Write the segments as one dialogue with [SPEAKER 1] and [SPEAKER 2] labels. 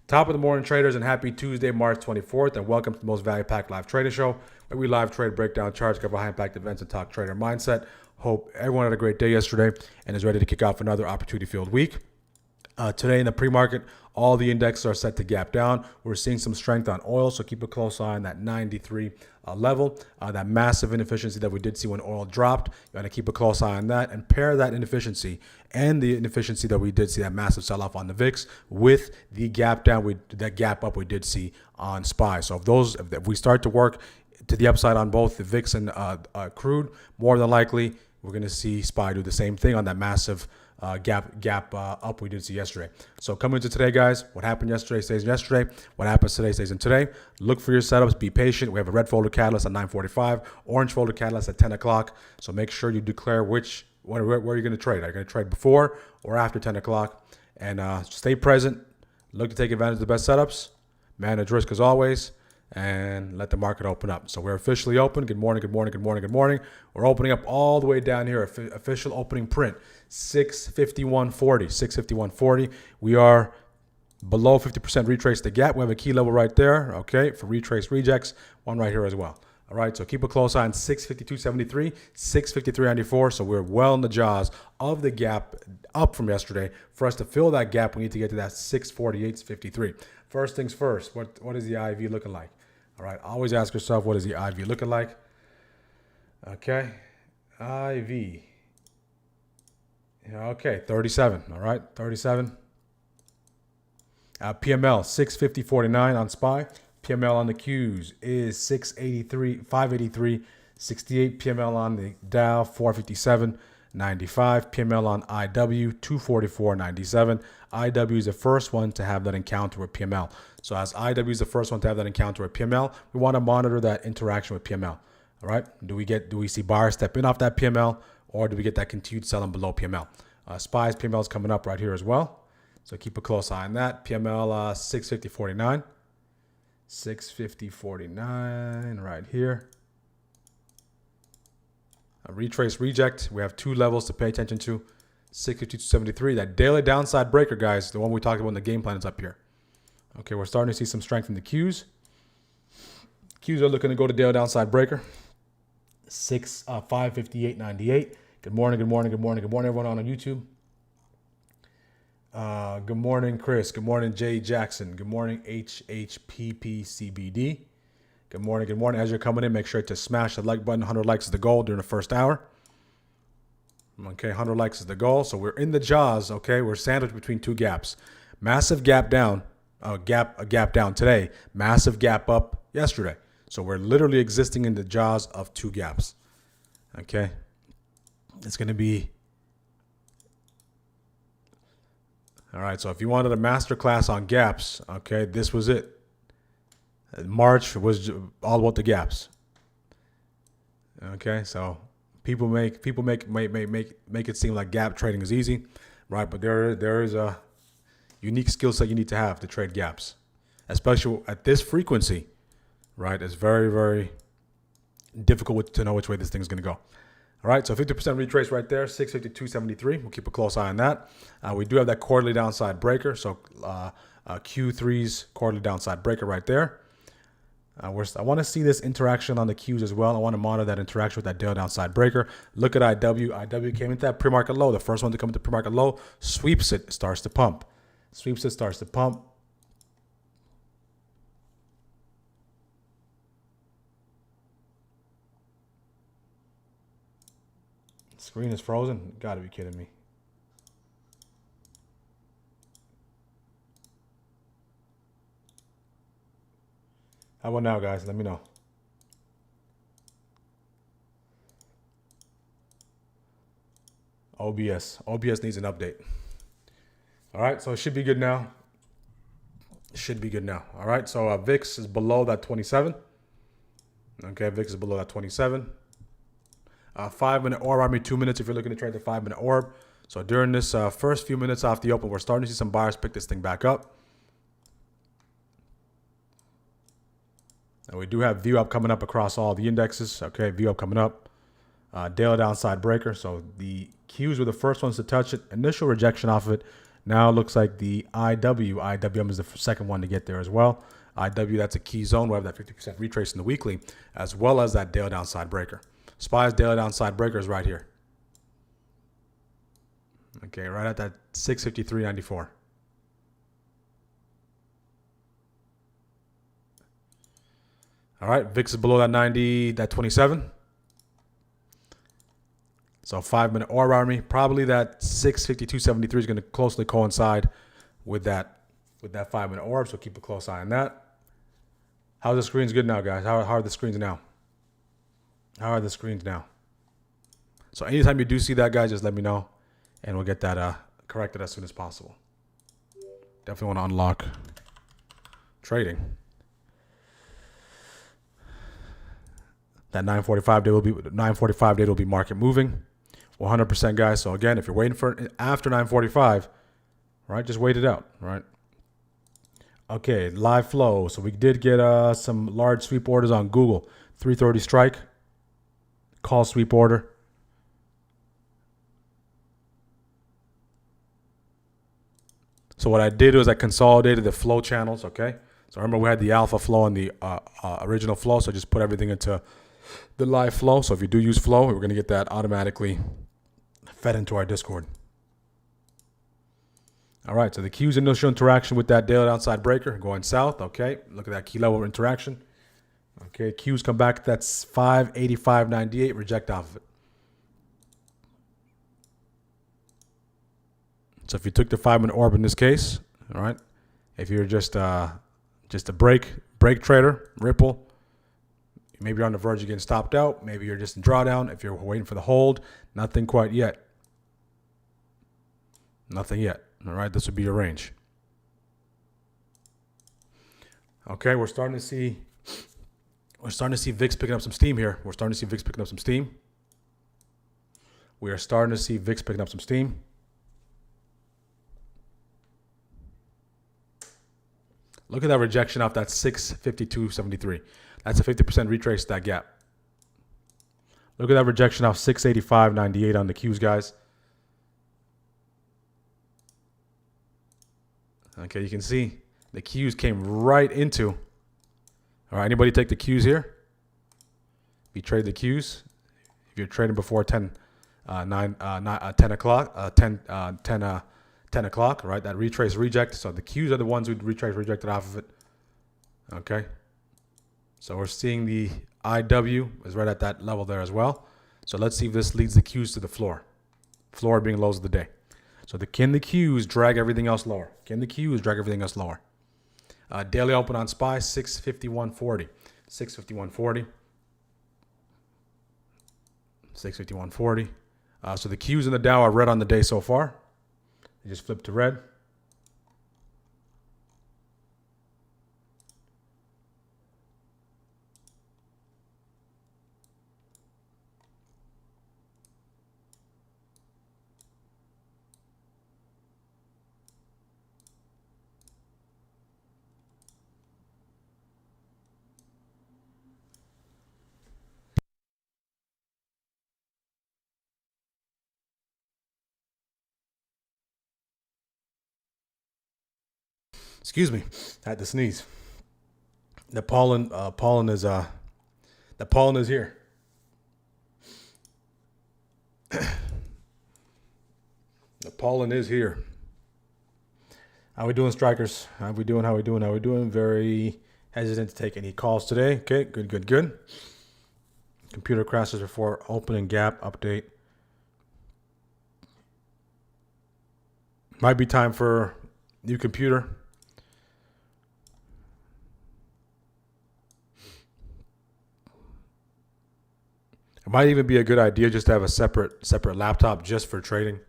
[SPEAKER 1] Top of the morning, traders, and happy Tuesday, March 24th, and welcome to the most value-packed live trading show, where we live trade, break down charts, cover high-impact events, and talk trader mindset. Hope everyone had a great day yesterday and is ready to kick off another opportunity-filled week. Today in the pre-market, all the indexes are set to gap down. We're seeing some strength on oil, so keep a close eye on that 93 level. That massive inefficiency that we did see when oil dropped, you got to keep a close eye on that and pair that inefficiency and the inefficiency that we did see, that massive sell-off on the VIX, with the gap down, that gap up we did see on SPY. So if we start to work to the upside on both the VIX and crude, more than likely we're going to see SPY do the same thing on that massive gap up we did see yesterday. So coming into today, guys, what happened yesterday stays in yesterday. What happens today stays in today. Look for your setups. Be patient. We have a red folder catalyst at 9:45, orange folder catalyst at 10 o'clock. So make sure you declare where you're going to trade. Are you going to trade before or after 10 o'clock? And stay present. Look to take advantage of the best setups. Manage risk as always. And let the market open up. So we're officially open. Good morning, good morning, good morning, good morning. We're opening up all the way down here. Official opening print, 651.40, 651.40. We are below 50% retrace the gap. We have a key level right there, okay, for retrace rejects. One right here as well. All right, so keep a close eye on 652.73, 653.94. So we're well in the jaws of the gap up from yesterday. For us to fill that gap, we need to get to that 648.53. First things first, what is the IV looking like? All right, always ask yourself, what is the IV looking like? Okay, IV. Okay, 37, all right, 37. PML, 650.49 on SPY. PML on the Qs is 583.68. PML on the Dow, 457.95. PML on IW, 244.97. IW is the first one to have that encounter with PML. So as IW is the first one to have that encounter with PML, we want to monitor that interaction with PML. All right. Do we see buyers step in off that PML, or do we get that continued selling below PML? SPY's PML is coming up right here as well. So keep a close eye on that. PML 650.49. 650.49 right here. A retrace reject. We have two levels to pay attention to. 652.73. That daily downside breaker, guys, the one we talked about in the game plan, is up here. Okay, we're starting to see some strength in the Qs. Qs are looking to go to daily downside breaker. 558.98. Good morning, good morning, good morning, good morning, everyone on YouTube. Good morning, Chris. Good morning, Jay Jackson. Good morning, HHPPCBD. Good morning, good morning. As you're coming in, make sure to smash the like button. 100 likes is the goal during the first hour. Okay, 100 likes is the goal. So we're in the jaws, okay? We're sandwiched between two gaps. Massive gap down, a gap down today. Massive gap up yesterday. So we're literally existing in the jaws of two gaps, okay? It's going to be... All right, so if you wanted a master class on gaps, okay, this was it. March was all about the gaps. Okay, so people make it seem like gap trading is easy, right? But there is a unique skill set you need to have to trade gaps, especially at this frequency, right? It's very, very difficult to know which way this thing is going to go. All right, so 50% retrace right there, 652.73. We'll keep a close eye on that. We do have that quarterly downside breaker, so Q3's quarterly downside breaker right there. I want to see this interaction on the Qs as well. I want to monitor that interaction with that daily downside breaker. Look at IW. IW came into that pre-market low. The first one to come into pre-market low, sweeps it, starts to pump. Sweeps it, starts to pump. Screen is frozen. Gotta be kidding me. How about now, guys? Let me know. OBS needs an update. All right, so it should be good now. It should be good now. All right, so VIX is below that 27. Okay, VIX is below that 27. 5-minute orb, I mean 2 minutes if you're looking to trade the 5-minute orb. So during this first few minutes off the open, we're starting to see some buyers pick this thing back up. And we do have view up coming up across all the indexes. Okay, view up coming up. Daily downside breaker. So the Qs were the first ones to touch it. Initial rejection off of it. Now it looks like the IWM is the second one to get there as well. IW, that's a key zone. We have that 50% retrace in the weekly, as well as that daily downside breaker. SPY's daily downside breaker is right here. Okay, right at that 653.94. All right, VIX is below that 90, that 27. So 5-minute orb army, probably that 652.73 is going to closely coincide with that 5-minute orb. So keep a close eye on that. How's the screens good now, guys? How are the screens now? How are the screens now? So anytime you do see that, guys, just let me know, and we'll get that corrected as soon as possible. Definitely want to unlock trading. That 9:45 day will be market moving, 100%, guys. So again, if you're waiting for it after 9:45, right, just wait it out, right? Okay, live flow. So we did get some large sweep orders on Google. 330 strike, call sweep order. So what I did was I consolidated the flow channels, okay? So remember we had the alpha flow and the original flow, so just put everything into the live flow. So if you do use flow, we're going to get that automatically fed into our Discord. All right, so the Q's initial interaction with that daily downside breaker going south, okay? Look at that key level interaction. Okay, Q's come back, that's 585.98, reject off of it. So if you took the 5-minute orb in this case, all right, if you're just a break trader, Ripple, maybe you're on the verge of getting stopped out. Maybe you're just in drawdown. If you're waiting for the hold, nothing quite yet. Nothing yet. All right, this would be your range. Okay, we're starting to see VIX picking up some steam here. We are starting to see VIX picking up some steam. Look at that rejection off that 652.73. That's a 50% retrace that gap. Look at that rejection off 685.98 on the Qs, guys. Okay, you can see the Qs came right into. All right, anybody take the Qs here? If you trade the Qs, if you're trading before 10 o'clock, 10 o'clock, right? That retrace reject. So the Qs are the ones who rejected off of it. Okay. So we're seeing the IW is right at that level there as well. So let's see if this leads the Qs to the floor. Floor being lows of the day. So can the Qs drag everything else lower? Daily open on SPY, 651.40. 651.40. 651.40. So the Qs in the Dow are red on the day so far. They just flipped to red. Excuse me, I had to sneeze. The pollen is here. The pollen is here. How we doing, strikers? How we doing? Very hesitant to take any calls today. Okay, good. Computer crashes before opening gap update. Might be time for new computer. It might even be a good idea just to have a separate laptop just for trading.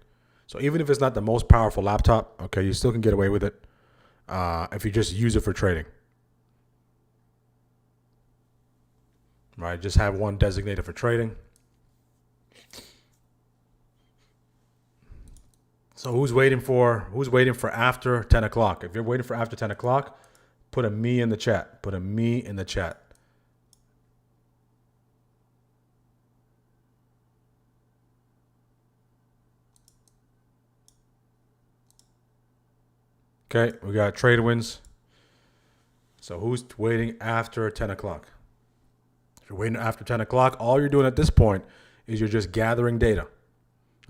[SPEAKER 1] So even if it's not the most powerful laptop, okay, you still can get away with it if you just use it for trading. Right, just have one designated for trading. So who's waiting for after 10 o'clock? If you're waiting for after 10 o'clock, put a me in the chat. Okay, we got trade wins. So who's waiting after 10 o'clock? If you're waiting after 10 o'clock, all you're doing at this point is you're just gathering data.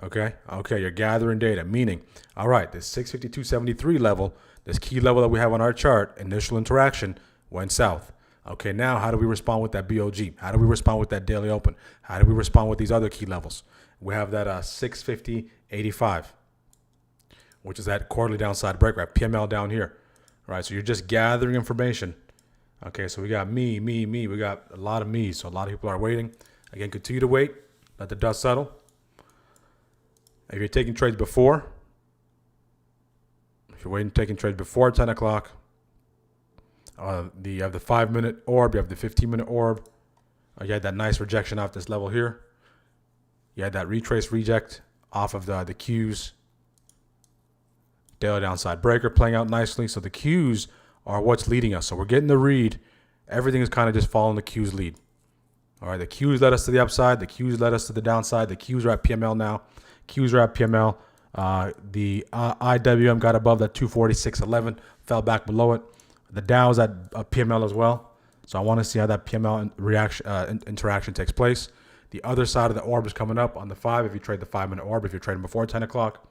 [SPEAKER 1] Okay, you're gathering data, meaning, all right, this 652.73 level, this key level that we have on our chart, initial interaction, went south. Okay, now how do we respond with that BOG? How do we respond with that daily open? How do we respond with these other key levels? We have that 650.85, which is that quarterly downside break, right? PML down here, right? So you're just gathering information. Okay, so we got me. We got a lot of me, so a lot of people are waiting. Again, continue to wait. Let the dust settle. If you're taking trades before, taking trades before 10 o'clock, you have the 5-minute orb, you have the 15-minute orb. You had that nice rejection off this level here. You had that retrace reject off of the Qs. Daily downside breaker playing out nicely. So the Qs are what's leading us. So we're getting the read. Everything is kind of just following the Qs lead. All right, the Qs led us to the upside. The Qs led us to the downside. The Qs are at PML now. Qs are at PML. The IWM got above that 246.11, fell back below it. The Dow is at PML as well. So I want to see how that PML interaction takes place. The other side of the orb is coming up on the 5 if you trade the 5-minute orb, if you're trading before 10 o'clock.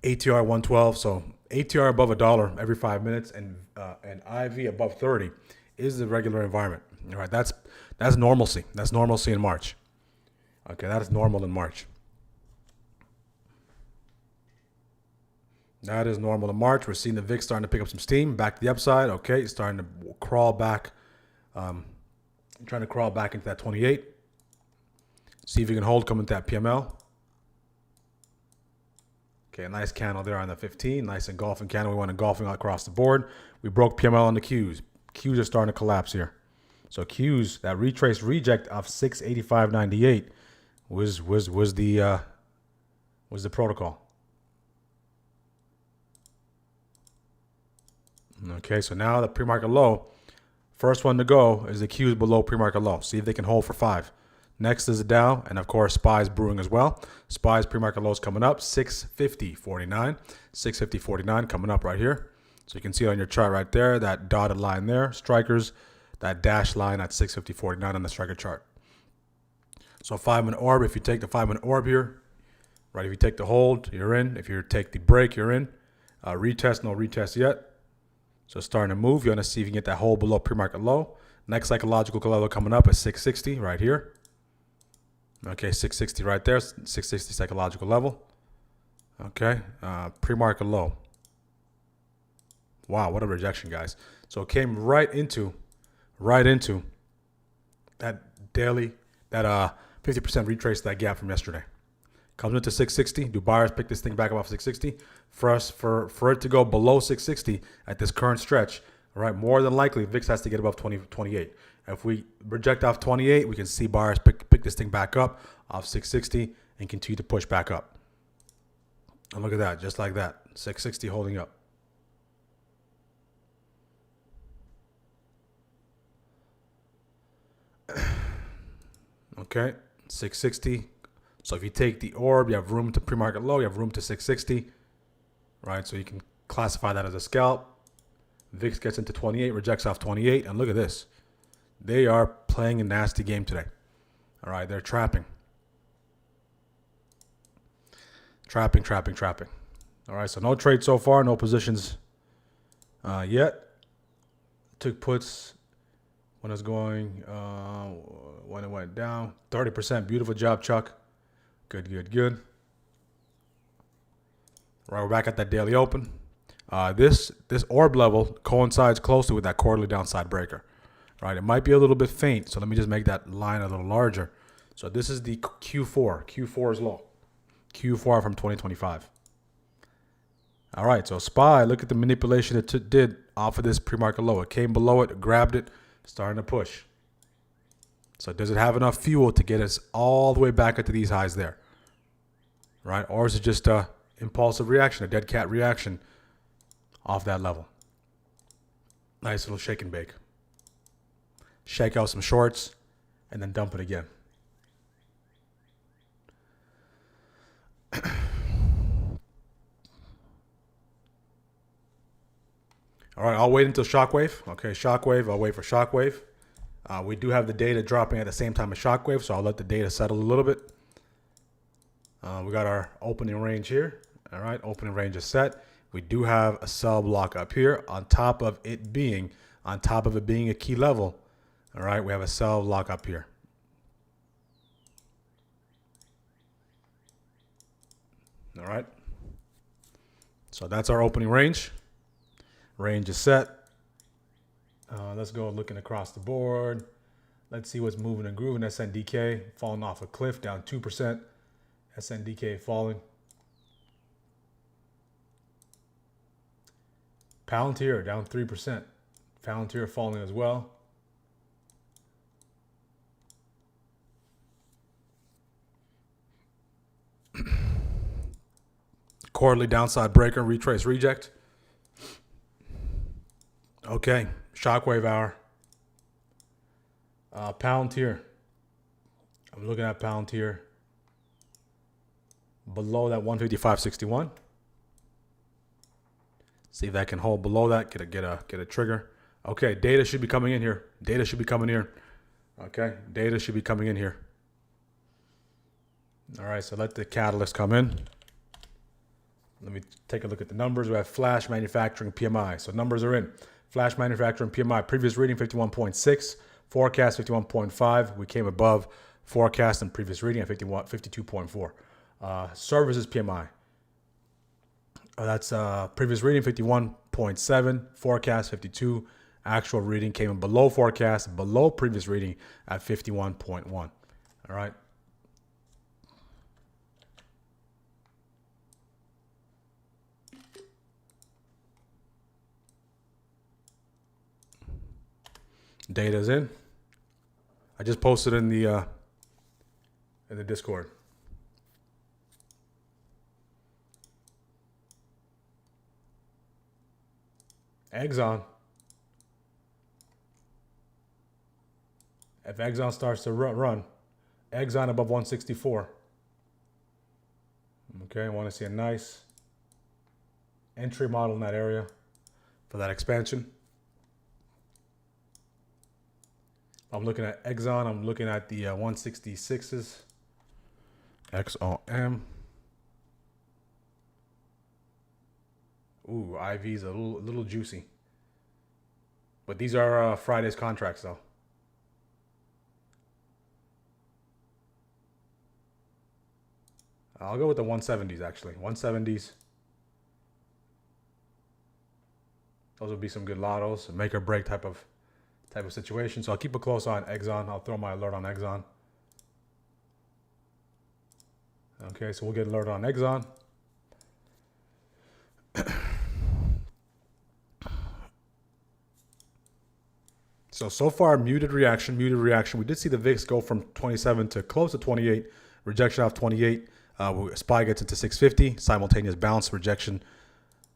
[SPEAKER 1] ATR 112, so ATR above $1 every 5 minutes, and IV above 30 is the regular environment. All right, that's normalcy. That's normalcy in March. Okay, that is normal in March. That is normal in March. We're seeing the VIX starting to pick up some steam, back to the upside. Okay, starting to crawl back, trying to crawl back into that 28. See if you can hold coming to that PML. Okay, a nice candle there on the 15. Nice engulfing candle. We went engulfing across the board. We broke PML on the Qs. Qs are starting to collapse here. So Qs, that retrace reject of 685.98 was the protocol. Okay, so now the pre-market low, first one to go is the Qs below pre-market low. See if they can hold for 5. Next is the Dow, and of course, SPY's brewing as well. SPY's pre-market low is coming up, 650.49. 650.49 coming up right here. So you can see on your chart right there, that dotted line there. Strikers, that dashed line at 650.49 on the striker chart. So 5-minute orb, if you take the 5-minute orb here, right, if you take the hold, you're in. If you take the break, you're in. Retest, no retest yet. So it's starting to move. You want to see if you can get that hold below pre-market low. Next psychological level coming up is 660 right here. Okay, 660 right there, 660 psychological level. Okay, pre-market low. Wow, what a rejection, guys. So it came right into that daily, that 50% retrace that gap from yesterday. Comes into 660. Do buyers pick this thing back up off 660? For it to go below 660 at this current stretch, all right, more than likely VIX has to get above 28. If we reject off 28, we can see buyers pick this thing back up off 660 and continue to push back up. And look at that, just like that, 660 holding up. Okay, 660. So if you take the orb, you have room to pre-market low, you have room to 660, right? So you can classify that as a scalp. VIX gets into 28, rejects off 28, and look at this. They are playing a nasty game today. All right, they're trapping. Trapping. All right, so no trade so far, no positions yet. Took puts when it's going, when it went down, 30%. Beautiful job, Chuck. Good. All right, we're back at that daily open. This orb level coincides closely with that quarterly downside breaker. Right, it might be a little bit faint, so let me just make that line a little larger. So this is the Q4. Q4 is low. Q4 from 2025. All right, so SPY, look at the manipulation it did off of this pre-market low. It came below it, grabbed it, starting to push. So does it have enough fuel to get us all the way back into these highs there? Right, or is it just a impulsive reaction, a dead cat reaction off that level? Nice little shake and bake. Shake out some shorts, and then dump it again. All right, I'll wait until Shockwave. Okay, Shockwave, I'll wait for Shockwave. We do have the data dropping at the same time as Shockwave, so I'll let the data settle a little bit. We got our opening range here. All right, opening range is set. We do have a sell block up here on top of it being a key level. All right, we have a sell block up here. All right. So that's our opening range. Range is set. Let's go looking across the board. Let's see what's moving and grooving. SNDK falling off a cliff, down 2%. SNDK falling. Palantir down 3%. Palantir falling as well. Quarterly downside breaker, retrace, reject. Okay, Shockwave hour. Palantir. I'm looking at Palantir below that 155.61. See if that can hold below that. Get a trigger. Okay, data should be coming in here. Data should be coming here. Okay, data should be coming in here. All right, so let the catalyst come in. Let me take a look at the numbers. We have flash manufacturing PMI. So numbers are in. Flash manufacturing PMI, previous reading 51.6, forecast 51.5. We came above forecast and previous reading at 52.4. Services PMI. That's previous reading 51.7, forecast 52. Actual reading came in below forecast, below previous reading at 51.1. All right. Data's in. I just posted in the Discord. Exxon. If Exxon starts to run, Exxon above 164. Okay, I want to see a nice entry model in that area for that expansion. I'm looking at Exxon. I'm looking at the 166s. XOM. Ooh, IV's a little juicy. But these are Friday's contracts, though. I'll go with the 170s, actually. 170s. Those would be some good lottos, a make or break type of situation. So I'll keep a close eye on Exxon. I'll throw my alert on Exxon. Okay, so we'll get alert on Exxon. So far, muted reaction. We did see the VIX go from 27 to close to 28. Rejection off 28. SPY gets into 650. Simultaneous bounce rejection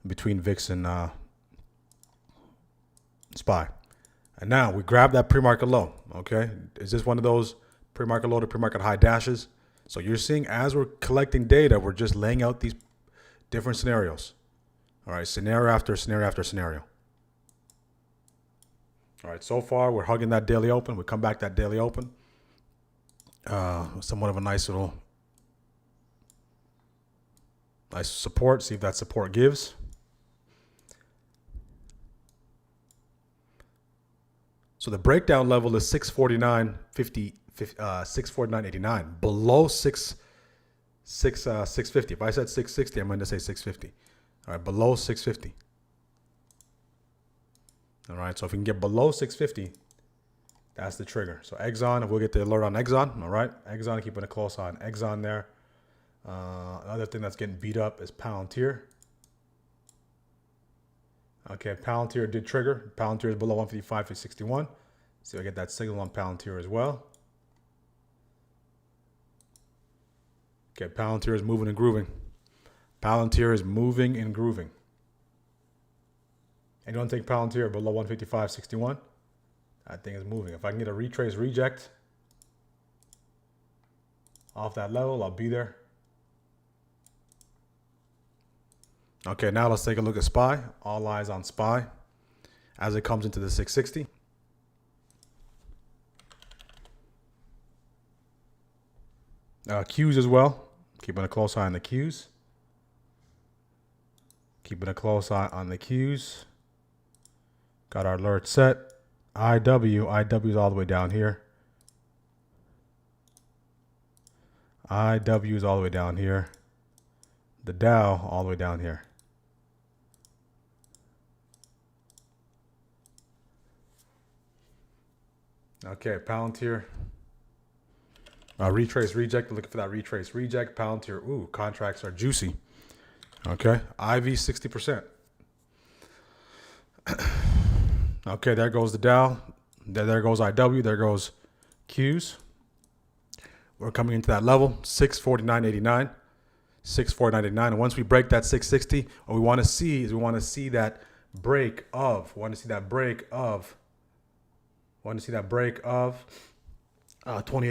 [SPEAKER 1] between VIX and SPY. And now we grab that pre-market low. Okay, is this one of those pre-market low to pre-market high dashes? So you're seeing as we're collecting data, we're just laying out these different scenarios. All right, scenario after scenario after scenario. All right, so far we're hugging that daily open. We come back that daily open. Somewhat of a nice support. See if that support gives. So the breakdown level is 649.50, 649.89, below 650. If I said 660, I'm going to say 650. All right, below 650. All right, so if we can get below 650, that's the trigger. So Exxon, if we'll get the alert on Exxon, all right? Exxon, keeping a close eye on Exxon there. Another thing that's getting beat up is Palantir. Okay, Palantir did trigger. Palantir is below 155.61. See if I get that signal on Palantir as well. Okay, Palantir is moving and grooving. Palantir is moving and grooving. Anyone take Palantir below 155.61? That thing is moving. If I can get a retrace reject off that level, I'll be there. Okay, now let's take a look at SPY. All eyes on SPY. as it comes into the 660. Qs as well. Keeping a close eye on the Qs. Keeping a close eye on the Qs. Got our alert set. IW is all the way down here. IW is all the way down here. The Dow all the way down here. Okay, Palantir. Retrace reject. Looking for that retrace reject. Palantir. Ooh, contracts are juicy. Okay, IV 60%. Okay, there goes the Dow. There goes IW. There goes Qs. We're coming into that level, 649.89, 649.89. And once we break that 660, what we want to see is that break of 28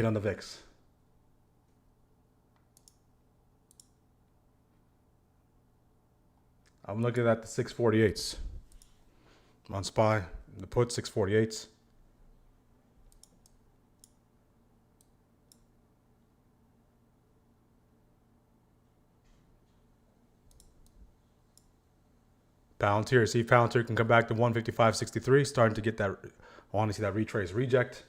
[SPEAKER 1] on the VIX. I'm looking at the 648s on SPY. The put 648s. Palantir. See if Palantir can come back to 155.63. Starting to get that. I want to see that retrace reject.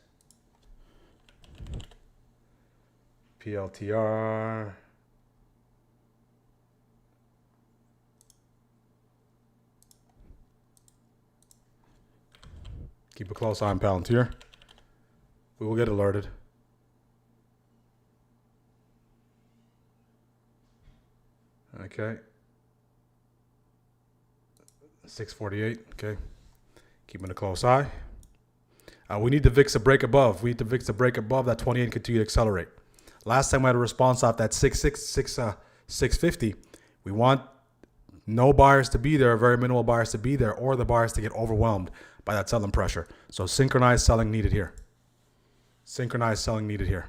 [SPEAKER 1] PLTR. Keep a close eye on Palantir. We will get alerted. Okay. 648. Okay. Keeping a close eye. We need the VIX to break above. We need the VIX to break above that 28 and continue to accelerate. Last time we had a response off that 650. We want no buyers to be there, very minimal buyers to be there, or the buyers to get overwhelmed by that selling pressure. So synchronized selling needed here. Synchronized selling needed here.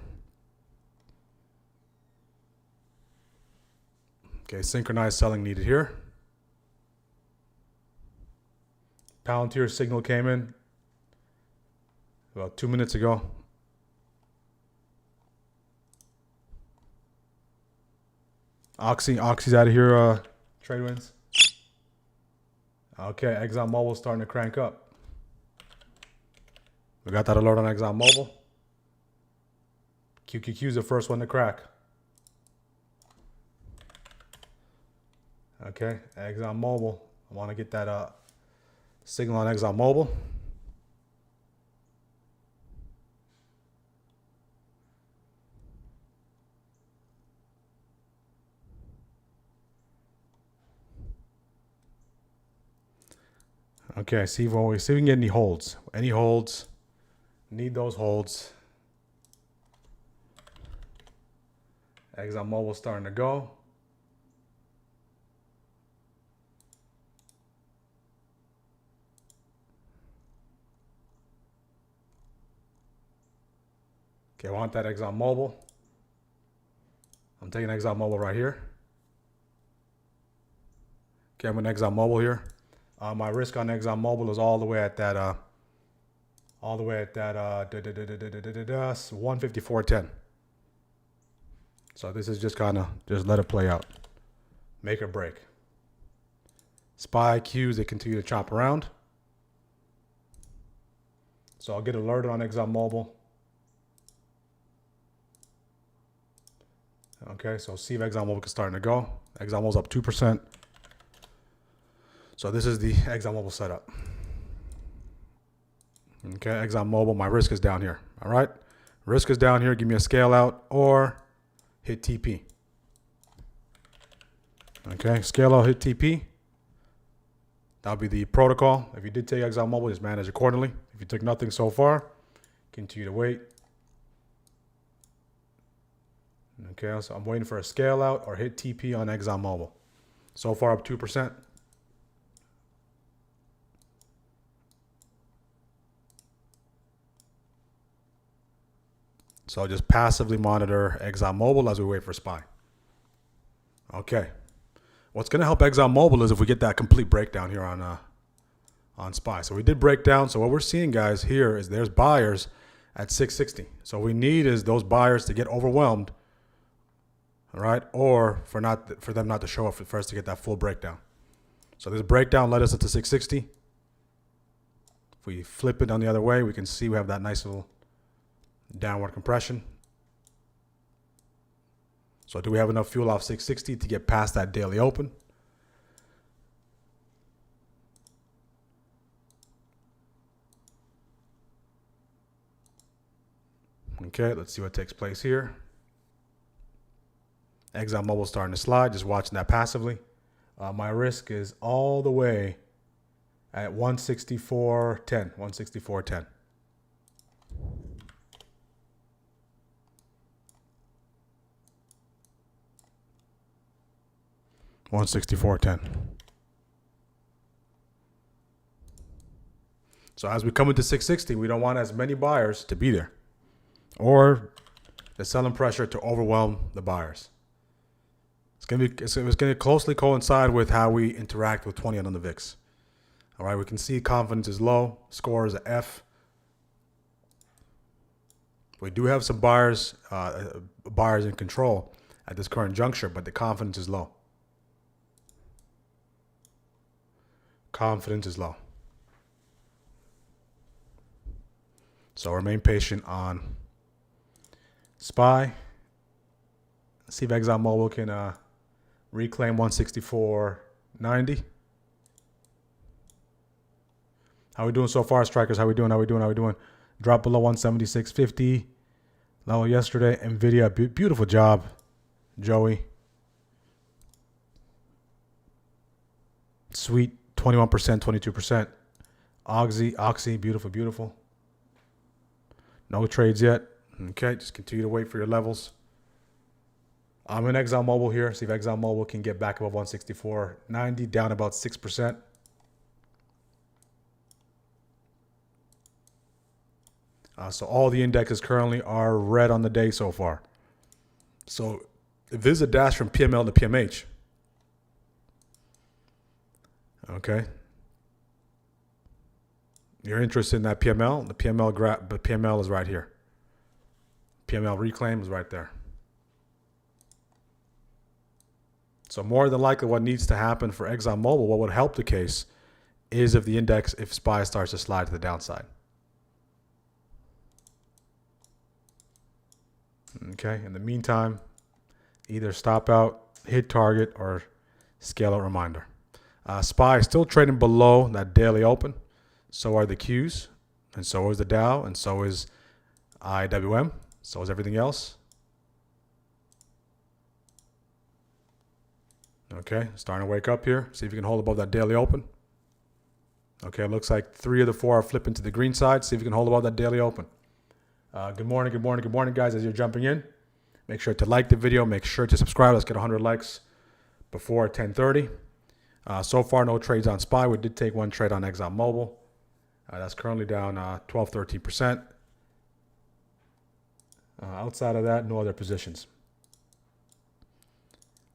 [SPEAKER 1] Okay, synchronized selling needed here. Palantir signal came in about 2 minutes ago. Oxy's out of here, trade wins. Okay, ExxonMobil's starting to crank up. We got that alert on ExxonMobil. QQQ's the first one to crack. Okay, ExxonMobil. I want to get that signal on ExxonMobil. Okay, see if we can get any holds. Any holds. Need those holds. ExxonMobil starting to go. Okay, I want that ExxonMobil. I'm taking ExxonMobil right here. Okay, I'm in ExxonMobil here. My risk on ExxonMobil is all the way at that 154.10. So this is just kind of just let it play out. Make or break. SPY Qs, they continue to chop around. So I'll get alerted on ExxonMobil. Okay, so see if ExxonMobil is starting to go. ExxonMobil's up 2%. So this is the ExxonMobil setup. Okay, ExxonMobil, my risk is down here. All right, risk is down here. Give me a scale out or hit TP. Okay, scale out, hit TP. That'll be the protocol. If you did take ExxonMobil, just manage accordingly. If you took nothing so far, continue to wait. Okay, so I'm waiting for a scale out or hit TP on ExxonMobil. So far up 2%. So I'll just passively monitor ExxonMobil as we wait for SPY. Okay. What's going to help ExxonMobil is if we get that complete breakdown here on on SPY. So we did break down. So what we're seeing, guys, here is there's buyers at 660. So we need is those buyers to get overwhelmed, all right, or for them not to show up for us to get that full breakdown. So this breakdown led us into 660. If we flip it on the other way, we can see we have that nice little downward compression. So do we have enough fuel off 660 to get past that daily open? Okay, let's see what takes place here. ExxonMobil starting to slide, just watching that passively. My risk is all the way at 164.10, 164.10. $164.10. So as we come into 660, we don't want as many buyers to be there, or the selling pressure to overwhelm the buyers. It's going to closely coincide with how we interact with 20 on the VIX. All right, we can see confidence is low, score is a F. We do have some buyers in control at this current juncture, but the confidence is low. Confidence is low. So remain patient on SPY. See if ExxonMobil can reclaim 164.90. How we doing so far, strikers? How we doing? How we doing? How we doing? Drop below 176.50. Level yesterday. NVIDIA, beautiful job, Joey. Sweet, 21%, 22%. Oxy, beautiful, beautiful. No trades yet. Okay, just continue to wait for your levels. I'm in ExxonMobil here. See if ExxonMobil can get back above 164.90, down about 6%. So all the indexes currently are red on the day so far. So if this is a dash from PML to PMH, okay, you're interested in that PML. The PML is right here. PML reclaim is right there. So more than likely what needs to happen for ExxonMobil, what would help the case, is if the index, if SPY starts to slide to the downside. Okay, in the meantime, either stop out, hit target, or scale out reminder. SPY is still trading below that daily open. So are the Qs, and so is the Dow, and so is IWM, so is everything else. Okay, starting to wake up here. See if you can hold above that daily open. Okay, it looks like 3 of the 4 are flipping to the green side. See if you can hold above that daily open. Good morning, guys. As you're jumping in, make sure to like the video. Make sure to subscribe. Let's get 100 likes before 10:30. So far, no trades on SPY. We did take one trade on ExxonMobil. That's currently down 12, 13%. Outside of that, no other positions.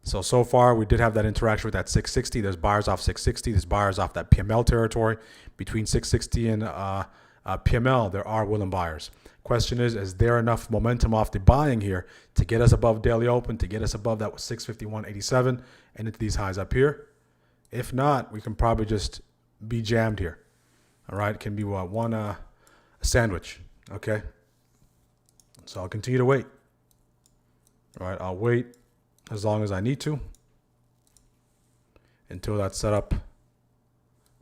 [SPEAKER 1] So far, we did have that interaction with that 660. There's buyers off 660. There's buyers off that PML territory. Between 660 and PML, there are willing buyers. Question is there enough momentum off the buying here to get us above daily open, to get us above that 651.87 and into these highs up here? If not, we can probably just be jammed here. All right, it can be a sandwich. Okay, so I'll continue to wait. All right, I'll wait as long as I need to until that setup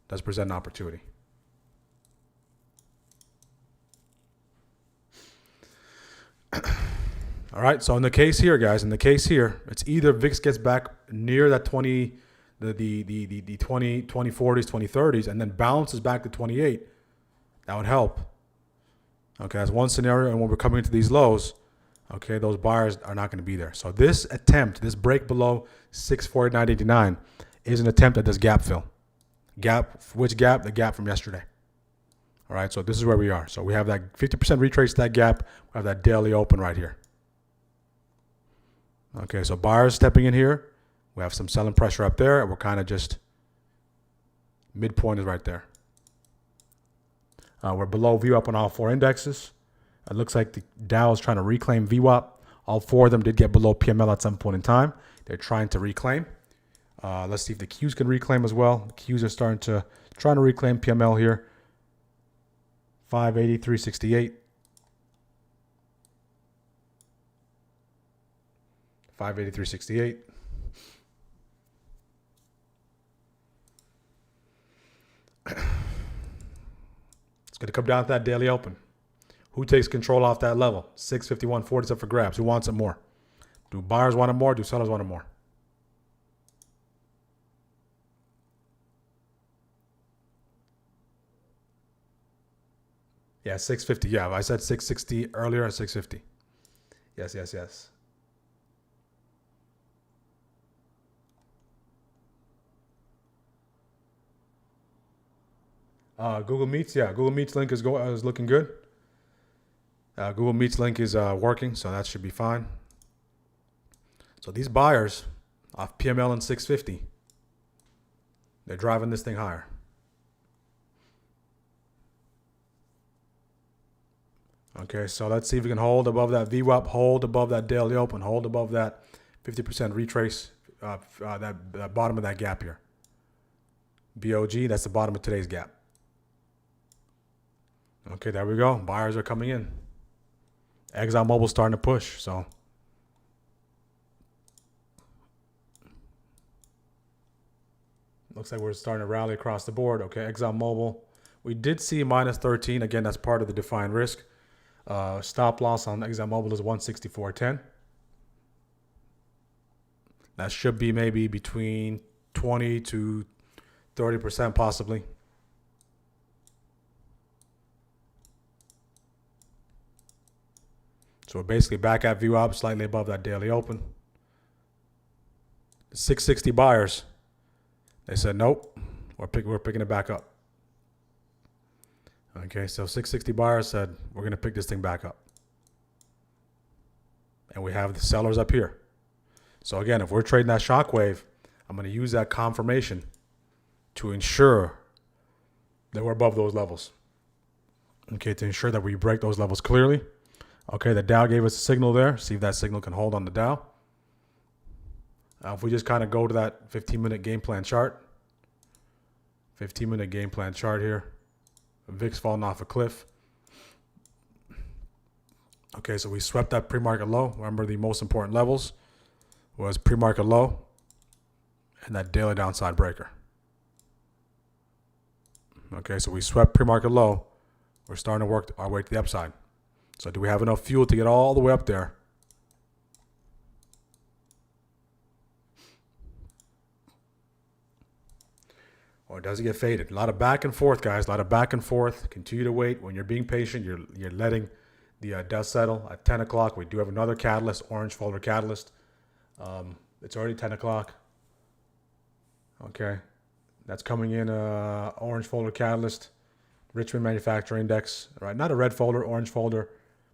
[SPEAKER 1] does present an opportunity. All right, so in the case here, guys, it's either VIX gets back near that 20, the 20, 2040s, 2030s, and then bounces back to 28. That would help. Okay, that's one scenario. And when we're coming into these lows, okay, those buyers are not going to be there. So this attempt, this break below 649.89 is an attempt at this gap fill. Which gap? The gap from yesterday. All right, so this is where we are. So we have that 50% retrace that gap. We have that daily open right here. Okay, so buyers stepping in here. We have some selling pressure up there, and we're kind of just midpoint is right there. We're below VWAP on all 4 indexes. It looks like the Dow is trying to reclaim VWAP. All 4 of them did get below PML at some point in time. They're trying to reclaim. Let's see if the Qs can reclaim as well. The Qs are trying to reclaim PML here. 583.68. 583.68. It's going to come down to that daily open. Who takes control off that level? 651.40 is up for grabs. Who wants it more? Do buyers want it more? Do sellers want it more? Yeah, 650. Yeah, I said 660 earlier at 650. Yes, yes, yes. Google Meets, yeah, Google Meets link is looking good. Google Meets link is working, so that should be fine. So these buyers off PML and 650, they're driving this thing higher. Okay, so let's see if we can hold above that VWAP, hold above that daily open, hold above that 50% retrace, that bottom of that gap here. BOG, that's the bottom of today's gap. Okay, there we go. Buyers are coming in. ExxonMobil's starting to push, so. Looks like we're starting to rally across the board. Okay, ExxonMobil. We did see minus 13. Again, that's part of the defined risk. Stop loss on ExxonMobil is 164.10. That should be maybe between 20 to 30% possibly. So we're basically back at VWAP, slightly above that daily open. The 660 buyers, they said, nope, we're picking it back up. Okay, so 660 buyers said, we're going to pick this thing back up. And we have the sellers up here. So again, if we're trading that shock wave, I'm going to use that confirmation to ensure that we're above those levels. Okay, to ensure that we break those levels clearly. Okay, the Dow gave us a signal there. See if that signal can hold on the Dow. If we just kind of go to that 15-minute game plan chart. 15-minute game plan chart here. VIX falling off a cliff. Okay, so we swept that pre-market low. Remember, the most important levels was pre-market low and that daily downside breaker. Okay, so we swept pre-market low. We're starting to work our way to the upside. So do we have enough fuel to get all the way up there? Or does it get faded? A lot of back and forth, guys. A lot of back and forth. Continue to wait. When you're being patient, you're letting the dust settle. At 10 o'clock, we do have another catalyst, orange folder catalyst. It's already 10 o'clock. Okay. That's coming in, orange folder catalyst. Richmond Manufacturing Index. All right, not a red folder, orange folder.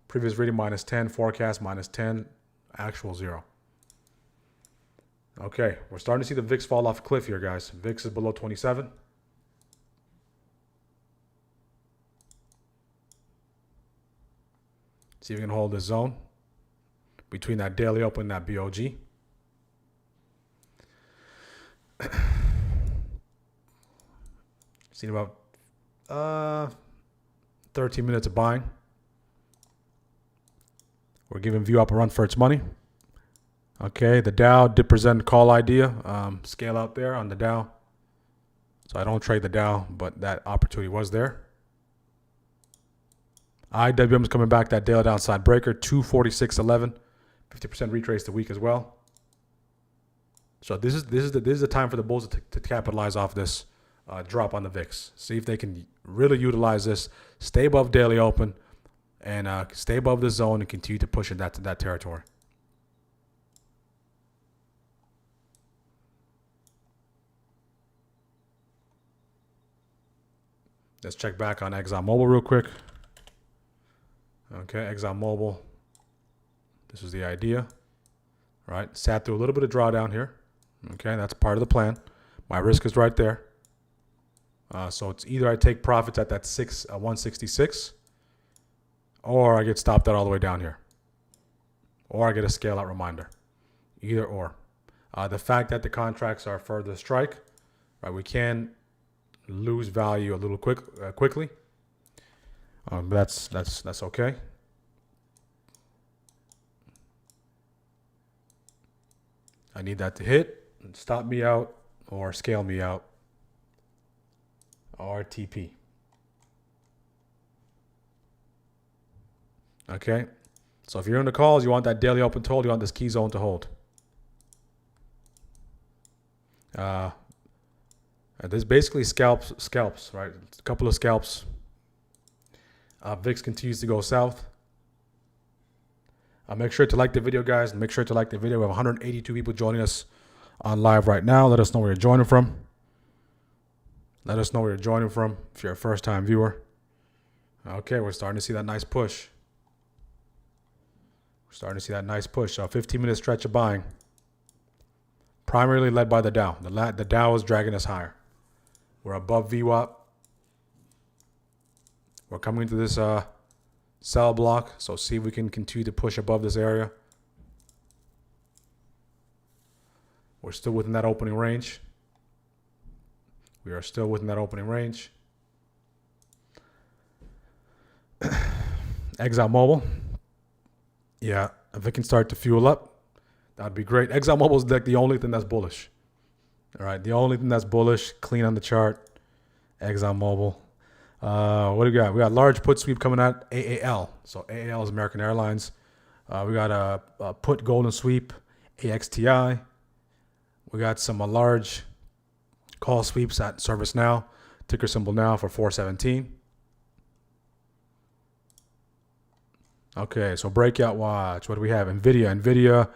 [SPEAKER 1] Previous reading minus 10, forecast minus 10, actual 0. Okay, we're starting to see the VIX fall off a cliff here, guys. VIX is below 27. See if we can hold this zone between that daily open and that BOG. Seen about 13 minutes of buying. We're giving VWAP a run for its money. Okay, the Dow did present call idea. Scale out there on the Dow. So I don't trade the Dow, but that opportunity was there. IWM is coming back, that daily downside breaker, 246.11. 50% retrace the week as well. So this is the time for the bulls to capitalize off this drop on the VIX. See if they can really utilize this, stay above daily open, and stay above the zone and continue to push in that territory. Let's check back on ExxonMobil real quick. Okay, ExxonMobil. This was the idea. All right, sat through a little bit of drawdown here. Okay, that's part of the plan. My risk is right there. So it's either I take profits at that 166, or I get stopped out all the way down here, or I get a scale out reminder. Either or. The fact that the contracts are further strike, right? We can lose value a little quickly. But that's okay. I need that to hit and stop me out or scale me out. RTP. Okay. So if you're in the calls, you want that daily open to hold, you want this key zone to hold. This basically scalps, right? A couple of scalps. VIX continues to go south. Make sure to like the video, guys, and make sure to like the video. We have 182 people joining us on live right now. Let us know where you're joining from. Let us know where you're joining from if you're a first-time viewer. Okay, we're starting to see that nice push. We're starting to see that nice push. So 15-minute stretch of buying. Primarily led by the Dow. The Dow is dragging us higher. We're above VWAP. We're coming into this sell block. So see if we can continue to push above this area. We're still within that opening range. We are still within that opening range. ExxonMobil. Yeah, if it can start to fuel up, that'd be great. ExxonMobil is like the only thing that's bullish. All right, the only thing that's bullish, clean on the chart. ExxonMobil. What do we got? We got large put sweep coming out. AAL. So AAL is American Airlines. We got a put golden sweep. AXTI. We got some large call sweeps at ServiceNow. Ticker symbol now for 417. Okay, so breakout watch. What do we have? NVIDIA.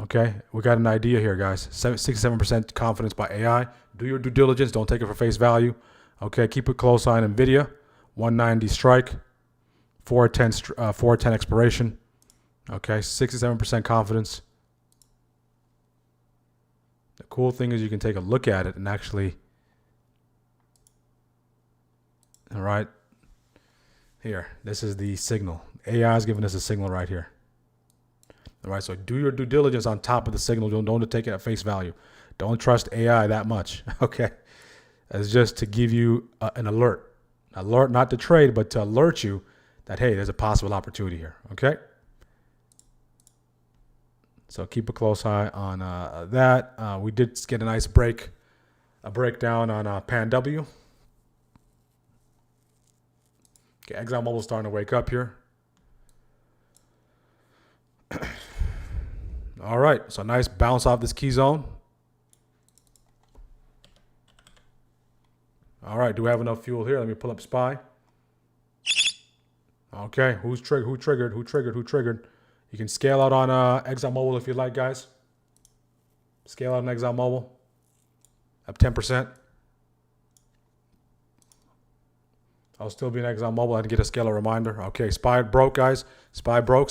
[SPEAKER 1] Okay, we got an idea here, guys. 67% confidence by AI. Do your due diligence. Don't take it for face value. Okay, keep a close eye on NVIDIA. 190 strike. 410 expiration. Okay, 67% confidence. The cool thing is you can take a look at it and actually, all right, here, this is the signal. AI is giving us a signal right here. All right, so do your due diligence on top of the signal. Don't take it at face value. Don't trust AI that much, okay? It's just to give you an alert. Alert, not to trade, but to alert you that, hey, there's a possible opportunity here, okay? So keep a close eye on that. We did get a nice breakdown on PAN-W. Okay, ExxonMobil's starting to wake up here. All right, so nice bounce off this key zone. All right, do we have enough fuel here? Let me pull up SPY. Okay, who triggered? You can scale out on ExxonMobil if you like, guys. Scale out on ExxonMobil. Up 10%. I'll still be in ExxonMobil. I had to get a scalar reminder. Okay, SPY broke, guys. SPY broke.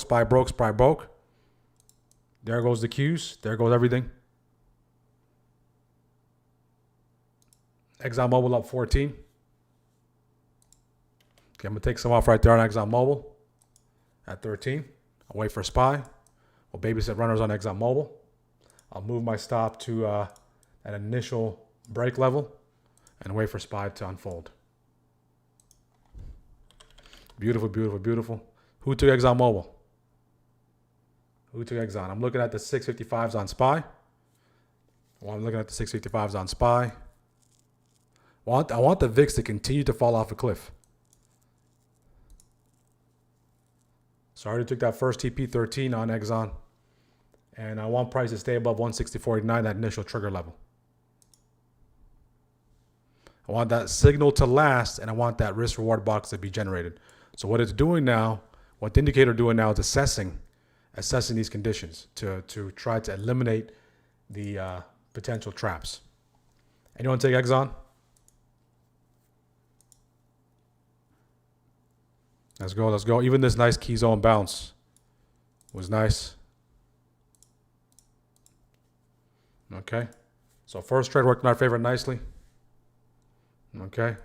[SPEAKER 1] There goes the Qs. There goes everything. ExxonMobil up 14. Okay, I'm going to take some off right there on ExxonMobil at 13. I'll wait for SPY. We'll babysit runners on ExxonMobil. I'll move my stop to an initial break level and wait for SPY to unfold. Beautiful. Who took ExxonMobil? Who took Exxon? I'm looking at the 655s on SPY. Well, I'm looking at the 655s on SPY. I want the VIX to continue to fall off a cliff. So I already took that first TP13 on Exxon. And I want price to stay above 164.89, that initial trigger level. I want that signal to last, and I want that risk reward box to be generated. So what it's doing now, what the indicator doing now is assessing these conditions to try to eliminate the potential traps. Anyone take Exxon? Let's go. Even this nice key zone bounce was nice. Okay. So first trade worked in our favor nicely. Okay.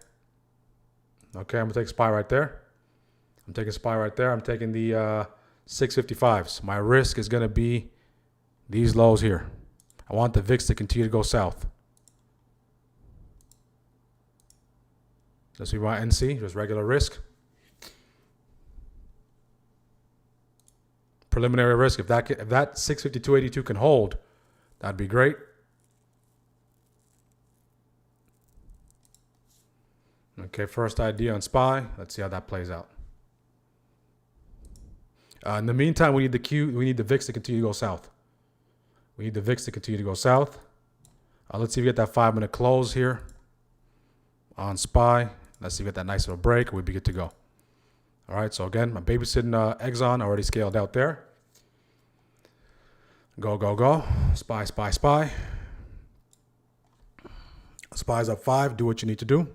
[SPEAKER 1] Okay, I'm going to take SPY right there. I'm taking SPY right there. I'm taking the 655s. My risk is going to be these lows here. I want the VIX to continue to go south. Let's see my NC, just regular risk. Preliminary risk, if that 652.82 can hold, that'd be great. Okay, first idea on SPY. Let's see how that plays out. In the meantime, we need the VIX to continue to go south. We need the VIX to continue to go south. Let's see if we get that 5-minute close here on SPY. Let's see if we get that nice little break. We'd be good to go. All right, so again, my babysitting Exxon already scaled out there. Go, go, go. SPY, SPY, SPY. SPY's up 5. Do what you need to do.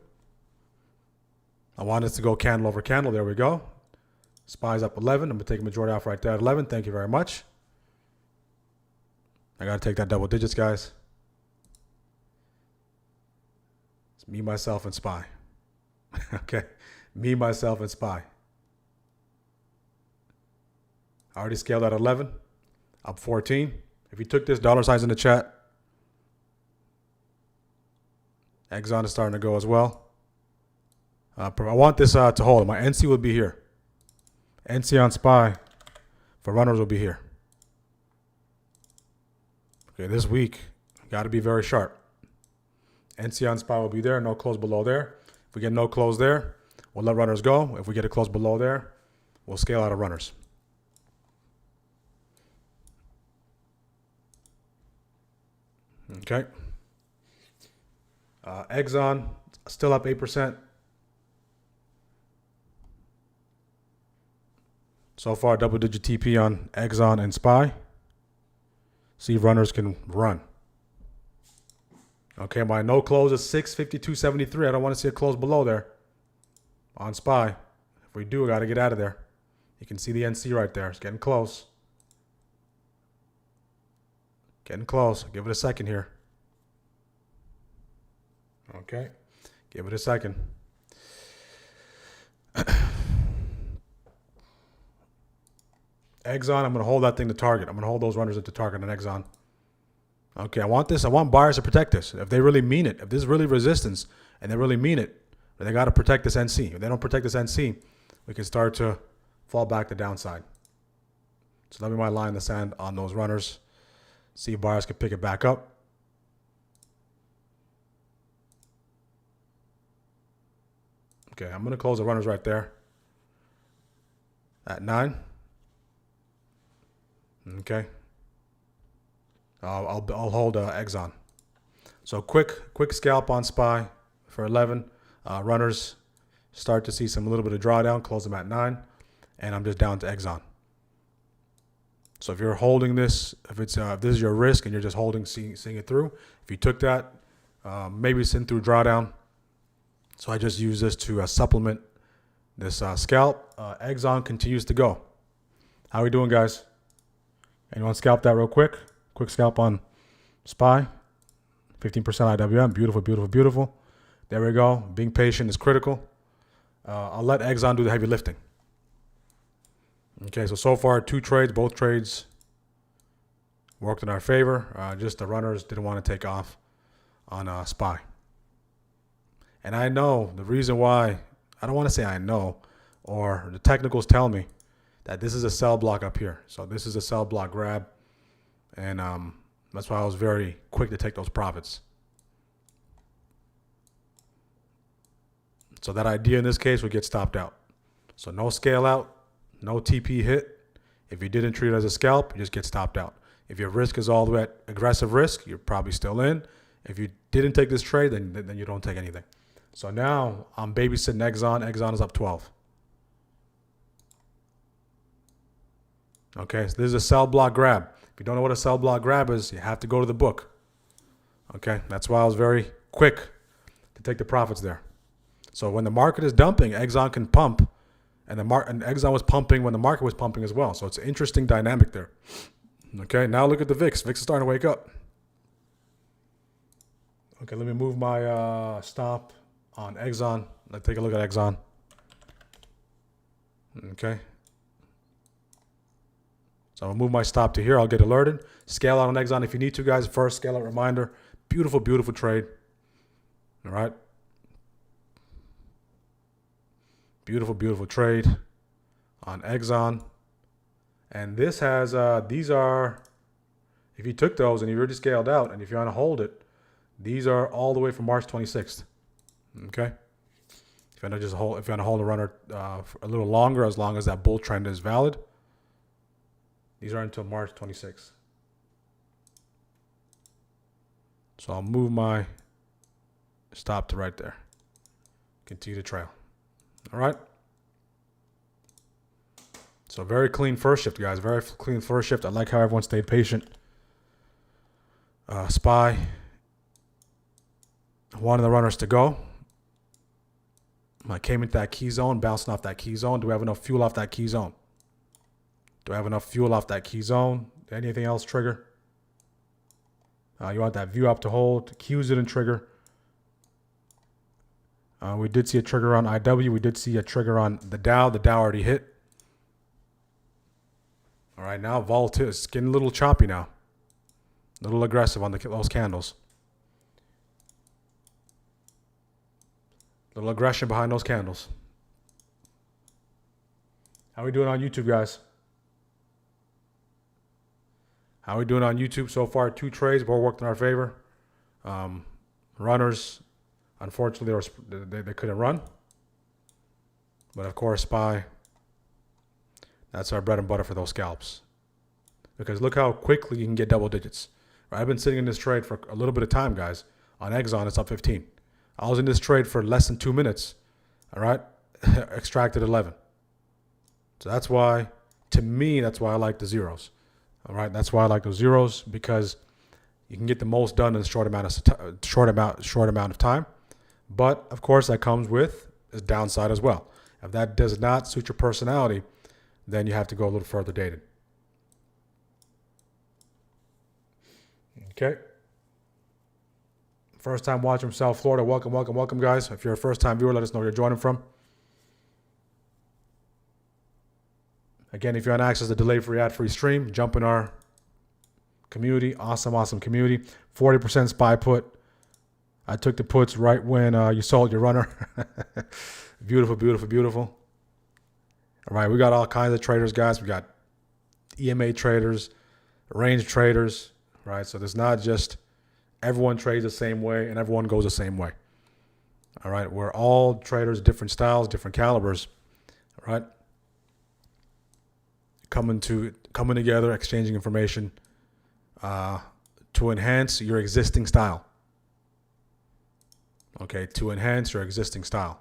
[SPEAKER 1] I want us to go candle over candle. There we go. SPY's up 11. I'm going to take a majority off right there at 11. Thank you very much. I got to take that double digits, guys. It's me, myself, and SPY. Okay. Me, myself, and SPY. I already scaled at 11. Up 14. If you took this, dollar signs in the chat. Exxon is starting to go as well. I want this to hold. My NC will be here. NC on SPY for runners will be here. Okay, this week, got to be very sharp. NC on SPY will be there. No close below there. If we get no close there, we'll let runners go. If we get a close below there, we'll scale out of runners. Okay. Exxon still up 8%. So far, double-digit TP on Exxon and SPY. See if runners can run. Okay, my no close is 652.73. I don't want to see a close below there on SPY. If we do, I got to get out of there. You can see the NC right there. It's getting close. Getting close. Give it a second here. Okay. Give it a second. Exxon, I'm going to hold that thing to target. I'm going to hold those runners at the target on Exxon. Okay, I want this. I want buyers to protect this. If they really mean it, if this is really resistance and they really mean it, they got to protect this NC. If they don't protect this NC, we can start to fall back to downside. So let me my line in the sand on those runners. See if buyers can pick it back up. Okay, I'm going to close the runners right there at 9. Okay. I'll hold Exxon. So quick scalp on SPY for 11. Runners start to see some little bit of drawdown. Close them at 9, and I'm just down to Exxon. So if you're holding this, if this is your risk and you're just holding, seeing it through. If you took that, maybe send through drawdown. So I just use this to supplement this scalp. Exxon continues to go. How are we doing, guys? Anyone scalp that real quick? Quick scalp on SPY. 15% IWM. Beautiful, beautiful, beautiful. There we go. Being patient is critical. I'll let Exxon do the heavy lifting. Okay, so far 2 trades. Both trades worked in our favor. Just the runners didn't want to take off on SPY. And I know the reason why, I don't want to say I know, or the technicals tell me that this is a sell block up here. So this is a sell block grab. And that's why I was very quick to take those profits. So that idea in this case would get stopped out. So no scale out, no TP hit. If you didn't treat it as a scalp, you just get stopped out. If your risk is all the way at aggressive risk, you're probably still in. If you didn't take this trade, then you don't take anything. So now I'm babysitting Exxon. Exxon is up 12. Okay, so this is a sell block grab. If you don't know what a sell block grab is, you have to go to the book. Okay, that's why I was very quick to take the profits there. So when the market is dumping, Exxon can pump, and Exxon was pumping when the market was pumping as well. So it's an interesting dynamic there. Okay, now look at the VIX. VIX is starting to wake up. Okay, let me move my stop on Exxon. Let's take a look at Exxon. Okay. So I'll move my stop to here. I'll get alerted. Scale out on Exxon if you need to, guys. First scale out reminder. Beautiful, beautiful trade. All right. Beautiful, beautiful trade on Exxon. And this has, these are, if you took those and you already scaled out, and if you want to hold it, these are all the way from March 26th. Okay. If you want to just hold, if you want to hold a runner for a little longer, as long as that bull trend is valid, these are until March 26th. So I'll move my stop to right there. Continue to trail. All right. So very clean first shift, guys. Very clean first shift. I like how everyone stayed patient. SPY. One of the runners to go. I came into that key zone, bouncing off that key zone. Do we have enough fuel off that key zone? Do I have enough fuel off that key zone? Anything else trigger? You want that view up to hold. Qs didn't trigger. We did see a trigger on IW. We did see a trigger on the Dow. The Dow already hit. All right, now Volatile is getting a little choppy now. A little aggressive on those candles. A little aggression behind those candles. How are we doing on YouTube, guys? How are we doing on YouTube so far? 2 trades, both worked in our favor. Runners, unfortunately, they couldn't run. But of course, SPY, that's our bread and butter for those scalps. Because look how quickly you can get double digits. Right? I've been sitting in this trade for a little bit of time, guys. On Exxon, it's up 15. I was in this trade for less than 2 minutes. All right, extracted 11. So that's why, to me, that's why I like the zeros. All right, that's why I like those zeros, because you can get the most done in a short amount of time. But of course, that comes with its downside as well. If that does not suit your personality, then you have to go a little further dated. Okay. First time watching from South Florida. Welcome, welcome, welcome, guys. If you're a first time viewer, let us know where you're joining from. Again, if you want to access the delay-free, ad-free stream, jump in our community. Awesome, awesome community. 40% SPY put. I took the puts right when you sold your runner. Beautiful, beautiful, beautiful. All right, we got all kinds of traders, guys. We got EMA traders, range traders, right? So there's not just everyone trades the same way and everyone goes the same way. All right, we're all traders, different styles, different calibers, all right? Coming together, exchanging information to enhance your existing style. Okay, to enhance your existing style.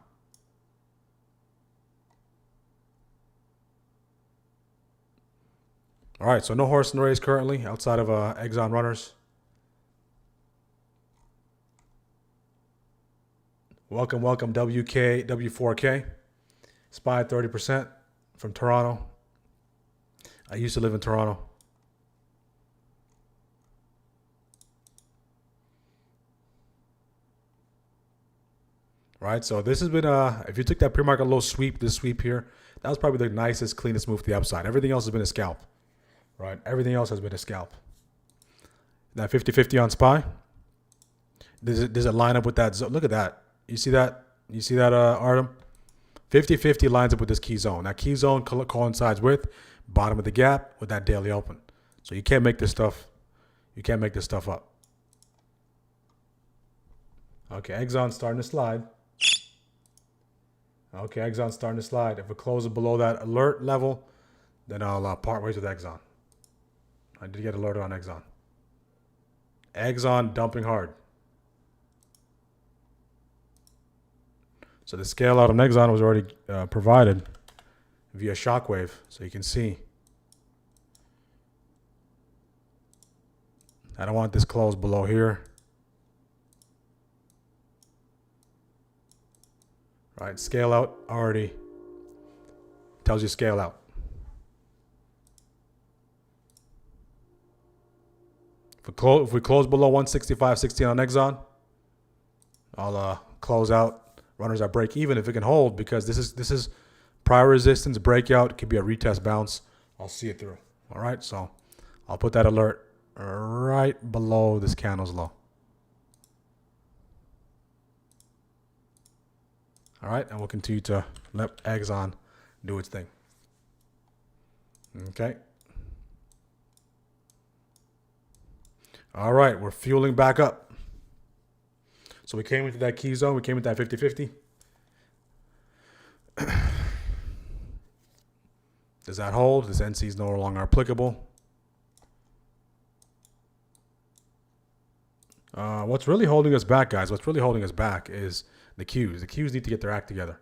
[SPEAKER 1] All right, so no horse in the race currently outside of Exxon runners. Welcome, welcome, W4K. SPY 30% from Toronto. I used to live in Toronto. Right, so this has been, if you took that pre-market low sweep, this sweep here, that was probably the nicest, cleanest move to the upside. Everything else has been a scalp. Right, everything else has been a scalp. That 50-50 on SPY. Does it line up with that zone? Look at that. You see that? You see that, Artem? 50-50 lines up with this key zone. That key zone coincides with bottom of the gap with that daily open. So you can't make this stuff. You can't make this stuff up. Okay, Exxon's starting to slide. Okay, Exxon's starting to slide. If it closes below that alert level, then I'll part ways with Exxon. I did get alerted on Exxon. Exxon dumping hard. So the scale out on Exxon was already provided via shockwave, so you can see. I don't want this close below here. Right, scale out already tells you scale out. If we close below 165.16 on Exxon, I'll close out runners at break even if it can hold, because this is prior resistance breakout. It could be a retest bounce. I'll see it through. All right, so I'll put that alert right below this candle's low. All right, and we'll continue to let Exxon do its thing. Okay. All right, we're fueling back up. So we came into that key zone. We came into that 50-50. Does that hold? This NC is no longer applicable. What's really holding us back, guys? What's really holding us back is the Qs. The Qs need to get their act together.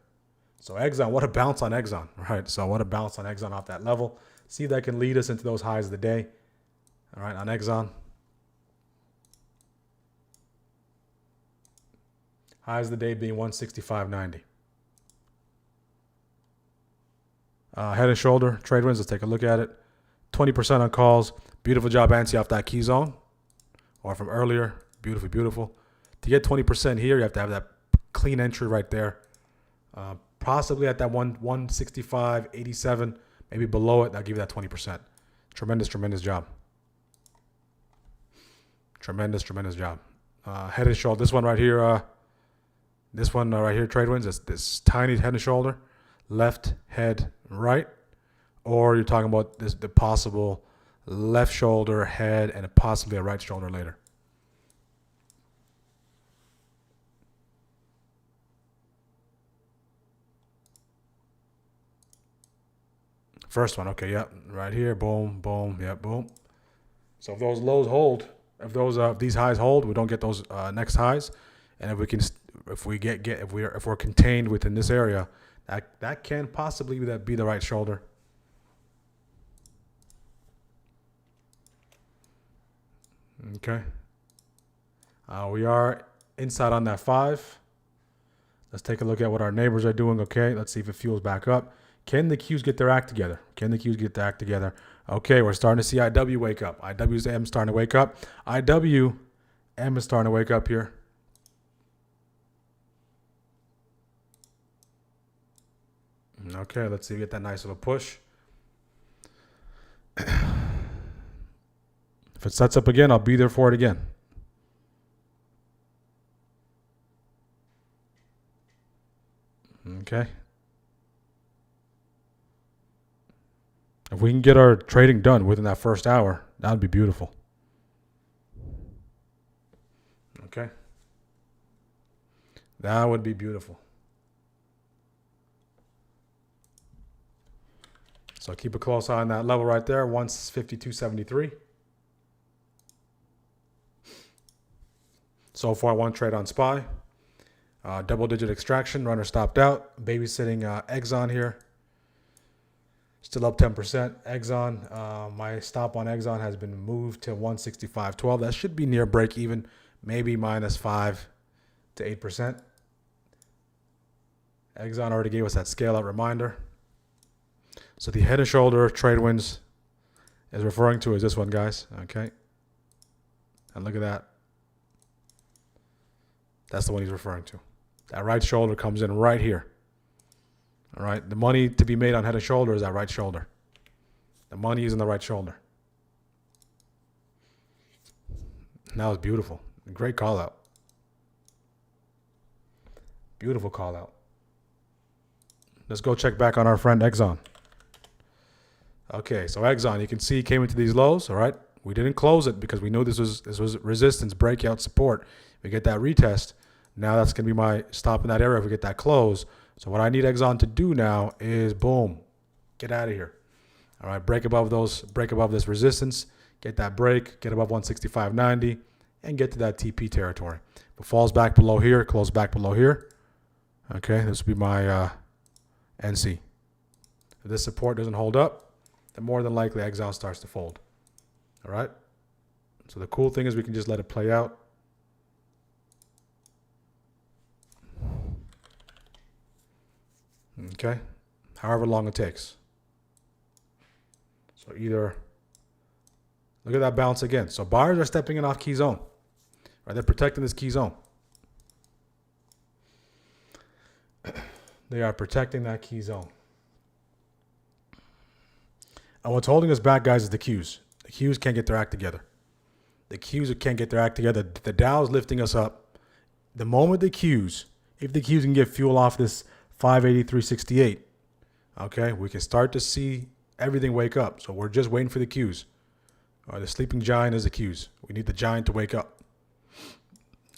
[SPEAKER 1] So Exxon, what a bounce on Exxon, right? So what a bounce on Exxon off that level. See if that can lead us into those highs of the day. All right, on Exxon. Highs of the day being 165.90. Head and shoulder, trade wins. Let's take a look at it. 20% on calls. Beautiful job, Ansi, off that key zone. Or from earlier. Beautiful, beautiful. To get 20% here, you have to have that clean entry right there. Possibly at that 165.87, maybe below it. That'll give you that 20%. Tremendous, tremendous job. Tremendous, tremendous job. Head and shoulder. This one right here. This one right here, trade wins. This tiny head and shoulder, left head, right, or you're talking about the possible left shoulder, head, and possibly a right shoulder later. First one, okay, yep, right here, boom, boom, yep, boom. So if those lows hold, if these highs hold, we don't get those next highs, and if we're contained within this area, that can possibly be the right shoulder. Okay. We are inside on that 5. Let's take a look at what our neighbors are doing. Okay, let's see if it fuels back up. Can the Qs get their act together? Okay, we're starting to see IW wake up. IWM starting to wake up. IWM is starting to wake up here. Okay, let's see if we get that nice little push. If it sets up again, I'll be there for it again. Okay. If we can get our trading done within that first hour, that would be beautiful. Okay. That would be beautiful. So keep a close eye on that level right there, 152.73. So far, one trade on SPY. Double-digit extraction, runner stopped out. Babysitting Exxon here. Still up 10%. Exxon, my stop on Exxon has been moved to 165.12. That should be near break even, maybe minus 5 to 8%. Exxon already gave us that scale out reminder. So the head and shoulder trade wins is referring to is this one, guys. Okay. And look at that. That's the one he's referring to. That right shoulder comes in right here. All right. The money to be made on head and shoulder is that right shoulder. The money is in the right shoulder. And that was beautiful. Great call out. Beautiful call out. Let's go check back on our friend Exxon. Okay, so Exxon, you can see came into these lows, all right? We didn't close it because we knew this was resistance, breakout, support. We get that retest. Now that's going to be my stop in that area if we get that close. So what I need Exxon to do now is, boom, get out of here. All right, break above this resistance, get that break, get above 165.90, and get to that TP territory. If it falls back below here, close back below here. Okay, this will be my NC. If this support doesn't hold up, then more than likely Exxon starts to fold. All right? So the cool thing is we can just let it play out. Okay? However long it takes. So either, look at that bounce again. So buyers are stepping in off key zone. Right? They're protecting this key zone. They are protecting that key zone. And what's holding us back, guys, is the Qs. The Qs can't get their act together. The Qs can't get their act together. The Dow is lifting us up. The moment the Qs, if the Qs can get fuel off this 583.68, okay, we can start to see everything wake up. So we're just waiting for the Qs. The sleeping giant is the Qs. We need the giant to wake up.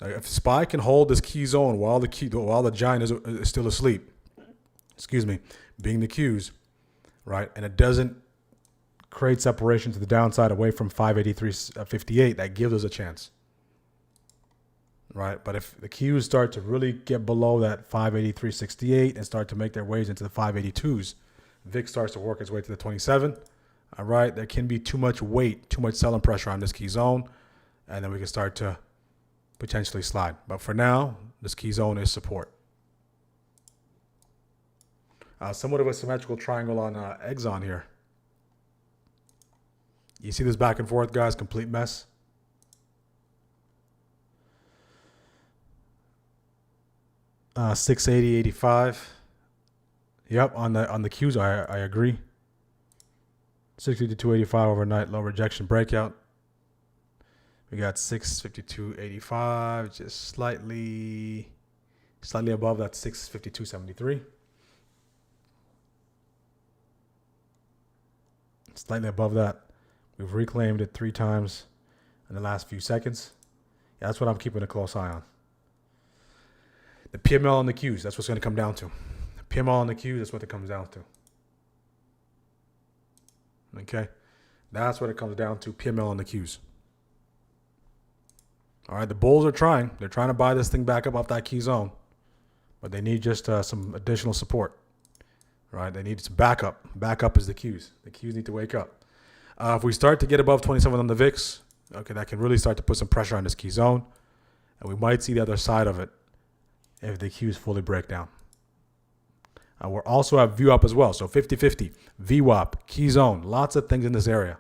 [SPEAKER 1] If SPY can hold this key zone while the giant is still asleep, being the Qs, right, and it doesn't create separation to the downside away from 583.58, that gives us a chance, right? But if the Qs start to really get below that 583.68 and start to make their ways into the 582s, VIX starts to work its way to the 27. All right, there can be too much weight, too much selling pressure on this key zone, and then we can start to potentially slide. But for now, this key zone is support. Somewhat of a symmetrical triangle on Exxon here. You see this back and forth, guys, complete mess. Uh, 680.85. Yep, on the Qs, I agree. 652.85 overnight, low rejection breakout. We got 652.85, just slightly above that 652.73. Slightly above that. We've reclaimed it 3 times in the last few seconds. Yeah, that's what I'm keeping a close eye on. The PML on the Qs, that's what's going to come down to. The PML on the Qs, that's what it comes down to. Okay? That's what it comes down to, PML on the Qs. All right, the bulls are trying. They're trying to buy this thing back up off that key zone. But they need just some additional support. Right? They need some backup. Backup is the Qs. The Qs need to wake up. If we start to get above 27 on the VIX, okay, that can really start to put some pressure on this key zone. And we might see the other side of it if the Qs fully break down. We're also at VWAP as well. So 50-50, VWAP, key zone, lots of things in this area.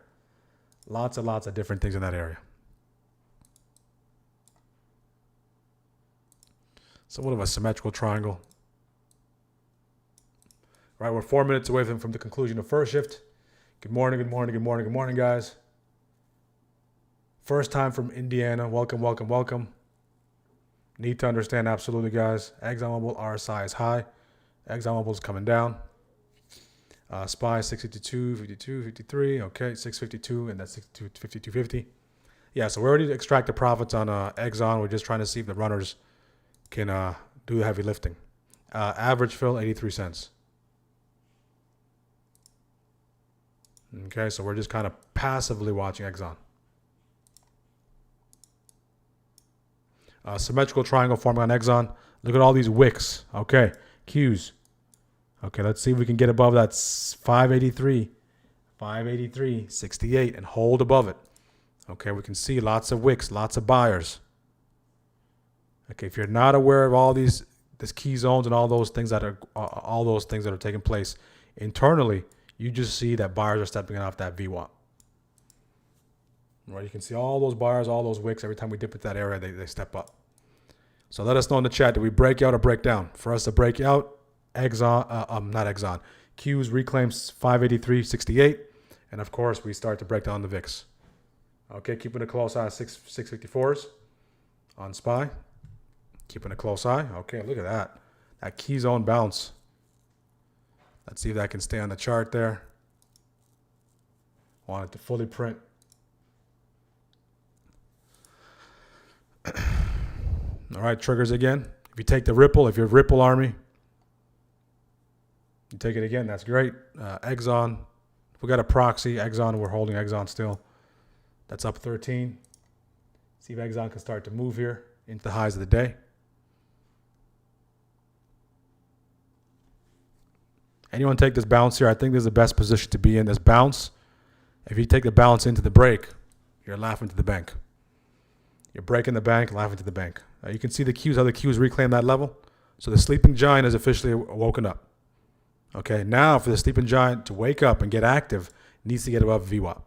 [SPEAKER 1] Lots of different things in that area. Somewhat of a symmetrical triangle. All right, we're 4 minutes away from the conclusion of first shift. Good morning, good morning, good morning, good morning, guys. First time from Indiana. Welcome, welcome, welcome. Need to understand absolutely, guys. ExxonMobil RSI is high. ExxonMobil is coming down. SPY 652, 52, 53. Okay, 652, and that's 52.50. Yeah, so we already extracted profits on Exxon. We're just trying to see if the runners can do the heavy lifting. Average fill, 83 cents. Okay, so we're just kind of passively watching Exxon. Symmetrical triangle forming on Exxon. Look at all these wicks. Okay, Qs. Okay, let's see if we can get above that 583.68 and hold above it. Okay, we can see lots of wicks, lots of buyers. Okay, if you're not aware of all these key zones and all those things that are taking place internally, you just see that buyers are stepping off that VWAP. Right, you can see all those buyers, all those wicks. Every time we dip into that area, they step up. So let us know in the chat, do we break out or break down? For us to break out, not Exxon. Qs reclaims 583.68, and of course we start to break down the VIX. Okay, keeping a close eye, 654s on SPY. Keeping a close eye. Okay, look at that. That key zone bounce. Let's see if that can stay on the chart there. Want it to fully print. All right, triggers again. If you take the Ripple, if you're Ripple Army, you take it again. That's great. Exxon. We got a proxy. Exxon. We're holding Exxon still. That's up 13. See if Exxon can start to move here into the highs of the day. Anyone take this bounce here? I think this is the best position to be in. This bounce. If you take the bounce into the break, you're laughing to the bank. You're breaking the bank, laughing to the bank. You can see the Qs, how the Qs reclaim that level. So the sleeping giant is officially woken up. Okay, now for the sleeping giant to wake up and get active, it needs to get above VWAP.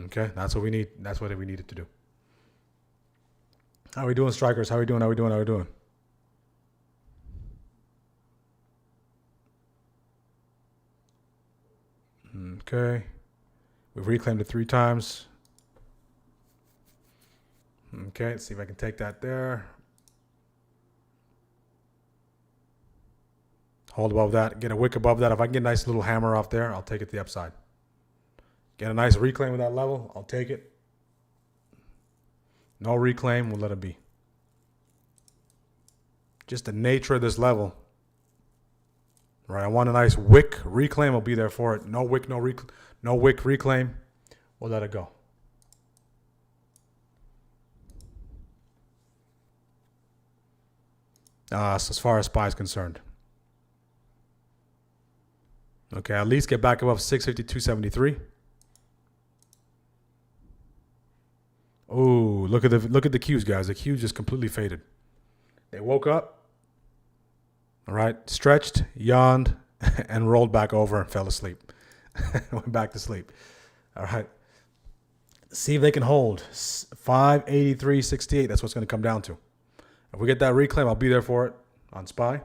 [SPEAKER 1] Okay, that's what we need. That's what we needed to do. How are we doing, strikers? How are we doing? How are we doing? How are we doing? Okay. We've reclaimed it 3 times. Okay, let's see if I can take that there. Hold above that. Get a wick above that. If I can get a nice little hammer off there, I'll take it to the upside. Get a nice reclaim with that level. I'll take it. No reclaim. We'll let it be. Just the nature of this level. Right. I want a nice wick reclaim. I'll be there for it. No wick, no wick reclaim. We'll let it go. So as far as SPY is concerned. Okay, at least get back above 652.73. Oh, look at the Qs, guys. The Qs just completely faded. They woke up, all right, stretched, yawned, and rolled back over and fell asleep. Went back to sleep. All right. See if they can hold 583.68. That's what's going to come down to. If we get that reclaim, I'll be there for it on SPY.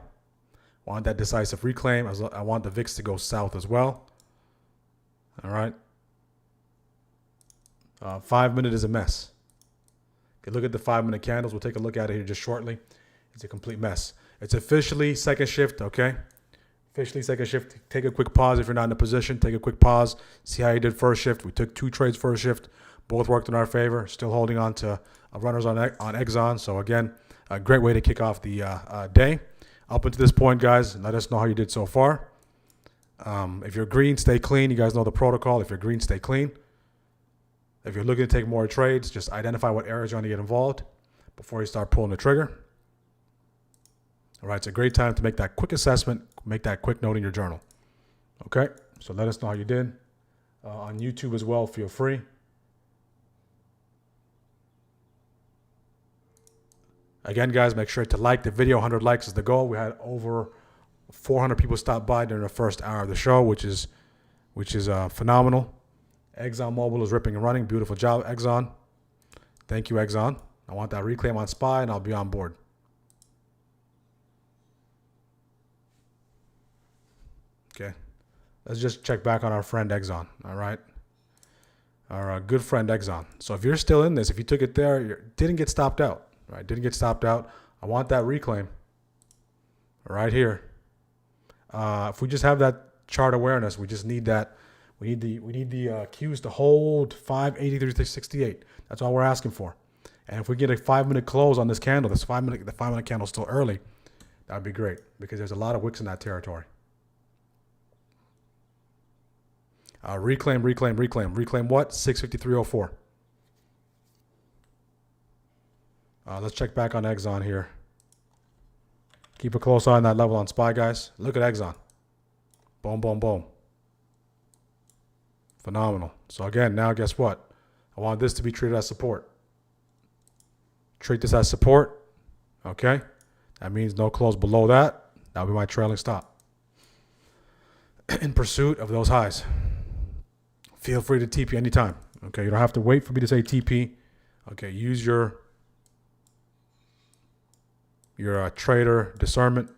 [SPEAKER 1] Want that decisive reclaim. I want the VIX to go south as well. All right. 5 minute is a mess. If you look at the 5 minute candles, we'll take a look at it here just shortly. It's a complete mess. It's officially second shift, okay? Officially second shift. Take a quick pause if you're not in a position. Take a quick pause. See how you did first shift. We took 2 trades first shift. Both worked in our favor. Still holding on to runners on Exxon. So again, a great way to kick off the day. Up until this point, guys, let us know how you did so far. If you're green, stay clean. You guys know the protocol. If you're green, stay clean. If you're looking to take more trades, just identify what areas you want to get involved before you start pulling the trigger. All right, it's a great time to make that quick assessment, make that quick note in your journal. Okay, so let us know how you did. On YouTube as well, feel free. Again, guys, make sure to like the video. 100 likes is the goal. We had over 400 people stop by during the first hour of the show, which is phenomenal. Exxon Mobil is ripping and running. Beautiful job, Exxon. Thank you, Exxon. I want that reclaim on SPY, and I'll be on board. Okay. Let's just check back on our friend Exxon, all right? Our good friend Exxon. So if you're still in this, if you took it there, you didn't get stopped out, right? Didn't get stopped out. I want that reclaim right here. If we just have that chart awareness, we just need that. We need the Qs to hold 583.68. That's all we're asking for. And if we get a 5 minute close on this candle, the 5 minute candle is still early, that would be great because there's a lot of wicks in that territory. Reclaim what? 653.04. Let's check back on Exxon here. Keep a close eye on that level on SPY, guys. Look at Exxon. Boom, boom, boom. Phenomenal. So again, now guess what? I want this to be treated as support. Treat this as support. Okay? That means no close below that. That'll be my trailing stop. In pursuit of those highs. Feel free to TP anytime. Okay? You don't have to wait for me to say TP. Okay? Use your trader discernment.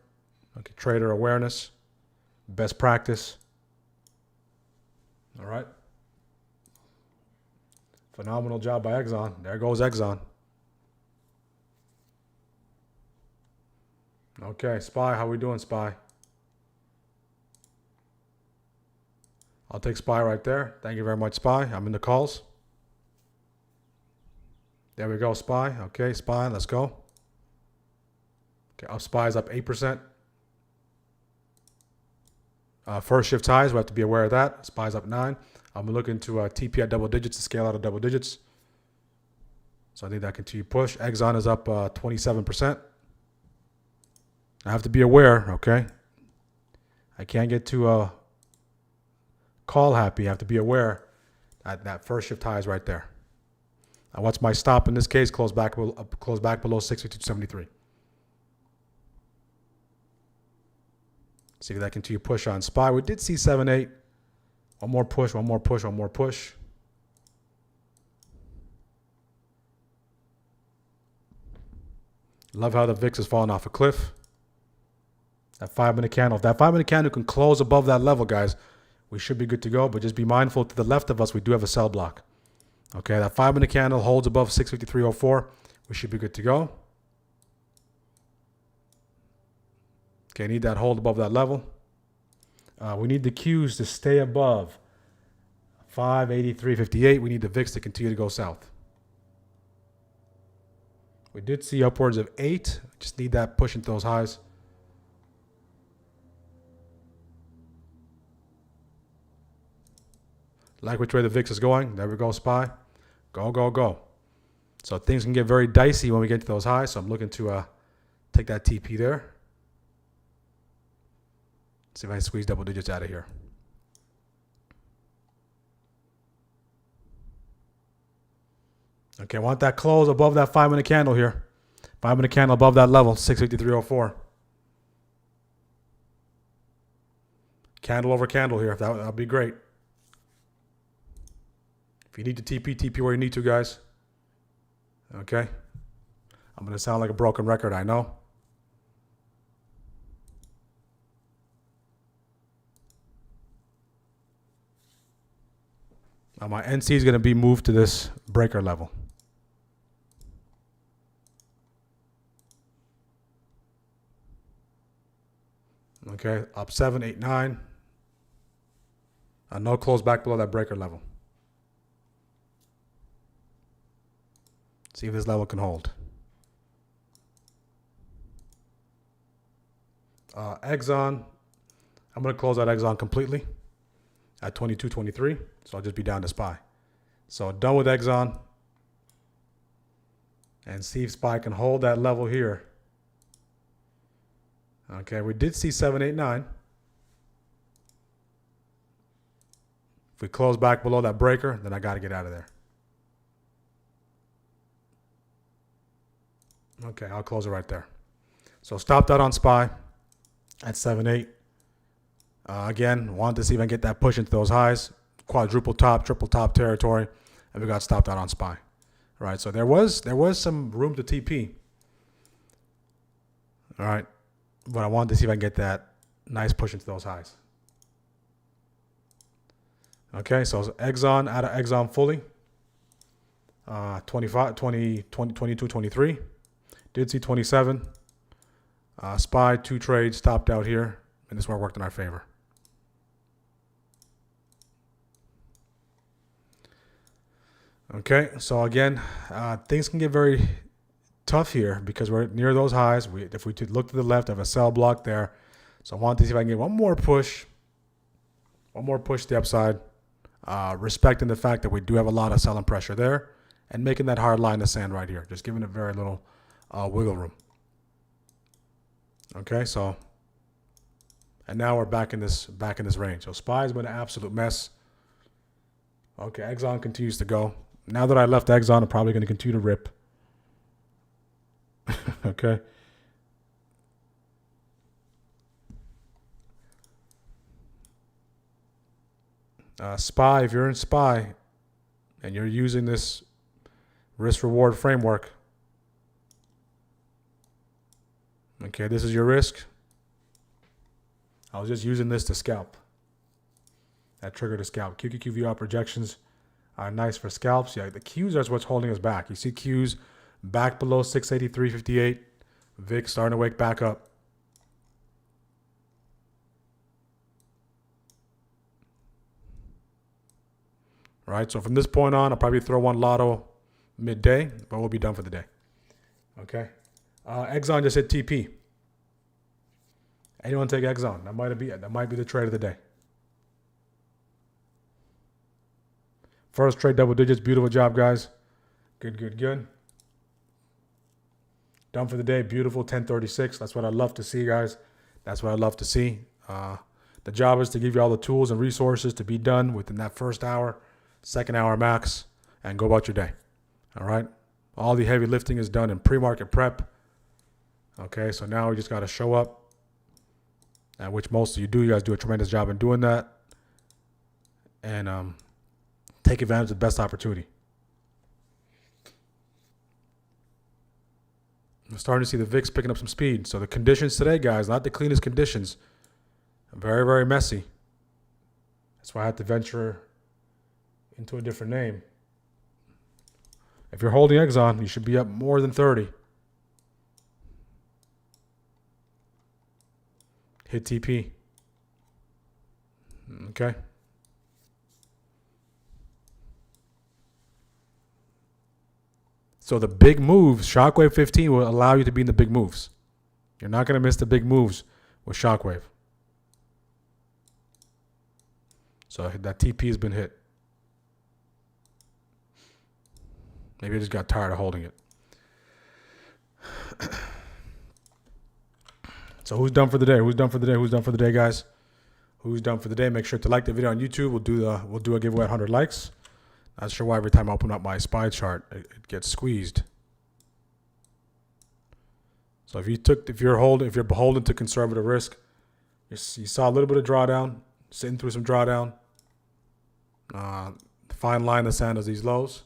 [SPEAKER 1] Okay? Trader awareness. Best practice. All right. Phenomenal job by Exxon. There goes Exxon. Okay, SPY. How we doing, SPY? I'll take SPY right there. Thank you very much, SPY. I'm in the calls. There we go, SPY. Okay, SPY. Let's go. Okay, SPY is up 8%. First shift highs, we have to be aware of that. SPY's up 9. I'm looking to TP at double digits to scale out of double digits. So I think that continue push. Exxon is up 27%. I have to be aware, okay? I can't get too call happy. I have to be aware that first shift high is right there. Now what's my stop in this case? Close back below 652.73. See if that continue push on SPY. We did see 7-8. One more push, one more push, one more push. Love how the VIX is falling off a cliff. That 5 minute candle. If that 5 minute candle can close above that level, guys, we should be good to go. But just be mindful, to the left of us, we do have a sell block. Okay, that 5-minute candle holds above 653.04. We should be good to go. Okay, need that hold above that level. We need the Qs to stay above 583.58. We need the VIX to continue to go south. We did see upwards of 8. Just need that push into those highs. Like which way the VIX is going. There we go, SPY. Go, go, go. So things can get very dicey when we get to those highs. So I'm looking to take that TP there. See if I can squeeze double digits out of here. Okay, I want that close above that 5-minute candle here. 5-minute candle above that level, 653.04. Candle over candle here. That'll be great. If you need to TP where you need to, guys. Okay. I'm going to sound like a broken record, I know. My NC is going to be moved to this breaker level. Okay, up 7, 8, 9. No close back below that breaker level. See if this level can hold. Exxon. I'm going to close out Exxon completely at 22.23. So I'll just be down to SPY. So done with Exxon. And see if SPY can hold that level here. Okay, we did see 789. If we close back below that breaker, then I got to get out of there. Okay, I'll close it right there. So stop that on SPY at 7.8. Again, wanted to see if I can get that push into those highs. Quadruple top, triple top territory. And we got stopped out on SPY. All right, so there was some room to TP. All right. But I wanted to see if I can get that nice push into those highs. Okay, so Exxon, out of Exxon fully. 25, 20, 22, 23. Did see 27. SPY, 2 trades, stopped out here. And this one worked in our favor. Okay, so again, things can get very tough here because we're near those highs. If we look to the left, I have a sell block there. So I want to see if I can get one more push to the upside, respecting the fact that we do have a lot of selling pressure there and making that hard line in the sand right here, just giving it very little wiggle room. Okay, so, and now we're back in this range. So SPY has been an absolute mess. Okay, Exxon continues to go. Now that I left Exxon, I'm probably going to continue to rip. Okay. SPY, if you're in SPY and you're using this risk-reward framework, okay, this is your risk. I was just using this to scalp. That triggered a scalp. QQQ VR projections are nice for scalps. Yeah, the Qs are what's holding us back. You see Qs back below 683.58. VIX starting to wake back up. Right, so from this point on, I'll probably throw one lotto midday, but we'll be done for the day. Okay. Exxon just hit TP. Anyone take Exxon? That might be the trade of the day. First trade double digits. Beautiful job, guys. Good, good, good. Done for the day. Beautiful. 10:36. That's what I love to see, guys. That's what I love to see. The job is to give you all the tools and resources to be done within that first hour, second hour max, and go about your day. All right. All the heavy lifting is done in pre-market prep. Okay, so now we just got to show up, which most of you do. You guys do a tremendous job in doing that, and take advantage of the best opportunity. I'm starting to see the VIX picking up some speed. So the conditions today, guys, not the cleanest conditions. Very, very messy. That's why I had to venture into a different name. If you're holding Exxon, you should be up more than 30. Hit TP. Okay. So the big moves, Shockwave 15 will allow you to be in the big moves. You're not going to miss the big moves with Shockwave. So that TP has been hit. Maybe I just got tired of holding it. So who's done for the day? Who's done for the day? Who's done for the day, guys? Who's done for the day? Make sure to like the video on YouTube. We'll do a giveaway at 100 likes. Not sure why every time I open up my SPY chart, it gets squeezed. So if you're beholden to conservative risk, you saw a little bit of drawdown, sitting through some drawdown. The fine line in the sand is these lows.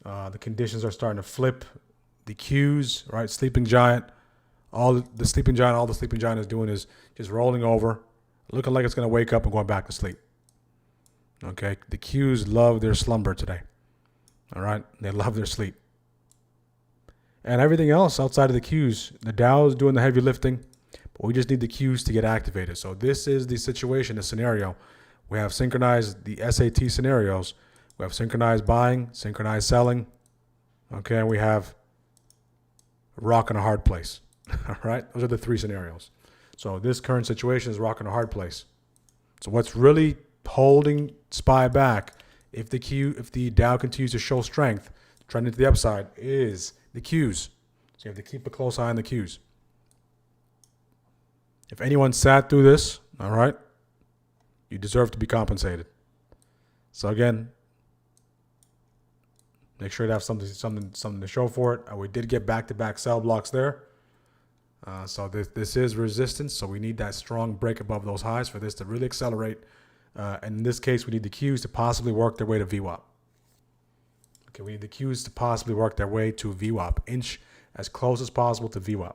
[SPEAKER 1] The conditions are starting to flip. The cues, right? Sleeping giant. All the sleeping giant is doing is just rolling over, looking like it's going to wake up and going back to sleep. Okay, the cues love their slumber today. All right, they love their sleep. And everything else outside of the cues, the Dow is doing the heavy lifting, but we just need the cues to get activated. So this is the situation, the scenario. We have synchronized the SAT scenarios. We have synchronized buying, synchronized selling. Okay, and we have a rock in a hard place. All right, those are the three scenarios. So this current situation is rock in a hard place. So what's really holding SPY back, if the Dow continues to show strength, trending to the upside, is the cues. So you have to keep a close eye on the cues. If anyone sat through this, all right, you deserve to be compensated. So again, make sure to have something to show for it. We did get back-to-back sell blocks there. So this is resistance. So we need that strong break above those highs for this to really accelerate. And in this case, we need the cues to possibly work their way to VWAP. Okay, we need the cues to possibly work their way to VWAP. Inch as close as possible to VWAP.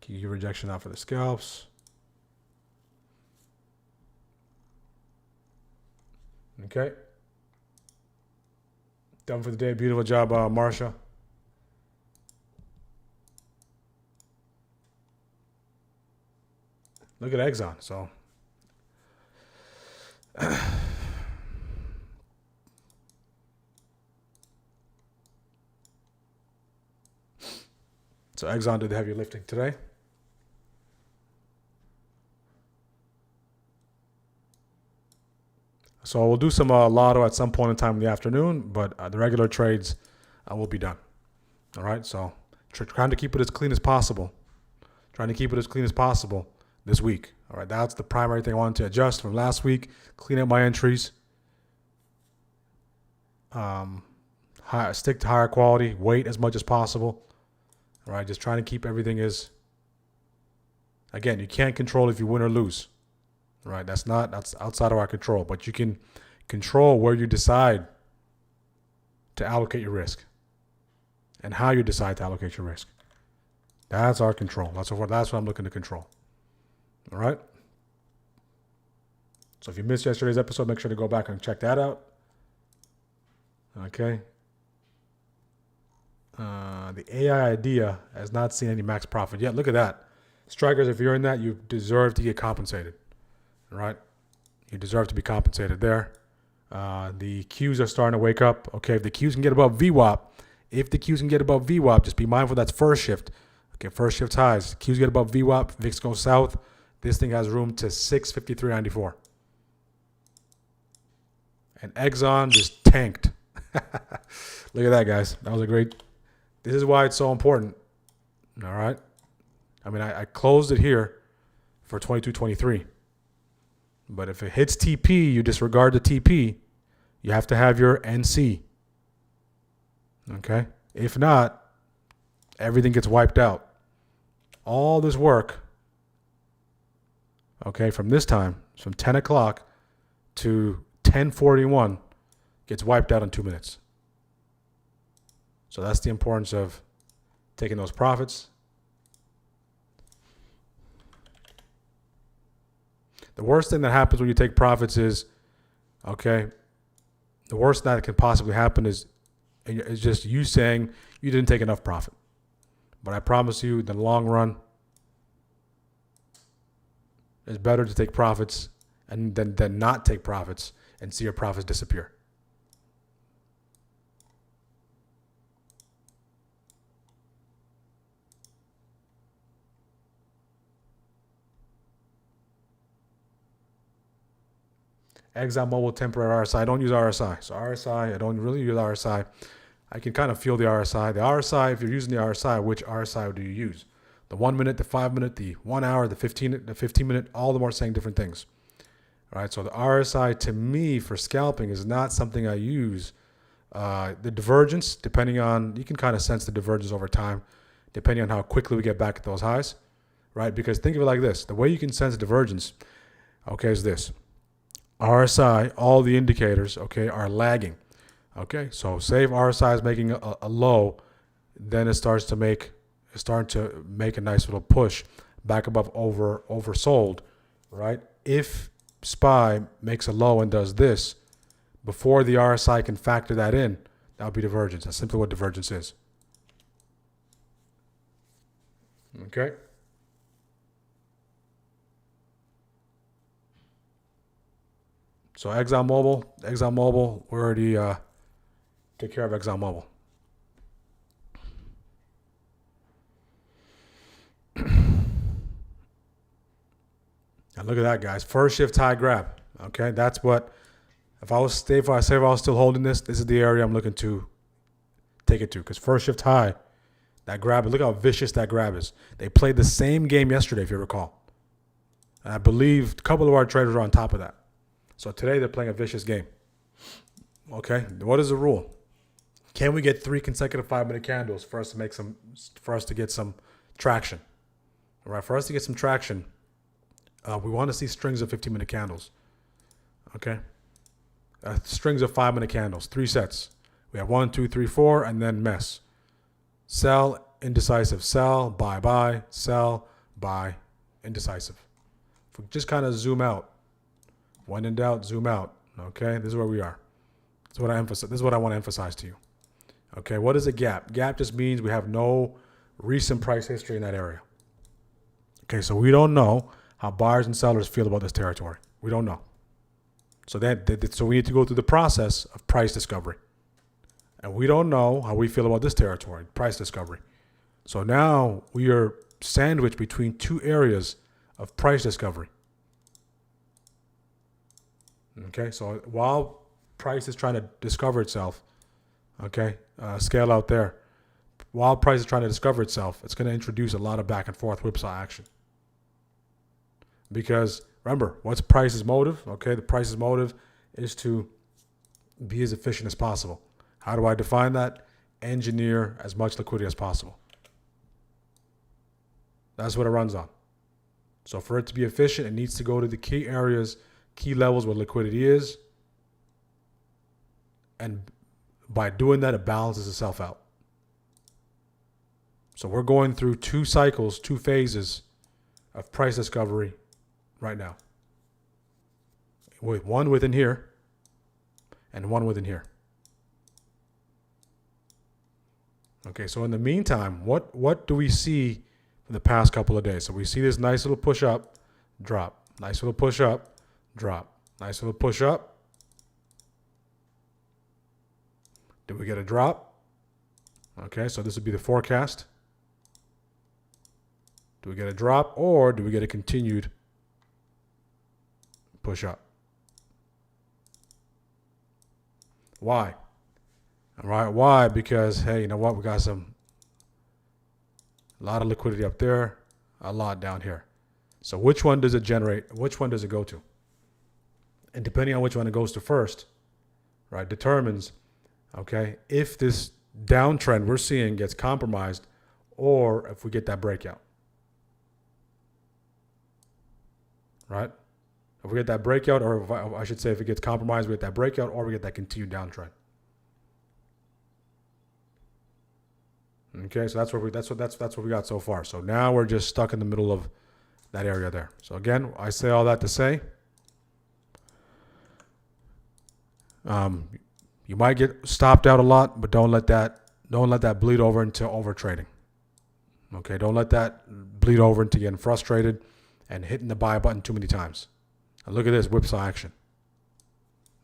[SPEAKER 1] Key rejection out for the scalps. Okay. Done for the day. Beautiful job, Marsha. Look at Exxon. So Exxon did the heavy lifting today. So we'll do some lotto at some point in time in the afternoon, but the regular trades will be done. All right, so trying to keep it as clean as possible. Trying to keep it as clean as possible this week. All right, that's the primary thing I wanted to adjust from last week. Clean up my entries. Stick to higher quality. Wait as much as possible. All right, just trying to keep everything as. Again, you can't control if you win or lose. Right, that's outside of our control, but you can control where you decide to allocate your risk and how you decide to allocate your risk. That's our control. That's what I'm looking to control. All right. So if you missed yesterday's episode, make sure to go back and check that out. Okay. The AI idea has not seen any max profit yet. Look at that. Strikers, if you're in that, you deserve to get compensated. Right? You deserve to be compensated there. The Qs are starting to wake up. Okay, if the Qs can get above VWAP, just be mindful that's first shift. Okay, first shift highs. Qs get above VWAP, VIX goes south. This thing has room to 653.94. And Exxon just tanked. Look at that, guys. That was a great. This is why it's so important. All right. I mean, I closed it here for 22.23. But if it hits TP, you disregard the TP. You have to have your NC. Okay? If not, everything gets wiped out. All this work, okay, from this time, from 10 o'clock to 10:41, gets wiped out in 2 minutes. So that's the importance of taking those profits. The worst thing that happens when you take profits is, okay, the worst that can possibly happen is just you saying you didn't take enough profit. But I promise you, in the long run, it's better to take profits and than not take profits and see your profits disappear. ExxonMobil temporary RSI. I don't use RSI. So RSI, I don't really use RSI. I can kind of feel the RSI. The RSI, if you're using the RSI, which RSI do you use? The 1 minute, the 5 minute, the 1 hour, the 15 minute, all of them are saying different things. All right, so the RSI to me for scalping is not something I use. The divergence, depending on, you can kind of sense the divergence over time, depending on how quickly we get back at those highs, right? Because think of it like this. The way you can sense divergence, okay, is this. RSI, all the indicators, okay, are lagging. Okay, so say if RSI is making a low, then it's starting to make a nice little push back above oversold, right? If SPY makes a low and does this, before the RSI can factor that in, that would be divergence. That's simply what divergence is. Okay. So ExxonMobil, we already took care of ExxonMobil. And look at that, guys. First shift high grab. Okay, that's what. If I was still holding this is the area I'm looking to take it to. Because first shift high, that grab. Look how vicious that grab is. They played the same game yesterday, if you recall. And I believe a couple of our traders are on top of that. So today they're playing a vicious game. Okay, what is the rule? Can we get 3 consecutive 5-minute candles for us to get some traction? All right, for us to get some traction, we want to see strings of 15-minute candles. Okay, strings of 5-minute candles, 3 sets. We have 1, 2, 3, 4, and then mess. Sell, indecisive, sell, buy, sell, buy, indecisive. If we just kind of zoom out. When in doubt, zoom out. Okay, this is where we are. This is what I emphasize. This is what I want to emphasize to you. Okay, what is a gap? Gap just means we have no recent price history in that area. Okay, so we don't know how buyers and sellers feel about this territory. We don't know. So so we need to go through the process of price discovery. And we don't know how we feel about this territory, price discovery. So now we are sandwiched between 2 areas of price discovery. Okay, so while price is trying to discover itself, okay, scale out there. While price is trying to discover itself, it's going to introduce a lot of back and forth whipsaw action. Because remember, what's price's motive? Okay, the price's motive is to be as efficient as possible. How do I define that? Engineer as much liquidity as possible. That's what it runs on. So for it to be efficient, it needs to go to the key areas, key levels where liquidity is. And by doing that, it balances itself out. So we're going through 2 cycles, 2 phases of price discovery right now. With one within here and one within here. Okay, so in the meantime, what do we see for the past couple of days? So we see this nice little push up, drop. Nice little push up, drop. Nice little push up. Did we get a drop? Okay, so this would be the forecast. Do we get a drop or do we get a continued push up? Why? All right, why? Because, hey, you know what? We got a lot of liquidity up there, a lot down here. So which one does it generate? Which one does it go to? And depending on which one it goes to first, right, determines, okay, if this downtrend we're seeing gets compromised or if we get that breakout. Right? If we get that breakout, or if I should say if it gets compromised, we get that breakout or we get that continued downtrend. Okay, so that's what we got so far. So now we're just stuck in the middle of that area there. So again, I say all that to say, you might get stopped out a lot, but don't let that bleed over into over trading. Okay, don't let that bleed over into getting frustrated and hitting the buy button too many times. And look at this whipsaw action.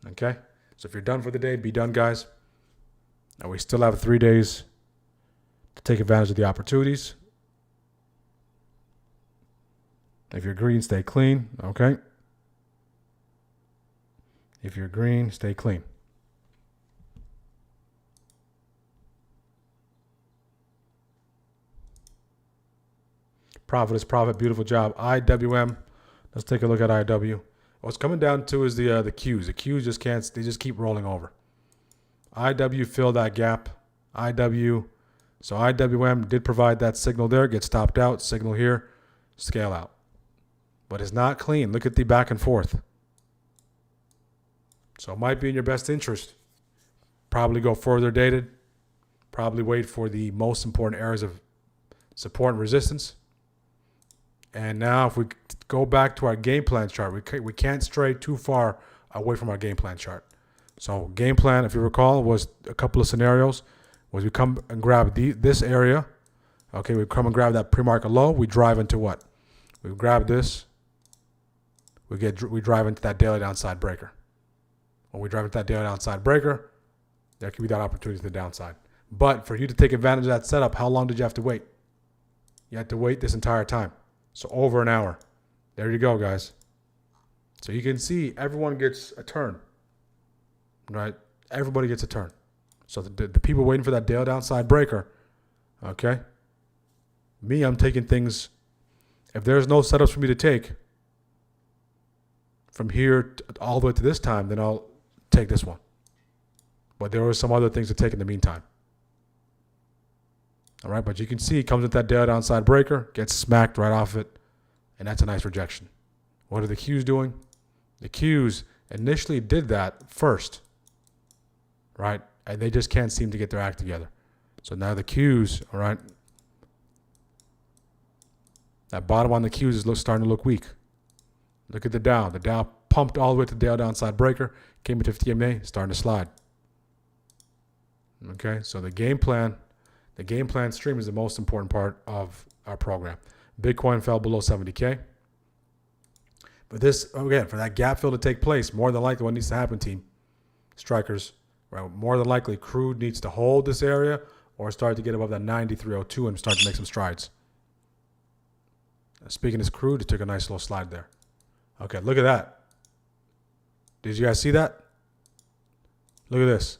[SPEAKER 1] Okay, so if you're done for the day, be done, guys. Now we still have 3 days to take advantage of the opportunities. If you're green, stay clean. Okay. If you're green, stay clean. Profit is profit. Beautiful job. IWM. Let's take a look at IW. What's coming down to is the Qs. The Qs just can't. They just keep rolling over. IW filled that gap. IW. So IWM did provide that signal there. Get stopped out. Signal here. Scale out. But it's not clean. Look at the back and forth. So it might be in your best interest. Probably go further dated. Probably wait for the most important areas of support and resistance. And now if we go back to our game plan chart, we can't stray too far away from our game plan chart. So game plan, if you recall, was a couple of scenarios. Was we come and grab this area. Okay, we come and grab that pre-market low. We drive into what? We grab this. We drive into that daily downside breaker. When we drive into that daily downside breaker, there could be that opportunity to the downside. But for you to take advantage of that setup, how long did you have to wait? You had to wait this entire time. So over an hour. There you go, guys. So you can see everyone gets a turn, right? Everybody gets a turn. So the people waiting for that daily downside breaker, okay? Me, I'm taking things. If there's no setups for me to take from here all the way to this time, then I'll take this one. But there were some other things to take in the meantime. All right, but you can see it comes with that daily downside breaker, gets smacked right off it, and that's a nice rejection. What are the Qs doing? The Qs initially did that first, right? And they just can't seem to get their act together. So now the Qs, all right, that bottom on the Qs is starting to look weak. Look at the Dow. The Dow pumped all the way to the daily downside breaker, came into 50 MA, starting to slide. Okay, so the game plan stream is the most important part of our program. Bitcoin fell below 70K. But this, again, for that gap fill to take place, more than likely what needs to happen, team, strikers, right? More than likely crude needs to hold this area or start to get above that 93.02 and start to make some strides. Speaking of crude, it took a nice little slide there. Okay, look at that. Did you guys see that? Look at this.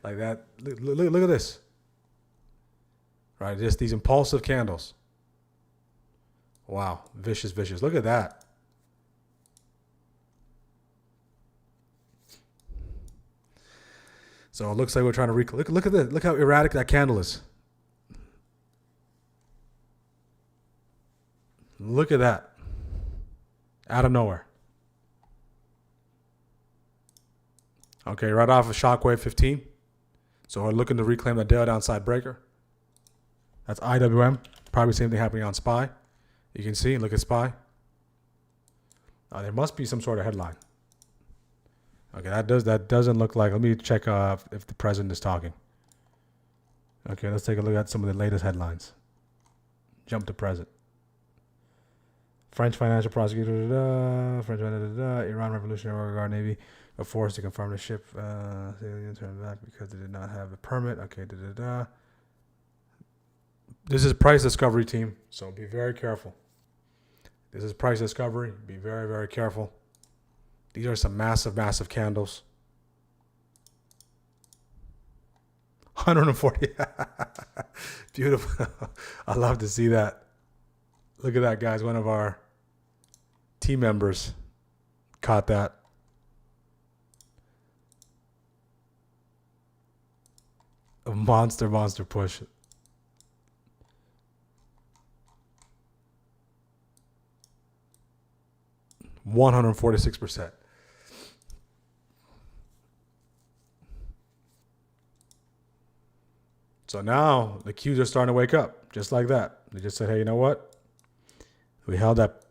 [SPEAKER 1] Like that. Look at this. Right, just these impulsive candles. Wow, vicious, vicious. Look at that. So it looks like we're trying to look at this. Look how erratic that candle is. Look at that. Out of nowhere. Okay, right off of Shockwave 15. So we're looking to reclaim that daily downside breaker. That's IWM. Probably same thing happening on SPY. You can see, look at SPY. There must be some sort of headline. Okay, that doesn't look like. Let me check if the president is talking. Okay, let's take a look at some of the latest headlines. Jump to present. French financial prosecutor, Iran Revolutionary Guard Navy are forced to confirm the ship turned back because they did not have a permit. Okay, This is price discovery, team, so be very careful. This is price discovery. Be very, very careful. These are some massive, massive candles. 140. Beautiful. I love to see that. Look at that, guys. One of our team members caught that. A monster push. %146. So now the Qs are starting to wake up, just like that. They just said, hey, you know what? We held that.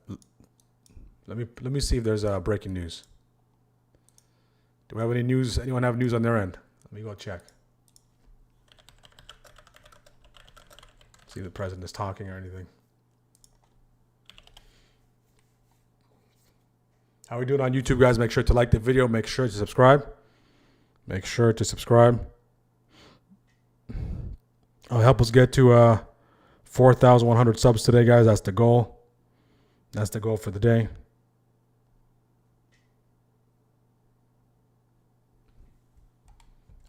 [SPEAKER 1] Let me see if there's breaking news. Do we have any news? Anyone have news on their end? Let me go check. See if the president is talking or anything. How are we doing on YouTube, guys? Make sure to like the video. Make sure to subscribe. Make sure to subscribe. Help us get to 4,100 subs today, guys. That's the goal. That's the goal for the day.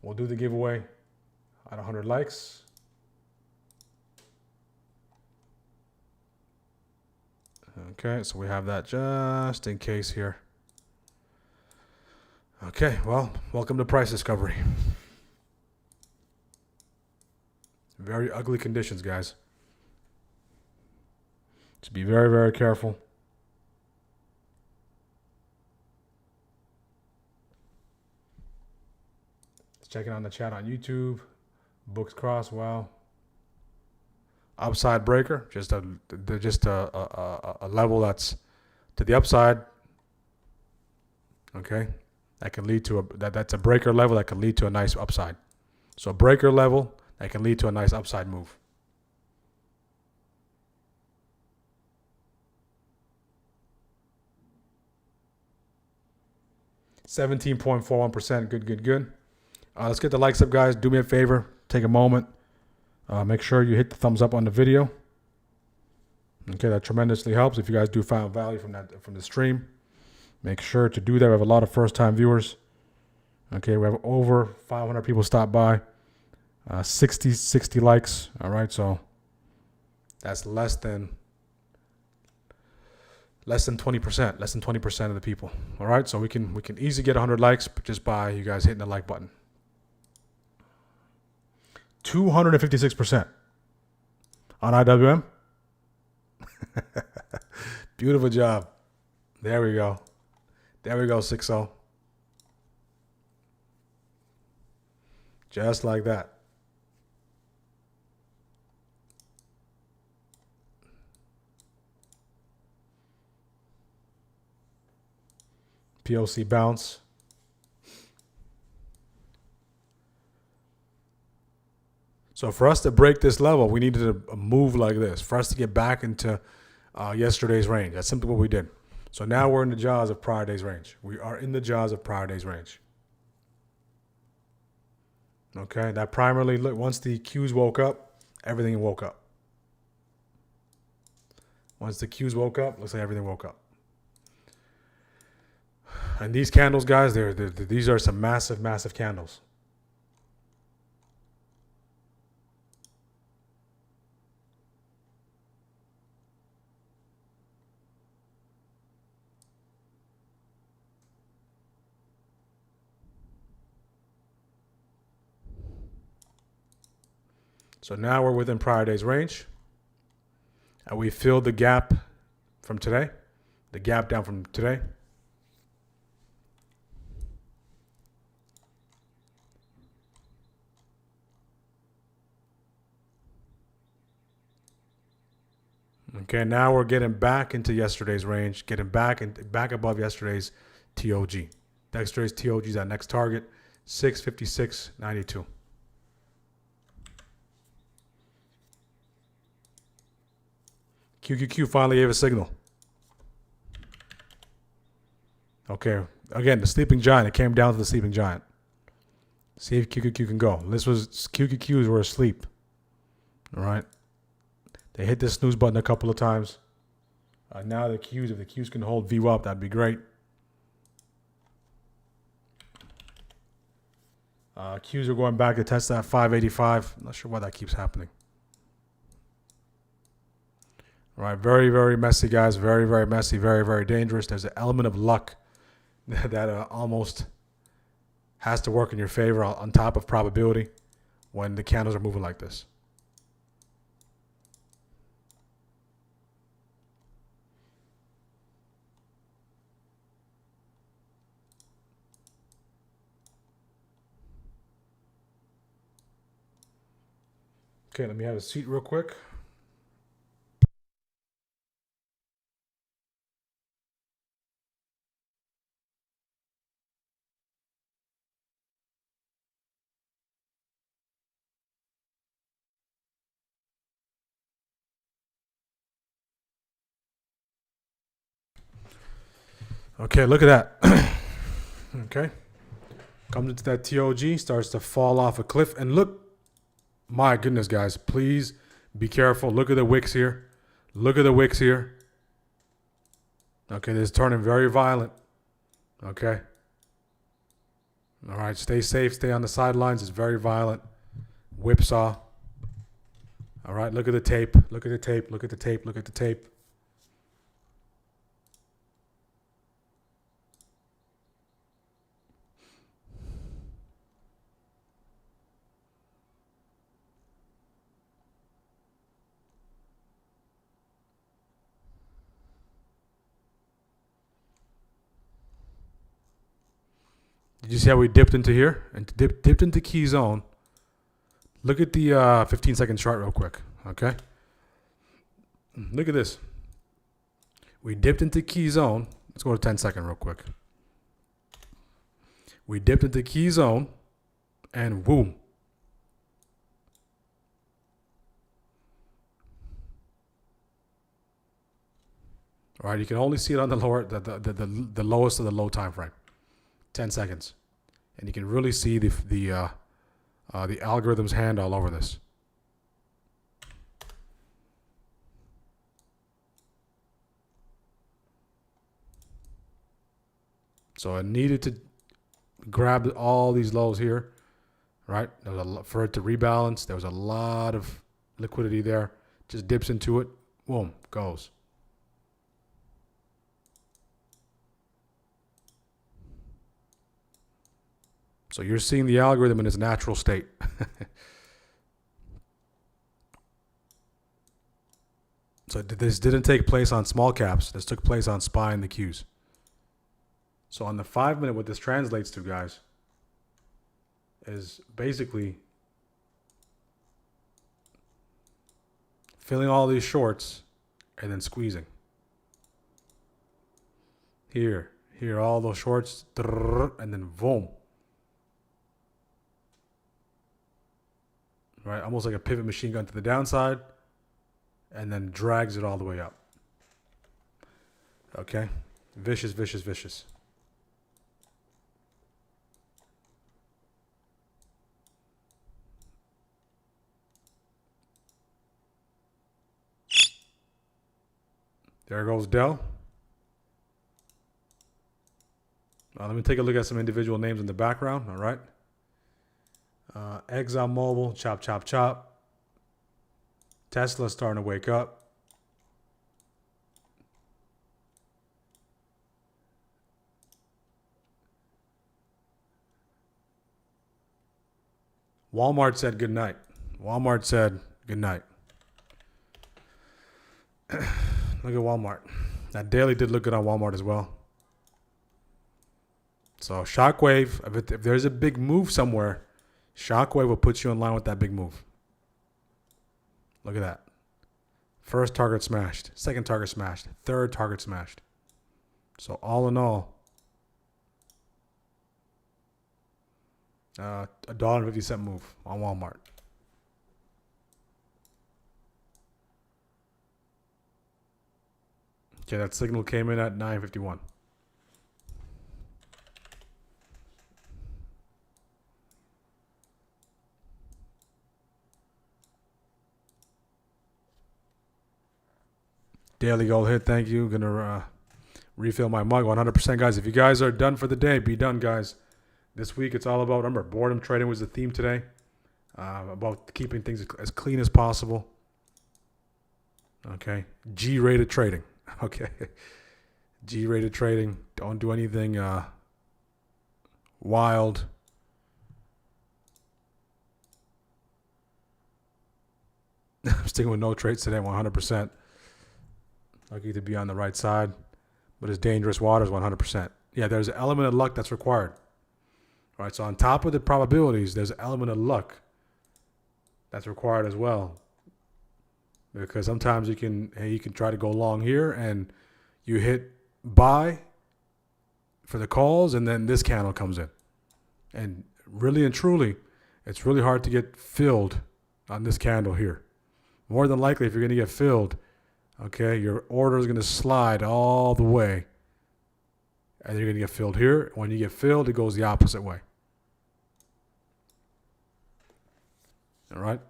[SPEAKER 1] We'll do the giveaway at 100 likes. Okay, so we have that just in case here. Okay, well, welcome to price discovery. Very ugly conditions, guys. To be very, very careful. Checking on the chat on YouTube. Books cross. Wow. Upside breaker. Just a level that's to the upside. Okay. That can lead to that's a breaker level that can lead to a nice upside. So a breaker level that can lead to a nice upside move. $17.41%. Good. Let's get the likes up, guys. Do me a favor. Take a moment. Make sure you hit the thumbs up on the video. Okay, that tremendously helps. If you guys do find value from the stream, make sure to do that. We have a lot of first-time viewers. Okay, we have over 500 people stop by. 60 likes. All right, so that's less than 20%. Less than 20% of the people. All right, so we can easily get 100 likes just by you guys hitting the like button. 256% on IWM. Beautiful job. There we go. 6-0. Just like that. POC bounce. So for us to break this level, we needed a move like this. For us to get back into yesterday's range. That's simply what we did. So now we're in the jaws of prior day's range. We are in the jaws of prior day's range. Okay, that primarily, once the Qs woke up, everything woke up. Once the Qs woke up, looks like everything woke up. And these candles, guys, these are some massive, massive candles. So now we're within prior day's range. And we filled the gap from today. The gap down from today. Okay, now we're getting back into yesterday's range, getting back above yesterday's TOG. Yesterday's TOG is our next target, 656.92. QQQ finally gave a signal. Okay, again, the sleeping giant. It came down to the sleeping giant. See if QQQ can go. This was QQQs were asleep. All right. They hit the snooze button a couple of times. Now the Qs, if the Qs can hold VWAP, that'd be great. Qs are going back to test that 585. I'm not sure why that keeps happening. All right, very, very messy, guys. Very, very messy. Very, very dangerous. There's an element of luck that almost has to work in your favor on top of probability when the candles are moving like this. Okay, let me have a seat real quick. Okay, look at that. Okay. Comes into that TOG, starts to fall off a cliff. And look, my goodness, guys, please be careful. Look at the wicks here. Look at the wicks here. Okay, this is turning very violent. Okay. All right, stay safe. Stay on the sidelines. It's very violent. Whipsaw. All right, look at the tape. Look at the tape. Look at the tape. Look at the tape. Did you see how we dipped into here? And dipped into key zone. Look at the 15-second chart real quick. Okay. Look at this. We dipped into key zone. Let's go to 10-second real quick. We dipped into key zone. And boom. All right, you can only see it on the lower, the lowest of the low time frame, 10 seconds, and you can really see the algorithm's hand all over this. So I needed to grab all these lows here, right? There was for it to rebalance. There was a lot of liquidity there. Just dips into it, boom, goes. So you're seeing the algorithm in its natural state. So this didn't take place on small caps. This took place on SPY and the Qs. So on the 5-minute, what this translates to, guys, is basically filling all these shorts and then squeezing. Here, all those shorts, and then boom. Right, almost like a pivot machine gun to the downside, and then drags it all the way up. Okay, vicious, vicious, vicious. There goes Dell. Let me take a look at some individual names in the background. All right. ExxonMobil, chop, chop, chop. Tesla's starting to wake up. Walmart said good night. Walmart said good night. Look at Walmart. That daily did look good on Walmart as well. So Shockwave, if there's a big move somewhere, Shockwave will put you in line with that big move. Look at that. First target smashed. Second target smashed. Third target smashed. So all in all, $1.50 move on Walmart. Okay, that signal came in at 9:51. Daily gold hit, thank you. Gonna refill my mug 100%, guys. If you guys are done for the day, be done, guys. This week it's all about, remember, boredom trading was the theme today. About keeping things as clean as possible. Okay, G-rated trading. Okay, G-rated trading. Don't do anything wild. I'm sticking with no trades today, 100%. Lucky to be on the right side, but it's dangerous waters, 100%. Yeah, there's an element of luck that's required. All right, so on top of the probabilities, there's an element of luck that's required as well. Because sometimes you can try to go long here and you hit buy for the calls, and then this candle comes in. And really and truly, it's really hard to get filled on this candle here. More than likely, if you're going to get filled, okay, your order is going to slide all the way And you're going to get filled here. When you get filled, it goes the opposite way. All right.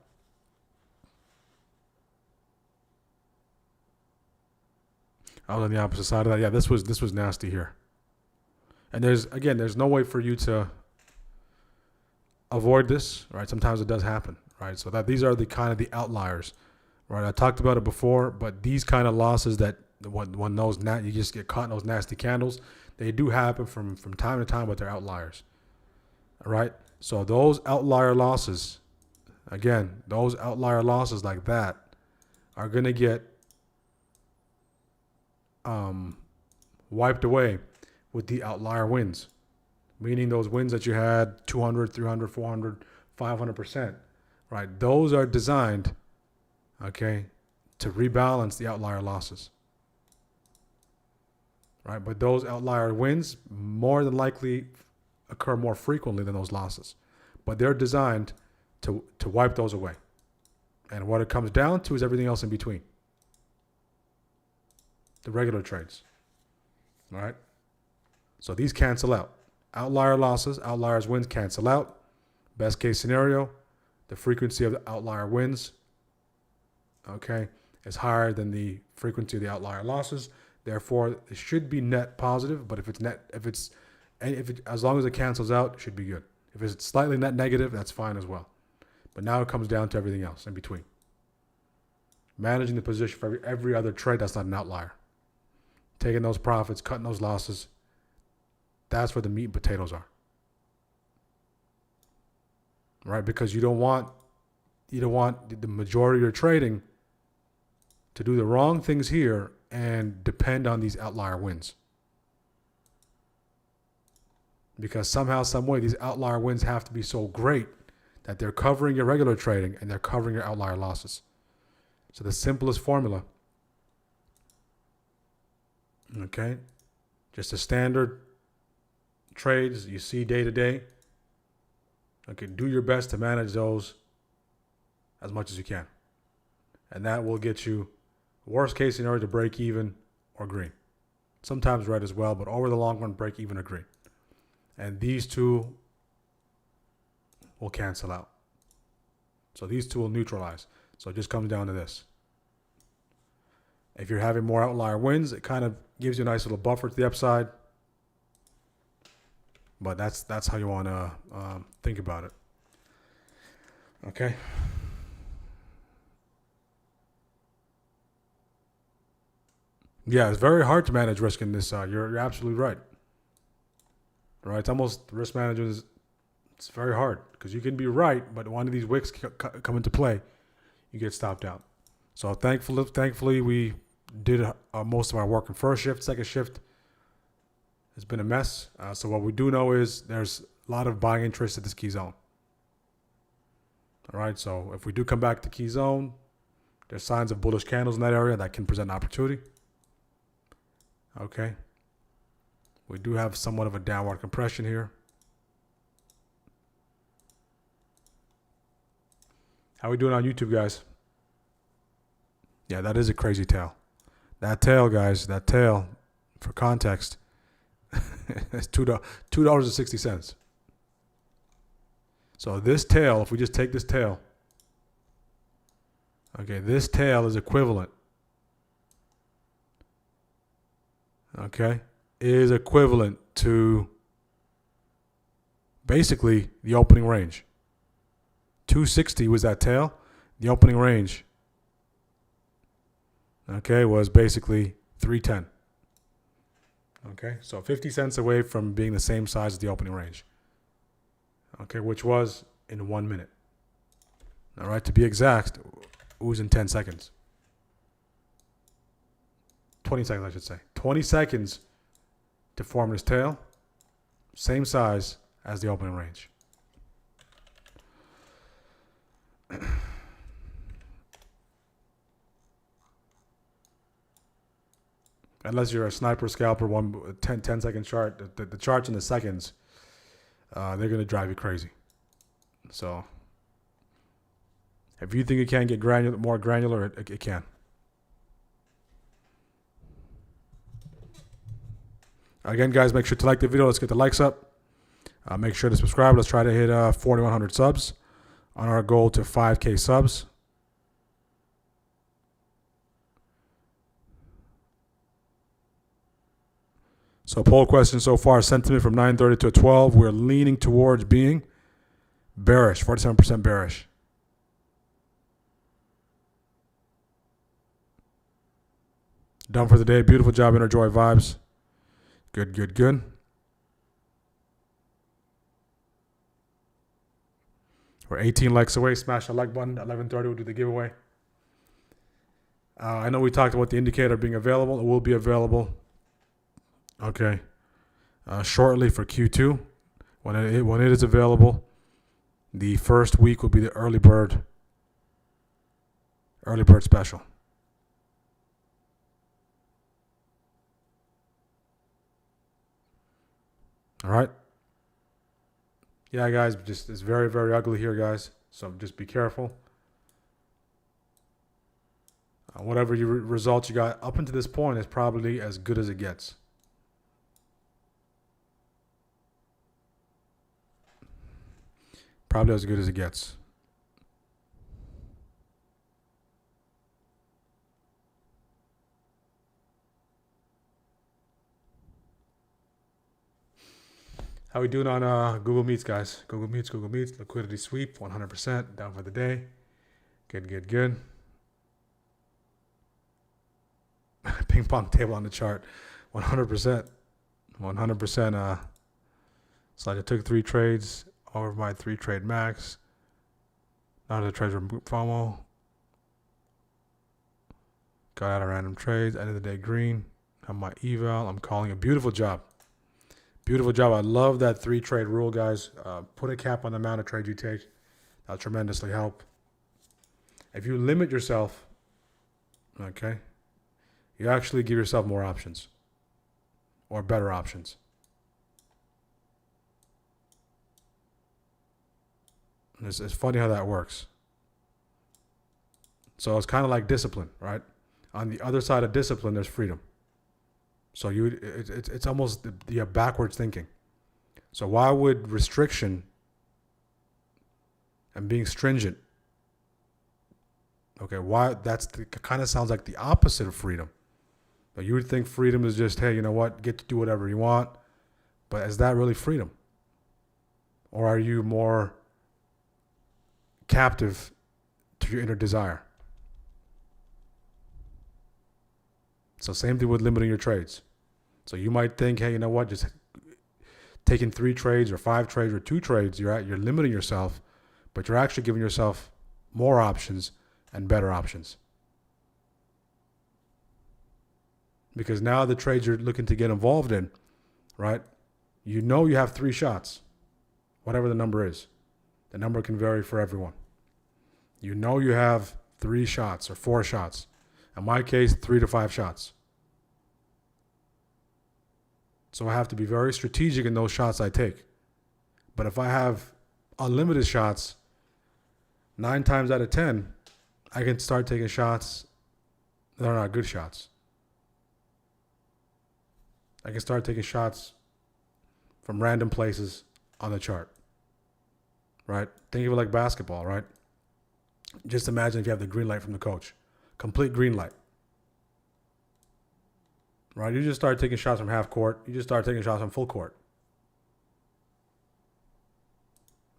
[SPEAKER 1] I was on the opposite side of that. Yeah, this was nasty here. And there's no way for you to avoid this, right? Sometimes it does happen, right? So that these are the kind of the outliers, right? I talked about it before, but these kind of losses that when those you just get caught in those nasty candles, they do happen from time to time, but they're outliers, all right? So those outlier losses, again, those outlier losses like that are going to get wiped away with the outlier wins, meaning those wins that you had 200, 300, 400, 500%, right? Those are designed, okay, to rebalance the outlier losses, right? But those outlier wins more than likely occur more frequently than those losses, but they're designed to wipe those away. And what it comes down to is everything else in between. The regular trades, all right? So these cancel out. Outlier losses, outliers wins cancel out. Best case scenario, the frequency of the outlier wins, okay, is higher than the frequency of the outlier losses. Therefore, it should be net positive. But as long as it cancels out, it should be good. If it's slightly net negative, that's fine as well. But now it comes down to everything else in between. Managing the position for every other trade that's not an outlier. Taking those profits, cutting those losses. That's where the meat and potatoes are. Right? Because you don't want the majority of your trading to do the wrong things here and depend on these outlier wins. Because somehow, some way, these outlier wins have to be so great that they're covering your regular trading and they're covering your outlier losses. So the simplest formula, okay, just a standard trades you see day to day. Okay, do your best to manage those as much as you can. And that will get you, worst case scenario, to break even or green. Sometimes red as well, but over the long run, break even or green. And these two will cancel out. So these two will neutralize. So it just comes down to this. If you're having more outlier wins, it kind of gives you a nice little buffer to the upside. But that's how you want to think about it. Okay. Yeah, it's very hard to manage risk in this. You're absolutely right. Right, it's almost risk management. It's very hard because you can be right, but one of these wicks come into play, you get stopped out. So thankfully, we did most of our work in first shift. Second shift has been a mess. So what we do know is there's a lot of buying interest at this key zone. All right, so if we do come back to key zone, there's signs of bullish candles in that area that can present an opportunity. Okay. We do have somewhat of a downward compression here. How we doing on YouTube, guys? Yeah, that is a crazy tail. That tail, guys, that tail, for context, it's $2.60. So this tail, if we just take this tail, okay, this tail is equivalent, okay, is equivalent to basically the opening range. 260 was that tail. The opening range, okay, was basically 310. Okay, so 50 cents away from being the same size as the opening range. Okay, which was in 1 minute. All right, to be exact, it was in 10 seconds. 20 seconds, I should say. 20 seconds to form this tail, same size as the opening range. Unless you're a sniper scalper, 10 second chart, the charts in the seconds, they're going to drive you crazy. So if you think it can get more granular, it can. Again, guys, make sure to like the video. Let's get the likes up. Make sure to subscribe. Let's try to hit 4,100 subs on our goal to 5K subs. So poll question so far, sentiment from 9:30 to 12. We're leaning towards being bearish, 47% bearish. Done for the day. Beautiful job, Inner Joy Vibes. Good, good, good. We're 18 likes away. Smash the like button. 11:30 we'll do the giveaway. I know we talked about the indicator being available. It will be available. Okay. Shortly for Q2. When it is available, the first week will be the early bird special. All right. Yeah, guys, just it's very, very ugly here, guys. So just be careful. Whatever your results you got up until this point is probably as good as it gets. Probably as good as it gets. How we doing on Google Meets, guys? Google Meets, liquidity sweep, 100% down for the day. Good, good, good. Ping pong table on the chart, 100%. 100%. So I took 3 trades over my 3 trade max. None of the trades were FOMO. Got out of random trades. End of the day green. Have my eval. I'm calling a beautiful job. Beautiful job. I love that 3 trade rule, guys. Put a cap on the amount of trades you take. That'll tremendously help. If you limit yourself, okay, you actually give yourself more options or better options. It's funny how that works. So it's kind of like discipline, right? On the other side of discipline, there's freedom. So it's almost the backwards thinking. So why would restriction and being stringent, okay, why kind of sounds like the opposite of freedom. But you would think freedom is just, hey, you know what, get to do whatever you want. But is that really freedom? Or are you more captive to your inner desire? So same thing with limiting your trades. So you might think, hey, you know what, just taking 3 trades or 5 trades or 2 trades, you're limiting yourself, but you're actually giving yourself more options and better options. Because now the trades you're looking to get involved in, right, you know you have 3 shots, whatever the number is. The number can vary for everyone. You know you have 3 shots or 4 shots. In my case, 3 to 5 shots. So I have to be very strategic in those shots I take. But if I have unlimited shots, 9 times out of 10, I can start taking shots that are not good shots. I can start taking shots from random places on the chart, right? Think of it like basketball, right? Just imagine if you have the green light from the coach. Complete green light. Right? You just start taking shots from half court. You just start taking shots from full court.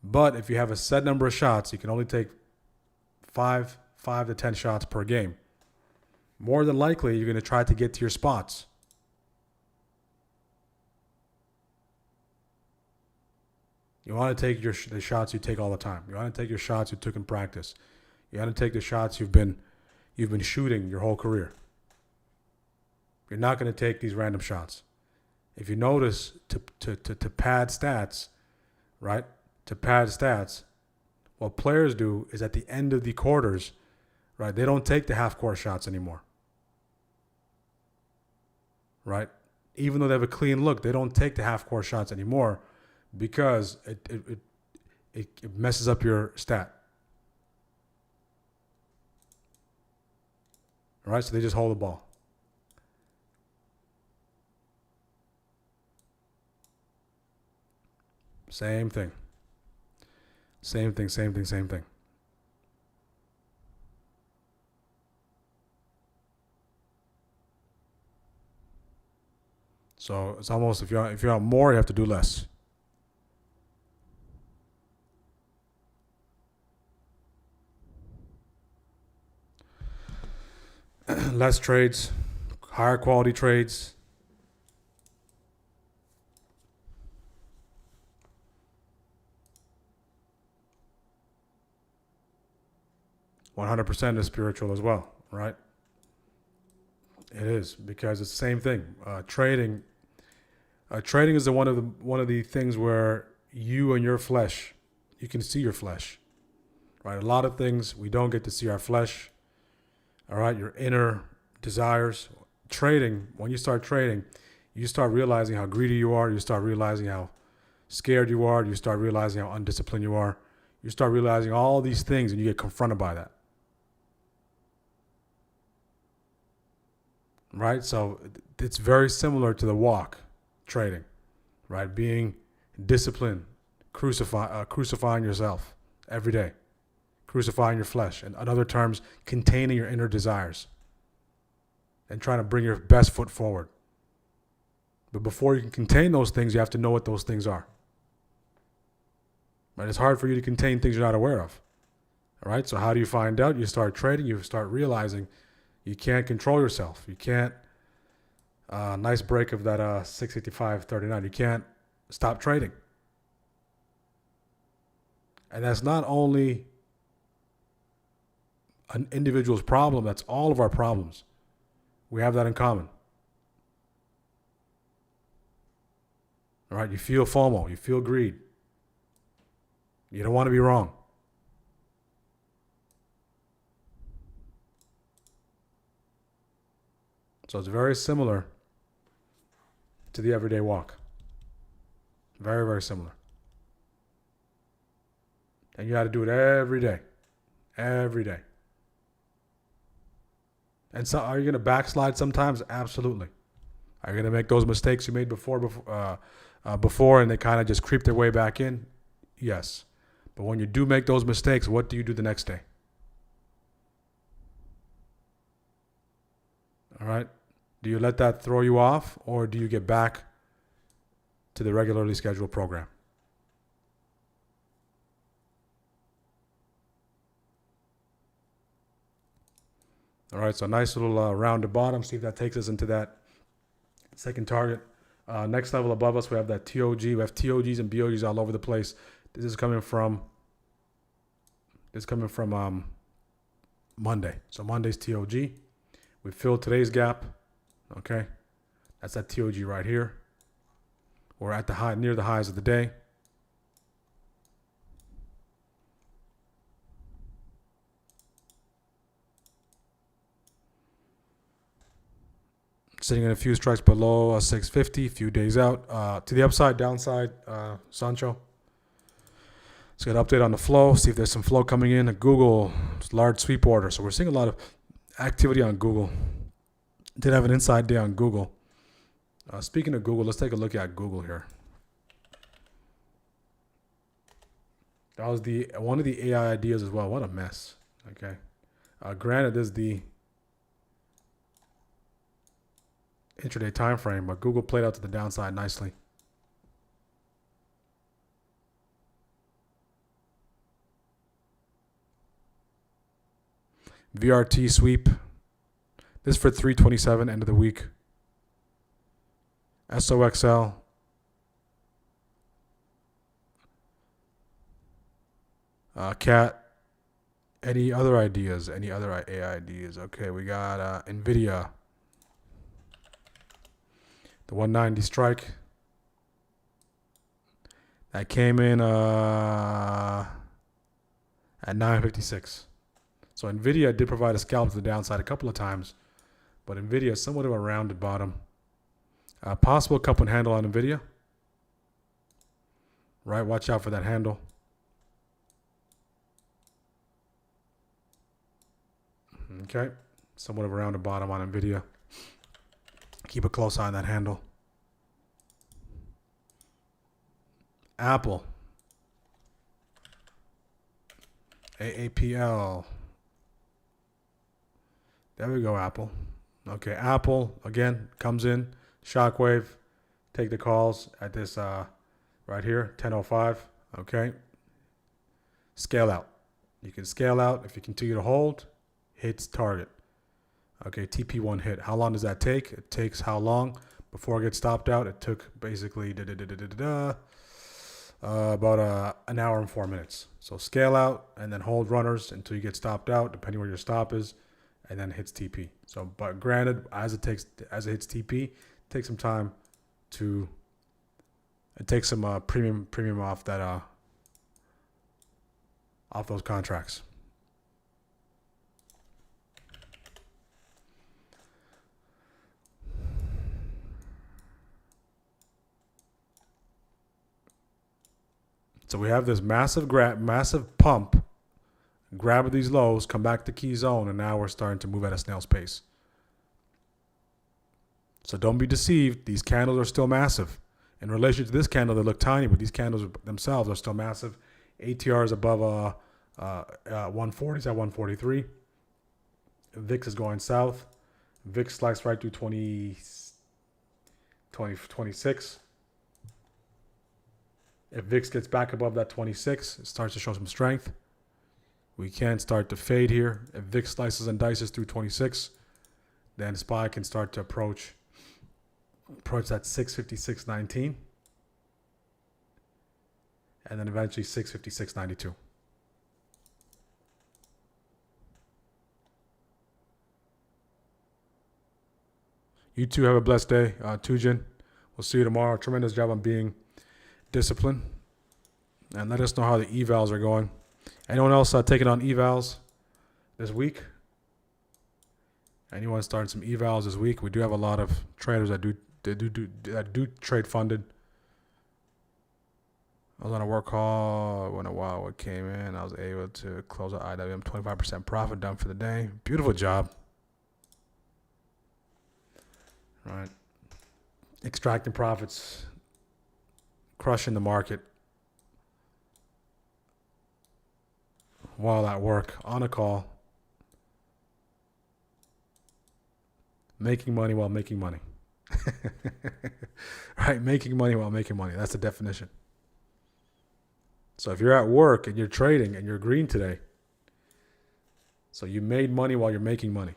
[SPEAKER 1] But if you have a set number of shots, you can only take 5 to 10 shots per game. More than likely, you're going to try to get to your spots. You want to take the shots you take all the time. You want to take your shots you took in practice. You want to take the shots you've been shooting your whole career. You're not going to take these random shots. If you notice, to pad stats, right? To pad stats, what players do is at the end of the quarters, right? They don't take the half-court shots anymore, right? Even though they have a clean look, they don't take the half-court shots anymore because it messes up your stat. All right, so they just hold the ball. Same thing. Same thing, same thing, same thing. So it's almost, if you want more, you have to do less. Less trades, higher quality trades. %100% is spiritual as well, right? It is, because it's the same thing. Trading is one of the things where you and your flesh, you can see your flesh, right? A lot of things we don't get to see our flesh. All right, your inner desires. Trading, when you start trading, you start realizing how greedy you are. You start realizing how scared you are. You start realizing how undisciplined you are. You start realizing all these things, and you get confronted by that. Right? So it's very similar to the walk, trading, right? Being disciplined, crucifying yourself every day, crucifying your flesh, and in other terms, containing your inner desires and trying to bring your best foot forward. But before you can contain those things, you have to know what those things are. Right? It's hard for you to contain things you're not aware of. All right? So how do you find out? You start trading, you start realizing you can't control yourself. You can't, nice break of that 685.39. You can't stop trading. And that's not only an individual's problem, that's all of our problems. We have that in common. All right, you feel FOMO, you feel greed. You don't want to be wrong. So it's very similar to the everyday walk. Very, very similar. And you got to do it every day. Every day. And so are you going to backslide sometimes? Absolutely. Are you going to make those mistakes you made before and they kind of just creep their way back in? Yes. But when you do make those mistakes, what do you do the next day? All right? Do you let that throw you off, or do you get back to the regularly scheduled program? All right, so nice little rounded bottom. See if that takes us into that second target. Next level above us, we have that TOG. We have TOGs and BOGs all over the place. This is coming from Monday. So Monday's TOG. We filled today's gap. Okay, that's that TOG right here. We're at the high, near the highs of the day. Sitting in a few strikes below 650, a few days out. To the upside, downside, Sancho. Let's get an update on the flow, see if there's some flow coming in. Google, large sweep order. So we're seeing a lot of activity on Google. Did have an inside day on Google. Speaking of Google, let's take a look at Google here. That was one of the AI ideas as well. What a mess. Okay. Granted, this is the intraday time frame, but Google played out to the downside nicely. VRT sweep. This for 327 end of the week. SOXL. Cat. Any other ideas? Any other AI ideas? Okay, we got NVIDIA. The 190 strike. That came in at 956. So NVIDIA did provide a scalp to the downside a couple of times, but NVIDIA is somewhat of a rounded bottom. Possible cup and handle on NVIDIA. Right, watch out for that handle. Okay, somewhat of a rounded bottom on NVIDIA. Keep a close eye on that handle. Apple. AAPL. There we go, Apple. Okay, Apple, again, comes in. Shockwave. Take the calls at this right here, 10:05. Okay. Scale out. You can scale out. If you continue to hold, hits target. Okay, TP1 hit. How long does that take? It takes how long before it gets stopped out? It took basically about an hour and 4 minutes. So scale out and then hold runners until you get stopped out, depending where your stop is, and then hits TP. So, but granted, as it hits TP, it takes some time to. It takes some premium off that off those contracts. So we have this massive pump, grab of these lows, come back to key zone, and now we're starting to move at a snail's pace. So don't be deceived. These candles are still massive. In relation to this candle, they look tiny, but these candles themselves are still massive. ATR is above 140s at 143. VIX is going south. VIX sliced right through 26. If VIX gets back above that 26, it starts to show some strength. We can start to fade here. If VIX slices and dices through 26, then SPY can start to approach that 656.19, and then eventually 656.92. You two have a blessed day. Tujin, we'll see you tomorrow. Tremendous job on being disciplined. And let us know how the evals are going. Anyone else taking on evals this week? Anyone starting some evals this week? We do have a lot of traders that do trade funded. I was on a work call when a while it came in. I was able to close out IWM 25% profit, done for the day. Beautiful job. Right. Extracting profits, crushing the market while at work, on a call, making money while making money. Right, making money while making money. That's the definition. So if you're at work and you're trading and you're green today, so you made money while you're making money.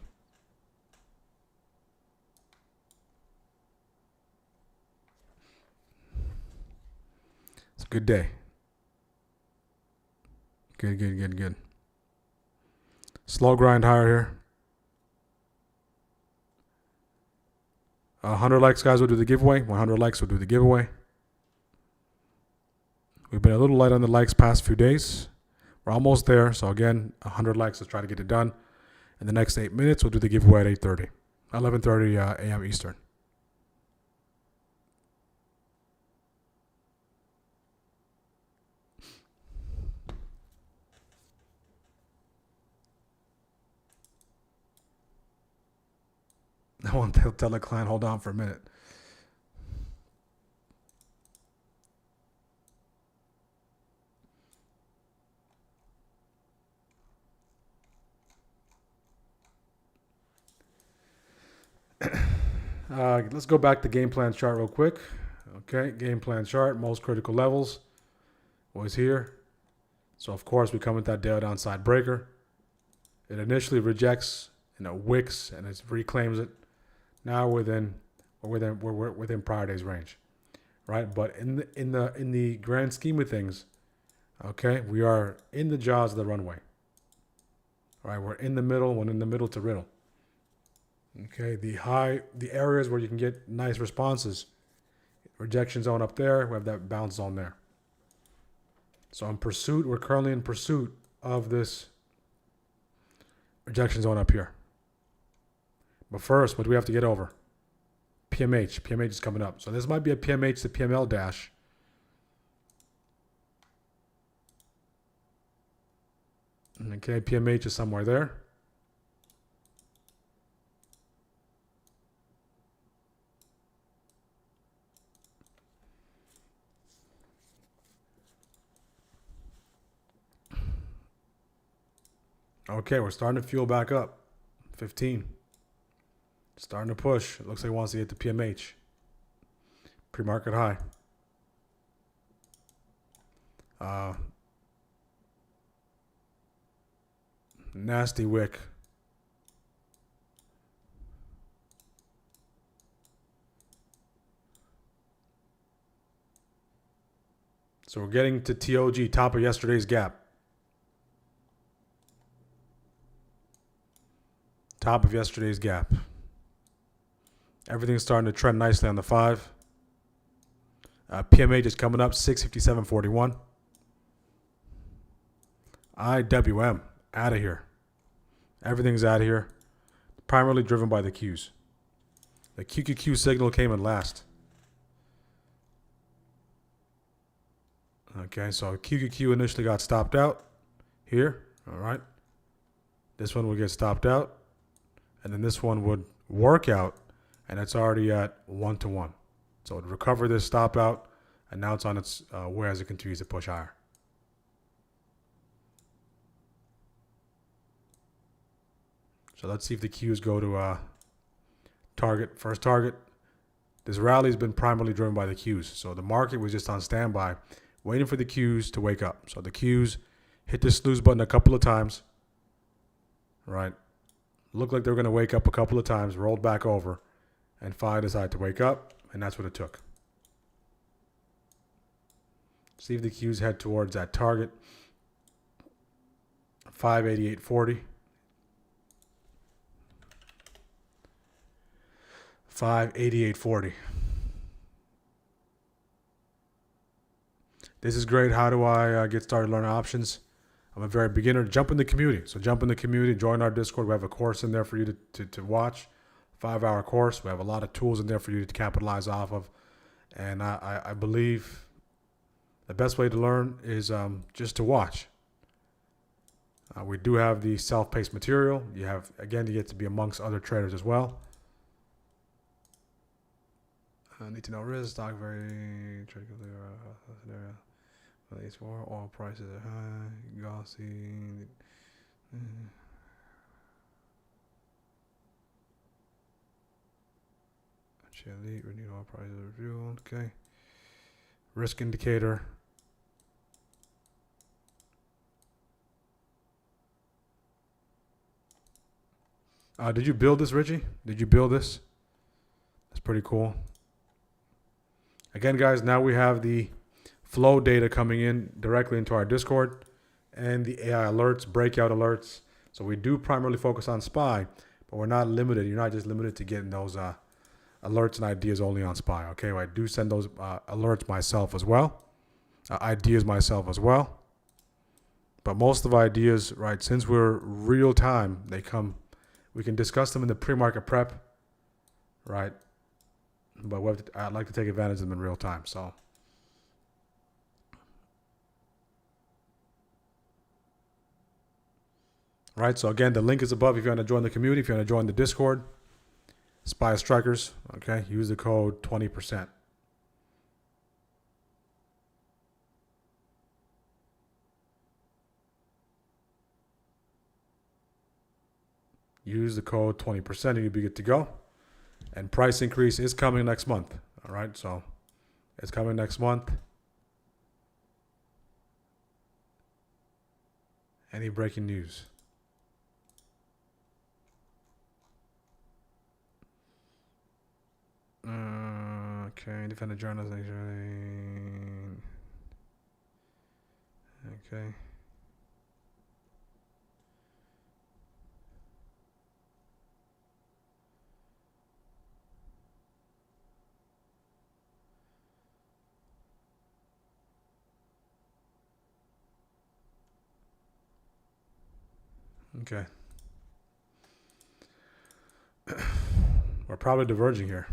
[SPEAKER 1] It's a good day. Good. Slow grind higher here. 100 likes, guys, will do the giveaway. 100 likes will do the giveaway. We've been a little light on the likes past few days. We're almost there. So again, 100 likes. Let's try to get it done. In the next 8 minutes, we'll do the giveaway at 8:30, 11:30 a.m. Eastern. I want to tell the client, hold on for a minute. Let's go back to game plan chart real quick. Okay, game plan chart, most critical levels was here. So of course we come with that daily downside breaker. It initially rejects, wicks, and it reclaims it. Now we're within prior day's range, right? But in the grand scheme of things, okay, we are in the jaws of the runway. All right, we're in the middle. We're in the middle to riddle. Okay, the areas where you can get nice responses, rejection zone up there. We have that bounce zone there. So we're currently in pursuit of this rejection zone up here. But first, what do we have to get over? PMH. PMH is coming up. So this might be a PMH to PML dash. Okay, PMH is somewhere there. Okay, we're starting to fuel back up. 15. Starting to push. It looks like it wants to get the PMH. Pre-market high. Nasty wick. So we're getting to TOG, top of yesterday's gap. Top of yesterday's gap. Everything's starting to trend nicely on the 5. PMH is coming up, 657.41. IWM, out of here. Everything's out of here. Primarily driven by the Qs. The QQQ signal came in last. Okay, so QQQ initially got stopped out here. All right. This one will get stopped out. And then this one would work out. And it's already at 1-to-1. So it would recover this stop out. And now it's on its way as it continues to push higher. So let's see if the Qs go to target. First target. This rally has been primarily driven by the Qs. So the market was just on standby, waiting for the Qs to wake up. So the Qs hit the snooze button a couple of times. Right. Looked like they were going to wake up a couple of times, rolled back over, and FI decided to wake up, and that's what it took. See if the Qs head towards that target. 588.40. 588.40. This is great. How do I get started learning options? I'm a very beginner. Jump in the community. So jump in the community. Join our Discord. We have a course in there for you to watch. 5-hour course. We have a lot of tools in there for you to capitalize off of. And I believe the best way to learn is just to watch. We do have the self-paced material. You get to be amongst other traders as well. Need to know risk, stock very scenario. These for oil prices are high, glossy. Elite, renewed oil prices review. Okay. Risk indicator. Did you build this, Richie? Did you build this? That's pretty cool. Again, guys, now we have the flow data coming in directly into our Discord and the AI alerts, breakout alerts. So we do primarily focus on SPY, but we're not limited. You're not just limited to getting those alerts and ideas only on SPY. Okay, I do send those alerts myself as well, ideas myself as well. But most of ideas, right, since we're real time, we can discuss them in the pre-market prep, right? But I'd like to take advantage of them in real time. So, right. So again, the link is above if you want to join the community. If you want to join the Discord, SPY Strikers. Okay, use the code 20%. Use the code 20% and you'll be good to go. And price increase is coming next month. All right, so it's coming next month. Any breaking news? Okay, defender journals. Okay. Okay. We're probably diverging here.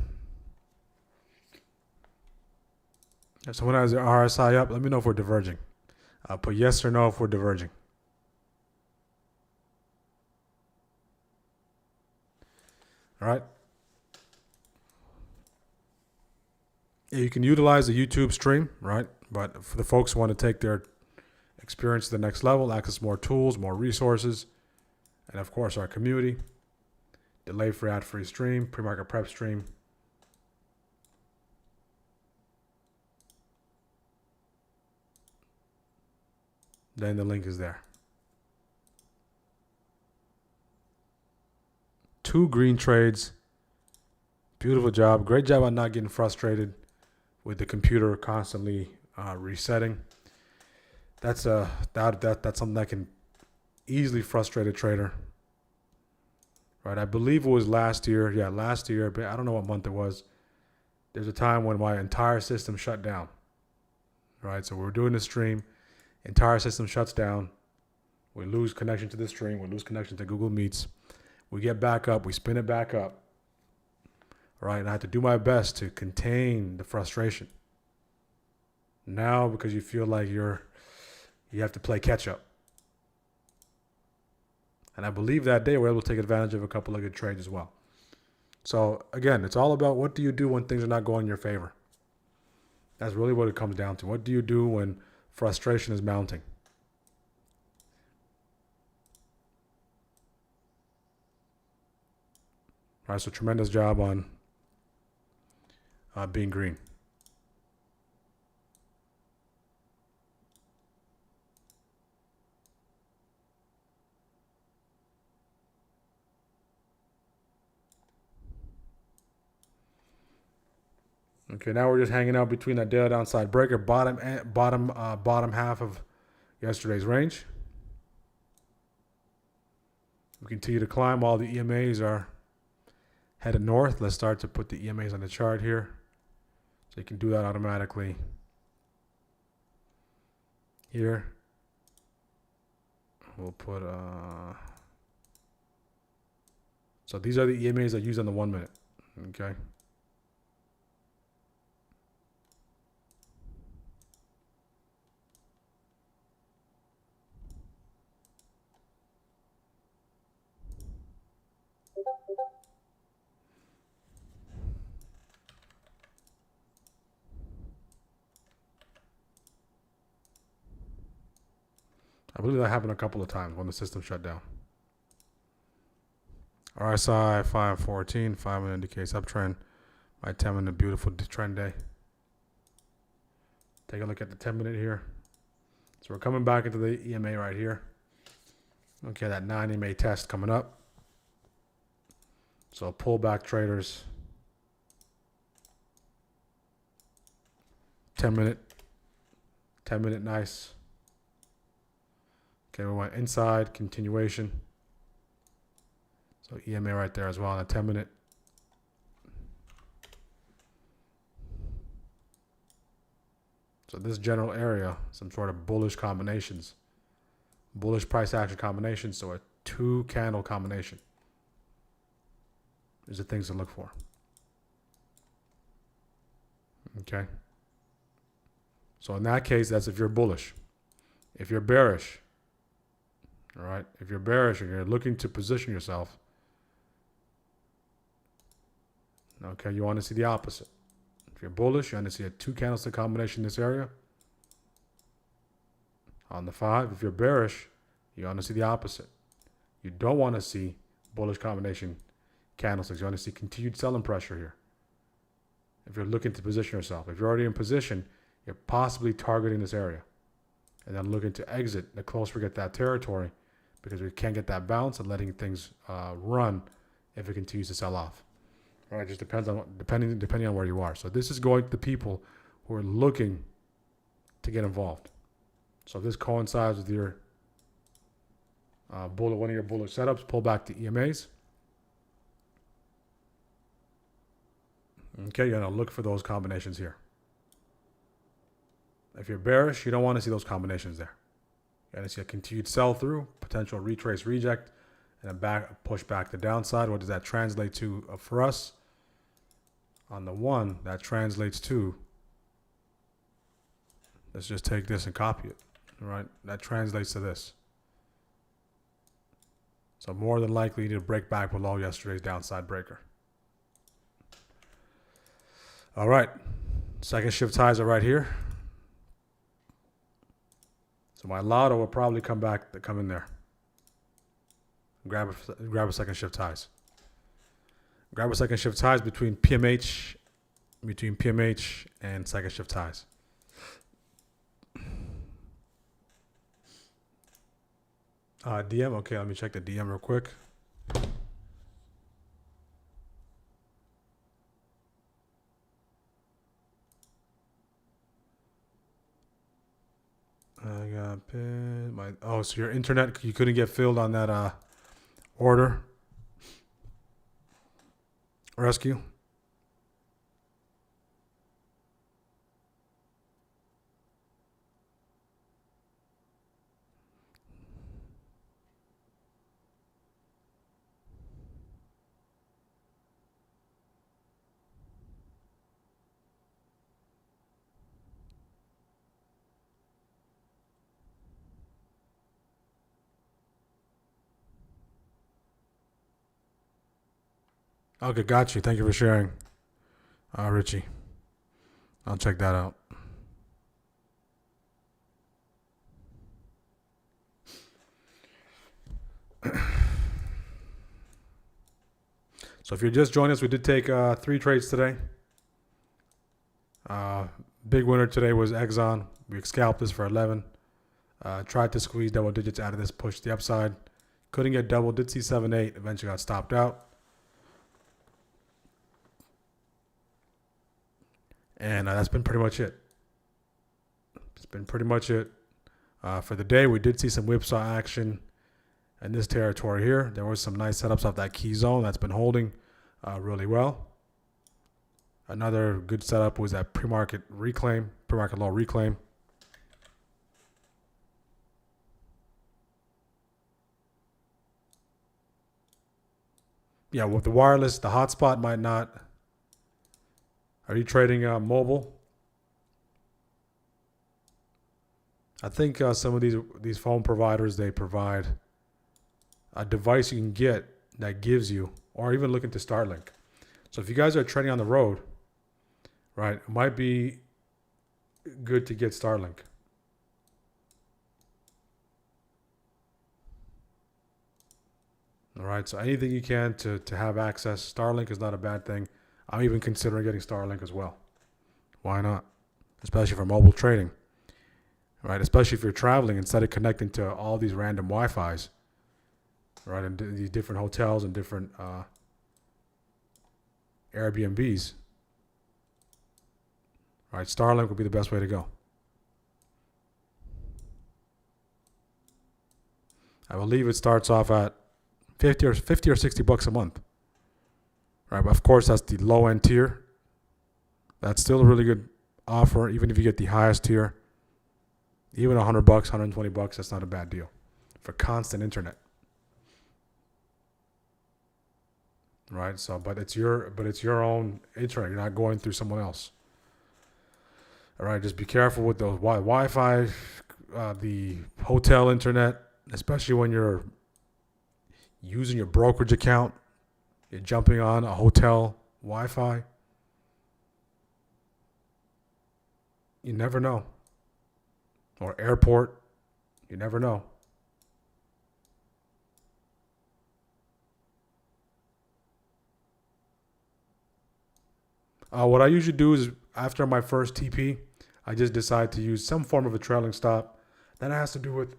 [SPEAKER 1] If someone has their RSI up, let me know if we're diverging. Put yes or no if we're diverging. All right. Yeah, you can utilize the YouTube stream, right? But for the folks who want to take their experience to the next level, access more tools, more resources, And of course, our community, delay free ad free stream, pre-market prep stream. Then the link is there. 2 green trades. Beautiful job. Great job on not getting frustrated with the computer constantly resetting. That's something that can easily frustrate a trader. Right, I believe it was last year. Yeah, last year, but I don't know what month it was. There's a time when my entire system shut down. Right, so we're doing the stream. Entire system shuts down. We lose connection to the stream. We lose connection to Google Meets. We get back up. We spin it back up. Right, and I have to do my best to contain the frustration. Now, because you feel like you have to play catch up. And I believe that day we're able to take advantage of a couple of good trades as well. So again, it's all about what do you do when things are not going in your favor. That's really what it comes down to. What do you do when frustration is mounting? All right, so tremendous job on being green. Okay, now we're just hanging out between that daily downside breaker, bottom half of yesterday's range. We continue to climb. All the EMAs are headed north. Let's start to put the EMAs on the chart here. So you can do that automatically here. We'll put, so these are the EMAs I use on the 1 minute, okay? I believe that happened a couple of times when the system shut down. RSI 514, 5 minute indicates uptrend. My 10 minute beautiful trend day. Take a look at the 10 minute here. So we're coming back into the EMA right here. Okay, that 9 EMA test coming up. So pullback traders. 10 minute nice. Okay, we went inside, continuation. So EMA right there as well on a 10 minute. So this general area, some sort of bullish combinations. Bullish price action combinations, so a 2 candle combination is the things to look for. Okay. So in that case, that's if you're bullish. If you're bearish, all right, if you're bearish and you're looking to position yourself, okay, you want to see the opposite. If you're bullish, you want to see a 2 candlestick combination in this area. On the 5, if you're bearish, you want to see the opposite. You don't want to see bullish combination candlesticks. You want to see continued selling pressure here. If you're looking to position yourself, if you're already in position, you're possibly targeting this area and then looking to exit the closer we get that territory, because we can't get that bounce and letting things run if it continues to sell off. All right, just depends on depending on where you are. So this is going to the people who are looking to get involved. So if this coincides with your one of your bullish setups, pull back the EMAs. Okay, you're gonna look for those combinations here. If you're bearish, you don't want to see those combinations there. You're gonna see a continued sell through, potential retrace reject, and a push back the downside. What does that translate to for us? On the 1, that translates to, let's just take this and copy it. All right, that translates to this. So more than likely, you need to break back below yesterday's downside breaker. All right, second shift highs are right here. So my lotto will probably come in there. grab a second shift highs. Grab a second shift highs between PMH and second shift highs. DM. Okay, let me check the DM real quick. I got pinned. So your internet, you couldn't get filled on that order rescue. Okay, got you. Thank you for sharing, Richie. I'll check that out. So if you're just joining us, we did take 3 trades today. Big winner today was Exxon. We scalped this for 11. Tried to squeeze double digits out of this, pushed the upside. Couldn't get double, did see 7-8, eventually got stopped out. And that's been pretty much it. It's been pretty much it. For the day, we did see some whipsaw action in this territory here. There was some nice setups off that key zone that's been holding really well. Another good setup was that pre-market low reclaim. Yeah, with the wireless, the hotspot might not. Are you trading mobile? I think some of these phone providers, they provide a device you can get that gives you, or even look into Starlink. So if you guys are trading on the road, right, it might be good to get Starlink. All right, so anything you can to have access. Starlink is not a bad thing. I'm even considering getting Starlink as well. Why not? Especially for mobile trading. Right, especially if you're traveling, instead of connecting to all these random Wi-Fis, right, and these different hotels and different Airbnbs, right, Starlink would be the best way to go. I believe it starts off at 50 or $60 a month, right? But of course, that's the low end tier. That's still a really good offer, even if you get the highest tier. Even $100, $120, that's not a bad deal for constant internet, right? So, but it's your own internet. You're not going through someone else. All right, just be careful with those Wi-Fi, the hotel internet, especially when you're using your brokerage account. You're jumping on a hotel Wi-Fi. You never know. Or airport, you never know. What I usually do is after my first TP, I just decide to use some form of a trailing stop. That has to do with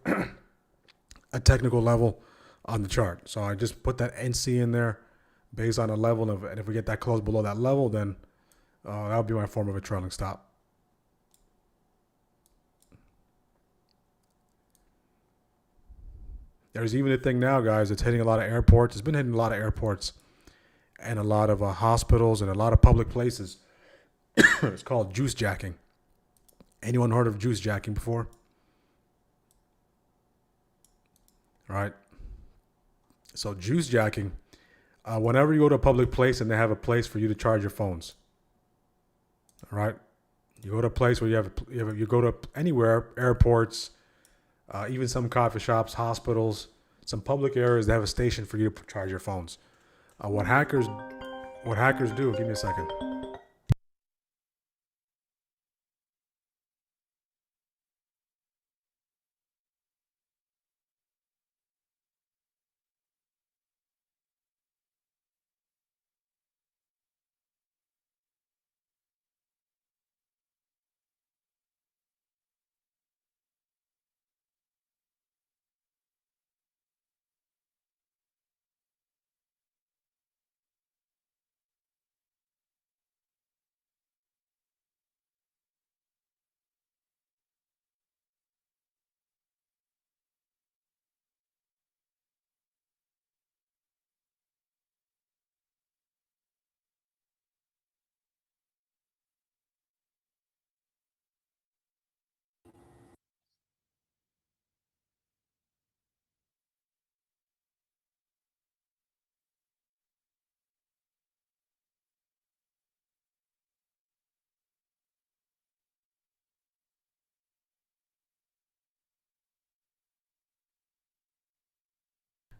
[SPEAKER 1] a technical level on the chart. So I just put that NC in there based on a level of, and if we get that close below that level, then that would be my form of a trailing stop. There's even a thing now, guys, it's hitting a lot of airports. It's been hitting a lot of airports and a lot of hospitals and a lot of public places. It's called juice jacking. Anyone heard of juice jacking before? Right. So juice jacking, whenever you go to a public place and they have a place for you to charge your phones, all right? You go to a place where you go to anywhere, airports, even some coffee shops, hospitals, some public areas, they have a station for you to charge your phones. What hackers do, give me a second.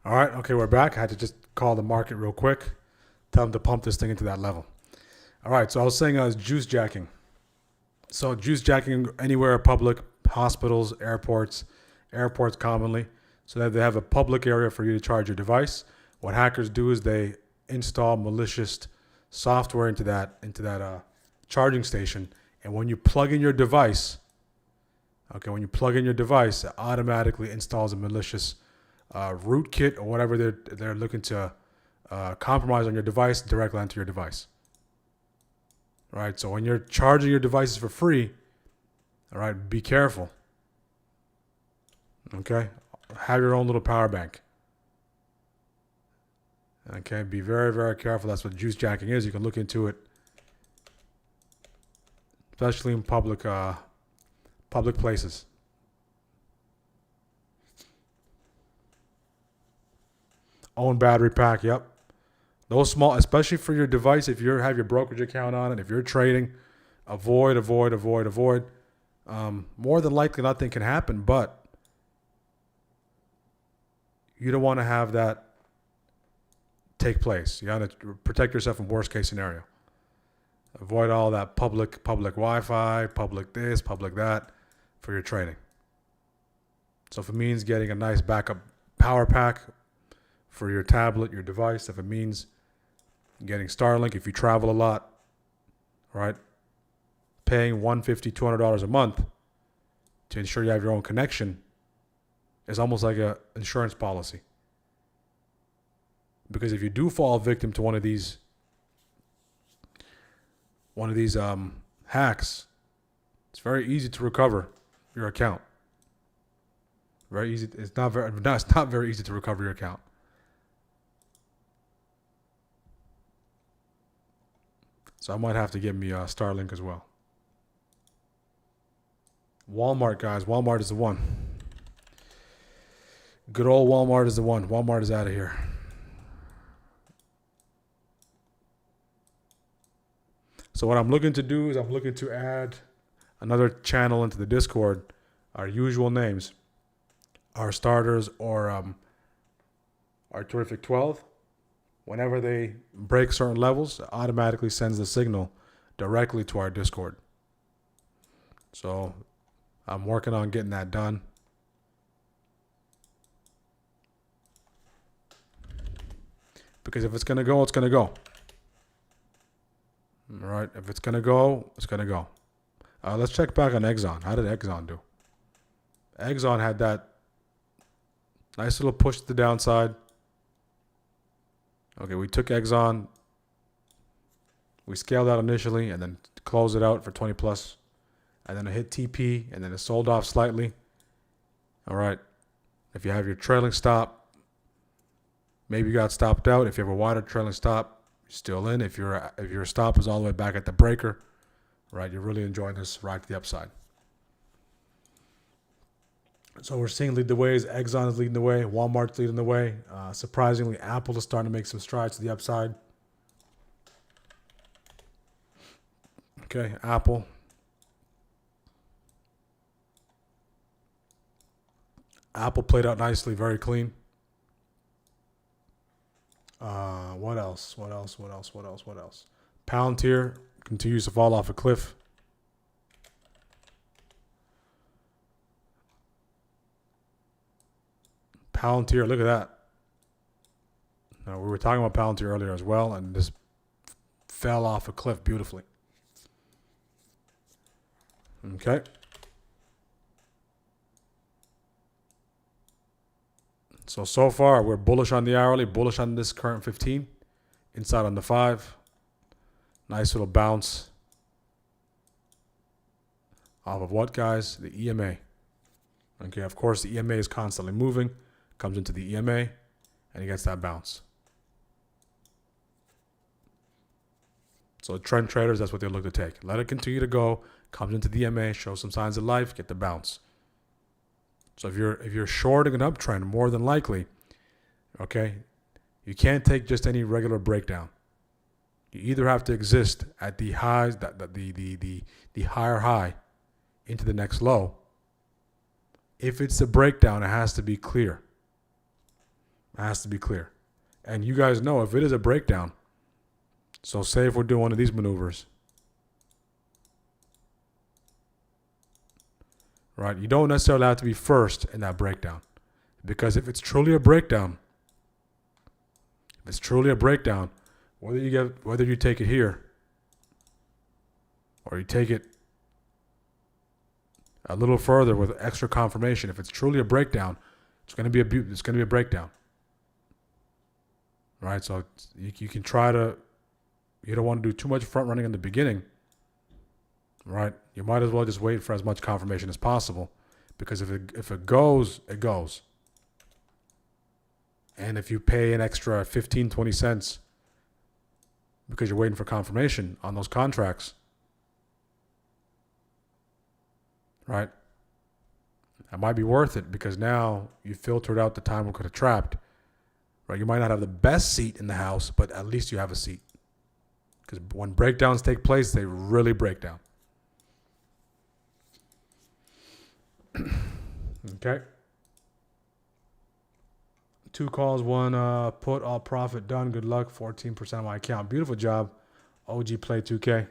[SPEAKER 1] All right, okay, we're back. I had to just call the market real quick, tell them to pump this thing into that level. All right, so I was saying juice jacking. So juice jacking anywhere public, hospitals, airports commonly, so that they have a public area for you to charge your device. What hackers do is they install malicious software into that charging station, and when you plug in your device, it automatically installs a malicious rootkit or whatever they're looking to compromise on your device directly onto your device. All right, so when you're charging your devices for free, all right, be careful. Okay, have your own little power bank. Okay, be very, very careful. That's what juice jacking is. You can look into it, especially in public places. Own battery pack. Yep. Those small, especially for your device, if you have your brokerage account on it, if you're trading, avoid. More than likely, nothing can happen, but you don't want to have that take place. You got to protect yourself from worst case scenario. Avoid all that public Wi-Fi, public this, public that for your trading. So if it means getting a nice backup power pack for your tablet, your device, if it means getting Starlink if you travel a lot, right? Paying $150, $200 a month to ensure you have your own connection is almost like an insurance policy. Because if you do fall victim to one of these hacks, it's very easy to recover your account. Very easy. It's not very easy to recover your account. So I might have to get me Starlink as well. Walmart, guys. Walmart is the one. Good old Walmart is the one. Walmart is out of here. So what I'm looking to do is I'm looking to add another channel into the Discord. Our usual names, our starters or our terrific 12. Whenever they break certain levels, it automatically sends the signal directly to our Discord. So I'm working on getting that done. Because if it's going to go, it's going to go. All right. If it's going to go, it's going to go. Let's check back on Exxon. How did Exxon do? Exxon had that nice little push to the downside. Okay, we took Exxon. We scaled out initially and then closed it out for 20 plus. And then it hit TP and then it sold off slightly. All right. If you have your trailing stop, maybe you got stopped out. If you have a wider trailing stop, you're still in. If your stop is all the way back at the breaker, right, you're really enjoying this ride to the upside. So we're seeing lead the ways. Exxon is leading the way. Walmart's leading the way. Surprisingly, Apple is starting to make some strides to the upside. Okay, Apple. Apple played out nicely, very clean. What else? Palantir continues to fall off a cliff. Palantir, look at that. Now, we were talking about Palantir earlier as well, and this fell off a cliff beautifully. Okay. So far, we're bullish on the hourly, bullish on this current 15, inside on the 5. Nice little bounce off of what, guys? The EMA. Okay, of course, the EMA is constantly moving. Comes into the EMA, and he gets that bounce. So trend traders, that's what they look to take. Let it continue to go. Comes into the EMA, shows some signs of life, get the bounce. So if you're shorting an uptrend, more than likely, okay, you can't take just any regular breakdown. You either have to exist at the highs, the higher high into the next low. If it's a breakdown, it has to be clear. It has to be clear. And you guys know if it is a breakdown, so say if we're doing one of these maneuvers, right? You don't necessarily have to be first in that breakdown. Because if it's truly a breakdown, whether you take it here or you take it a little further with extra confirmation, if it's truly a breakdown, it's going to be a breakdown. Right? So you can try to, you don't want to do too much front running in the beginning. Right? You might as well just wait for as much confirmation as possible, because if it goes, it goes. And if you pay an extra 15, 20 cents because you're waiting for confirmation on those contracts, right? It might be worth it, because now you filtered out the time we could have trapped. Right? You might not have the best seat in the house, but at least you have a seat. Because when breakdowns take place, they really break down. Okay. 2 calls, 1 put, all profit done. Good luck. 14% of my account. Beautiful job. OG Play 2K.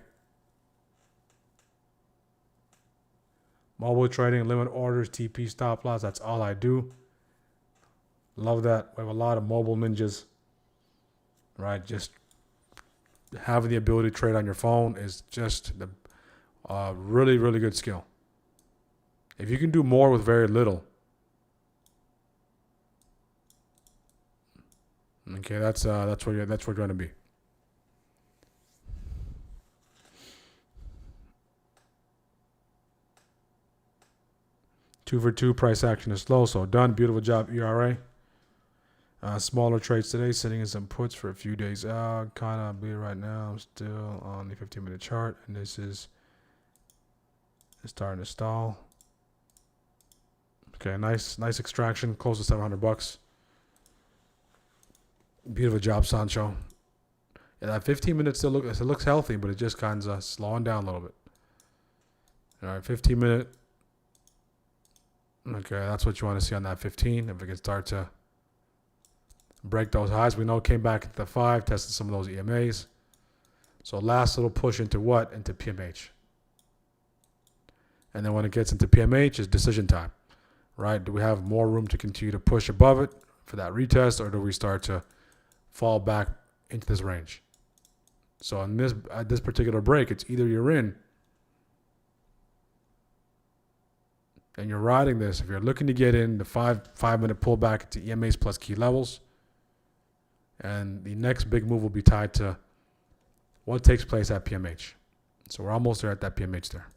[SPEAKER 1] Mobile trading, limit orders, TP, stop loss. That's all I do. Love that. We have a lot of mobile ninjas. Right? Just having the ability to trade on your phone is just the really, really good skill. If you can do more with very little, okay, that's where you're going to be. Two for two, price action is slow, so done. Beautiful job, ERA. Smaller trades today, sitting in some puts for a few days out. Kind of bleed right now. I'm still on the 15-minute chart, and this is starting to stall. Okay, nice extraction, close to $700. Beautiful job, Sancho. Yeah, that 15 minutes still looks healthy, but it just kind of slowing down a little bit. All right, 15-minute. Okay, that's what you want to see on that 15. If it can start to break those highs, we know it came back into the 5, tested some of those EMAs. So last little push into what? Into PMH. And then when it gets into PMH, it's decision time, right? Do we have more room to continue to push above it for that retest, or do we start to fall back into this range? So at this particular break, it's either you're in and you're riding this. If you're looking to get in the 5-minute pullback into EMAs plus key levels, and the next big move will be tied to what takes place at PMH. So we're almost there at that PMH there.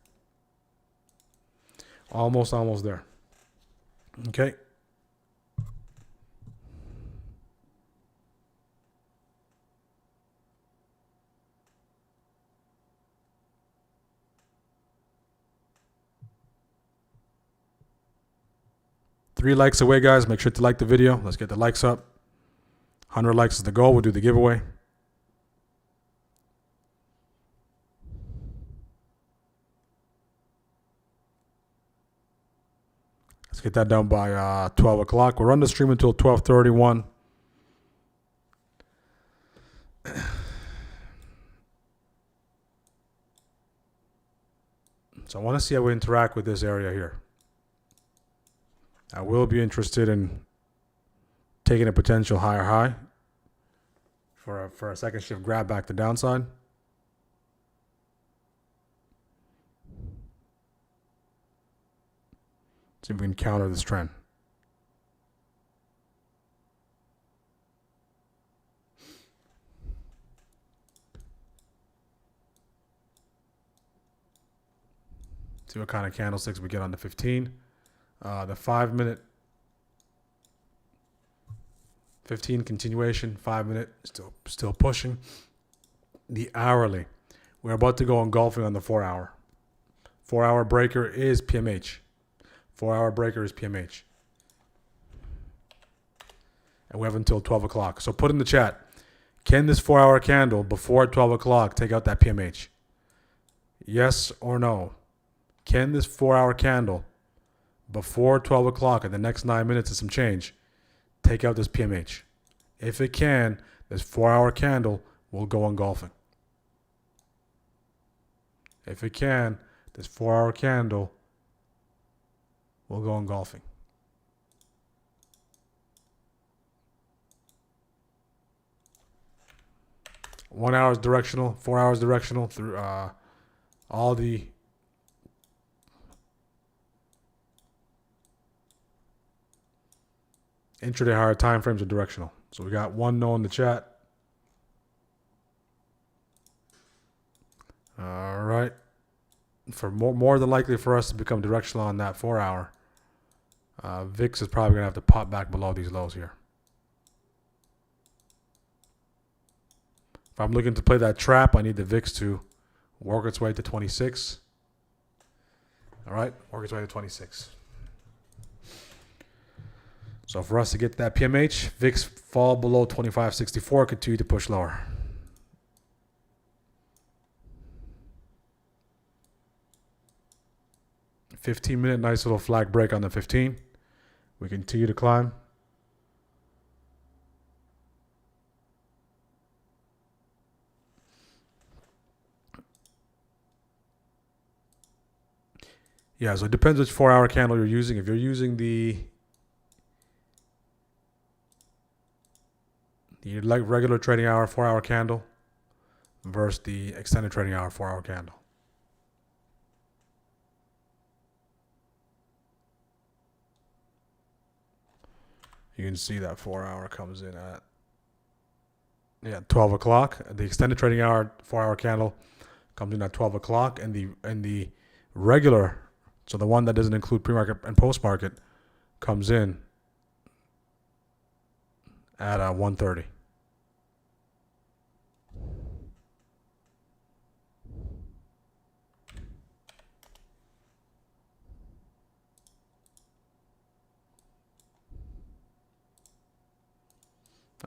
[SPEAKER 1] Almost there. Okay. Three likes away, guys. Make sure to like the video. Let's get the likes up. 100 likes is the goal. We'll do the giveaway. Let's get that done by 12 o'clock. We'll run the stream until 12:31. So I want to see how we interact with this area here. I will be interested in taking a potential higher high for a second shift grab back to downside. See if we can counter this trend. See what kind of candlesticks we get on the 15. The 5-minute, 15 continuation, 5-minute, still pushing. The hourly, we're about to go engulfing on the 4-hour. 4-hour breaker is PMH. 4-hour breaker is PMH. And we have until 12 o'clock. So put in the chat, can this 4-hour candle before 12 o'clock take out that PMH? Yes or no? Can this 4-hour candle before 12 o'clock in the next 9 minutes and some change take out this PMH. If it can, this 4-hour candle will go engulfing. If it can, this 4-hour candle will go engulfing. One hour is directional, 4 hours directional through all the intraday higher time frames are directional. So we got one no in the chat. All right. For more than likely for us to become directional on that 4 hour, VIX is probably going to have to pop back below these lows here. If I'm looking to play that trap, I need the VIX to work its way to 26. All right, work its way to 26. So for us to get that PMH, VIX fall below 25.64, continue to push lower. $15-minute nice little flag break on the 15. We continue to climb. Yeah, so it depends which 4-hour candle you're using. If you're using the like regular trading hour 4-hour candle versus the extended trading hour 4-hour candle. You can see that 4-hour comes in at 12 o'clock. The extended trading hour 4-hour candle comes in at 12 o'clock, and the regular, so the one that doesn't include pre-market and post-market, comes in at 1:30.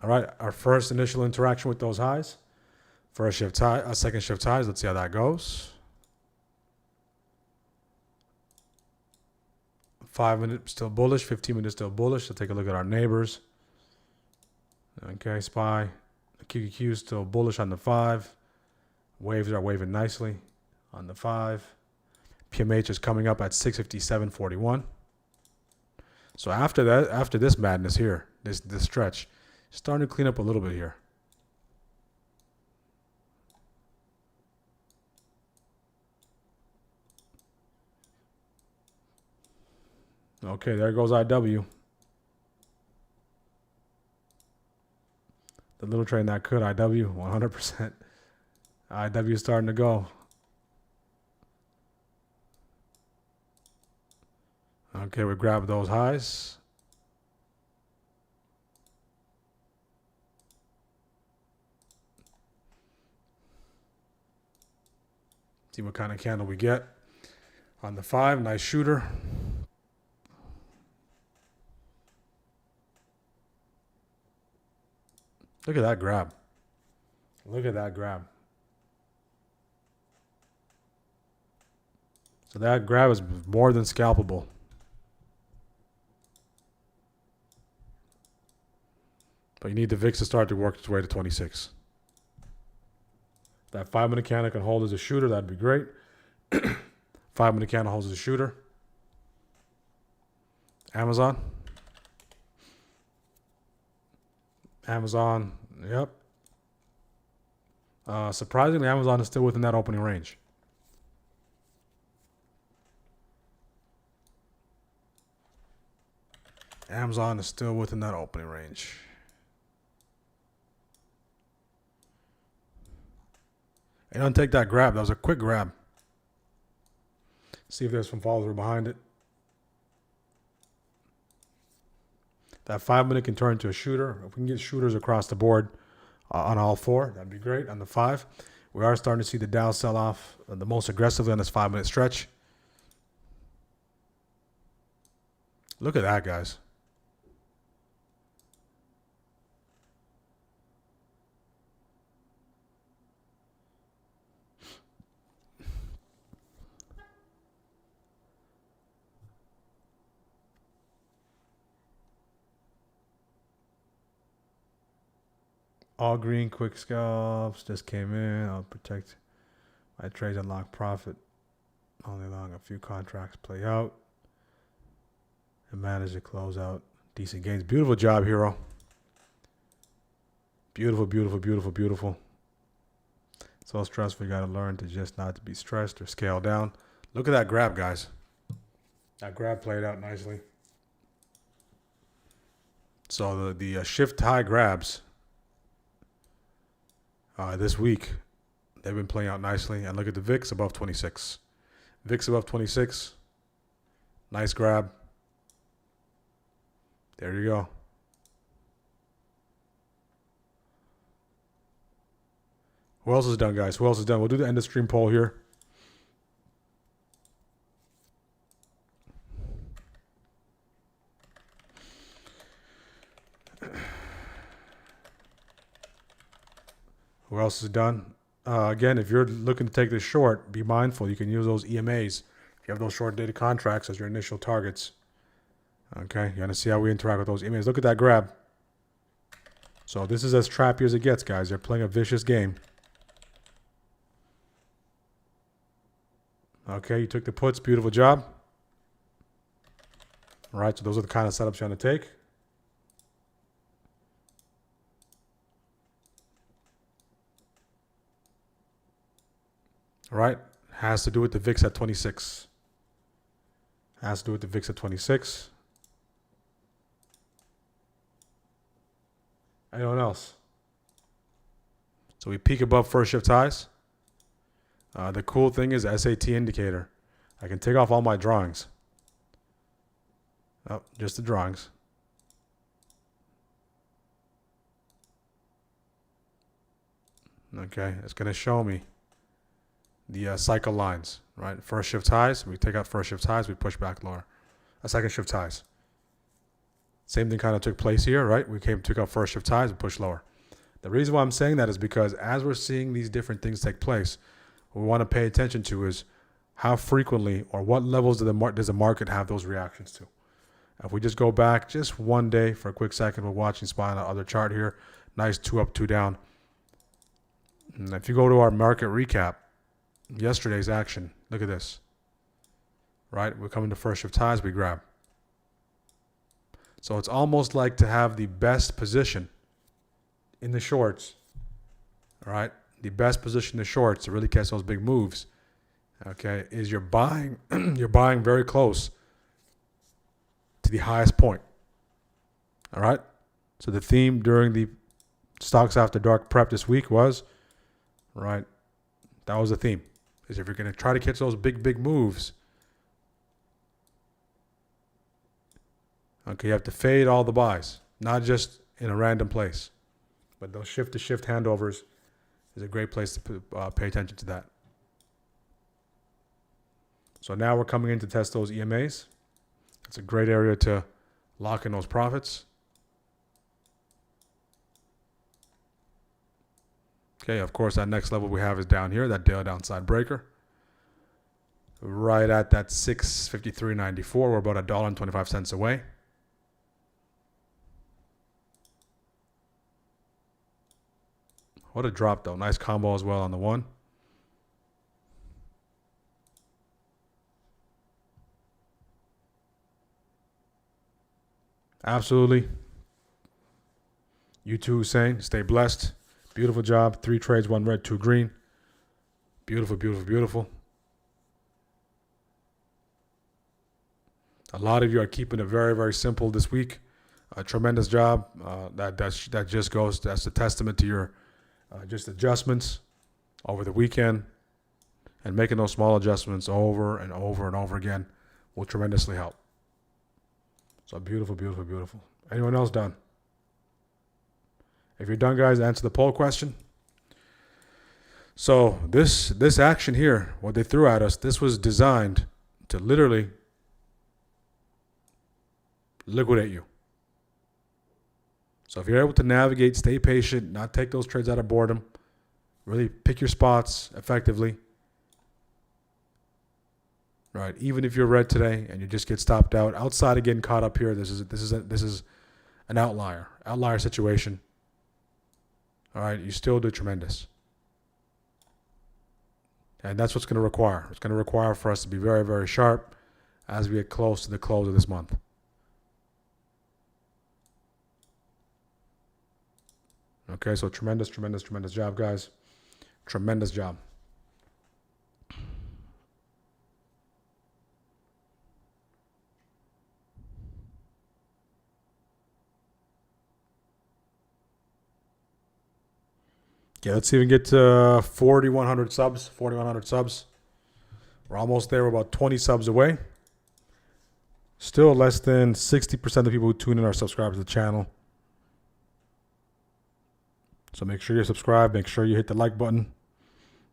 [SPEAKER 1] All right, our first initial interaction with those highs. First shift high, second shift highs. Let's see how that goes. 5 minutes still bullish, 15 minutes still bullish. So take a look at our neighbors. Okay, SPY, QQQ still bullish on the 5. Waves are waving nicely on the 5. PMH is coming up at 657.41. So after that, after this madness here, this stretch, starting to clean up a little bit here. Okay, there goes IW. The little train that could, IW, 100%. IW is starting to go. Okay, we grab those highs. See what kind of candle we get. On the 5, nice shooter. Look at that grab. Look at that grab. So that grab is more than scalpable. But you need the VIX to start to work its way to 26. That 5-minute candle can hold as a shooter, that'd be great. 5-minute candle holds as a shooter. Amazon. Amazon, yep. Surprisingly, Amazon is still within that opening range. Amazon is still within that opening range. And don't take that grab. That was a quick grab. See if there's some follow-through behind it. That 5-minute can turn into a shooter. If we can get shooters across the board on all 4, that'd be great. On the 5, we are starting to see the Dow sell off the most aggressively on this 5-minute stretch. Look at that, guys. All green quick scalps just came in. I'll protect my trades and lock profit. Only long a few contracts play out and manage to close out decent gains. Beautiful job, hero. Beautiful, beautiful, beautiful, beautiful. So stressful, you got to learn to just not to be stressed or scale down. Look at that grab, guys. That grab played out nicely. So the shift high grabs this week, they've been playing out nicely. And look at the VIX above 26. VIX above 26. Nice grab. There you go. Who else is done, guys? Who else is done? We'll do the end of stream poll here. Who else is done? Again, if you're looking to take this short, be mindful. You can use those EMAs. If you have those short-dated contracts as your initial targets. Okay, you're going to see how we interact with those EMAs. Look at that grab. So this is as trappy as it gets, guys. They're playing a vicious game. Okay, you took the puts. Beautiful job. All right, so those are the kind of setups you're going to take. All right, has to do with the VIX at 26. Has to do with the VIX at 26. Anyone else? So we peak above first shift highs. The cool thing is SAT indicator. I can take off all my drawings. Oh, just the drawings. Okay, it's going to show me the cycle lines, right? First shift highs, we take out first shift highs, we push back lower. Second shift highs. Same thing kind of took place here, right? We took out first shift highs, we pushed lower. The reason why I'm saying that is because as we're seeing these different things take place, what we want to pay attention to is how frequently or what levels does the market have those reactions to. If we just go back just one day for a quick second, we're watching SPY on the other chart here. Nice 2 up, 2 down. And if you go to our market recap, yesterday's action, look at this. Right? We're coming to first shift highs, we grab. So it's almost like to have the best position in the shorts. All right? The best position in the shorts to really catch those big moves. Okay, is you're buying you're buying very close to the highest point. All right? So the theme during the Stocks After Dark prep this week was, right, that was the theme. Is if you're going to try to catch those big moves, okay, you have to fade all the buys, not just in a random place. But those shift-to-shift handovers is a great place to pay attention to that. So now we're coming in to test those EMAs. It's a great area to lock in those profits. Okay, of course, that next level we have is down here, that daily downside breaker. Right at that 653.94. We're about $1.25 away. What a drop, though. Nice combo as well on the one. Absolutely. You too, Hussein. Stay blessed. Beautiful job. 3 trades, 1 red, 2 green. Beautiful, beautiful, beautiful. A lot of you are keeping it very, very simple this week. A tremendous job. That just goes, that's a testament to your just adjustments over the weekend, and making those small adjustments over and over and over again will tremendously help. So beautiful, beautiful, beautiful. Anyone else done? If you're done, guys, answer the poll question. So this action here, what they threw at us, this was designed to literally liquidate you. So if you're able to navigate, stay patient, not take those trades out of boredom, really pick your spots effectively. Right, even if you're red today and you just get stopped out, outside of getting caught up here, this is an outlier situation. all right, you still do tremendous. And that's what's going to require. It's going to require for us to be very, very sharp as we get close to the close of this month. Okay, so tremendous, tremendous, tremendous job, guys. Tremendous job. Okay, let's even get to 4,100 subs. 4,100 subs. We're almost there. We're about 20 subs away. Still less than 60% of the people who tune in are subscribed to the channel. So make sure you're subscribed. Make sure you hit the like button.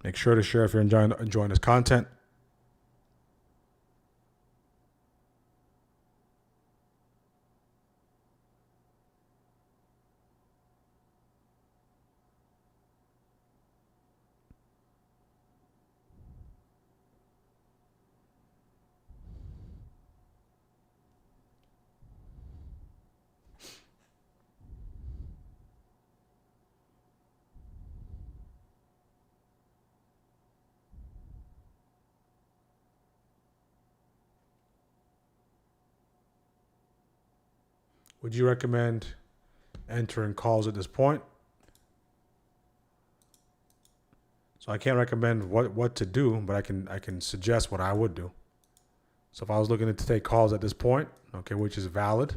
[SPEAKER 1] Make sure to share if you're enjoying this content. Would you recommend entering calls at this point? So I can't recommend what to do, but I can suggest what I would do. So if I was looking to take calls at this point, okay, which is valid,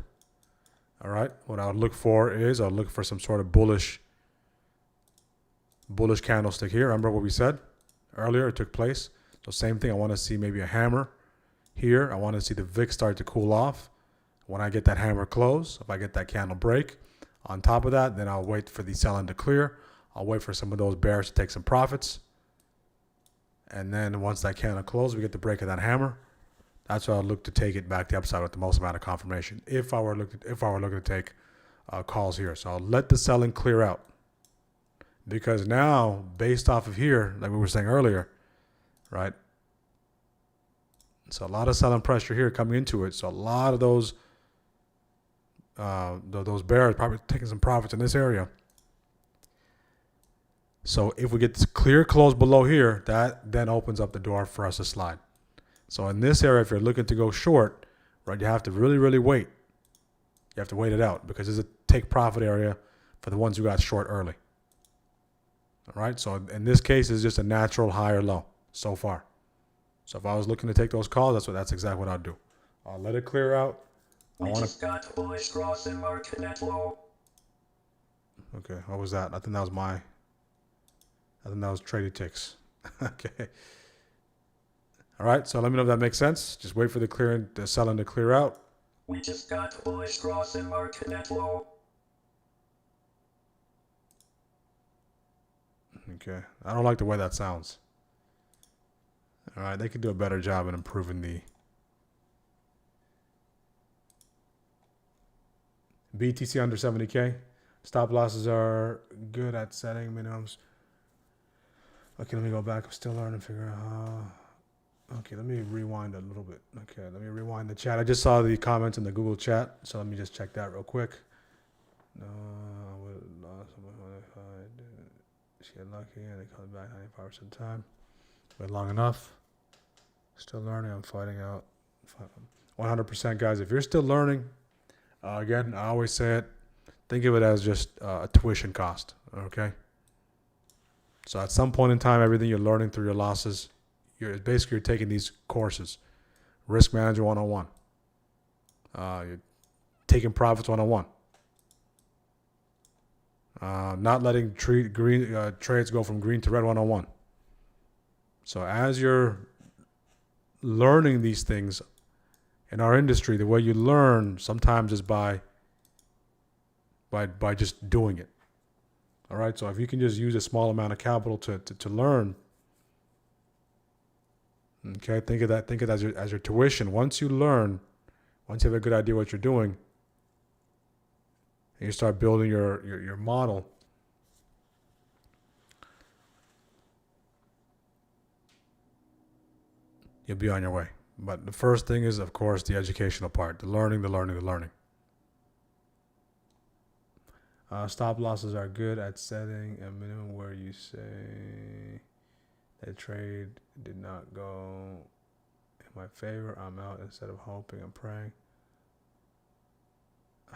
[SPEAKER 1] all right, what I would look for is I'll look for some sort of bullish candlestick here. Remember what we said earlier? It took place. So same thing. I want to see maybe a hammer here. I want to see the VIX start to cool off. When I get that hammer close, if I get that candle break, on top of that, then I'll wait for the selling to clear. I'll wait for some of those bears to take some profits. And then once that candle closes, we get the break of that hammer. That's where I'll look to take it back the upside with the most amount of confirmation. If I were looking to take calls here, so I'll let the selling clear out. Because now, based off of here, like we were saying earlier, right? So a lot of selling pressure here coming into it. So a lot of those bears probably taking some profits in this area. So if we get this clear close below here, that then opens up the door for us to slide. So in this area, if you're looking to go short, right, you have to really, really wait. You have to wait it out because it's a take profit area for the ones who got short early. All right. So in this case, it's just a natural high or low so far. So if I was looking to take those calls, that's exactly what I'd do. I'll let it clear out.
[SPEAKER 2] We just got a bullish cross in market at low.
[SPEAKER 1] Okay, what was that? I think that was trading ticks. Okay. All right, so let me know if that makes sense. Just wait for the selling to clear out.
[SPEAKER 2] We just got a bullish cross in market at low.
[SPEAKER 1] Okay, I don't like the way that sounds. All right, they could do a better job in improving the BTC under 70K. Stop losses are good at setting minimums. Okay, let me go back. I'm still learning to figure out how. Okay, let me rewind a little bit. Okay, let me rewind the chat. I just saw the comments in the Google chat, so let me just check that real quick. No, I would have lost if I didn't. She got lucky and it comes back 95% of the time. Wait long enough. Still learning. I'm fighting out. 100%, guys. If you're still learning, again, I always say it. Think of it as just a tuition cost. Okay. So at some point in time, everything you're learning through your losses, you're taking these courses. Risk Manager 101. You're taking Profits 101. Not letting trades go from green to red 101. So as you're learning these things in our industry, the way you learn sometimes is by just doing it. All right. So if you can just use a small amount of capital to learn, okay, think of that as your tuition. Once you learn, once you have a good idea what you're doing, and you start building your model, you'll be on your way. But the first thing is, of course, the educational part, the learning. Stop losses are good at setting a minimum where you say that trade did not go in my favor. I'm out instead of hoping and praying.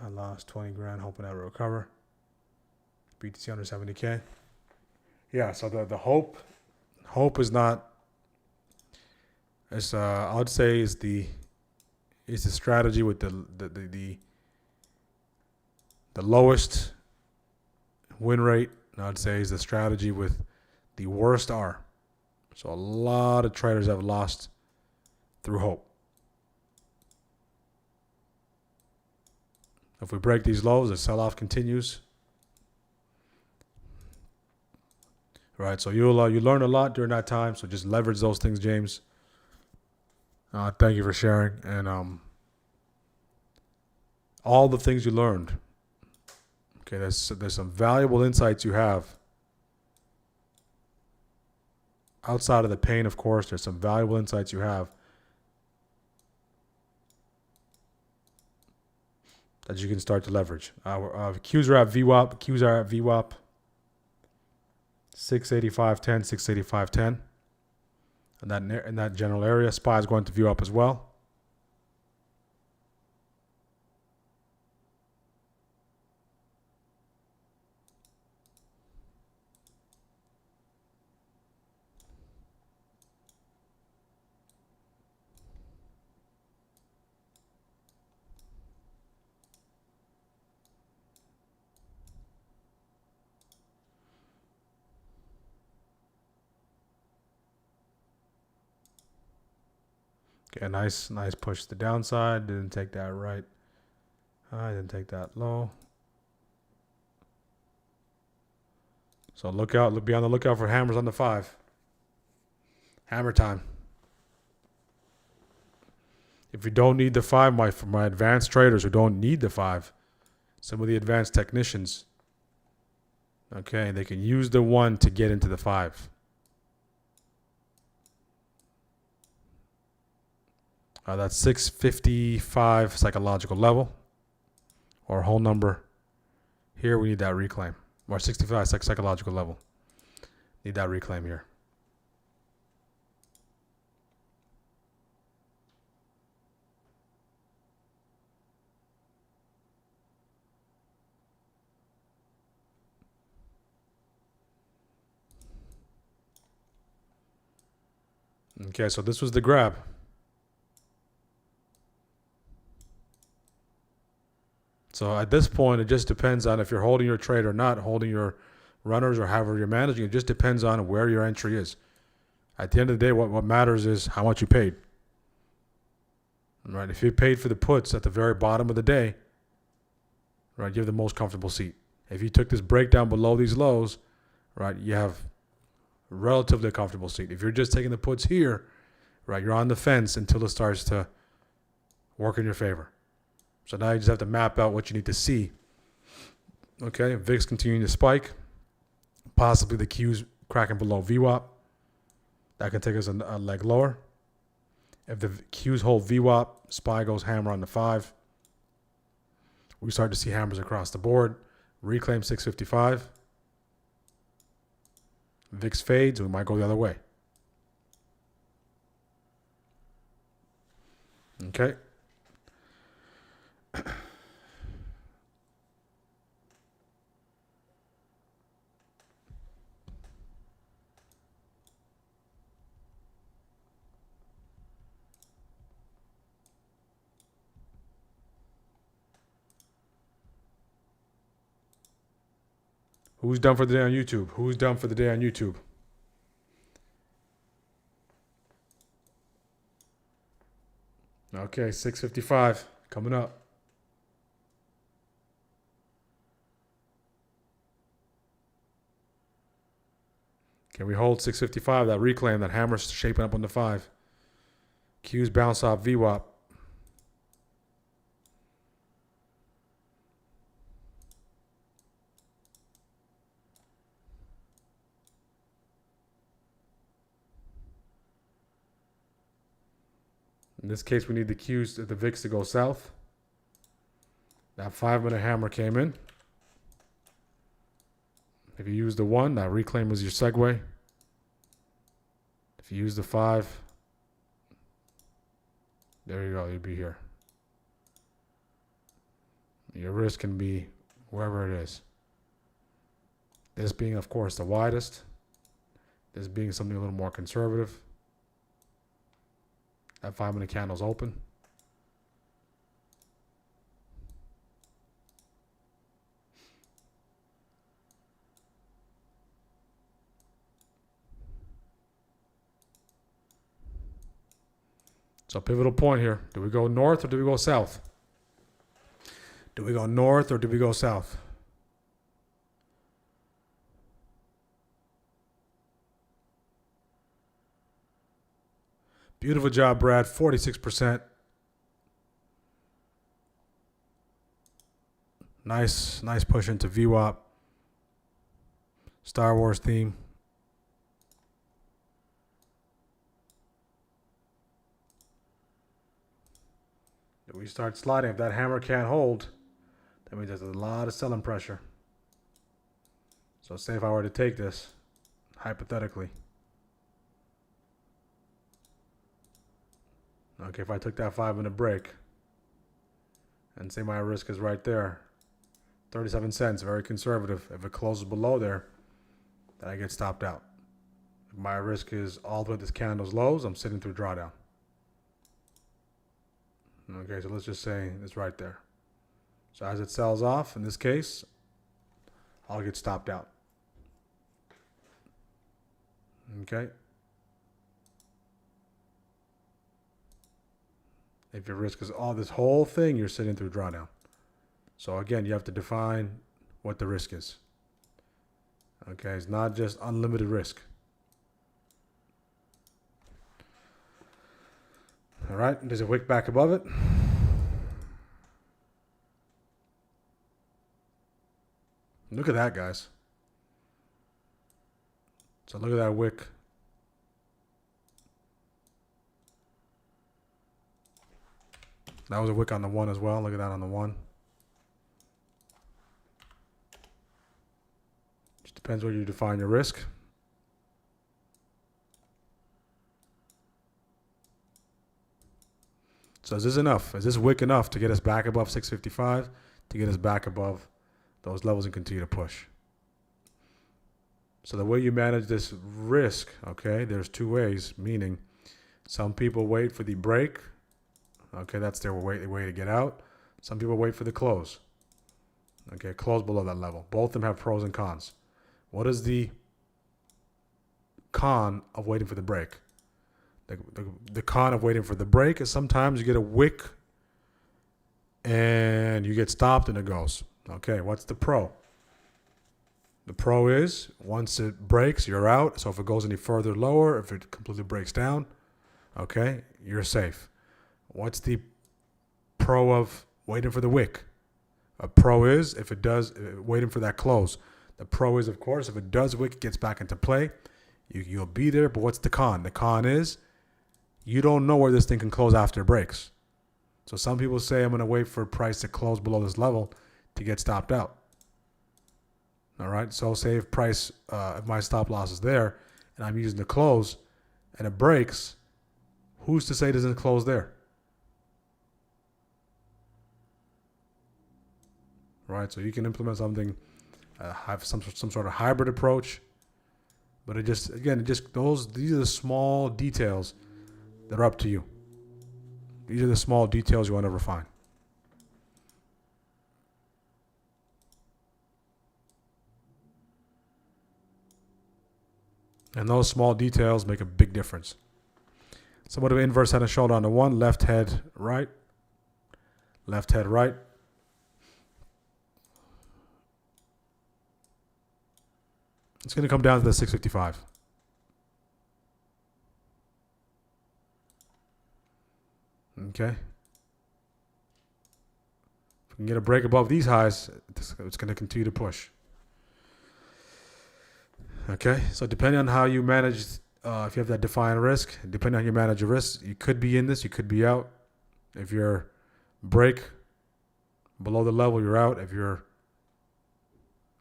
[SPEAKER 1] I lost 20 grand hoping I would recover. BTC under 70K. Yeah, so the hope is not. It's I would say is the strategy with the lowest win rate. I'd say is the strategy with the worst R. So a lot of traders have lost through hope. If we break these lows, the sell-off continues. Right, so you learn a lot during that time. So just leverage those things, James. Thank you for sharing, and all the things you learned. Okay, there's some valuable insights you have. Outside of the pain, of course, there's some valuable insights you have that you can start to leverage. Qs are at VWAP. Qs are at VWAP. 685.10, 685.10. And in that general area, SPY is going to VWAP as well. Okay, nice push to the downside. Didn't take that right. I didn't take that low. So be on the lookout for hammers on the 5. Hammer time. If you don't need the 5, for my advanced traders who don't need the 5, some of the advanced technicians, okay, they can use the 1 to get into the 5. That's 655 psychological level, or whole number. Here we need that reclaim, or 65 psychological level. Need that reclaim here. Okay, so this was the grab. So at this point, it just depends on if you're holding your trade or not, holding your runners or however you're managing. It just depends on where your entry is. At the end of the day, what matters is how much you paid. Right? If you paid for the puts at the very bottom of the day, right, you have the most comfortable seat. If you took this breakdown below these lows, right, you have relatively a comfortable seat. If you're just taking the puts here, right, you're on the fence until it starts to work in your favor. So now you just have to map out what you need to see. Okay, VIX continuing to spike. Possibly the Qs cracking below VWAP. That can take us a leg lower. If the Qs hold VWAP, SPY goes hammer on the 5. We start to see hammers across the board. Reclaim 655. VIX fades, we might go the other way. Okay. Who's done for the day on YouTube? Who's done for the day on YouTube? Okay, 655 coming up. Can we hold 655? That reclaim, that hammer's shaping up on the 5. Q's bounce off VWAP. In this case, we need the Qs, the VIX to go south. That 5-minute hammer came in. If you use the 1, that reclaim was your segue. If you use the 5, there you go, you'd be here. Your risk can be wherever it is. This being, of course, the widest. This being something a little more conservative. That 5-minute candle's open. So pivotal point here. Do we go north or do we go south? Do we go north or do we go south? Beautiful job, Brad. 46%. Nice push into VWAP. Star Wars theme. If we start sliding, if that hammer can't hold, that means there's a lot of selling pressure. So say if I were to take this, hypothetically. Okay, if I took that 5-minute break, and say my risk is right there, 37 cents, very conservative. If it closes below there, then I get stopped out. If my risk is all the way to this candle's lows, I'm sitting through drawdown. Okay, so let's just say it's right there. So as it sells off, in this case, I'll get stopped out. Okay. If your risk is all this whole thing, you're sitting through drawdown. So again, you have to define what the risk is. Okay, it's not just unlimited risk. All right, there's a wick back above it. Look at that, guys. So look at that wick. That was a wick on the 1 as well. Look at that on the 1. Just depends where you define your risk. So is this enough? Is this wick enough to get us back above 655, to get us back above those levels and continue to push? So the way you manage this risk, okay, there's 2 ways, meaning some people wait for the break. Okay, that's their way to get out. Some people wait for the close. Okay, close below that level. Both of them have pros and cons. What is the con of waiting for the break? The con of waiting for the break is sometimes you get a wick and you get stopped and it goes. Okay, what's the pro? The pro is once it breaks, you're out. So if it goes any further lower, if it completely breaks down, okay, you're safe. What's the pro of waiting for the wick? A pro is if it does, waiting for that close. The pro is, of course, if it does wick, it gets back into play. You'll be there, but what's the con? The con is you don't know where this thing can close after it breaks. So some people say, I'm going to wait for a price to close below this level to get stopped out. All right. So say if price, if my stop loss is there and I'm using the close and it breaks, who's to say it doesn't close there? Right. So you can implement something, have some sort of hybrid approach, but these are the small details that are up to you. These are the small details you want to refine. And those small details make a big difference. Somewhat of an inverse head and shoulder on the 1, left head right. Left head right. It's going to come down to the 655. Okay. If we can get a break above these highs, it's going to continue to push. Okay. So depending on how you manage, if you have that defined risk, depending on how you manage your risk, you could be in this, you could be out. If you're break below the level, you're out. If you're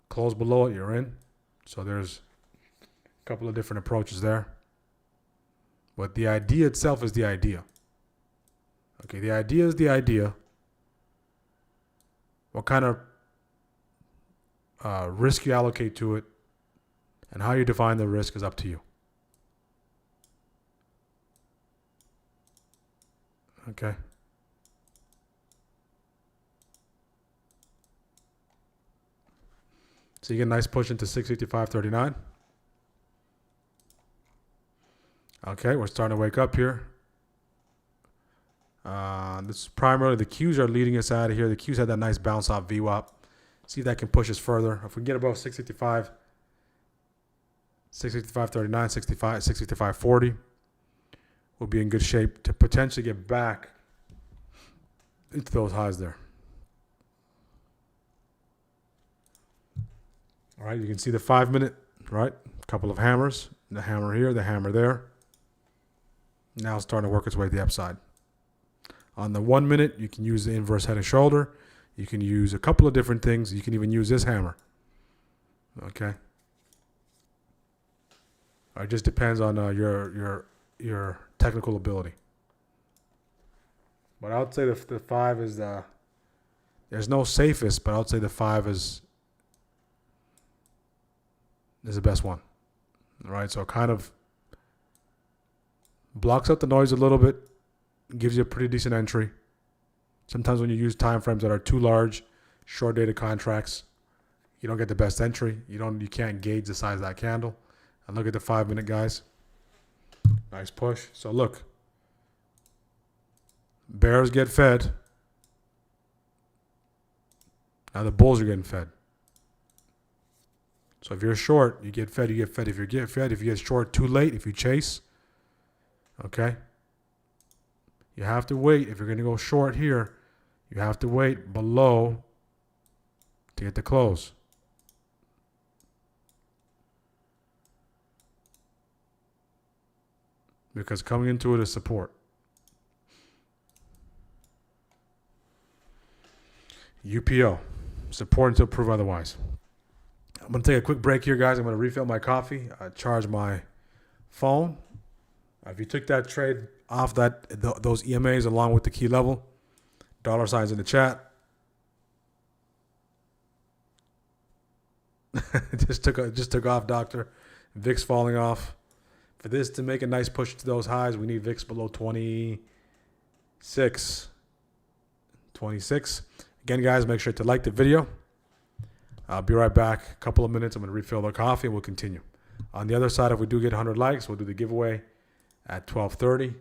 [SPEAKER 1] close below it, you're in. So there's a couple of different approaches there. But the idea itself is the idea. Okay, the idea is the idea. What kind of risk you allocate to it and how you define the risk is up to you. Okay. So you get a nice push into 655.39. Okay, we're starting to wake up here. This is primarily the Qs are leading us out of here. The Qs had that nice bounce off VWAP. See if that can push us further. If we get above 655, 655.39, 65, 655.40, we'll be in good shape to potentially get back into those highs there. All right, you can see the 5 minute, right? A couple of hammers. The hammer here, the hammer there. Now it's starting to work its way to the upside. On the 1 minute, you can use the inverse head and shoulder. You can use a couple of different things. You can even use this hammer. Okay. It just depends on your technical ability. But I would say the 5 is the. There's no safest, but I would say the 5 is the best one. All right, so it kind of blocks out the noise a little bit, gives you a pretty decent entry. Sometimes when you use time frames that are too large, short dated contracts, you don't get the best entry. You can't gauge the size of that candle. And look at the 5 minute, guys. Nice push. So look, bears get fed. Now the bulls are getting fed. So if you're short, you get fed, you get fed. If you get fed, if you get short too late, if you chase, okay, you have to wait. If you're going to go short here, you have to wait below to get the close. Because coming into it is support. UPO, support until proved otherwise. I'm going to take a quick break here, guys. I'm going to refill my coffee, charge my phone. If you took that trade off those EMAs along with the key level, dollar signs in the chat. just took off, doctor. VIX falling off. For this to make a nice push to those highs, we need VIX below 26. 26. Again, guys, make sure to like the video. I'll be right back. A couple of minutes. I'm going to refill the coffee and we'll continue. On the other side, if we do get 100 likes, we'll do the giveaway at 12:30.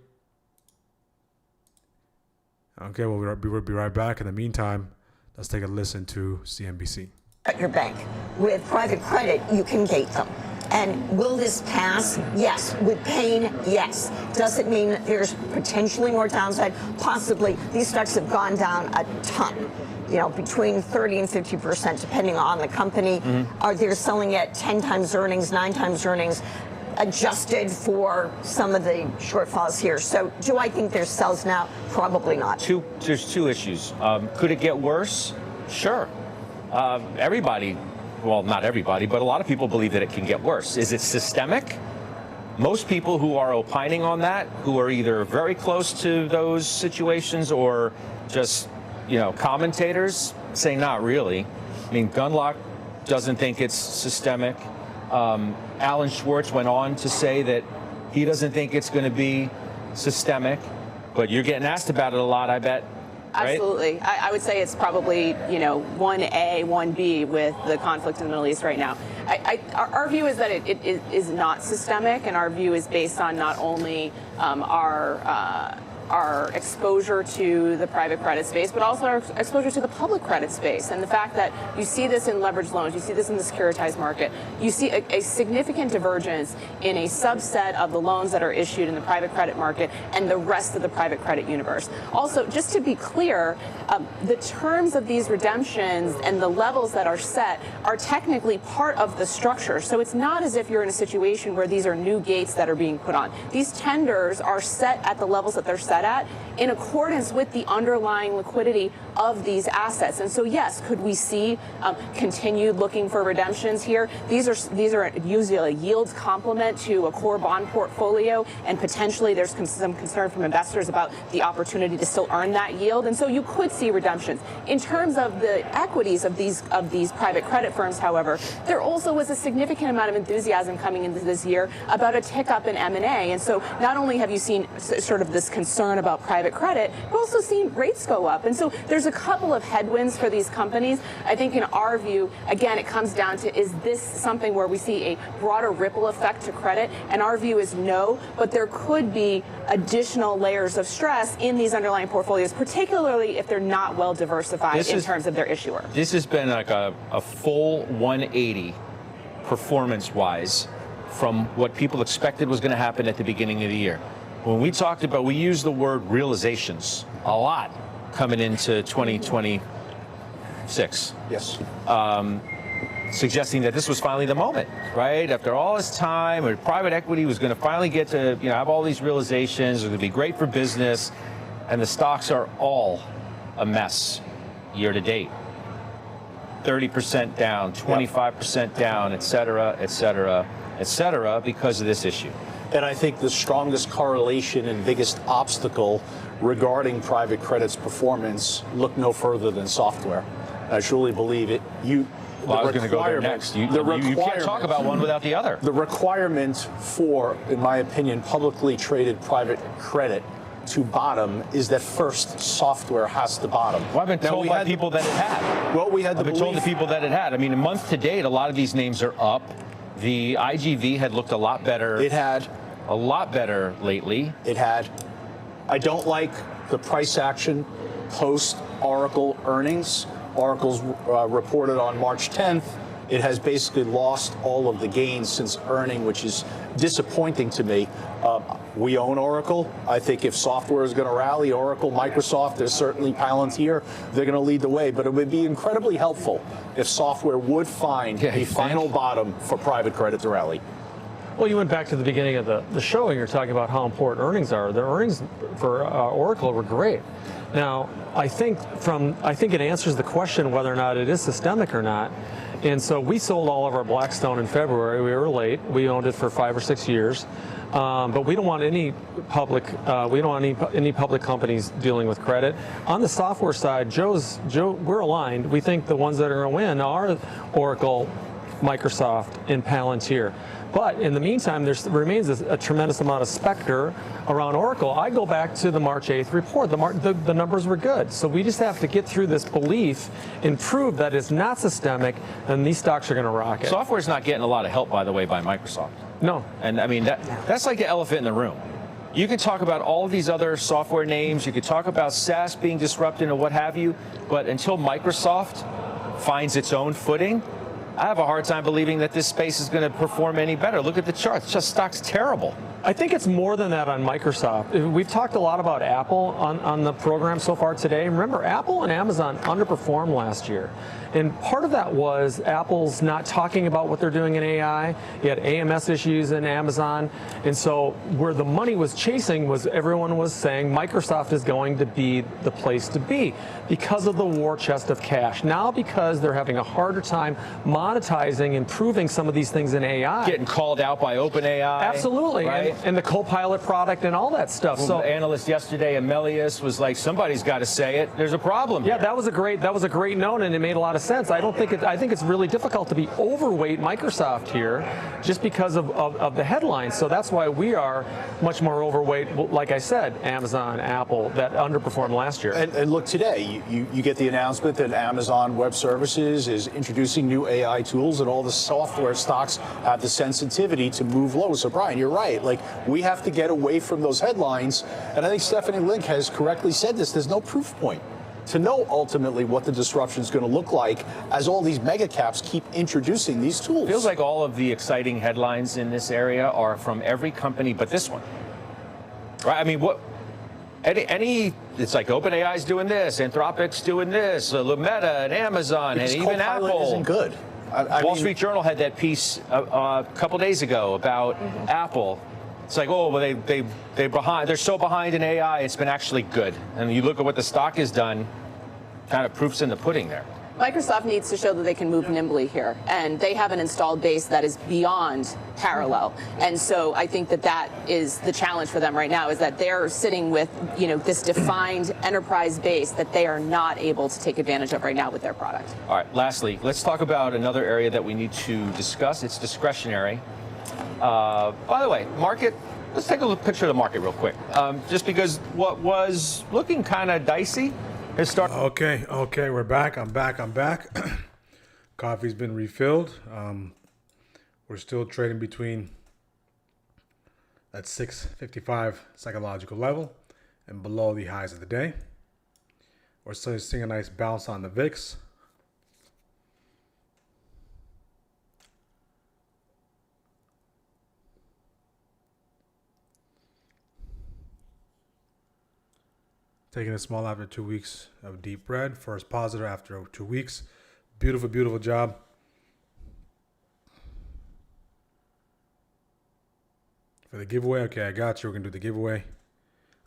[SPEAKER 1] Okay, we'll be right back. In the meantime, let's take a listen to CNBC.
[SPEAKER 3] At your bank. With private credit, you can gate them. And will this pass? Yes. With pain? Yes. Does it mean that there's potentially more downside? Possibly. These stocks have gone down a ton. Between 30 and 50%, depending on the company. Are they selling at 10 times earnings, 9 times earnings, adjusted for some of the shortfalls here? So do I think there's sells now? Probably not.
[SPEAKER 4] There's two issues. Could it get worse? Sure. Everybody, well, not everybody, but a lot of people believe that it can get worse. Is it systemic? Most people who are opining on that, who are either very close to those situations or just commentators, say not really. I mean, Gunlock doesn't think it's systemic. Alan Schwartz went on to say that he doesn't think it's going to be systemic, but you're getting asked about it a lot, I bet. Right?
[SPEAKER 5] Absolutely. I would say it's probably, 1A, 1B with the conflict in the Middle East right now. Our view is that it is not systemic, and our view is based on not only our exposure to the private credit space, but also our exposure to the public credit space. And the fact that you see this in leveraged loans, you see this in the securitized market, you see a significant divergence in a subset of the loans that are issued in the private credit market and the rest of the private credit universe. Also, just to be clear, the terms of these redemptions and the levels that are set are technically part of the structure. So it's not as if you're in a situation where these are new gates that are being put on. These tenders are set at the levels that they're set at in accordance with the underlying liquidity of these assets. And so, yes, could we see continued looking for redemptions here? These are usually a yield complement to a core bond portfolio, and potentially there's some concern from investors about the opportunity to still earn that yield. And so you could see redemptions. In terms of the equities of these private credit firms, however, there also was a significant amount of enthusiasm coming into this year about a tick up in M&A. And so not only have you seen sort of this concern about private credit, you've also seen rates go up. And so there's a couple of headwinds for these companies. I think in our view, again, it comes down to, is this something where we see a broader ripple effect to credit? And our view is no, but there could be additional layers of stress in these underlying portfolios, particularly if they're not well diversified in terms of their issuer.
[SPEAKER 4] This has been like a full 180 performance-wise from what people expected was going to happen at the beginning of the year. When we talked about, we used the word realizations a lot coming into 2026.
[SPEAKER 6] Yes.
[SPEAKER 4] Suggesting that this was finally the moment, right? After all this time, where private equity was going to finally get to, have all these realizations, it was going to be great for business, and the stocks are all a mess year to date. 30% down, 25% down, et cetera, et cetera, et cetera, because of this issue.
[SPEAKER 6] And I think the strongest correlation and biggest obstacle regarding private credit's performance look no further than software. I truly believe it.
[SPEAKER 4] Well, I was going to go there next. You can't talk about one without the other.
[SPEAKER 6] The requirement for, in my opinion, publicly traded private credit to bottom is that first software has to bottom.
[SPEAKER 4] Well, I've been told by people that it had.
[SPEAKER 6] Well, we had the
[SPEAKER 4] I've been told the people that it had. I mean, a month to date, a lot of these names are up. The IGV had looked a lot better.
[SPEAKER 6] It had.
[SPEAKER 4] A lot better lately.
[SPEAKER 6] It had. I don't like the price action post Oracle earnings. Oracle's reported on March 10th. It has basically lost all of the gains since earning, which is disappointing to me. We own Oracle. I think if software is going to rally, Oracle, Microsoft, there's certainly Palantir, they're going to lead the way. But it would be incredibly helpful if software would find a final bottom for private credit to rally.
[SPEAKER 7] Well, you went back to the beginning of the show, and you're talking about how important earnings are. The earnings for Oracle were great. Now, I think it answers the question whether or not it is systemic or not. And so we sold all of our Blackstone in February. We were late. We owned it for 5 or 6 years. But we don't want any public companies dealing with credit. On the software side, we're aligned. We think the ones that are going to win are Oracle, Microsoft, and Palantir. But in the meantime, there remains a tremendous amount of specter around Oracle. I go back to the March 8th report. The numbers were good. So we just have to get through this belief and prove that it's not systemic, and these stocks are going to rocket.
[SPEAKER 4] Software's not getting a lot of help, by the way, by Microsoft.
[SPEAKER 7] No.
[SPEAKER 4] And I mean, that's like the elephant in the room. You can talk about all of these other software names. You could talk about SaaS being disrupted and what have you. But until Microsoft finds its own footing, I have a hard time believing that this space is going to perform any better. Look at the charts. Just stock's terrible.
[SPEAKER 7] I think it's more than that on Microsoft. We've talked a lot about Apple on the program so far today. Remember, Apple and Amazon underperformed last year. And part of that was Apple's not talking about what they're doing in AI. You had AMS issues in Amazon. And so where the money was chasing was everyone was saying Microsoft is going to be the place to be because of the war chest of cash. Now because they're having a harder time monetizing and proving some of these things in AI.
[SPEAKER 4] Getting called out by OpenAI.
[SPEAKER 7] Absolutely. Right? And the Copilot product and all that stuff.
[SPEAKER 4] Well, so the analyst yesterday, Amelius, was like, somebody's got to say it. There's a problem here.
[SPEAKER 7] Yeah, that was a great note, and it made a lot of sense. I think it's really difficult to be overweight Microsoft here just because of the headlines. So that's why we are much more overweight, like I said, Amazon, Apple, that underperformed last year.
[SPEAKER 6] And look, today, you get the announcement that Amazon Web Services is introducing new AI tools, and all the software stocks have the sensitivity to move low. So, Brian, you're right. Like, we have to get away from those headlines. And I think Stephanie Link has correctly said this. There's no proof point to know ultimately what the disruption is going to look like as all these mega caps keep introducing these tools.
[SPEAKER 4] Feels like all of the exciting headlines in this area are from every company but this one. Right? I mean, it's like OpenAI's doing this, Anthropic's doing this, Meta and Amazon,
[SPEAKER 6] because
[SPEAKER 4] and even
[SPEAKER 6] Copilot
[SPEAKER 4] Apple.
[SPEAKER 6] Isn't good.
[SPEAKER 4] Wall Street Journal had that piece a couple days ago about Apple. It's like, oh, well, they're behind. They're so behind in AI. It's been actually good. And you look at what the stock has done. kind of proof's in the pudding there.
[SPEAKER 5] Microsoft needs to show that they can move nimbly here, and they have an installed base that is beyond parallel. And so I think that that is the challenge for them right now, is that they're sitting with, this defined enterprise base that they are not able to take advantage of right now with their product.
[SPEAKER 4] All right, lastly, let's talk about another area that we need to discuss. It's discretionary. By the way, market, let's take a picture of the market real quick. Just because what was looking kind of dicey has started.
[SPEAKER 1] Okay, we're back. I'm back. Coffee's been refilled. We're still trading between that 655 psychological level and below the highs of the day. We're still seeing a nice bounce on the VIX. Taking it small after 2 weeks of deep red. First positive after 2 weeks. Beautiful, beautiful job. For the giveaway, okay, I got you. We're going to do the giveaway.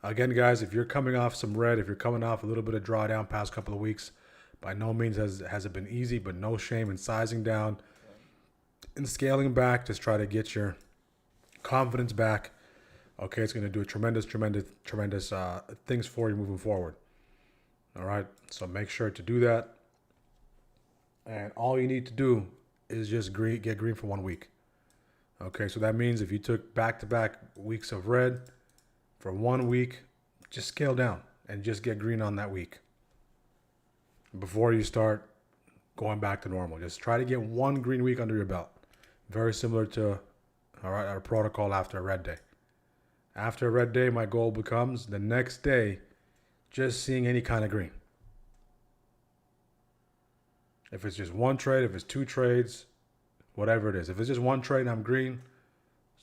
[SPEAKER 1] Again, guys, if you're coming off some red, if you're coming off a little bit of drawdown past couple of weeks, by no means has it been easy, but no shame in sizing down and scaling back. Just try to get your confidence back. Okay, it's going to do tremendous things for you moving forward. All right, so make sure to do that. And all you need to do is just get green for 1 week. Okay, so that means if you took back-to-back weeks of red for 1 week, just scale down and just get green on that week before you start going back to normal. Just try to get 1 green week under your belt. Very similar to our protocol after a red day. After a red day, my goal becomes the next day just seeing any kind of green. If it's just 1 trade, if it's 2 trades, whatever it is. If it's just 1 trade and I'm green,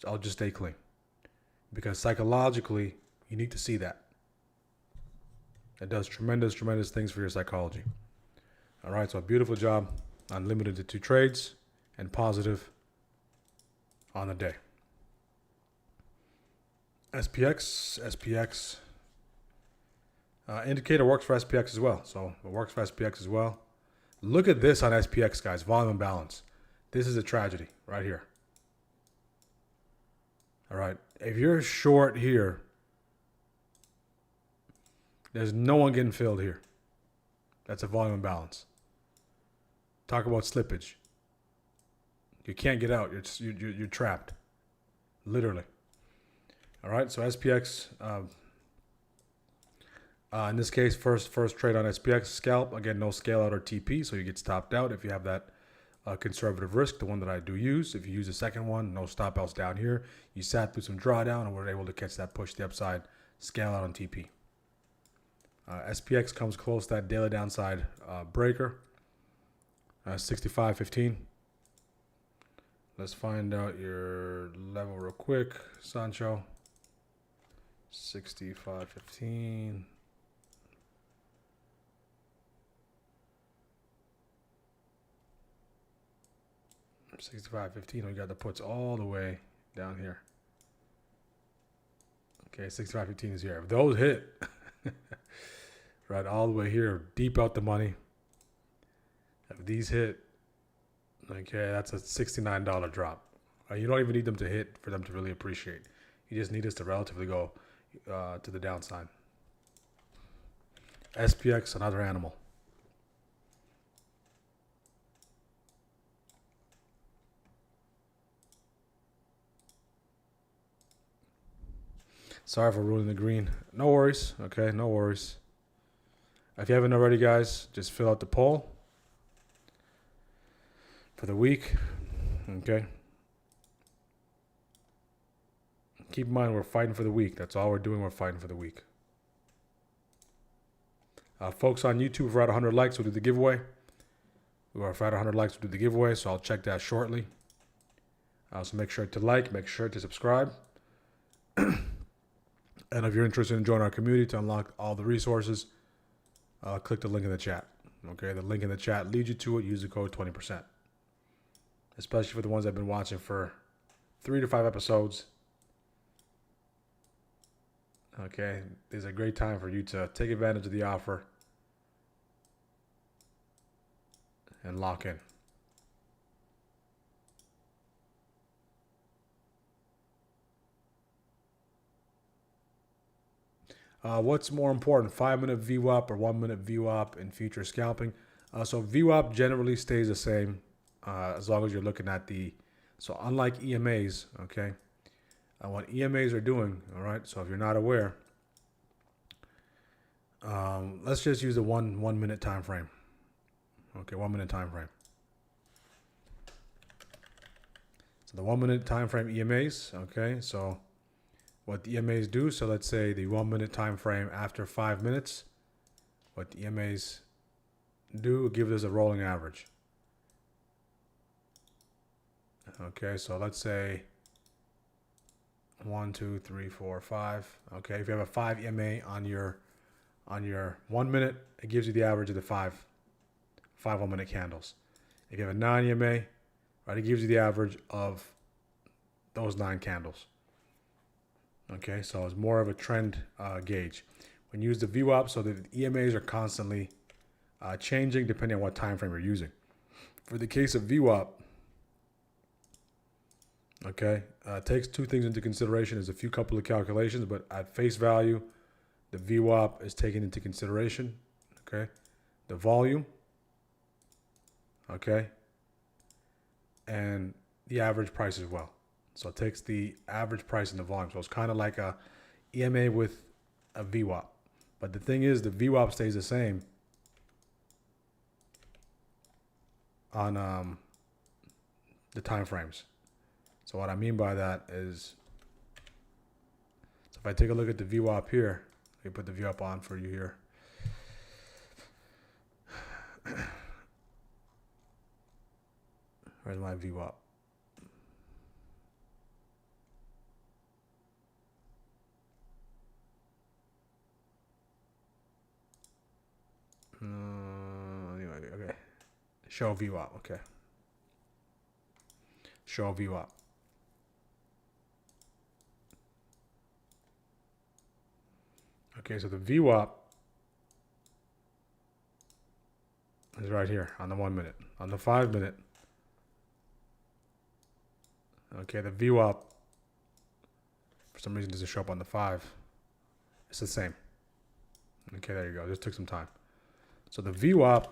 [SPEAKER 1] I'll just stay clean. Because psychologically, you need to see that. It does tremendous things for your psychology. All right, so a beautiful job on limited to 2 trades and positive on the day. SPX indicator works for SPX as well. So it works for SPX as well. Look at this on SPX, guys. Volume imbalance. This is a tragedy right here. All right. If you're short here, there's no one getting filled here. That's a volume imbalance. Talk about slippage. You can't get out. You're trapped. Literally. All right, so SPX, in this case, first trade on SPX, scalp. Again, no scale out or TP, so you get stopped out if you have that conservative risk, the one that I do use. If you use the second one, no stop outs down here. You sat through some drawdown and were able to catch that push to the upside, scale out on TP. SPX comes close to that daily downside breaker, 65.15. Let's find out your level real quick, Sancho. 65.15. We got the puts all the way down here. Okay, 65.15 is here. If those hit, right all the way here, deep out the money. If these hit, okay, that's a $69 drop. You don't even need them to hit for them to really appreciate. You just need us to relatively go to the downside. SPX, another animal. Sorry for ruining the green. No worries. Okay, no worries. If you haven't already, guys, just fill out the poll for the week. Okay. Keep in mind, we're fighting for the week. That's all we're doing. We're fighting for the week. Folks on YouTube, if we're at 100 likes, we'll do the giveaway. If we're at 100 likes, we'll do the giveaway, so I'll check that shortly. So make sure to like, make sure to subscribe. And if you're interested in joining our community to unlock all the resources, click the link in the chat. Okay, the link in the chat leads you to it. Use the code 20%. Especially for the ones that have been watching for 3 to 5 episodes. Okay, there's a great time for you to take advantage of the offer and lock in. What's more important, 5-minute VWAP or 1-minute VWAP in future scalping? So VWAP generally stays the same as long as you're looking at the, so unlike EMAs, okay, what EMAs are doing, all right, so if you're not aware, let's just use the one minute time frame. Okay, 1 minute time frame. So the 1 minute time frame EMAs, okay, so what the EMAs do, so let's say the 1 minute time frame after 5 minutes, what the EMAs do, give us a rolling average. Okay, so let's say 1, 2, 3, 4, 5. Okay, if you have a 5 EMA on your 1 minute, it gives you the average of the five 1 minute candles. If you have a 9 EMA, right, it gives you the average of those 9 candles. Okay, so it's more of a trend gauge. When you use the VWAP, so the EMAs are constantly changing depending on what time frame you're using. For the case of VWAP, okay, takes two things into consideration. There's a few couple of calculations, but at face value, the VWAP is taken into consideration. Okay, the volume, okay, and the average price as well. So it takes the average price and the volume. So it's kind of like a EMA with a VWAP. But the thing is, the VWAP stays the same on the time frames. So what I mean by that is, so if I take a look at the VWAP here, let me put the VWAP on for you here. Where's my VWAP? Anyway, okay. Show VWAP, okay. Show VWAP. Okay, so the VWAP is right here on the 1 minute. On the 5 minute, okay, the VWAP for some reason doesn't show up on the 5. It's the same. Okay, there you go. Just took some time. So the VWAP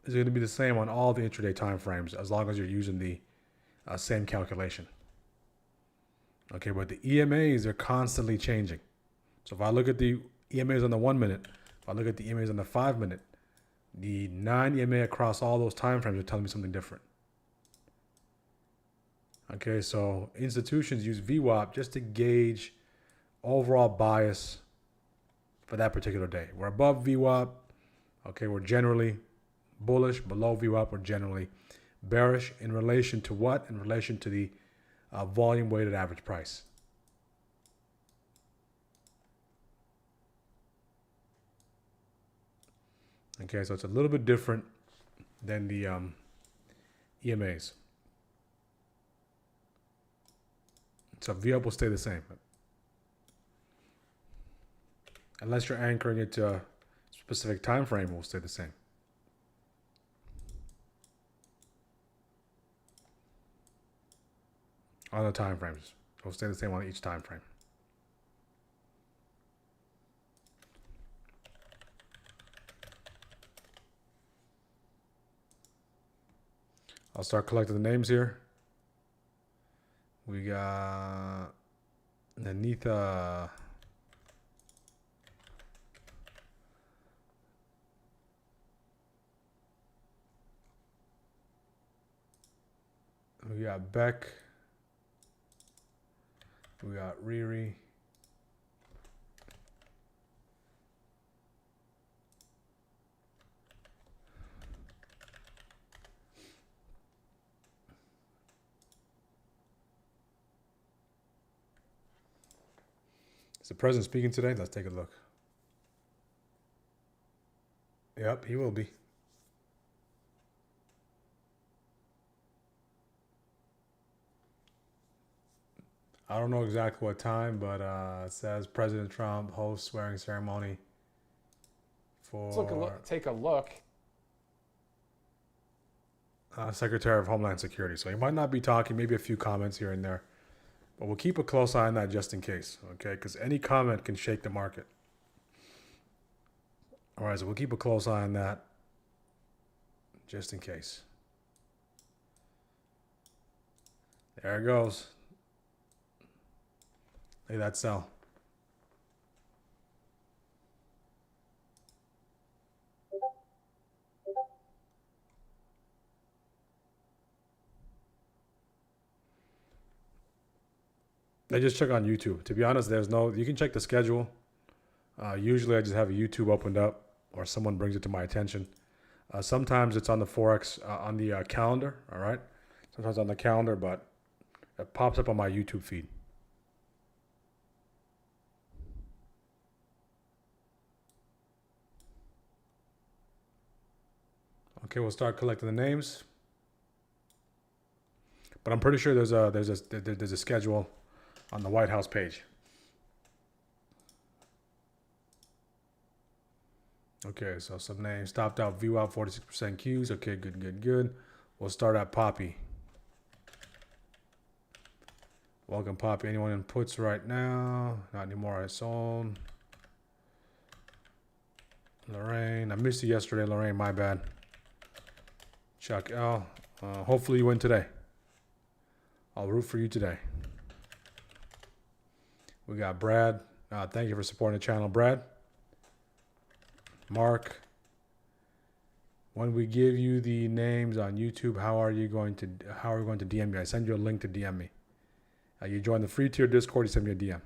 [SPEAKER 1] is going to be the same on all the intraday time frames as long as you're using the same calculation. Okay, but the EMAs are constantly changing. So if I look at the EMAs on the 1 minute, if I look at the EMAs on the 5 minute, the 9 EMA across all those time frames are telling me something different. Okay, so institutions use VWAP just to gauge overall bias for that particular day. We're above VWAP, okay, we're generally bullish. Below VWAP, we're generally bearish. In relation to what? In relation to the volume weighted average price. Okay, so it's a little bit different than the EMAs. So VWAP will stay the same. Unless you're anchoring it to a specific time frame, it will stay the same. On the time frames, it will stay the same on each time frame. I'll start collecting the names here. We got Nanitha. We got Beck. We got Riri. Is the president speaking today? Let's take a look. Yep, he will be. I don't know exactly what time, but it says President Trump hosts swearing ceremony for.
[SPEAKER 8] Let's take a look.
[SPEAKER 1] Secretary of Homeland Security. So he might not be talking, maybe a few comments here and there. But we'll keep a close eye on that just in case, okay? Because any comment can shake the market. All right, so we'll keep a close eye on that just in case. There it goes. Look at that sell. I just check on YouTube. To be honest, you can check the schedule. Usually I just have a YouTube opened up or someone brings it to my attention. Sometimes it's on the Forex, on the calendar, all right? Sometimes on the calendar, but it pops up on my YouTube feed. Okay, we'll start collecting the names. But I'm pretty sure there's a schedule on the White House page. Okay, so some names. Stopped out, view out, 46% Qs. Okay, good. We'll start at Poppy. Welcome, Poppy. Anyone in puts right now? Not anymore. I sold. Lorraine. I missed you yesterday, Lorraine. My bad. Chuck L. Hopefully you win today. I'll root for you today. We got Brad. Thank you for supporting the channel, Brad. Mark. When we give you the names on YouTube, how are we going to DM you? I send you a link to DM me. You join the free tier Discord, you send me a DM.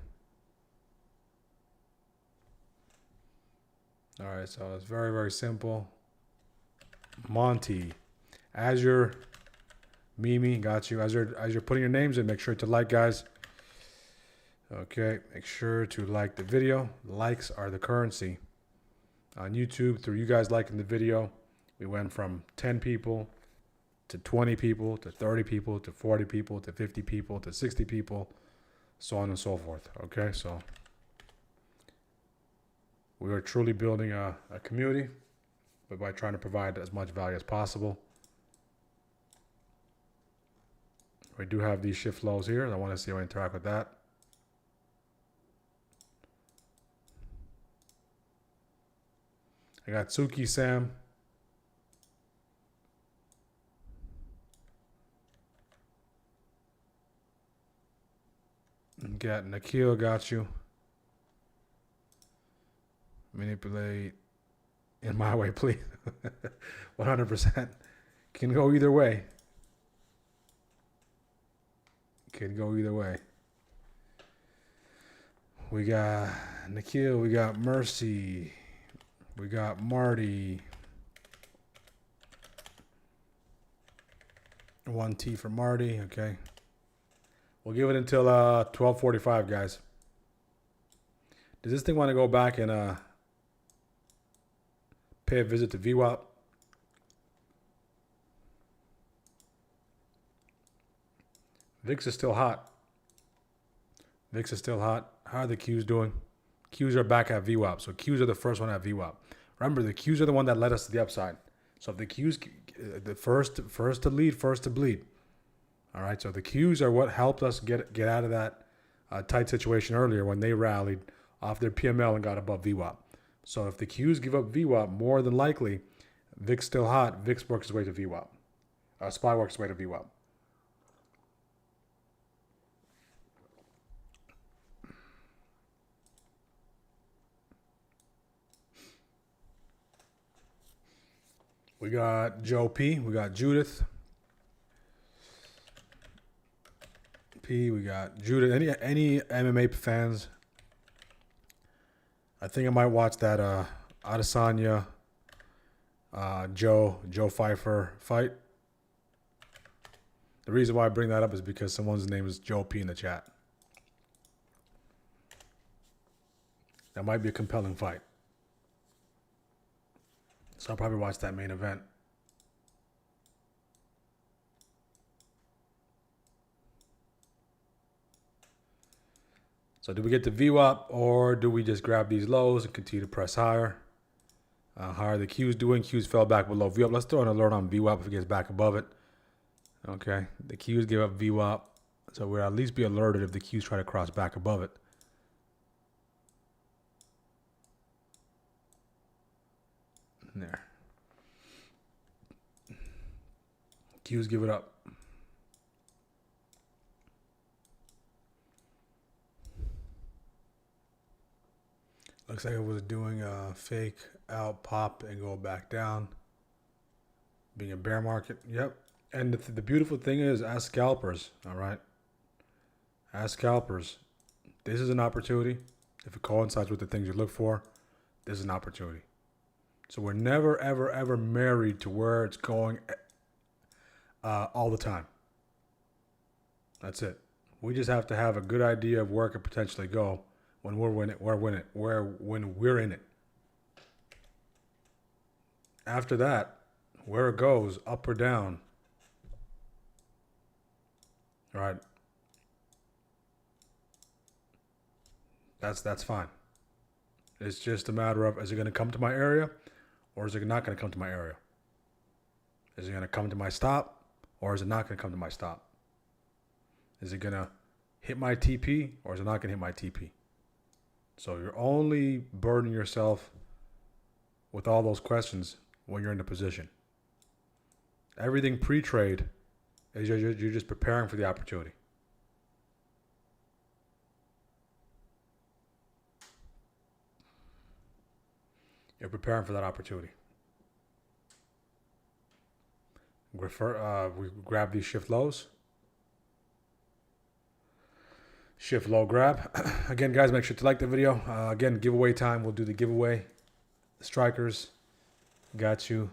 [SPEAKER 1] All right, so it's very, very simple. Monty, Azure, Mimi, got you. As you're putting your names in, make sure to like, guys. Okay, make sure to like the video. Likes are the currency. On YouTube, through you guys liking the video, we went from 10 people to 20 people to 30 people to 40 people to 50 people to 60 people, so on and so forth. Okay, so we are truly building a community, but by trying to provide as much value as possible. We do have these shift lows here. I want to see how I interact with that. I got Tsuki Sam. Got Nikhil, got you. Manipulate in my way, please. 100%. Can go either way. Can go either way. We got Nikhil, we got Mercy, we got Marty. 1T for Marty, okay. We'll give it until 12:45, guys. Does this thing want to go back and pay a visit to VWAP? VIX is still hot. VIX is still hot. How are the Qs doing? Qs are back at VWAP. So Qs are the first one at VWAP. Remember, the Qs are the one that led us to the upside. So if the Qs, the first to lead, first to bleed. All right, so the Qs are what helped us get out of that tight situation earlier when they rallied off their PML and got above VWAP. So if the Qs give up VWAP, more than likely, VIX still hot, VIX works its way to VWAP. SPY works its way to VWAP. We got Joe P. We got Judith P. We got Judith. Any MMA fans? I think I might watch that Adesanya Joe Pfeiffer fight. The reason why I bring that up is because someone's name is Joe P in the chat. That might be a compelling fight. So I'll probably watch that main event. So do we get to VWAP or do we just grab these lows and continue to press higher? How are the Qs doing? Qs fell back below VWAP. Let's throw an alert on VWAP if it gets back above it. Okay, the Qs give up VWAP, so we'll at least be alerted if the Qs try to cross back above it. There. Qs give it up. Looks like it was doing a fake out pop and go back down. Being a bear market. Yep. And the beautiful thing is, as scalpers, all right? As scalpers, this is an opportunity. If it coincides with the things you look for, this is an opportunity. So we're never, ever, ever married to where it's going all the time. That's it. We just have to have a good idea of where it could potentially go when we're in it, when we're in it. After that, where it goes, up or down, right? That's fine. It's just a matter of, is it going to come to my area or is it not going to come to my area? Is it going to come to my stop or is it not going to come to my stop? Is it going to hit my TP or is it not going to hit my TP? So you're only burdening yourself with all those questions when you're in the position. Everything pre-trade is you're just preparing for the opportunity. You're preparing for that opportunity. We grab these shift lows. Shift low grab. Again, guys, make sure to like the video. Again, giveaway time. We'll do the giveaway. Strikers. Got you.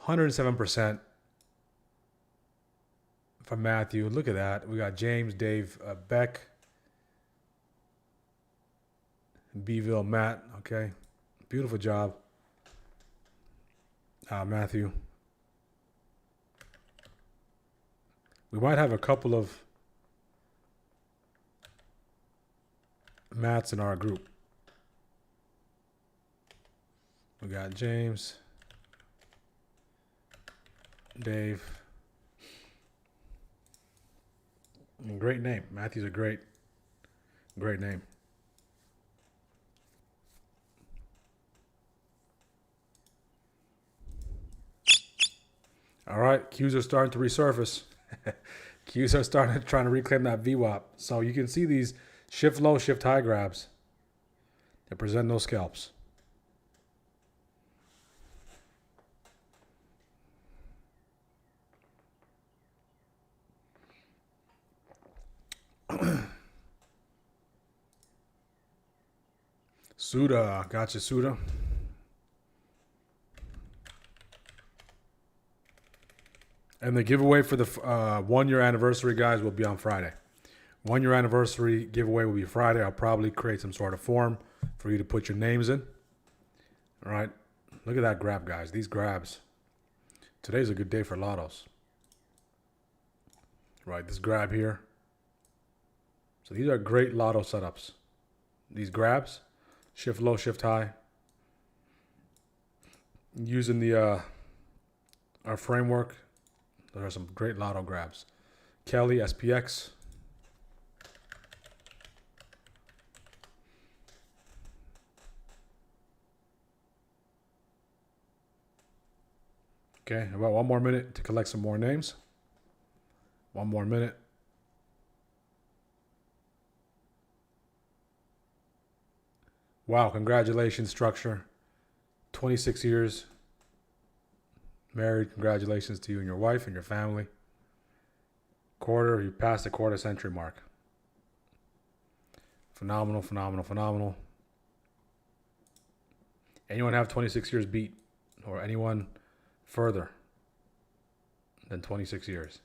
[SPEAKER 1] 107% from Matthew. Look at that. We got James, Dave, Beck, Beeville, Matt. Okay. Beautiful job. Matthew. We might have a couple of Matts in our group. We got James, Dave. Great name. Matthew's a great name. All right, Qs are starting to resurface. Qs are trying to reclaim that VWAP. So you can see these shift low, shift high grabs that present those scalps. Suda, gotcha, Suda. And the giveaway for the 1 year anniversary, guys, will be on Friday. 1 year anniversary giveaway will be Friday. I'll probably create some sort of form for you to put your names in. All right. Look at that grab, guys. These grabs. Today's a good day for lottos. Right. This grab here. So these are great lotto setups. These grabs. Shift low, shift high. Using the our framework. There are some great lotto grabs. Kelly, SPX. Okay, about 1 more minute to collect some more names. 1 more minute. Wow, congratulations, Structure. 26 years. Married, congratulations to you and your wife and your family. Quarter, you passed the quarter century mark. Phenomenal, phenomenal, phenomenal. Anyone have 26 years beat? Or anyone further than 26 years?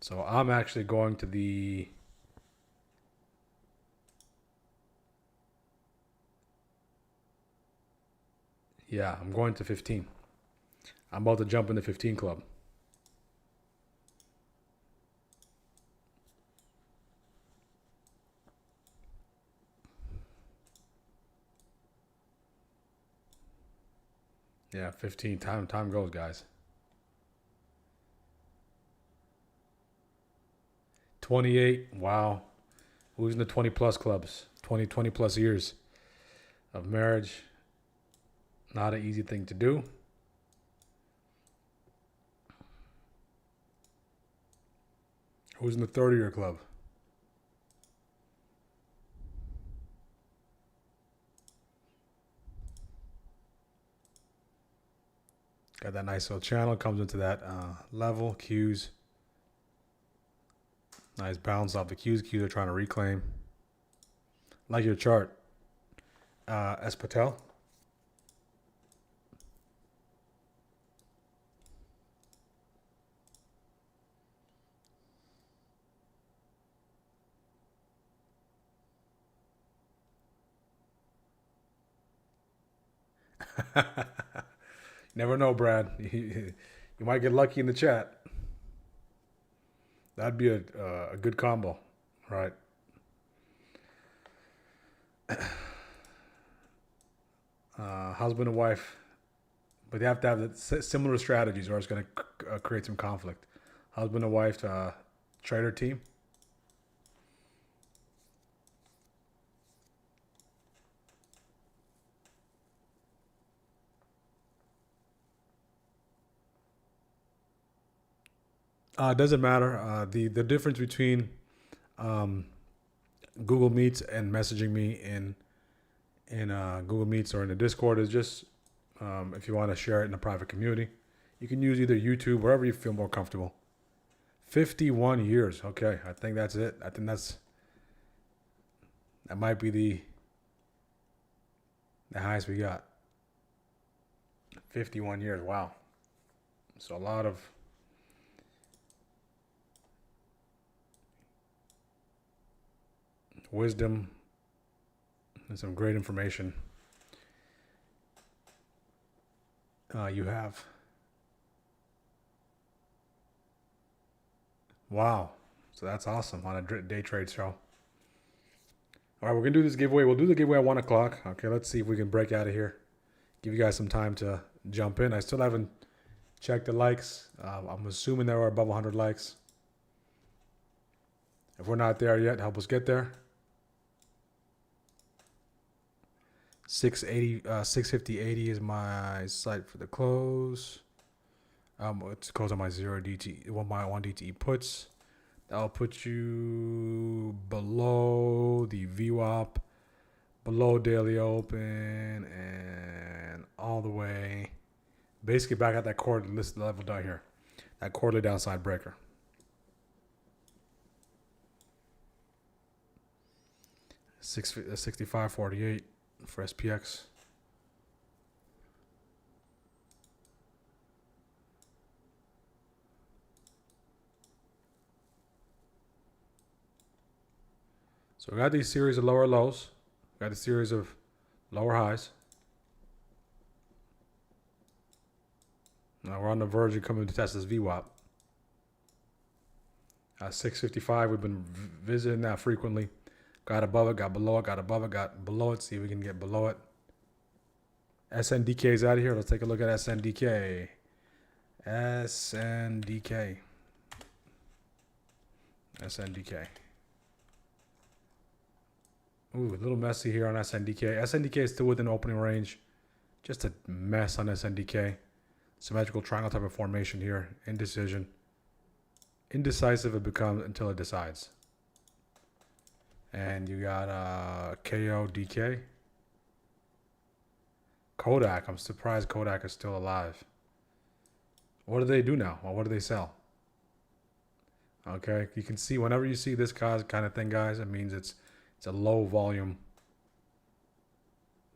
[SPEAKER 1] So I'm actually going to the... Yeah, I'm going to 15. I'm about to jump in the 15 club. Yeah, 15. Time goes, guys. 28. Wow. Who's in the 20 plus clubs? 20 plus years of marriage. Not an easy thing to do. Who's in the 30-year club? Got that nice little channel. Comes into that level. Qs. Nice bounce off the Qs. Qs are trying to reclaim. Like your chart. S. Patel. Never know, Brad. You might get lucky in the chat. That'd be a good combo, right? Husband and wife, but they have to have similar strategies, or it's going to create some conflict. Husband and wife trader team. It doesn't matter. The difference between Google Meets and messaging me in Google Meets or in the Discord is just if you want to share it in a private community, you can use either YouTube, wherever you feel more comfortable. 51 years. Okay, I think that's it. I think that might be the highest we got. 51 years. Wow. So a lot of wisdom and some great information you have. Wow. So that's awesome on a day trade show. All right, we're going to do this giveaway. We'll do the giveaway at 1 o'clock. Okay, let's see if we can break out of here. Give you guys some time to jump in. I still haven't checked the likes. I'm assuming there are above 100 likes. If we're not there yet, help us get there. 650.80 is my site for the close. It's close on my 0 DTE, my 1 DTE puts. That'll put you below the VWAP, below daily open, and all the way, basically back at that quarterly list level down here, that quarterly downside breaker. $65.48 for SPX. So we got these series of lower lows. We got a series of lower highs. Now we're on the verge of coming to test this VWAP. 655, we've been visiting that frequently. Got above it, got below it, got above it, got below it. See if we can get below it. SNDK is out of here. Let's take a look at SNDK. SNDK. SNDK. Ooh, a little messy here on SNDK. SNDK is still within opening range. Just a mess on SNDK. Symmetrical triangle type of formation here. Indecision. Indecisive it becomes until it decides. And you got KODK. Kodak. I'm surprised Kodak is still alive. What do they do now? Well, what do they sell? Okay, you can see whenever you see this kind of thing, guys, it means it's a low volume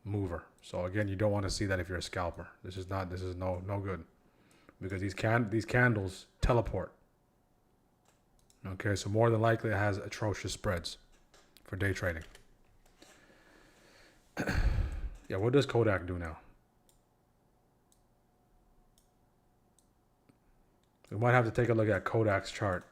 [SPEAKER 1] mover. So again, you don't want to see that if you're a scalper. This is no good, because these candles teleport. Okay, so more than likely it has atrocious spreads for day trading. Yeah, what does Kodak do now? We might have to take a look at Kodak's chart.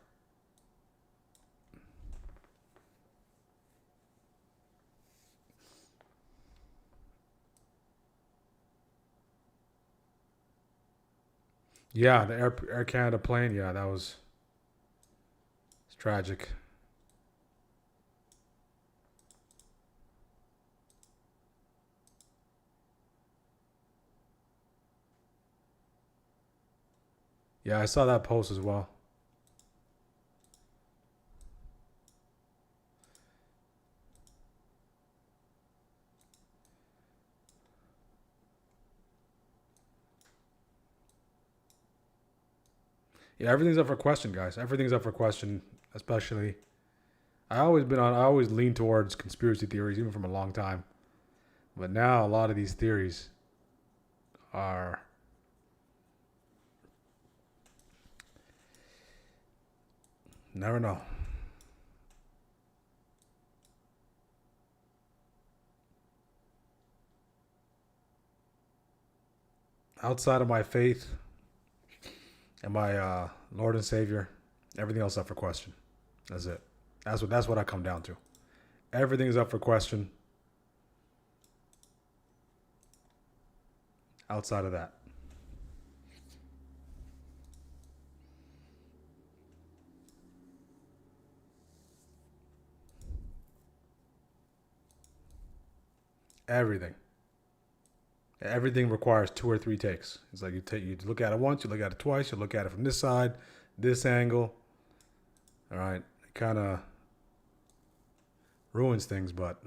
[SPEAKER 1] Yeah, the Air Canada plane. Yeah, it's tragic. Yeah, I saw that post as well. Yeah, everything's up for question, guys. Everything's up for question, especially. I always lean towards conspiracy theories, even from a long time. But now a lot of these theories are never know. Outside of my faith and my Lord and Savior, everything else up for question. That's it. That's what I come down to. Everything's up for question. Outside of that. Everything. Everything requires 2 or 3 takes. It's like you look at it once, you look at it twice, you look at it from this side, this angle. All right, it kind of ruins things, but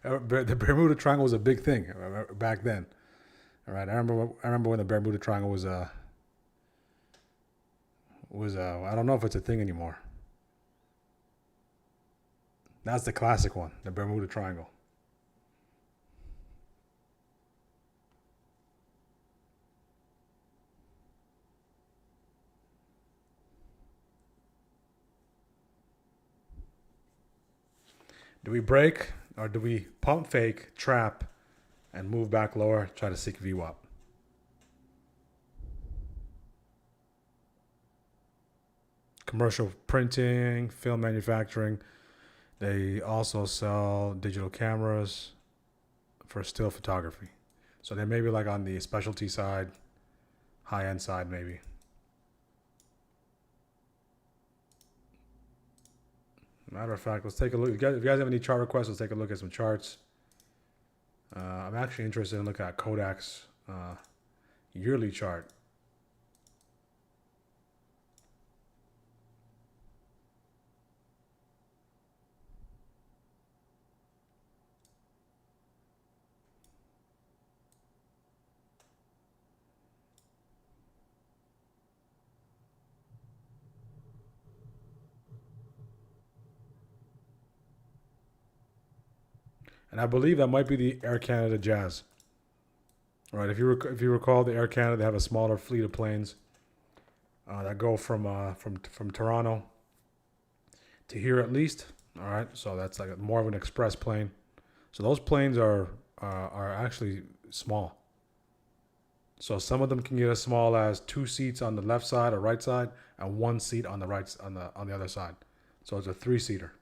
[SPEAKER 1] the Bermuda Triangle was a big thing back then. All right, I remember when the Bermuda Triangle was I don't know if it's a thing anymore. That's the classic one, the Bermuda Triangle. Do we break or do we pump fake, trap, and move back lower, try to seek VWAP? Commercial printing, film manufacturing. They also sell digital cameras for still photography. So they may be like on the specialty side, high-end side maybe. Matter of fact, let's take a look. If you guys have any chart requests, let's take a look at some charts. I'm actually interested in looking at Kodak's yearly chart. And I believe that might be the Air Canada Jazz. All right, if you recall, the Air Canada, they have a smaller fleet of planes that go from Toronto to here at least. All right, so that's like more of an express plane. So those planes are actually small. So some of them can get as small as 2 seats on the left side or right side and 1 seat on the right on the other side. So it's a 3-seater.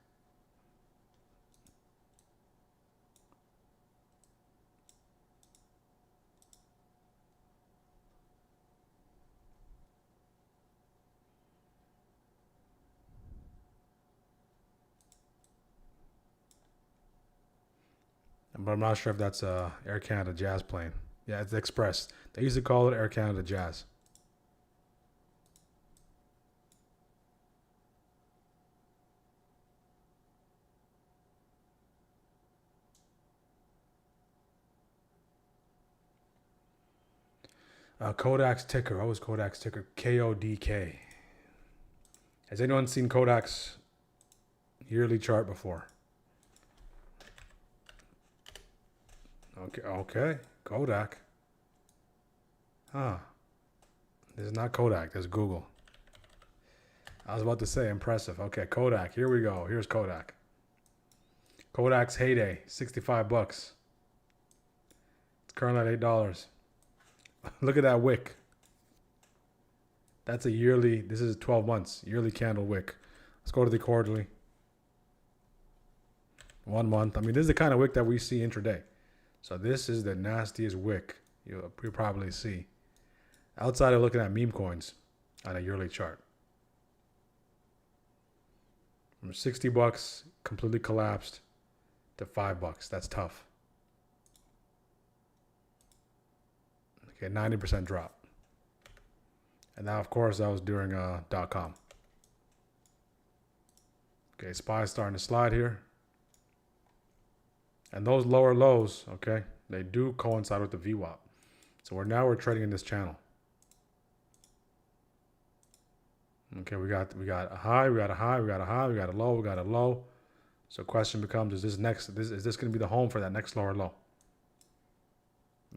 [SPEAKER 1] But I'm not sure if that's a Air Canada Jazz plane. Yeah, it's the Express. They used to call it Air Canada Jazz. Kodak's ticker. What was Kodak's ticker? KODK. Has anyone seen Kodak's yearly chart before? Okay. Kodak. Huh. This is not Kodak. This is Google. I was about to say impressive. Okay, Kodak. Here we go. Here's Kodak. Kodak's heyday, $65. It's currently at $8. Look at that wick. That's a yearly. This is 12 months yearly candle wick. Let's go to the quarterly. 1 month. I mean, this is the kind of wick that we see intraday. So this is the nastiest wick you'll probably see. Outside of looking at meme coins on a yearly chart. From $60, completely collapsed, to $5. That's tough. Okay, 90% drop. And now, of course, that was during .com. Okay, SPY starting to slide here. And those lower lows, okay, they do coincide with the VWAP. So we're trading in this channel. Okay, we got a high, we got a high, we got a high, we got a low, we got a low. So question becomes, is this going to be the home for that next lower low?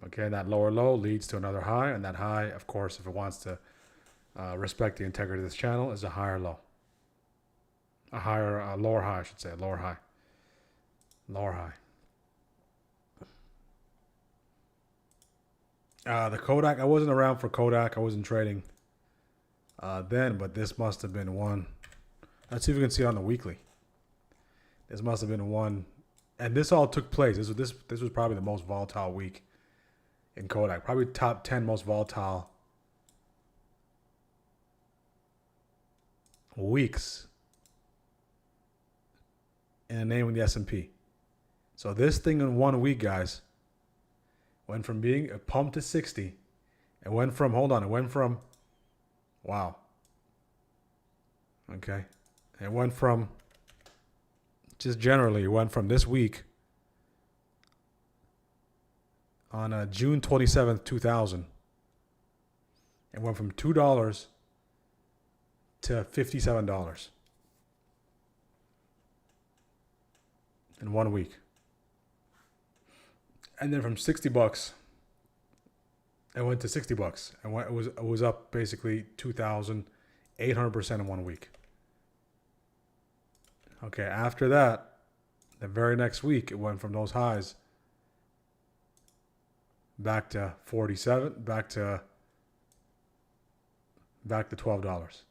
[SPEAKER 1] Okay, that lower low leads to another high, and that high, of course, if it wants to respect the integrity of this channel, is a higher low. A lower high, I should say, lower high. Lower high. The Kodak, I wasn't around for Kodak. I wasn't trading then, but this must have been one. Let's see if we can see it on the weekly. This must have been one, and this all took place. This was probably the most volatile week in Kodak. Probably top 10 most volatile weeks in a name in the S&P. So this thing in 1 week, guys, went from being a pump to 60. It went from, wow. Okay. It went from, just generally, it went from this week on June 27th, 2000. It went from $2 to $57 in 1 week. And then from $60, it went to $60. And it was up basically 2,800% in 1 week. Okay, after that, the very next week, it went from those highs back to 47, back to $12.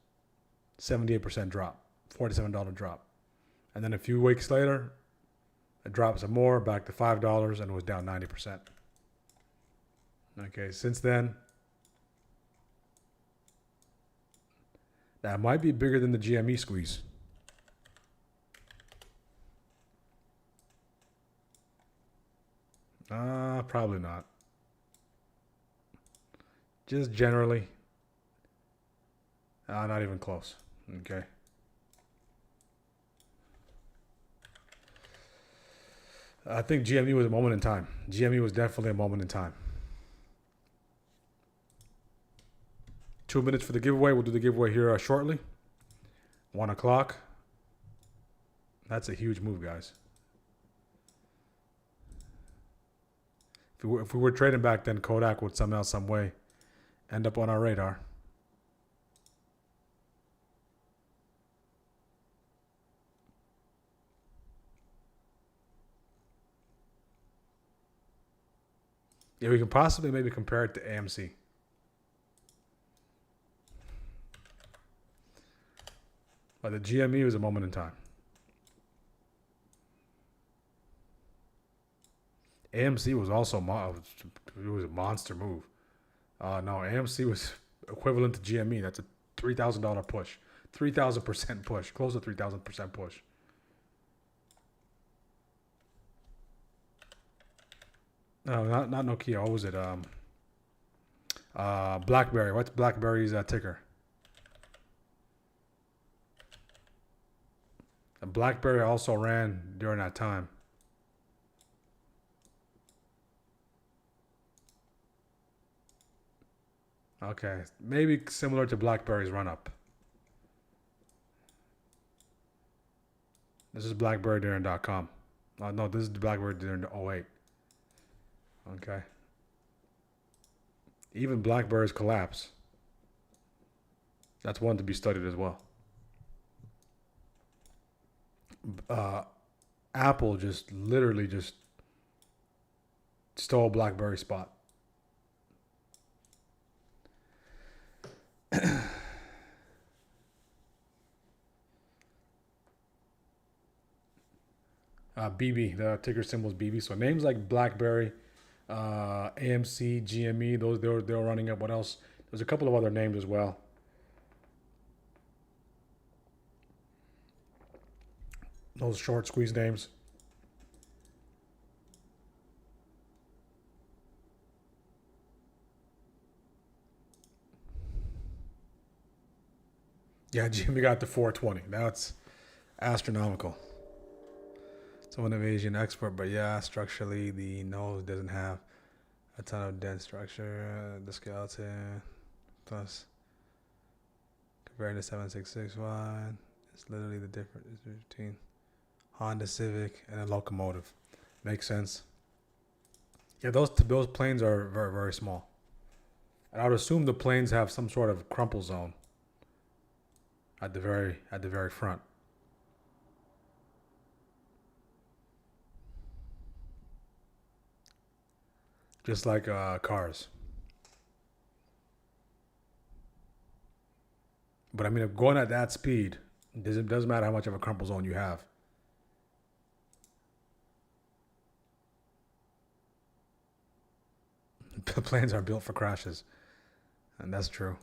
[SPEAKER 1] 78% drop, $47 drop. And then a few weeks later, it dropped some more, back to $5, and it was down 90%. Okay, since then, that might be bigger than the GME squeeze. Probably not. Just generally, not even close. Okay. I think GME was a moment in time. GME was definitely a moment in time. 2 minutes for the giveaway. We'll do the giveaway here shortly. 1 o'clock. That's a huge move, guys. If we were trading back then, Kodak would somehow, some way end up on our radar. Yeah, we can possibly maybe compare it to AMC. But the GME was a moment in time. AMC was also it was a monster move. No, AMC was equivalent to GME. That's a $3,000 push, 3,000% push, close to 3,000% push. No, not Nokia. What was it? BlackBerry. What's BlackBerry's ticker? And BlackBerry also ran during that time. Okay, maybe similar to BlackBerry's run-up. This is BlackBerry during .com. No, this is BlackBerry during 08. Okay. Even BlackBerry's collapse. That's one to be studied as well. Apple just literally just stole BlackBerry's spot. BB, the ticker symbol is BB. So names like BlackBerry, AMC, GME, those they were running up. What else? There's a couple of other names as well. Those short squeeze names. Yeah, Jimmy got the 420. That's astronomical. So an Asian expert, but yeah, structurally the nose doesn't have a ton of dense structure. The skeleton plus compared to 766Y, it's literally the difference between Honda Civic and a locomotive. Makes sense. Yeah, those planes are very, very small. And I would assume the planes have some sort of crumple zone at the very front. Just like cars. But I mean, if going at that speed, it doesn't matter how much of a crumple zone you have. The planes are built for crashes. And that's true.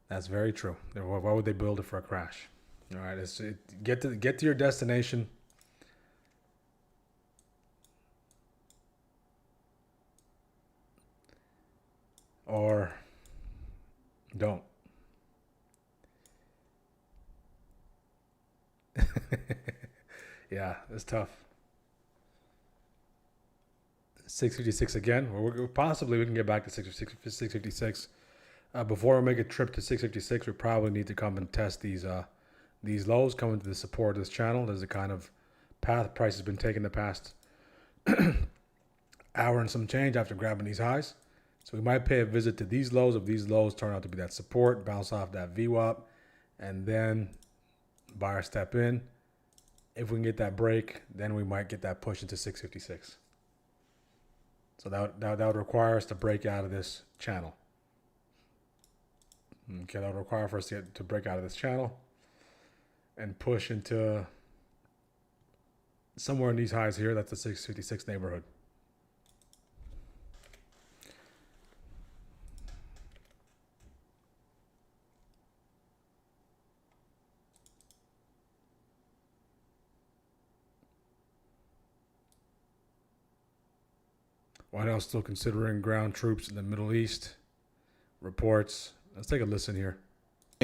[SPEAKER 1] That's very true. Why would they build it for a crash? All right, get to your destination. Or don't. Yeah, it's tough. 656 again. Possibly we can get back to 656. Before we make a trip to 656, we probably need to come and test these lows, come into the support of this channel. There's a kind of path price has been taking the past hour and some change after grabbing these highs. So we might pay a visit to these lows. If these lows turn out to be that support, bounce off that VWAP, and then buyer step in. If we can get that break, then we might get that push into 656. So that would require us to break out of this channel. Okay, that would require for us to break out of this channel and push into somewhere in these highs here. That's the 656 neighborhood. White House still considering ground troops in the Middle East. Reports. Let's take a listen here.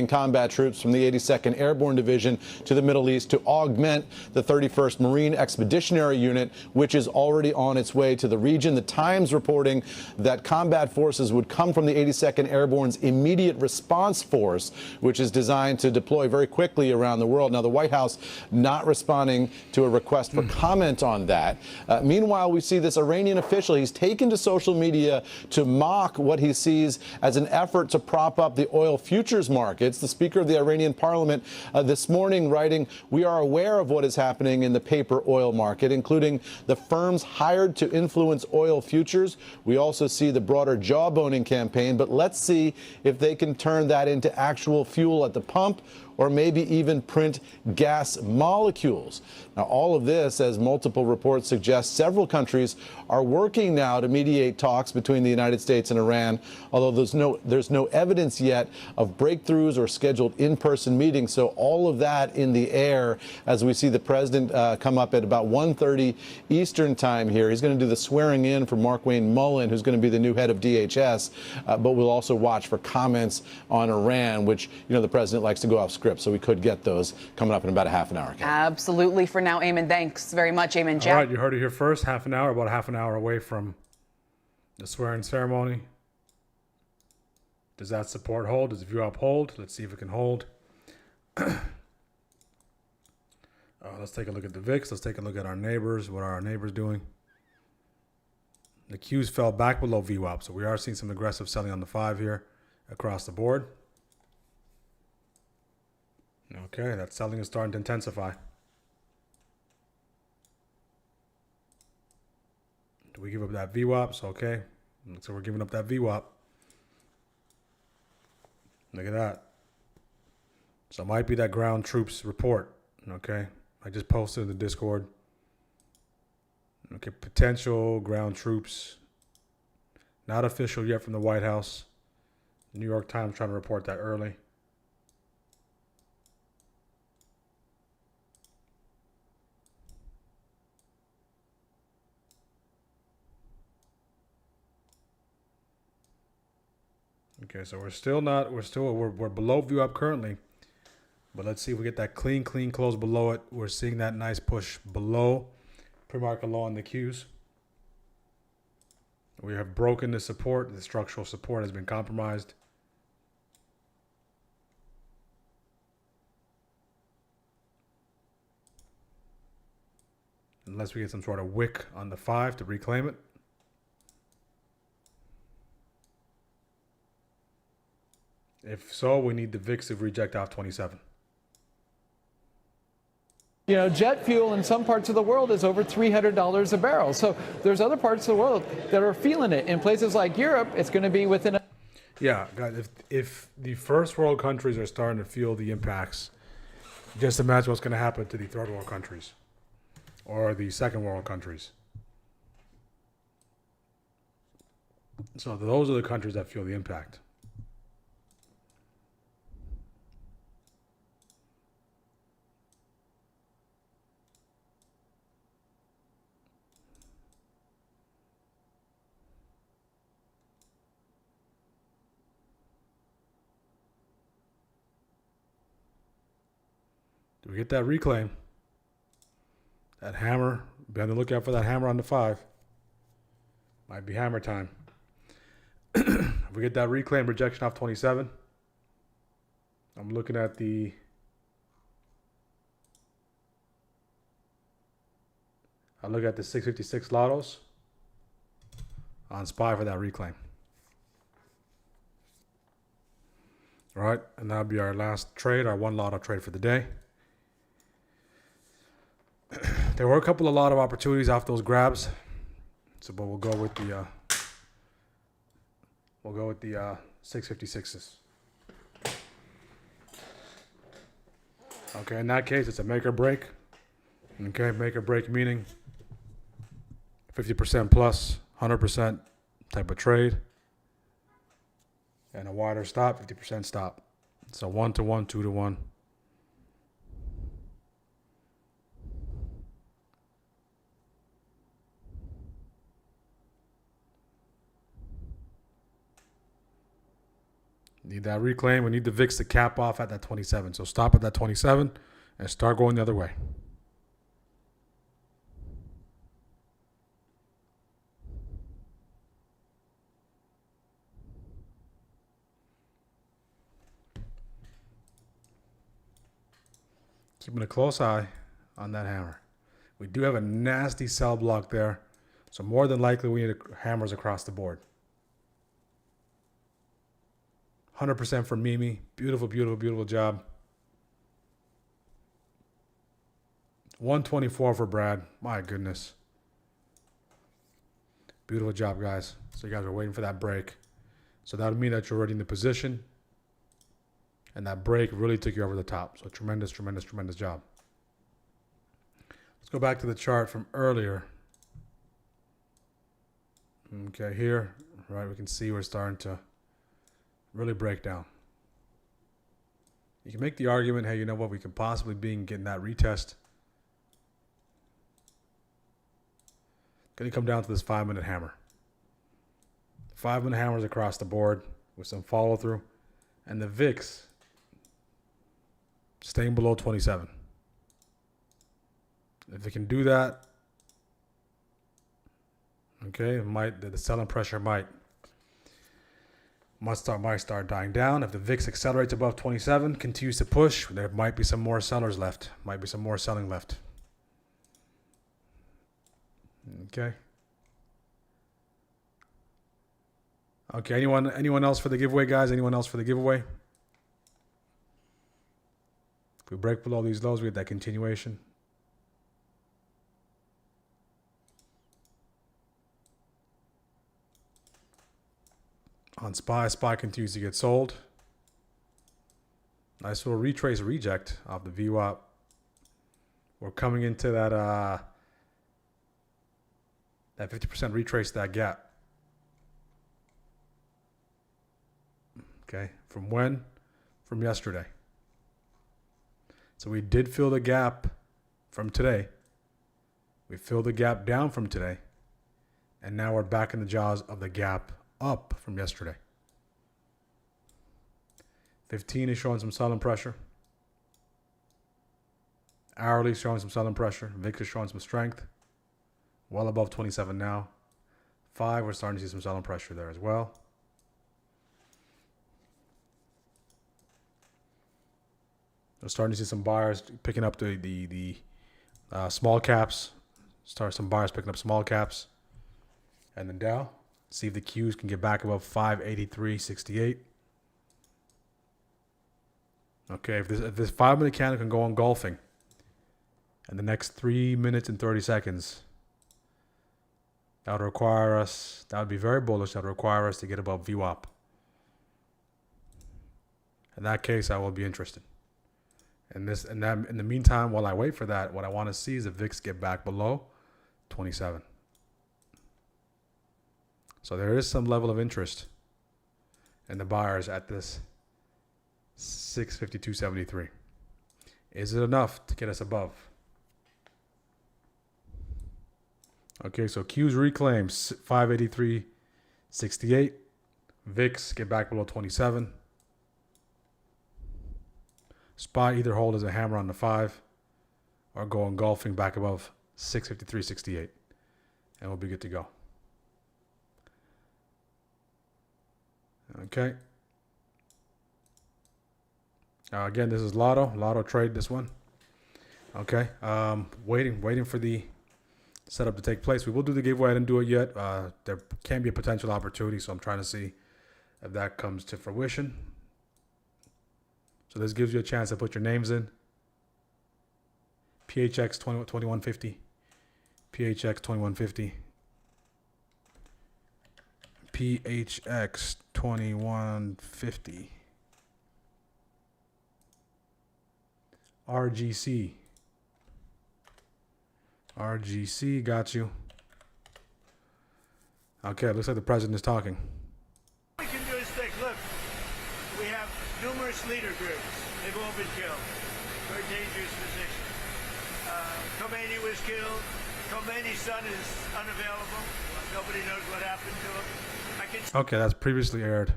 [SPEAKER 8] Combat troops from the 82nd Airborne Division to the Middle East to augment the 31st Marine Expeditionary Unit, which is already on its way to the region. The Times reporting that combat forces would come from the 82nd Airborne's Immediate Response Force, which is designed to deploy very quickly around the world. Now, the White House not responding to a request for comment on that. Meanwhile, we see this Iranian official. He's taken to social media to mock what he sees as an effort to prop up the oil futures market. The Speaker of the Iranian Parliament this morning writing, "We are aware of what is happening in the paper oil market, including the firms hired to influence oil futures. We also see the broader jawboning campaign, but let's see if they can turn that into actual fuel at the pump or maybe even print gas molecules." Now, all of this, as multiple reports suggest, several countries are working now to mediate talks between the United States and Iran, although there's no evidence yet of breakthroughs or scheduled in-person meetings. So all of that in the air as we see the president come up at about 1:30 Eastern time here. He's going to do the swearing in for Mark Wayne Mullen, who's going to be the new head of DHS, but we'll also watch for comments on Iran, which, you know, the president likes to go off script. So we could get those coming up in about a half an hour.
[SPEAKER 9] Absolutely. For now, Eamon, thanks very much, Eamon.
[SPEAKER 1] All right, you heard it here first. Half an hour, about half an hour away from the swearing ceremony. Does that support hold? Does the view uphold? Let's see if it can hold. Let's take a look at the VIX. Let's take a look at our neighbors. What are our neighbors doing? The Qs fell back below VWAP, so we are seeing some aggressive selling on the 5 here across the board. Okay, that selling is starting to intensify. Do we give up that VWAP? So, okay, So we're giving up that VWAP. Look at that. So it might be that ground troops report. Okay. I just posted in the Discord. Okay. Potential ground troops. Not official yet from the White House. New York Times trying to report that early. Okay, so we're below view up currently. But let's see if we get that clean close below it. We're seeing that nice push below pre-market low on the Qs. We have broken the support. The structural support has been compromised. Unless we get some sort of wick on the 5 to reclaim it. If so, we need the VIX to reject off 27.
[SPEAKER 10] You know, jet fuel in some parts of the world is over $300 a barrel. So there's other parts of the world that are feeling it. In places like Europe, it's going to be within a...
[SPEAKER 1] Yeah, guys, if the first world countries are starting to feel the impacts, just imagine what's going to happen to the third world countries or the second world countries. So those are the countries that feel the impact. Do we get that reclaim? That hammer. Be on the lookout for that hammer on the 5. Might be hammer time. If we get that reclaim rejection off 27, I'm looking at the I look at the 656 lottos on SPY for that reclaim. All right, and that'll be our last trade, our one lotto trade for the day. There were a couple of lot of opportunities off those grabs, so but we'll go with the 656s. Okay, in that case, it's a make or break. Okay, make or break meaning 50% plus, 100% type of trade, and a wider stop, 50% stop. So 1 to 1, 2 to 1. Need that reclaim. We need the VIX to cap off at that 27. So stop at that 27 and start going the other way. Keeping a close eye on that hammer. We do have a nasty sell block there. So more than likely we need hammers across the board. 100% for Mimi. Beautiful, beautiful, beautiful job. 124 for Brad. My goodness. Beautiful job, guys. So you guys are waiting for that break. So that would mean that you're already in the position. And that break really took you over the top. So tremendous, tremendous, tremendous job. Let's go back to the chart from earlier. Okay, here, right, we can see we're starting to really break down. You can make the argument, hey, you know what, we could possibly be getting that retest. Going to come down to this 5-minute hammer. 5-minute hammers across the board with some follow through. And the VIX staying below 27. If it can do that, okay, it might, the selling pressure might start dying down. If the VIX accelerates above 27, continues to push, there might be some more sellers left. Might be some more selling left. Okay. Okay, anyone else for the giveaway, guys? Anyone else for the giveaway? If we break below these lows, we get that continuation. On SPY, SPY continues to get sold. Nice little retrace reject off the VWAP. We're coming into that 50% retrace that gap. Okay, from when? From yesterday. So we did fill the gap from today. We filled the gap down from today. And now we're back in the jaws of the gap up from yesterday. 15 is showing some selling pressure. Hourly is showing some selling pressure. VIX is showing some strength. Well above 27 now. 5, we're starting to see some selling pressure there as well. We're starting to see some buyers picking up the small caps. Some buyers picking up small caps. And then Dow. See if the Qs can get back above 583.68. Okay, if this 5-minute candle can go engulfing in the next 3 minutes and 30 seconds, that would require us, that would be very bullish, that would require us to get above VWAP. In that case, I will be interested. In the meantime, while I wait for that, what I want to see is the VIX get back below 27. So there is some level of interest in the buyers at this 652.73. Is it enough to get us above? Okay, so Q's reclaims 583.68. VIX get back below 27. SPY either hold as a hammer on the 5 or go engulfing back above 653.68. And we'll be good to go. Okay. Again, this is Lotto trade, this one. Okay. Waiting for the setup to take place. We will do the giveaway. I didn't do it yet. There can be a potential opportunity, so I'm trying to see if that comes to fruition. So this gives you a chance to put your names in. PHX 2150. PHX 2150. PHX 2150. RGC. RGC, got you. Okay, looks like the president is talking.
[SPEAKER 11] What we can do is think, look, we have numerous leader groups. They've all been killed. Very dangerous position. Khomeini was killed. Khomeini's son is unavailable. Nobody knows what happened to him.
[SPEAKER 1] Okay, that's previously aired.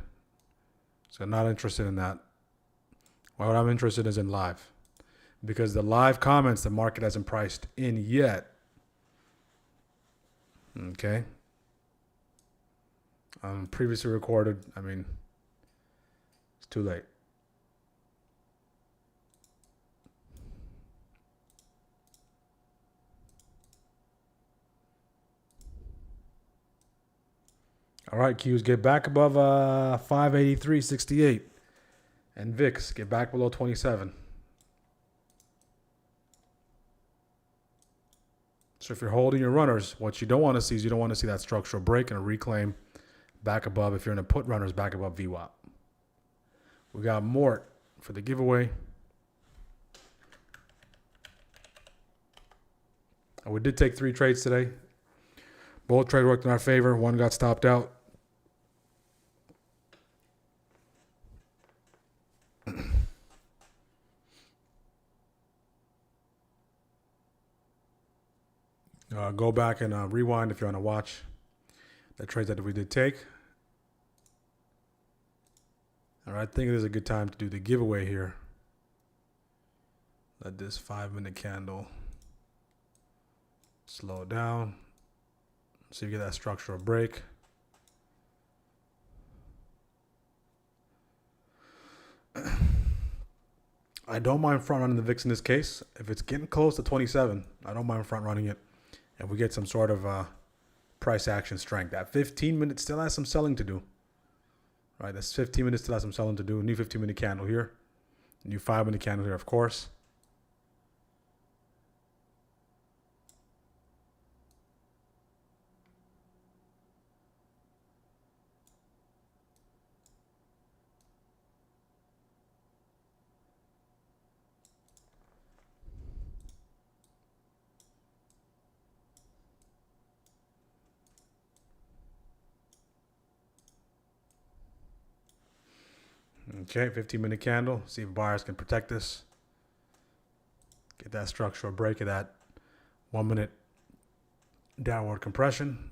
[SPEAKER 1] So not interested in that. What I'm interested is in live. Because the live comments the market hasn't priced in yet. Okay. Previously recorded. I mean, it's too late. All right, Qs get back above 583.68. And VIX get back below 27. So if you're holding your runners, what you don't want to see is you don't want to see that structural break and a reclaim back above. If you're going to put runners back above VWAP. We got Mort for the giveaway. And we did take 3 trades today. Both trades worked in our favor. One got stopped out. Go back and rewind if you want to watch the trades that we did take. All right, I think it is a good time to do the giveaway here. Let this 5-minute candle slow down. So you get that structural break. I don't mind front running the VIX in this case. If it's getting close to 27, I don't mind front running it. And we get some sort of price action strength. That 15 minutes still has some selling to do. Right, that's 15 minutes still has some selling to do. New 15-minute candle here. New 5-minute candle here, of course. Okay, 15-minute candle. See if buyers can protect this. Get that structural break of that 1 minute downward compression.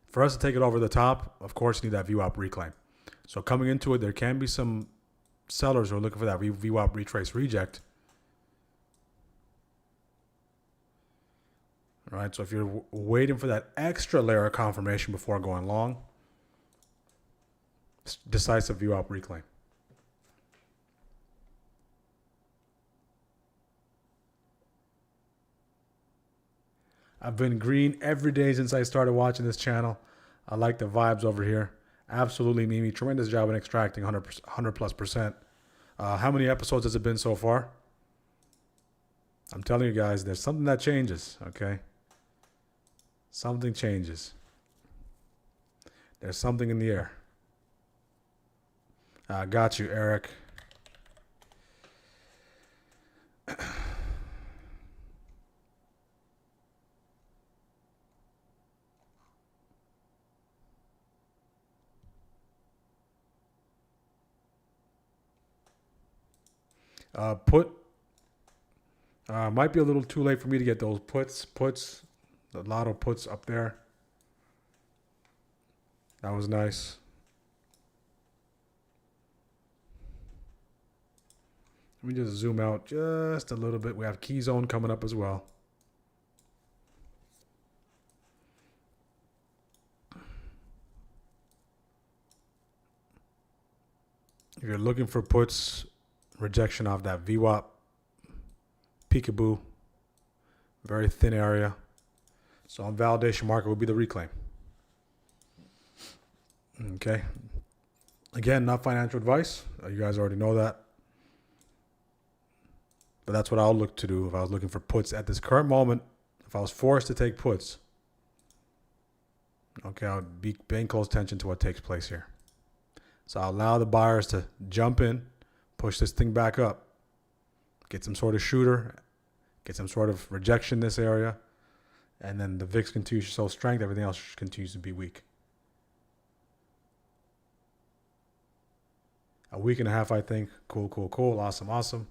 [SPEAKER 1] For us to take it over the top, of course, you need that VWAP reclaim. So coming into it, there can be some sellers who are looking for that VWAP retrace reject. All right, so if you're waiting for that extra layer of confirmation before going long, decisive VWAP reclaim. I've been green every day since I started watching this channel. I like the vibes over here. Absolutely, Mimi. Tremendous job in extracting 100+%. How many episodes has it been so far? I'm telling you guys, there's something that changes, okay? Something changes. There's something in the air. Got you, Eric. Put might be a little too late for me to get those puts, the lotto puts up there. That was nice. Let me just zoom out just a little bit. We have key zone coming up as well. If you're looking for puts, rejection off that VWAP, peekaboo, very thin area. So on validation market would be the reclaim. Okay. Again, not financial advice. You guys already know that. But that's what I'll look to do if I was looking for puts at this current moment. If I was forced to take puts, okay, I would be paying close attention to what takes place here. So I'll allow the buyers to jump in, push this thing back up, get some sort of shooter, get some sort of rejection in this area, and then the VIX continues to show strength. Everything else continues to be weak. A week and a half, I think. Cool, cool, cool. Awesome, awesome.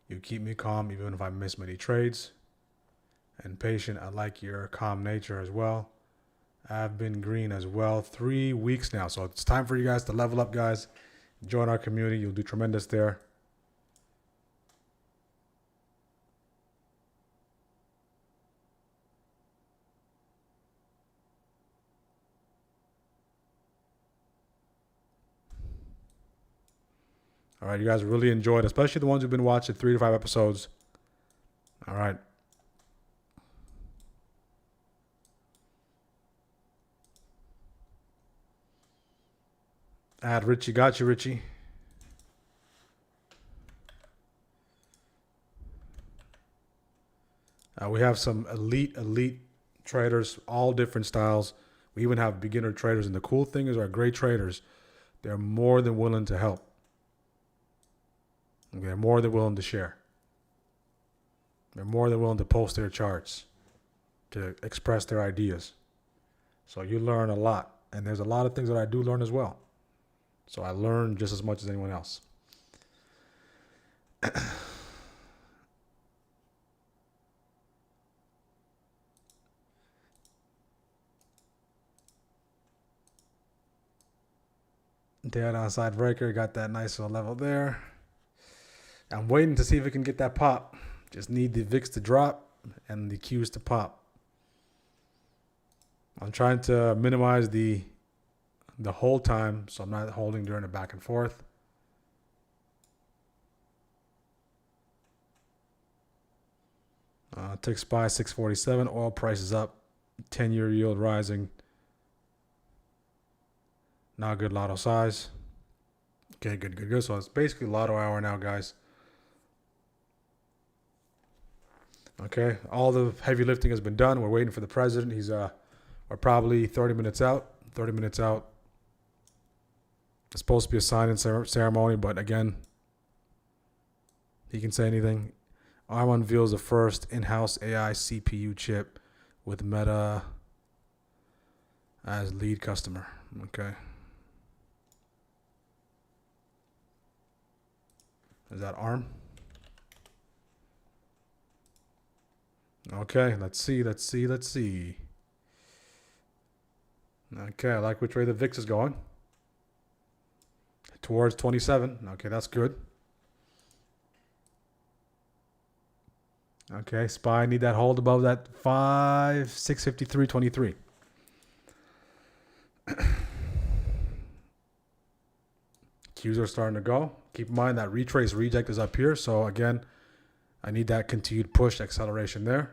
[SPEAKER 1] You keep me calm even if I miss many trades. And patient, I like your calm nature as well. I've been green as well 3 weeks now. So it's time for you guys to level up, guys. Join our community. You'll do tremendous there. All right, you guys really enjoyed, especially the ones who've been watching 3 to 5 episodes. All right. Add Richie. Got you, Richie. We have some elite traders, all different styles. We even have beginner traders. And the cool thing is our great traders, they're more than willing to help. They're more than willing to share. They're more than willing to post their charts, to express their ideas. So you learn a lot. And there's a lot of things that I do learn as well. So I learn just as much as anyone else. Dead on side breaker. Got that nice little level there. I'm waiting to see if we can get that pop. Just need the VIX to drop and the Qs to pop. I'm trying to minimize the hold time, so I'm not holding during the back and forth. Tick SPY 647. Oil price is up. 10-year yield rising. Not a good lotto size. Okay, good. So it's basically lotto hour now, guys. Okay, all the heavy lifting has been done. We're waiting for the president. We're probably 30 minutes out. 30 minutes out. It's supposed to be a sign-in ceremony, but again, he can say anything. ARM unveils the first in-house AI CPU chip with Meta. as lead customer. Okay. Is that ARM? Okay, let's see. Okay, I like which way the VIX is going. Towards 27. Okay, that's good. Okay, SPY need that hold above that 653.23. Qs are starting to go. Keep in mind that retrace reject is up here. So again, I need that continued push acceleration there.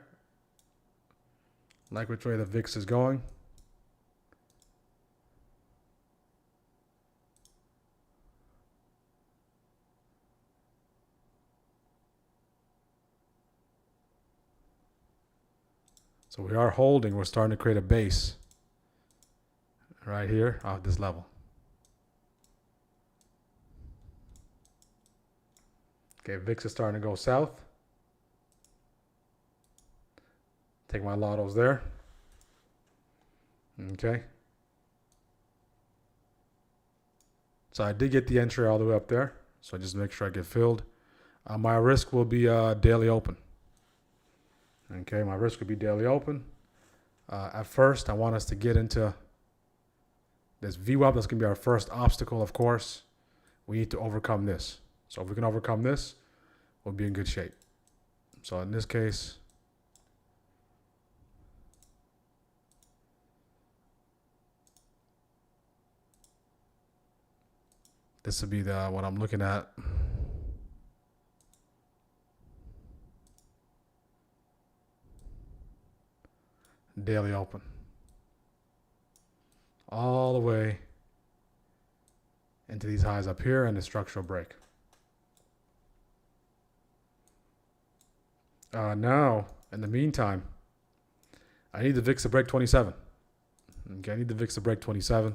[SPEAKER 1] Like which way the VIX is going. So we are holding. We're starting to create a base right here off this level. Okay, VIX is starting to go south. Take my lottos there. Okay. So I did get the entry all the way up there. So just make sure I get filled. My risk will be daily open. Okay, my risk will be daily open. At first, I want us to get into this VWAP. That's going to be our first obstacle, of course. We need to overcome this. So if we can overcome this, we'll be in good shape. So in this case, this will be what I'm looking at. Daily open. All the way into these highs up here and the structural break. Now, in the meantime, I need the VIX to break 27. Okay, I need the VIX to break 27.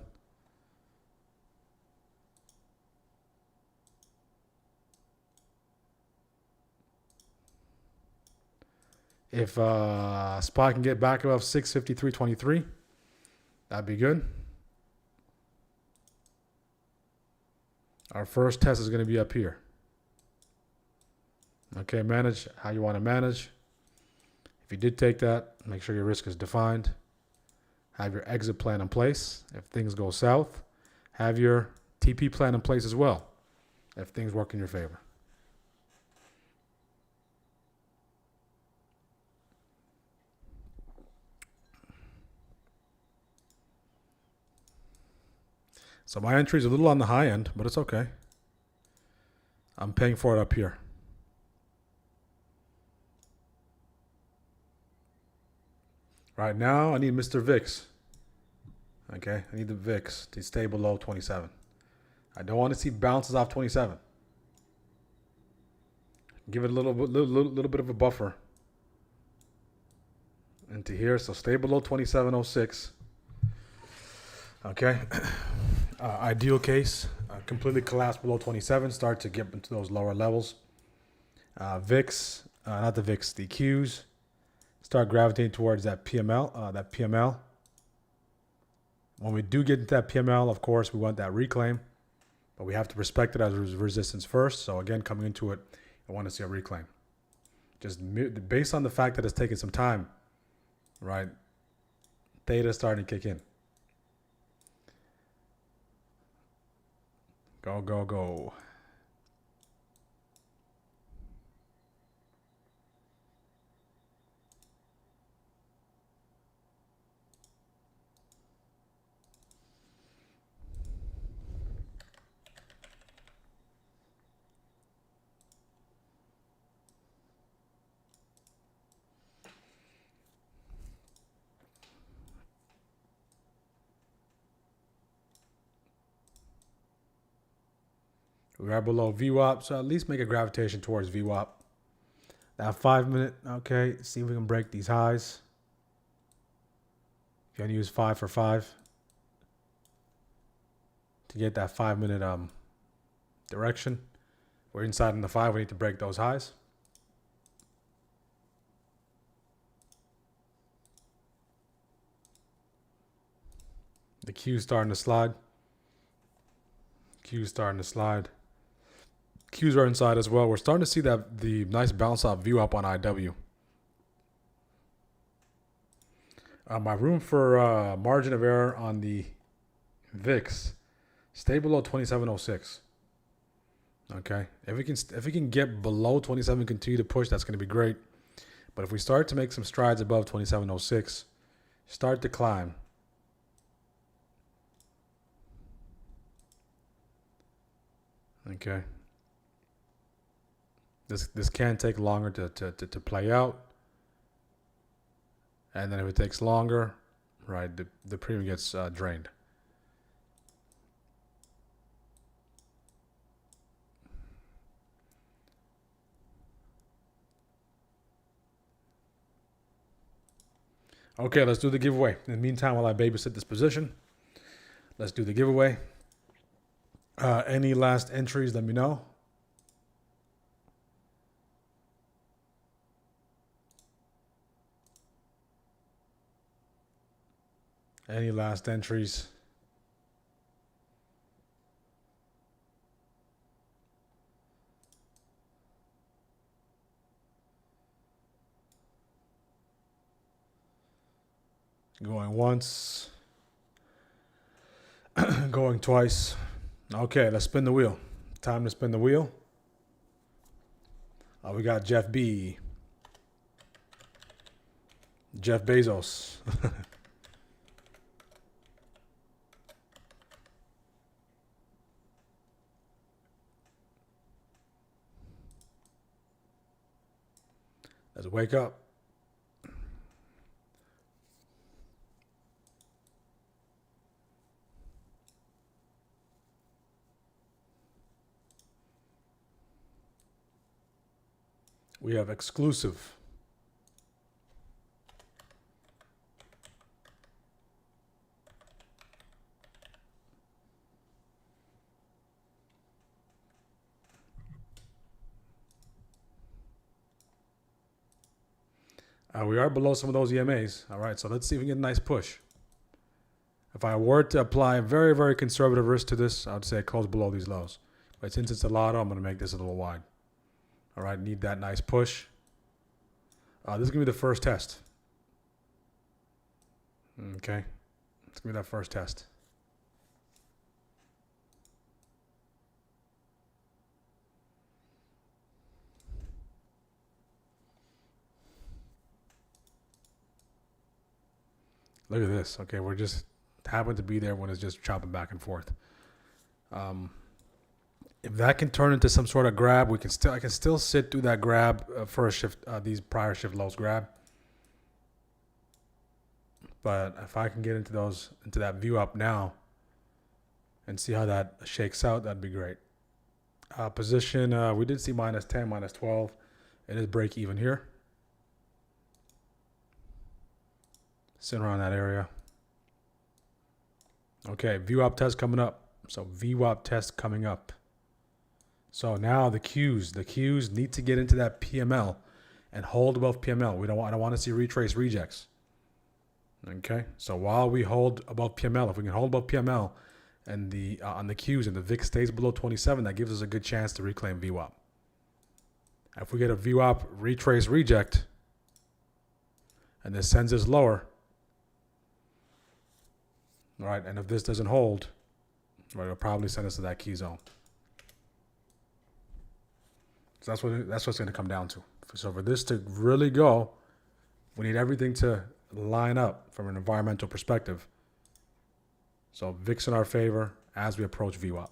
[SPEAKER 1] If SPY can get back above 653.23, that'd be good. Our first test is going to be up here. Okay, manage how you want to manage. If you did take that, make sure your risk is defined. Have your exit plan in place. If things go south, have your TP plan in place as well, if things work in your favor. So my entry is a little on the high end, but it's okay. I'm paying for it up here. Right now, I need Mr. VIX. Okay, I need the VIX to stay below 27. I don't want to see bounces off 27. Give it a little bit of a buffer into here. So stay below 27.06. Okay. Ideal case, completely collapse below 27. Start to get into those lower levels. VIX, not the VIX, the Qs. Start gravitating towards that PML. When we do get into that PML, of course, we want that reclaim, but we have to respect it as resistance first. So again, coming into it, I want to see a reclaim. Just based on the fact that it's taking some time, right? Theta is starting to kick in. Go, go, go. We are below VWAP, so at least make a gravitation towards VWAP. That 5 minute, okay, see if we can break these highs. You're gonna use 5 for 5 to get that 5 minute direction. We're inside in the 5, we need to break those highs. The Q's starting to slide. Q's starting to slide. Q's are inside as well. We're starting to see that the nice bounce off view up on IW. My room for margin of error on the VIX, stay below 2706. Okay, if we can get below 27, continue to push, that's going to be great. But if we start to make some strides above 2706, start to climb. Okay. This can take longer to play out. And then if it takes longer, right, the premium gets drained. Okay, let's do the giveaway. In the meantime, while I babysit this position, let's do the giveaway. Any last entries, let me know. Any last entries? Going once. Going twice. Okay, let's spin the wheel. Time to spin the wheel. We got Jeff B. Jeff Bezos. Let's wake up. We have exclusive. We are below some of those EMAs. All right, so let's see if we can get a nice push. If I were to apply very, very conservative risk to this, I would say close below these lows. But since it's a lotto, I'm going to make this a little wide. All right, need that nice push. This is going to be the first test. Okay, it's going to be that first test. Look at this. Okay, we're just happen to be there when it's just chopping back and forth. If that can turn into some sort of grab, I can still sit through that grab for a shift. These prior shift lows grab. But if I can get into that view up now, and see how that shakes out, that'd be great. Position, we did see minus 10, minus 12. It is break even here. Sitting around that area. Okay, VWAP test coming up. So VWAP test coming up. So now the Qs need to get into that PML and hold above PML. I don't want to see retrace rejects. Okay, so while we hold above PML, if we can hold above PML and on the Qs and the VIX stays below 27, that gives us a good chance to reclaim VWAP. If we get a VWAP retrace reject and this sends us lower, all right, and if this doesn't hold, right, it'll probably send us to that key zone. So that's what's going to come down to. So for this to really go, we need everything to line up from an environmental perspective. So VIX in our favor as we approach VWAP.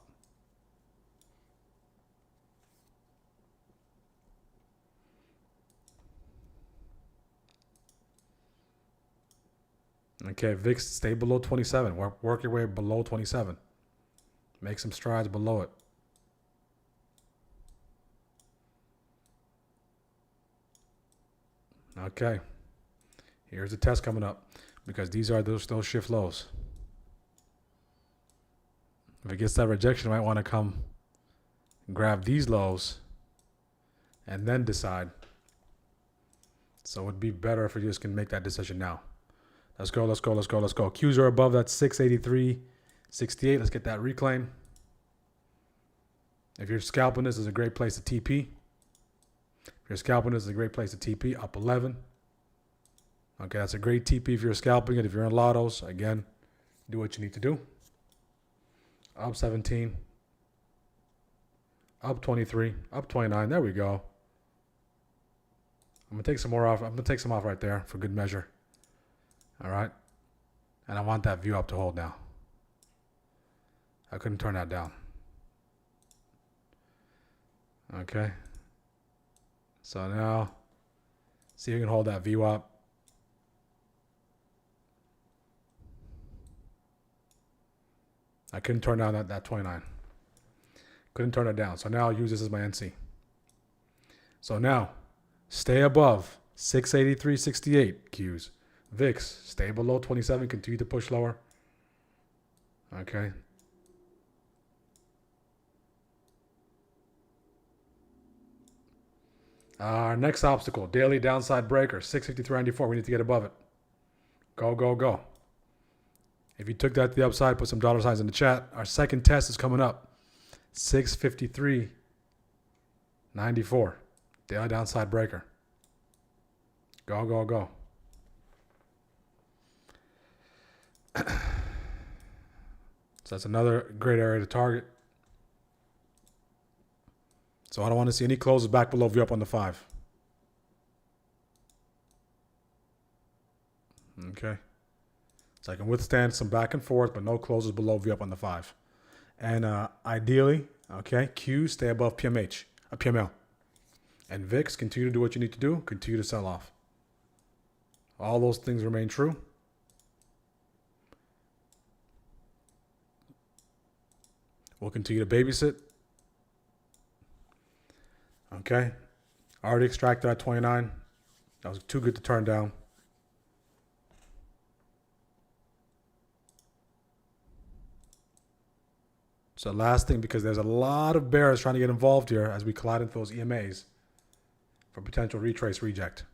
[SPEAKER 1] Okay, VIX, stay below 27. Work your way below 27. Make some strides below it. Okay. Here's the test coming up because these are those shift lows. If it gets that rejection, I might want to come grab these lows and then decide. So it would be better if we just can make that decision now. Let's go. Qs are above that 683.68. Let's get that reclaim. If you're scalping this, is a great place to TP. If you're scalping this, is a great place to TP. Up 11. Okay, that's a great TP if you're scalping it. If you're in lottos, again, do what you need to do. Up 17. Up 23. Up 29. There we go. I'm going to take some more off. I'm going to take some off right there for good measure. All right. And I want that view up to hold now. I couldn't turn that down. Okay. So now, see if you can hold that view up. I couldn't turn down that 29. Couldn't turn it down. So now I'll use this as my NC. So now, stay above 683.68 Qs. VIX, stay below 27. Continue to push lower. Okay. Our next obstacle, daily downside breaker, 653.94. We need to get above it. Go, go, go. If you took that to the upside, put some dollar signs in the chat. Our second test is coming up. 653.94. Daily downside breaker. Go, go, go. So that's another great area to target. So I don't want to see any closes back below view up on the 5. Okay. So I can withstand some back and forth, but no closes below view up on the 5. And ideally, okay, Q stay above PML. And VIX, continue to do what you need to do. Continue to sell off. All those things remain true. We'll continue to babysit. Okay. Already extracted at 29. That was too good to turn down. So last thing, because there's a lot of bears trying to get involved here as we collide into those EMAs for potential retrace reject.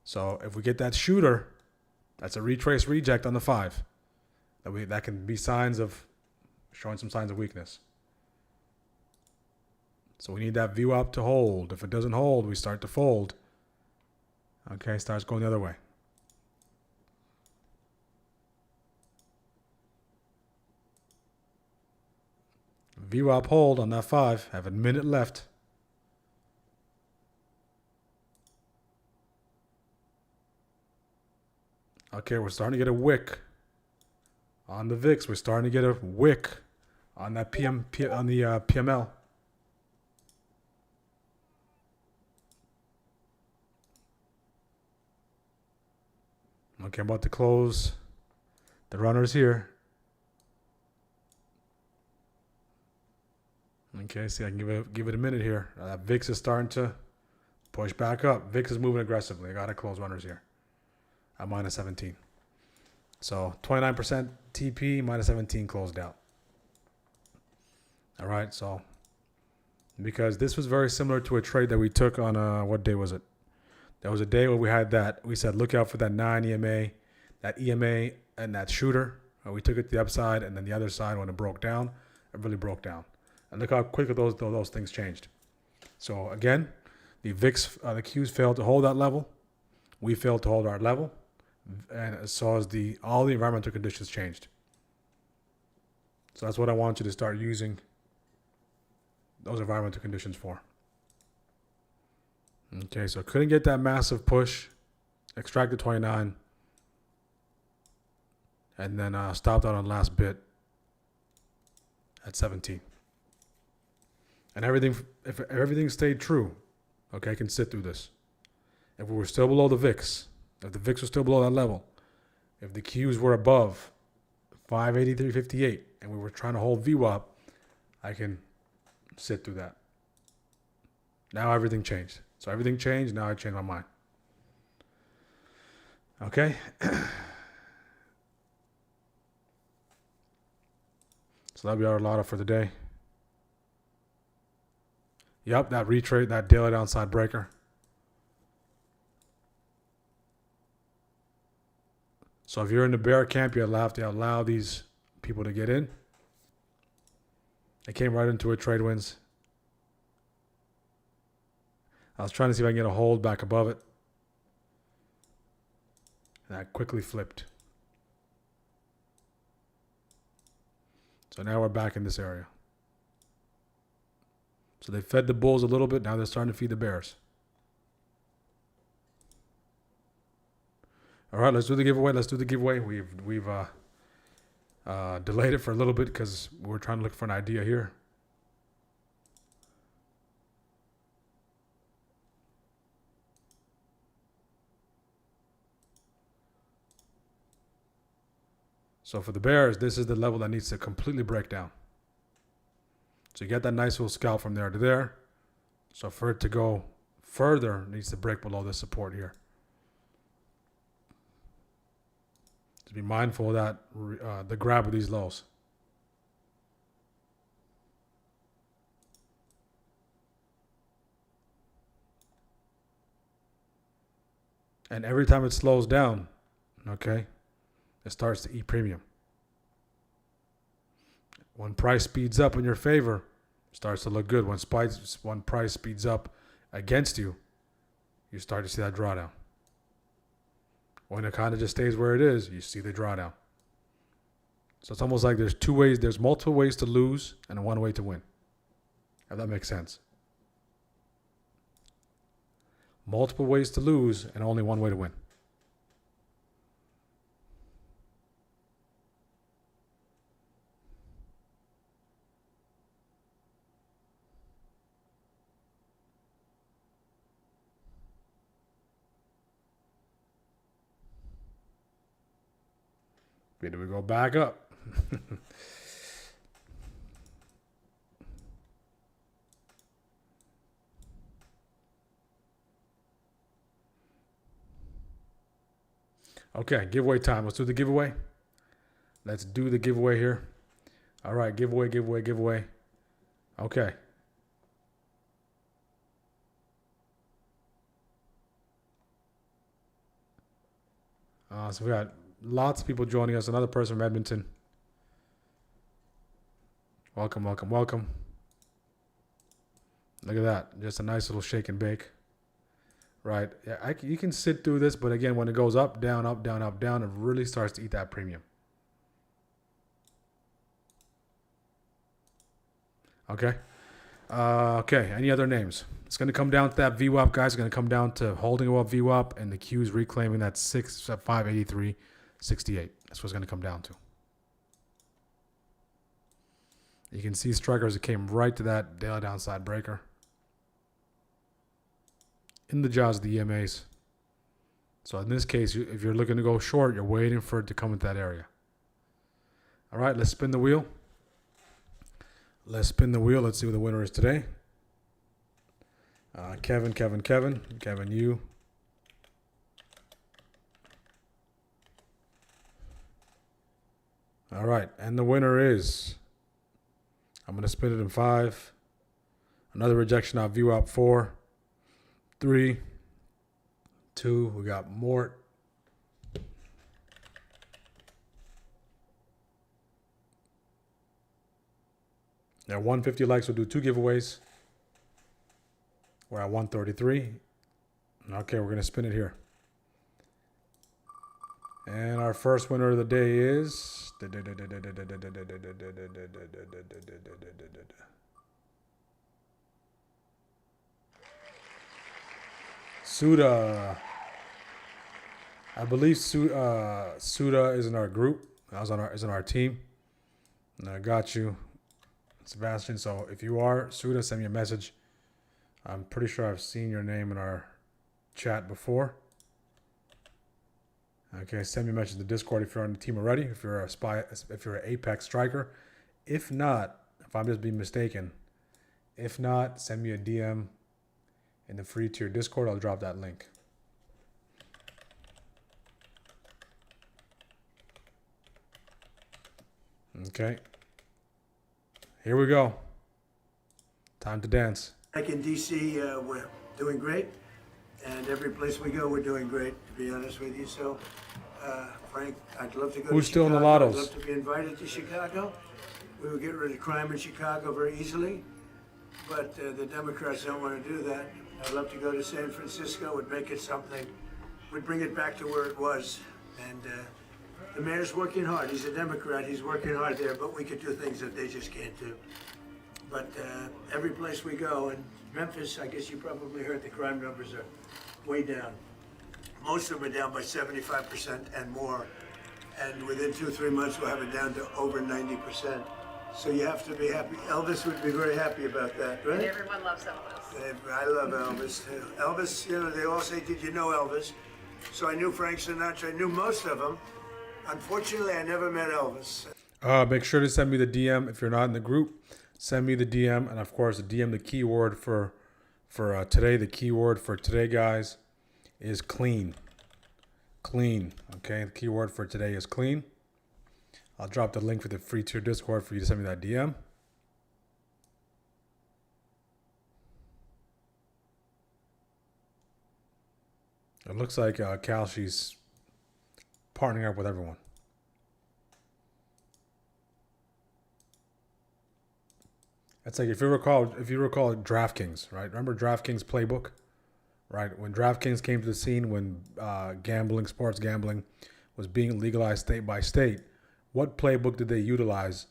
[SPEAKER 1] So if we get that shooter, that's a retrace reject on the 5. That can be signs of showing some signs of weakness. So we need that view up to hold. If it doesn't hold, we start to fold. Okay, starts going the other way. View up hold on that 5. Have a minute left. Okay, we're starting to get a wick on the VIX. We're starting to get a wick on that PML. Okay, I'm about to close the runners here. Okay, see, I can give it a minute here. VIX is starting to push back up. VIX is moving aggressively. I got to close runners here. At minus 17. So 29% TP, minus 17 closed out. All right, so because this was very similar to a trade that we took on, what day was it? There was a day where we had that, we said, look out for that 9 EMA, that EMA and that shooter. We took it to the upside, and then the other side, when it broke down, it really broke down. And look how quickly those things changed. So again, the VIX, the Qs failed to hold that level. We failed to hold our level. And so as all the environmental conditions changed. So that's what I want you to start using those environmental conditions for. Okay, so couldn't get that massive push, extracted 29, and then stopped out on last bit at 17. And if everything stayed true, okay, I can sit through this. If we were still below the VIX, if the VIX was still below that level, if the Qs were above 583.58 and we were trying to hold VWAP, I can sit through that. Now everything changed. So everything changed. Now I changed my mind. Okay. So that'll be our lotto for the day. Yep, that retrade, that daily downside breaker. So if you're in the bear camp, you have to allow these people to get in. They came right into it, trade wins. I was trying to see if I can get a hold back above it. And I quickly flipped. So now we're back in this area. So they fed the bulls a little bit. Now they're starting to feed the bears. All right, let's do the giveaway. We've delayed it for a little bit because we're trying to look for an idea here. So for the bears, this is the level that needs to completely break down. So you get that nice little scalp from there to there. So for it to go further, it needs to break below this support here. To be mindful of that, the grab of these lows. And every time it slows down, okay, it starts to eat premium. When price speeds up in your favor, it starts to look good. When price speeds up against you, you start to see that drawdown. When it kind of just stays where it is, you see the drawdown. So it's almost like there's multiple ways to lose and one way to win. If that makes sense. Multiple ways to lose and only one way to win. Where do we go back up? Okay, giveaway time. Let's do the giveaway. Let's do the giveaway here. All right, giveaway. Okay. So we got lots of people joining us. Another person from Edmonton. Welcome. Look at that. Just a nice little shake and bake. Right. Yeah, you can sit through this, but again, when it goes up, down, it really starts to eat that premium. Okay. Okay. Any other names? It's going to come down to that VWAP, guys. It's going to come down to holding above VWAP and the Qs reclaiming that 583.68. That's what it's going to come down to. You can see strikers, it came right to that daily downside breaker. In the jaws of the EMAs. So in this case, if you're looking to go short, you're waiting for it to come into that area. All right, let's spin the wheel. Let's see what the winner is today. Kevin, you. All right, and the winner is, I'm going to spin it in 5. Another rejection out, VWAP 4, 3, 2. We got Mort. At 150 likes, we'll do 2 giveaways. We're at 133. Okay, we're going to spin it here. And our first winner of the day is Suda. I believe Suda is in our group. Is in our team. And I got you, Sebastian. So if you are Suda, send me a message. I'm pretty sure I've seen your name in our chat before. Okay, send me a message in the Discord if you're on the team already. If you're an Apex striker. If not, if I'm just being mistaken, if not, send me a DM in the free tier Discord. I'll drop that link. Okay. Here we go. Time to dance.
[SPEAKER 11] Like in DC, we're doing great. And every place we go, we're doing great, to be honest with you. So Frank, I'd love to go
[SPEAKER 1] Who's
[SPEAKER 11] to
[SPEAKER 1] still in the
[SPEAKER 11] Chicago.
[SPEAKER 1] lottos?
[SPEAKER 11] I'd love to be invited to Chicago. We would get rid of crime in Chicago very easily, but the Democrats don't want to do that. I'd love to go to San Francisco, would make it something, would bring it back to where it was. And the mayor's working hard. He's a Democrat. He's working hard there, but we could do things that they just can't do. But every place we go, and Memphis, I guess you probably heard the crime numbers are way down. Most of them are down by 75% and more. And within 2-3 months, we'll have it down to over 90%. So you have to be happy. Elvis would be very happy about that, right?
[SPEAKER 5] And everyone loves Elvis.
[SPEAKER 11] I love Elvis too. Elvis, you know, they all say, did you know Elvis? So I knew Frank Sinatra. I knew most of them. Unfortunately, I never met Elvis.
[SPEAKER 1] Make sure to send me the DM if you're not in the group. Send me the DM, and of course, the DM. The keyword for today. The keyword for today, guys, is clean. Clean. Okay. The keyword for today is clean. I'll drop the link for the free tier Discord for you to send me that DM. It looks like Kalshi's partnering up with everyone. It's like if you recall DraftKings, right? Remember DraftKings playbook, right? When DraftKings came to the scene, when sports gambling was being legalized state by state, what playbook did they utilize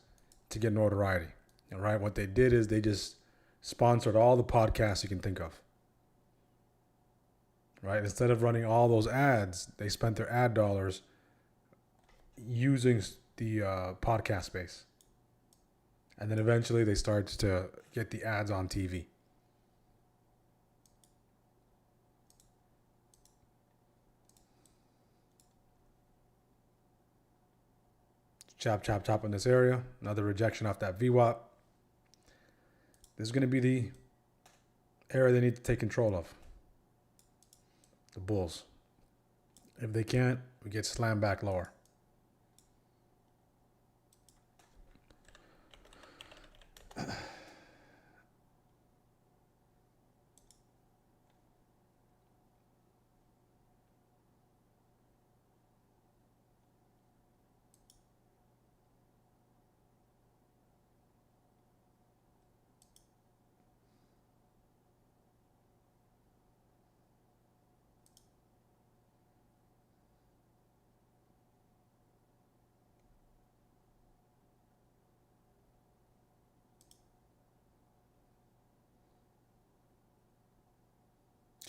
[SPEAKER 1] to get notoriety? All right, what they did is they just sponsored all the podcasts you can think of. Right? Instead of running all those ads, they spent their ad dollars using the podcast space. And then eventually they started to get the ads on TV. Chop, chop, chop in this area. Another rejection off that VWAP. This is going to be the area they need to take control of. The bulls. If they can't, we get slammed back lower.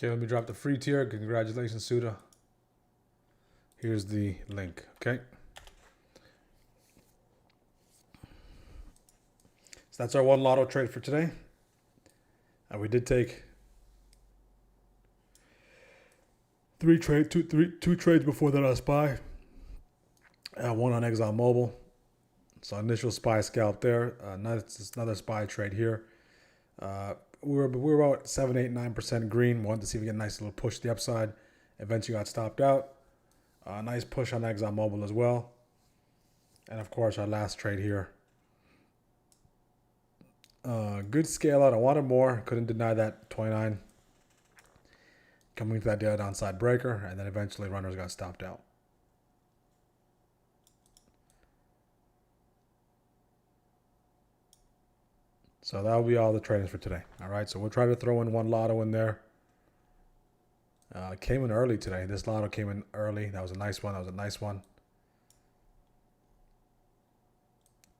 [SPEAKER 1] Okay, let me drop the free tier. Congratulations, Suda. Here's the link, okay? So that's our one lotto trade for today. And we did take two trades before that on SPY. One on ExxonMobil. So initial SPY scalp there. Another SPY trade here. We were about 7, 8, 9% green. Wanted to see if we get a nice little push to the upside. Eventually got stopped out. Nice push on ExxonMobil as well. And of course, our last trade here. Good scale out. I wanted more. Couldn't deny that 29. Coming to that downside breaker. And then eventually runners got stopped out. So that'll be all the tradings for today. All right, so we'll try to throw in one lotto in there. Came in early today. This lotto came in early. That was a nice one.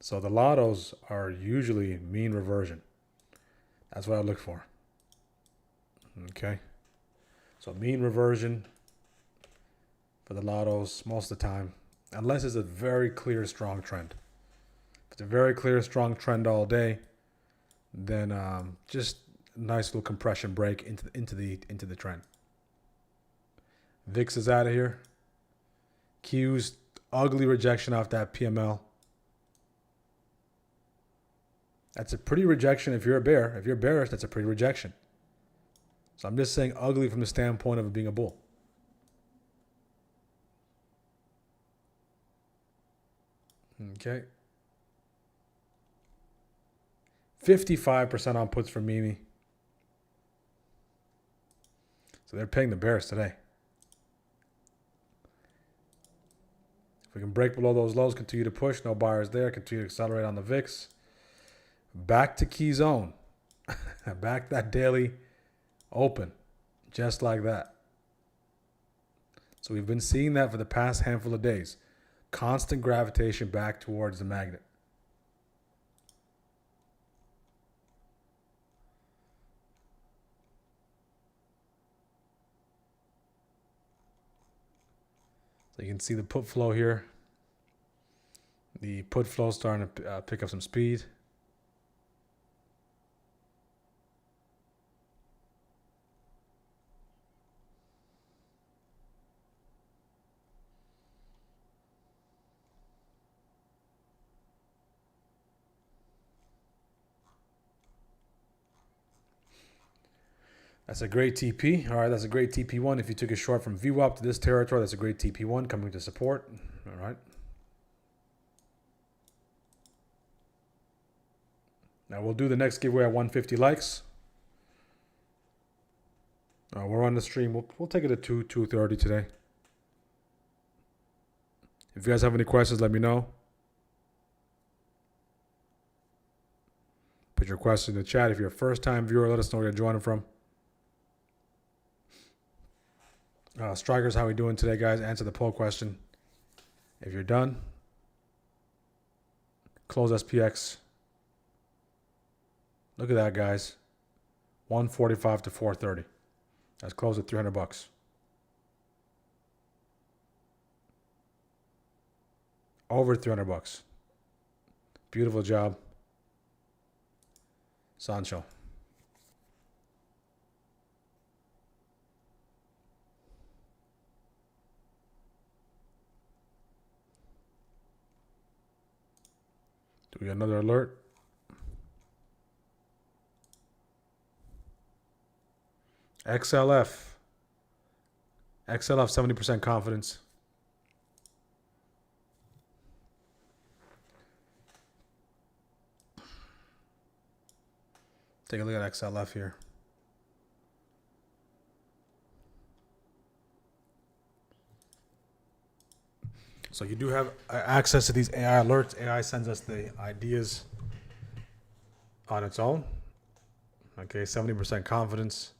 [SPEAKER 1] So the lottos are usually mean reversion. That's what I look for. Okay. So mean reversion for the lottos most of the time, unless it's a very clear, strong trend. If it's a very clear, strong trend all day, then just a nice little compression break into the trend. VIX is out of here. Q's ugly rejection off that PML. That's a pretty rejection if you're a bear. If you're bearish, that's a pretty rejection. So I'm just saying ugly from the standpoint of it being a bull. Okay. 55% on puts for Mimi. So they're paying the bears today. we can break below those lows, continue to push, no buyers there, continue to accelerate on the VIX. Back to key zone. Back that daily open. Just like that. So we've been seeing that for the past handful of days. Constant gravitation back towards the magnet. So you can see the put flow here. The put flow starting to pick up some speed. That's a great TP. All right, that's a great TP1. If you took a short from VWAP to this territory, that's a great TP1 coming to support. All right. Now we'll do the next giveaway at 150 likes. We're on the stream. We'll take it at 2:30 today. If you guys have any questions, let me know. Put your question in the chat. If you're a first-time viewer, let us know where you're joining from. Strikers, how we doing today, guys? Answer the poll question. If you're done, close SPX. Look at that, guys. 145 to 430. That's closed at $300. Over $300. Beautiful job, Sancho. Do we get another alert? XLF. XLF 70% confidence. Take a look at XLF here. So you do have access to these AI alerts. AI sends us the ideas on its own. Okay, 70% confidence.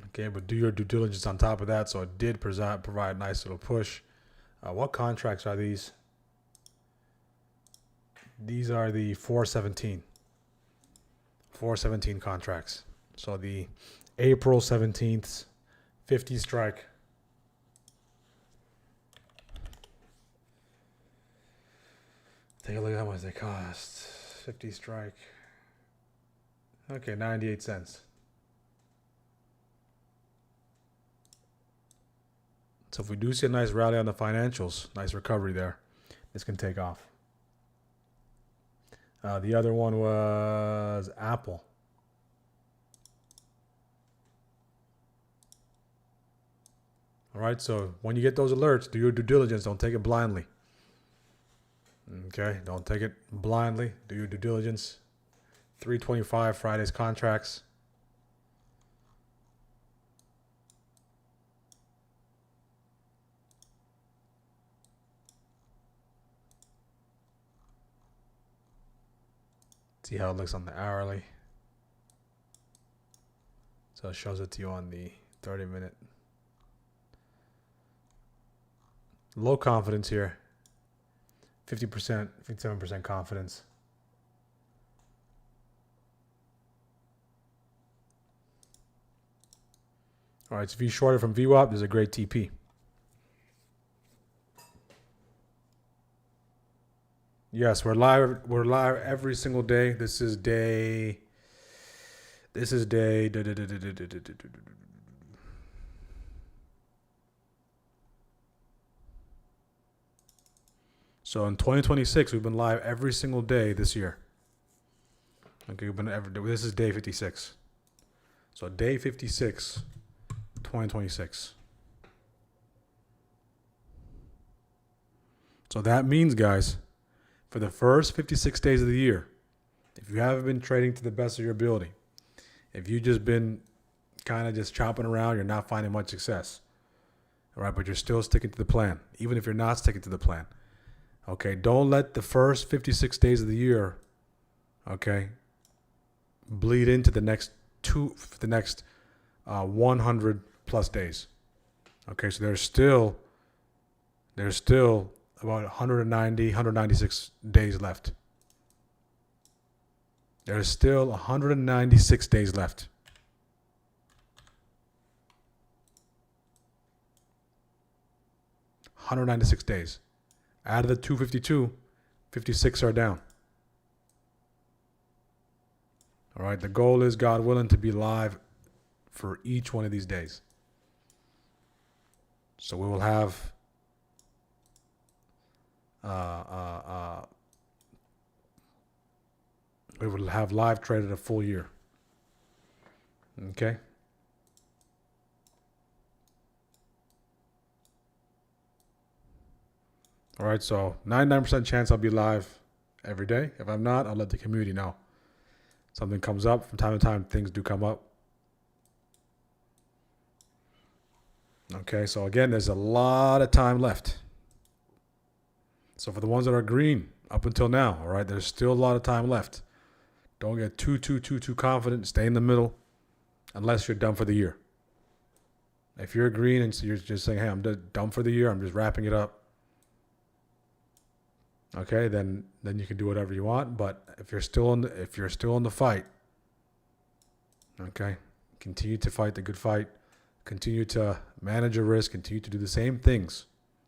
[SPEAKER 1] Okay, but do your due diligence on top of that. So it did provide a nice little push. What contracts are these? These are the 417. 417 contracts. So the April 17th 50 strike. Take a look at how much they cost. 50 strike. Okay, 98 cents. So if we do see a nice rally on the financials, nice recovery there, this can take off. The other one was Apple. All right, so when you get those alerts, do your due diligence. Don't take it blindly. Okay, don't take it blindly. Do your due diligence. 325 Friday's contracts. See how it looks on the hourly. So it shows it to you on the 30-minute. Low confidence here. 50%, 57% confidence. All right, so if you short it from VWAP, there's a great TP. Yes, we're live. We're live every single day. This is day. So in 2026, we've been live every single day this year. Okay, this is day 56. So day 56, 2026. So that means, guys, for the first 56 days of the year, if you haven't been trading to the best of your ability, if you've just been kind of just chopping around. You're not finding much success. All right, but you're still sticking to the plan, even if you're not sticking to the plan. Okay, don't let the first 56 days of the year, okay, bleed into the next 100 plus days. Okay, so there's still about 196 days left. There's still 196 days left. $196 days. Out of the 252, 56 are down. All right, the goal is, God willing, to be live for each one of these days. So we will have live traded a full year. Okay. All right, so 99% chance I'll be live every day. If I'm not, I'll let the community know. Something comes up from time to time. Things do come up. Okay, so again, there's a lot of time left. So for the ones that are green up until now, all right, there's still a lot of time left. Don't get too confident. Stay in the middle unless you're done for the year. If you're green and so you're just saying, hey, I'm done for the year, I'm just wrapping it up. Okay, then you can do whatever you want. But if you're still in the fight, okay, continue to fight the good fight. Continue to manage your risk. Continue to do the same things,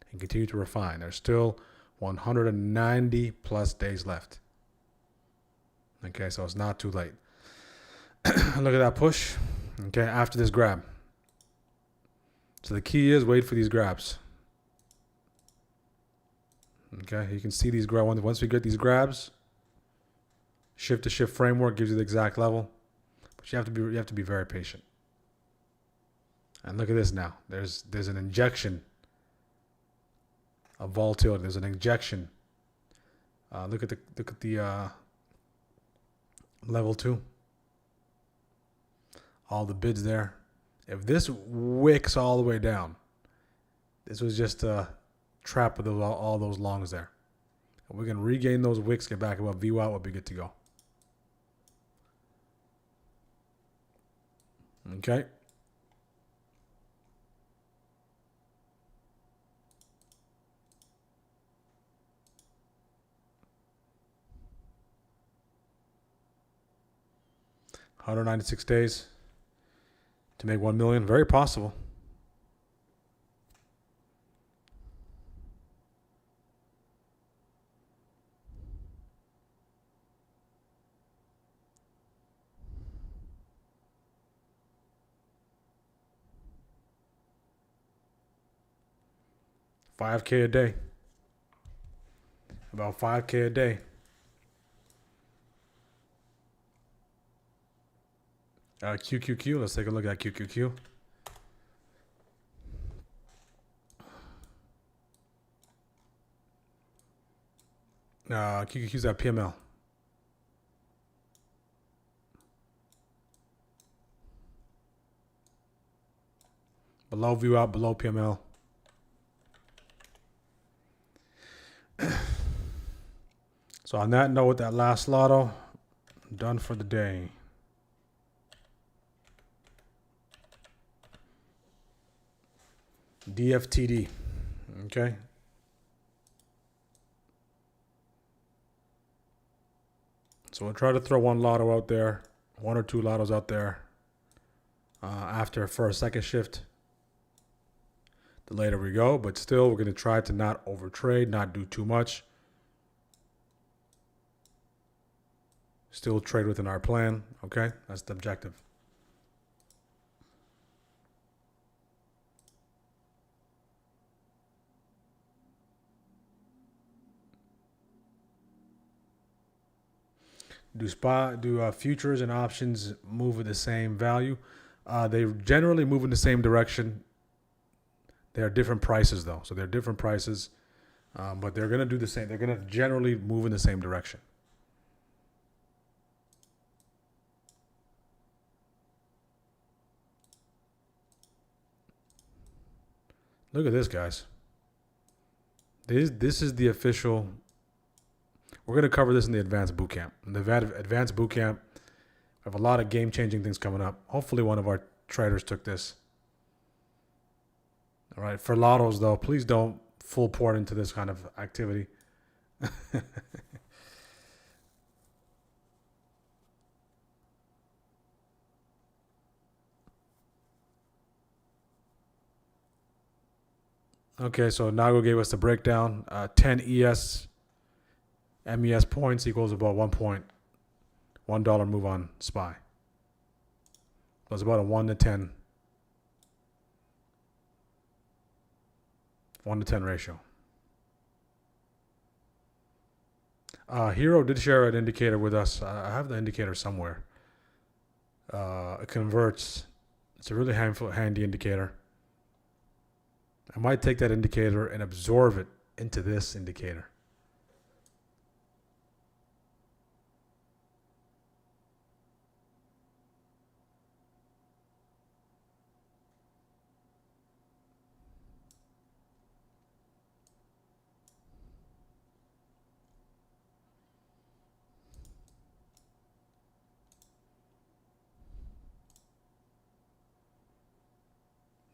[SPEAKER 1] and continue to refine. There's still 190 plus days left. Okay, so it's not too late. Look at that push. Okay, after this grab. So the key is wait for these grabs. Okay, you can see these grabs. Once we get these grabs, shift to shift framework gives you the exact level, but you have to be very patient. And look at this now. There's an injection of volatility. There's an injection. Look at the level 2. All the bids there. If this wicks all the way down, this was just a trap with all those longs there. If we can regain those wicks, get back above VWAP, we'll be good to go. Okay. $196 days to make 1 million. Very possible. $5K a day. About $5K a day. QQQ. Let's take a look at QQQ. QQQ's at PML. Below view out, below PML. So on that note, with that last lotto, I'm done for the day. DFTD. Okay. So we'll try to throw one lotto out there, 1 or 2 lottos out there for a second shift. The later we go, but still we're going to try to not overtrade, not do too much. Still trade within our plan. Okay, that's the objective. Do futures and options move with the same value? They generally move in the same direction. They are different prices though, so they're different prices, but they're gonna do the same. They're gonna generally move in the same direction. Look at this, guys. This is the official. We're going to cover this in the advanced boot camp. In the advanced boot camp, we have a lot of game-changing things coming up. Hopefully one of our traders took this. All right. For lottos, though, please don't full port into this kind of activity. Okay, so Nago gave us the breakdown. 10 ES, MES points equals about $1 move on SPY. So it's about a 1 to 10 ratio. Hero did share an indicator with us. I have the indicator somewhere. It converts. It's a really handy indicator. I might take that indicator and absorb it into this indicator.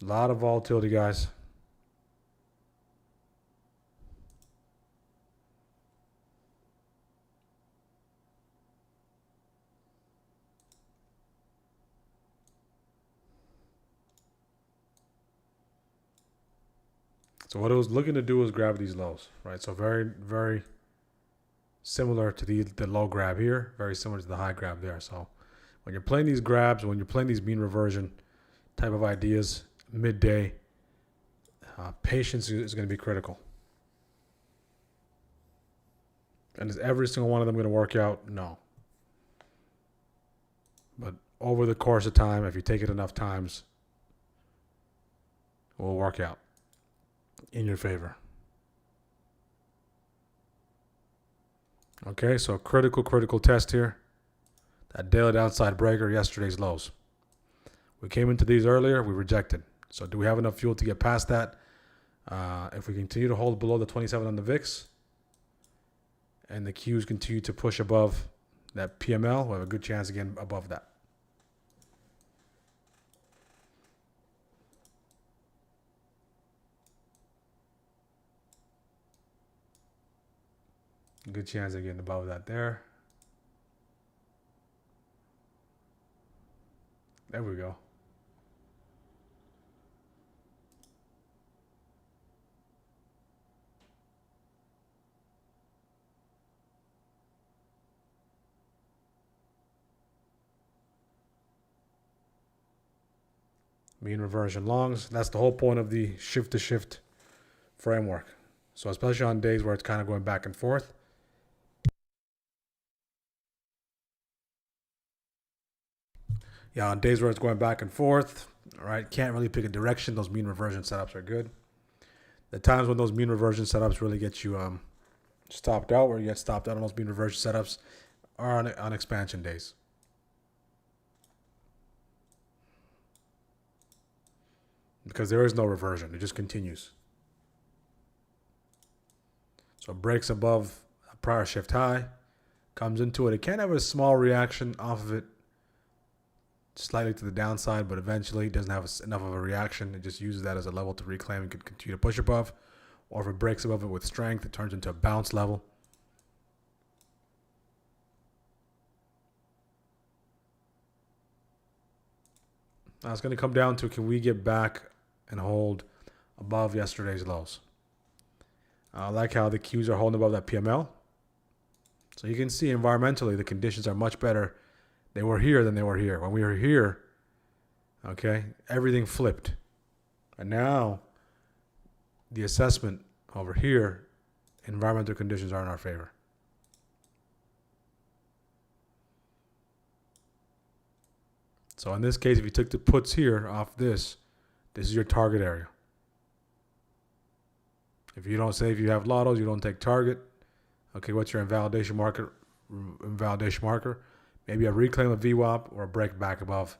[SPEAKER 1] A lot of volatility, guys. So what it was looking to do was grab these lows, right? So very, very similar to the low grab here, very similar to the high grab there. So when you're playing these grabs, when you're playing these mean reversion type of ideas, midday, patience is going to be critical. And is every single one of them going to work out? No. But over the course of time, if you take it enough times, it will work out in your favor. Okay, so critical test here. That daily downside breaker, yesterday's lows. We came into these earlier, we rejected. So do we have enough fuel to get past that? If we continue to hold below the 27 on the VIX and the Qs continue to push above that PML, we have a good chance again above that. Good chance of getting above that there. There we go. Mean reversion longs. That's the whole point of the shift to shift framework. So especially on days where it's kind of going back and forth. Yeah, on days where it's going back and forth, all right, can't really pick a direction. Those mean reversion setups are good. The times when those mean reversion setups really get you stopped out, where you get stopped out on those mean reversion setups, are on expansion days. Because there is no reversion. It just continues. So it breaks above a prior shift high, comes into it. It can have a small reaction off of it, slightly to the downside, but eventually it doesn't have enough of a reaction. It just uses that as a level to reclaim and can continue to push above. Or if it breaks above it with strength, it turns into a bounce level. Now it's going to come down to, can we get back and hold above yesterday's lows? I like how the Qs are holding above that PML. So you can see environmentally the conditions are much better. They were here than they were here. When we were here, okay, everything flipped. And now the assessment over here, environmental conditions are in our favor. So in this case, if you took the puts here off this is your target area. If you don't say, if you have lottos, you don't take target. Okay, what's your invalidation marker? Maybe a reclaim of VWAP or a break back above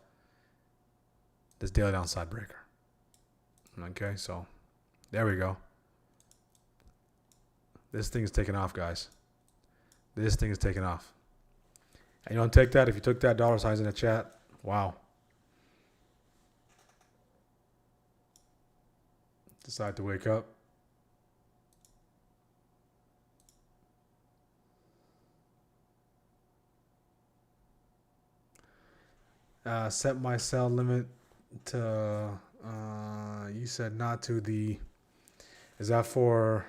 [SPEAKER 1] this daily downside breaker. Okay, so There we go. This thing is taking off, guys. This thing is taking off. And you don't take that? If you took that, dollar signs in the chat. Wow. Decide to wake up. Set my sell limit to, you said not to the, is that for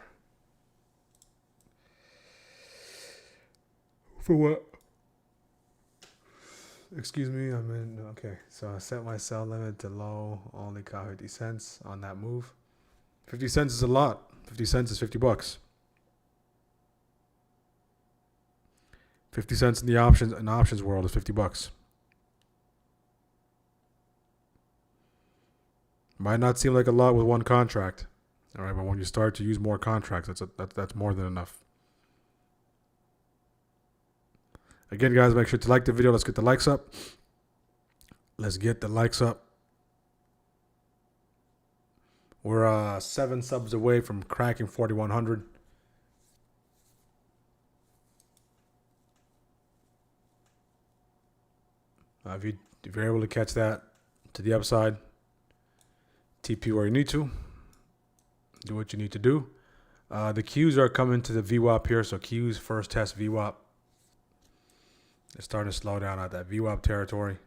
[SPEAKER 1] what? Excuse me, I'm in, okay. So I set my sell limit to low, only caught 50 cents on that move. 50 cents is a lot. 50 cents is 50 bucks. 50 cents in the options world is 50 bucks. Might not seem like a lot with one contract, all right, but when you start to use more contracts, that's more than enough. Again, guys, make sure to like the video. Let's get the likes up. Let's get the likes up. We're 7 subs away from cracking 4,100. If you're able to catch that to the upside, TP where you need to. Do what you need to do. The Qs are coming to the VWAP here. So Qs first test VWAP. They're starting to slow down at that VWAP territory.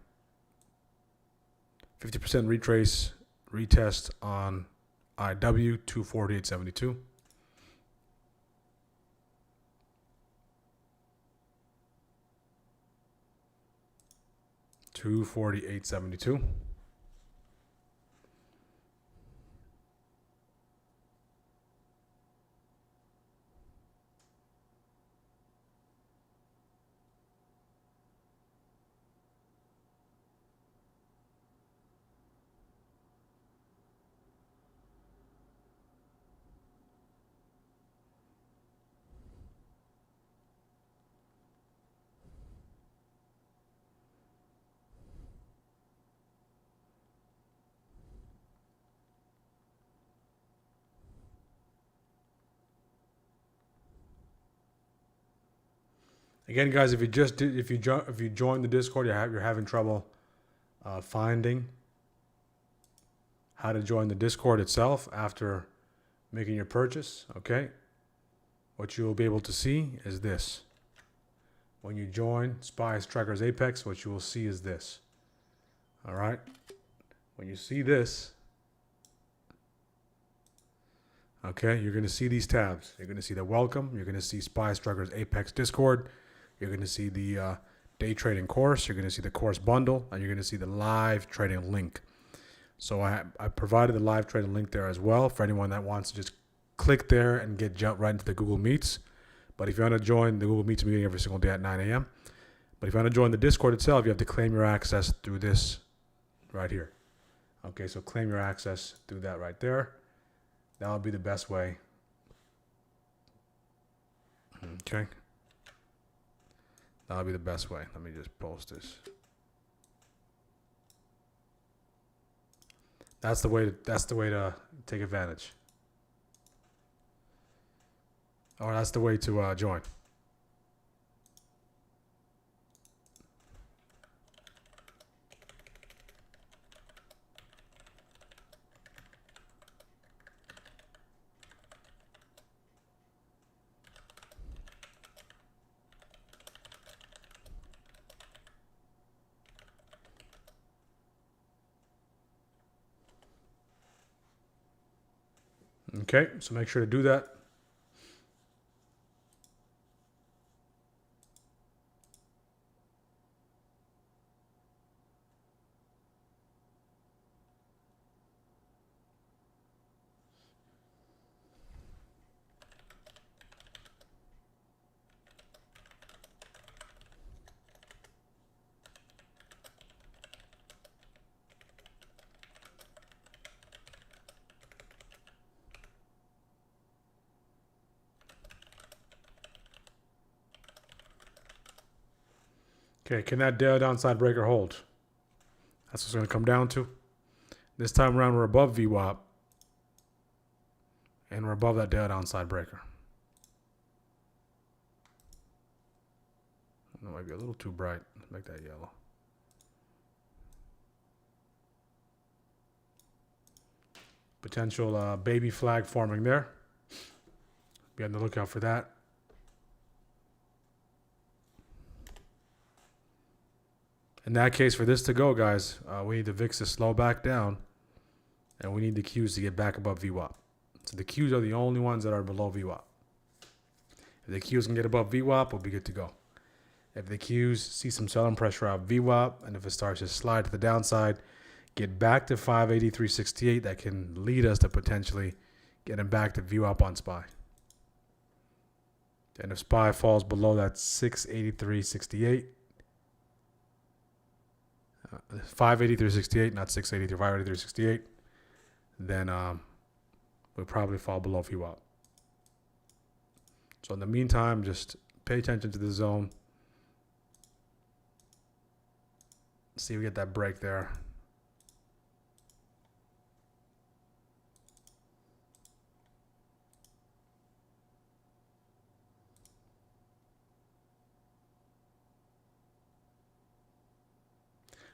[SPEAKER 1] 50% retrace, retest on IW 248.72. $248.72. Again, guys, if you join the Discord, you're having trouble finding how to join the Discord itself after making your purchase. Okay, what you will be able to see is this. When you join Spies Trackers Apex, what you will see is this. All right, when you see this, okay, you're going to see these tabs. You're going to see the welcome. You're going to see Spies Trackers Apex Discord. You're going to see the day trading course. You're going to see the course bundle, and you're going to see the live trading link. So I provided the live trading link there as well for anyone that wants to just click there and jump right into the Google Meets. But if you want to join the Google Meets meeting every single day at 9 a.m. But if you want to join the Discord itself, you have to claim your access through this right here. Okay, so claim your access through that right there. That'll be the best way. Okay. That'll be the best way. Let me just post this. That's the way to take advantage. Or that's the way to join. Okay, so make sure to do that. Okay, can that downside breaker hold? That's what it's going to come down to. This time around, we're above VWAP. And we're above that daily downside breaker. That might be a little too bright. Let's make that yellow. Potential baby flag forming there. Be on the lookout for that. In that case, for this to go, guys, we need the VIX to slow back down, and we need the Qs to get back above VWAP. So the Qs are the only ones that are below VWAP. If the Qs can get above VWAP, we'll be good to go. If the Qs see some selling pressure out VWAP, and if it starts to slide to the downside, get back to 583.68, that can lead us to potentially getting back to VWAP on SPY. And if SPY falls below that 683.68, 583.68, not 683, 583.68, then we'll probably fall below VWAP. So in the meantime, just pay attention to the zone. See if we get that break there.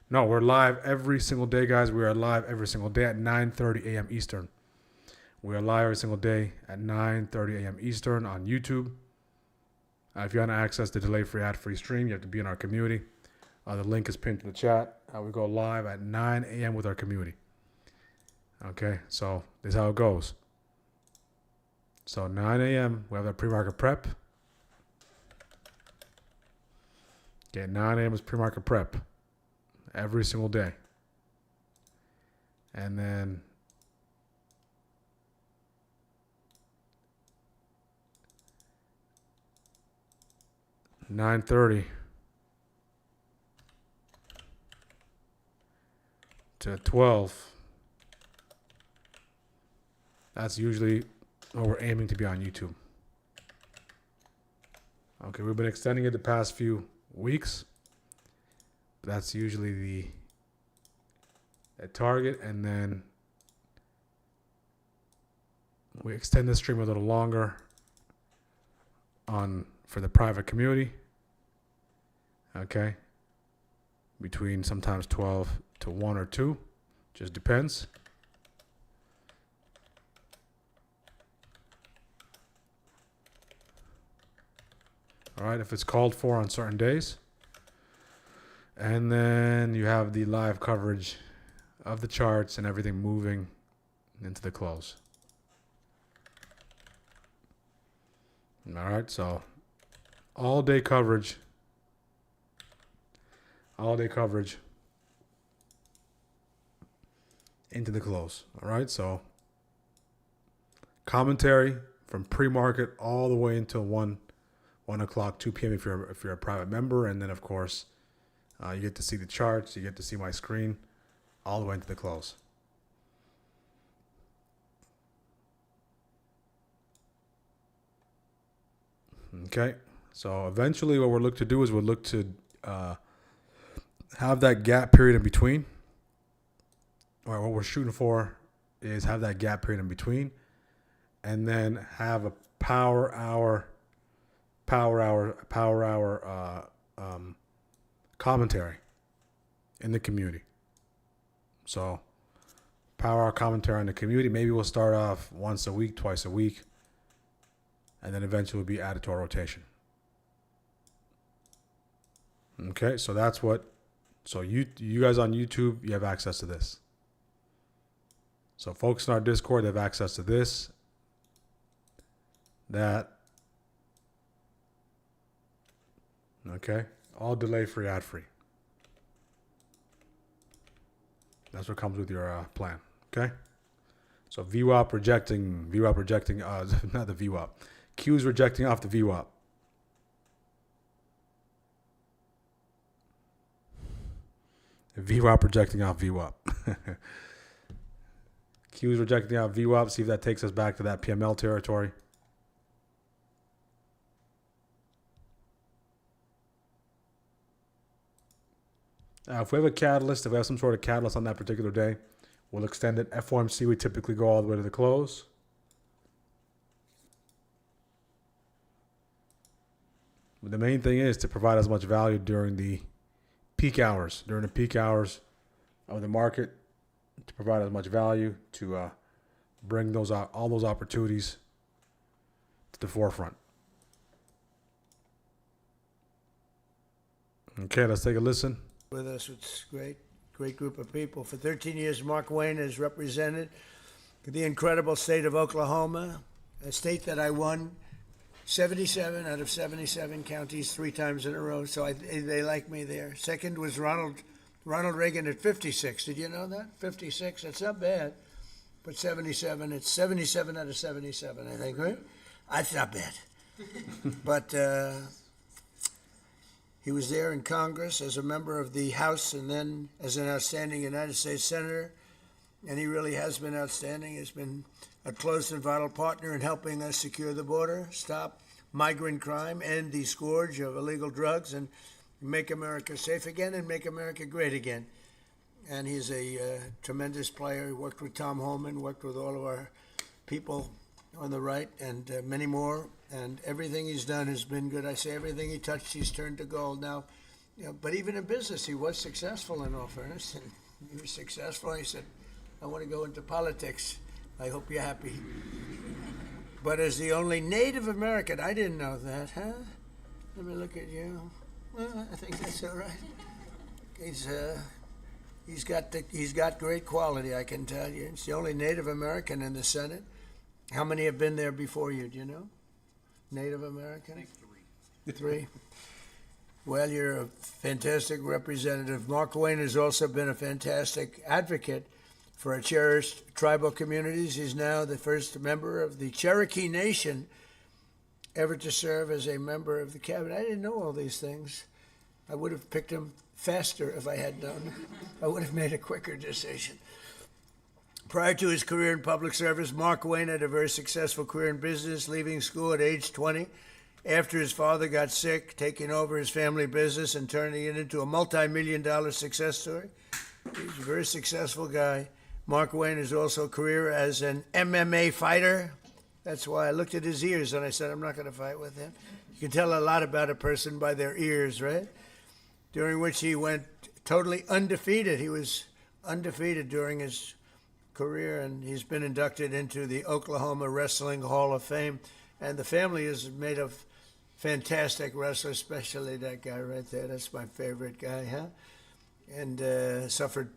[SPEAKER 1] No, we're live every single day, guys. We are live every single day at 9:30 a.m. Eastern. We are live every single day at 9:30 a.m. Eastern on YouTube. If you want to access the delay-free, ad-free stream, you have to be in our community. The link is pinned to the chat. We go live at 9 a.m. with our community. Okay, so this is how it goes. So 9 a.m., we have our pre-market prep. Okay, 9 a.m. is pre-market prep every single day. And then (9:30) to 12. That's usually what we're aiming to be on YouTube. Okay, we've been extending it the past few weeks. That's usually the target, and then we extend the stream a little longer for the private community. Okay, between sometimes 12 to 1 or 2, just depends. All right, if it's called for on certain days. And then you have the live coverage of the charts and everything moving into the close. All right, so all day coverage into the close. All right, so commentary from pre-market all the way until 1 o'clock, 2 p.m. if you're a private member, and then of course you get to see the charts, you get to see my screen all the way into the close. Okay, so eventually what we'll look to do is we'll look to have that gap period in between. Or what we're shooting for is have that gap period in between, and then have a power hour commentary in the community. So power hour commentary in the community. Maybe we'll start off once a week, twice a week, and then eventually we'll be added to our rotation. Okay, so that's what. So you guys on YouTube, you have access to this. So folks in our Discord, they have access to this, that. Okay, all delay-free, ad-free. That's what comes with your plan. Okay, so VWAP rejecting, not the VWAP. Q's rejecting off the VWAP. VWAP rejecting off VWAP. Q's rejecting off VWAP. See if that takes us back to that PML territory. If we have a catalyst, if we have some sort of catalyst on that particular day, we'll extend it. FOMC, we typically go all the way to the close. The main thing is to provide as much value during the peak hours of the market, to provide as much value, to bring all those opportunities to the forefront. Okay, let's take a listen.
[SPEAKER 12] With us, it's great group of people. For 13 years, Mark Wayne has represented the incredible state of Oklahoma, a state that I won 77 out of 77 counties 3 times in a row, so they like me there. Second was Ronald Reagan at 56. Did you know that? 56, that's not bad. But 77, it's 77 out of 77, I think, right? That's not bad. But he was there in Congress as a member of the House and then as an outstanding United States Senator, and he really has been outstanding. He's been a close and vital partner in helping us secure the border, stop migrant crime, end the scourge of illegal drugs, and make America safe again and make America great again. And he's a tremendous player. He worked with Tom Homan, worked with all of our people on the right, and many more. And everything he's done has been good. I say everything he touched, he's turned to gold. Now, but even in business, he was successful, in all fairness. And he was successful. He said, I want to go into politics. I hope you're happy. But as the only Native American, I didn't know that, huh? Let me look at you. Well, I think that's all right. He's got great quality, I can tell you. He's the only Native American in the Senate. How many have been there before you? Do you know? Native American? I think 3. 3. Well, you're a fantastic representative. Mark Wayne has also been a fantastic advocate for our cherished tribal communities. He's now the first member of the Cherokee Nation ever to serve as a member of the cabinet. I didn't know all these things. I would have picked him faster if I had known. I would have made a quicker decision. Prior to his career in public service, Mark Wayne had a very successful career in business, leaving school at age 20 after his father got sick, taking over his family business and turning it into a multi-million-dollar success story. He's a very successful guy. Mark Wayne has also a career as an MMA fighter. That's why I looked at his ears and I said, I'm not going to fight with him. You can tell a lot about a person by their ears, right? During which he went totally undefeated. He was undefeated during his career, and he's been inducted into the Oklahoma Wrestling Hall of Fame. And the family is made of fantastic wrestlers, especially that guy right there. That's my favorite guy, huh? And suffered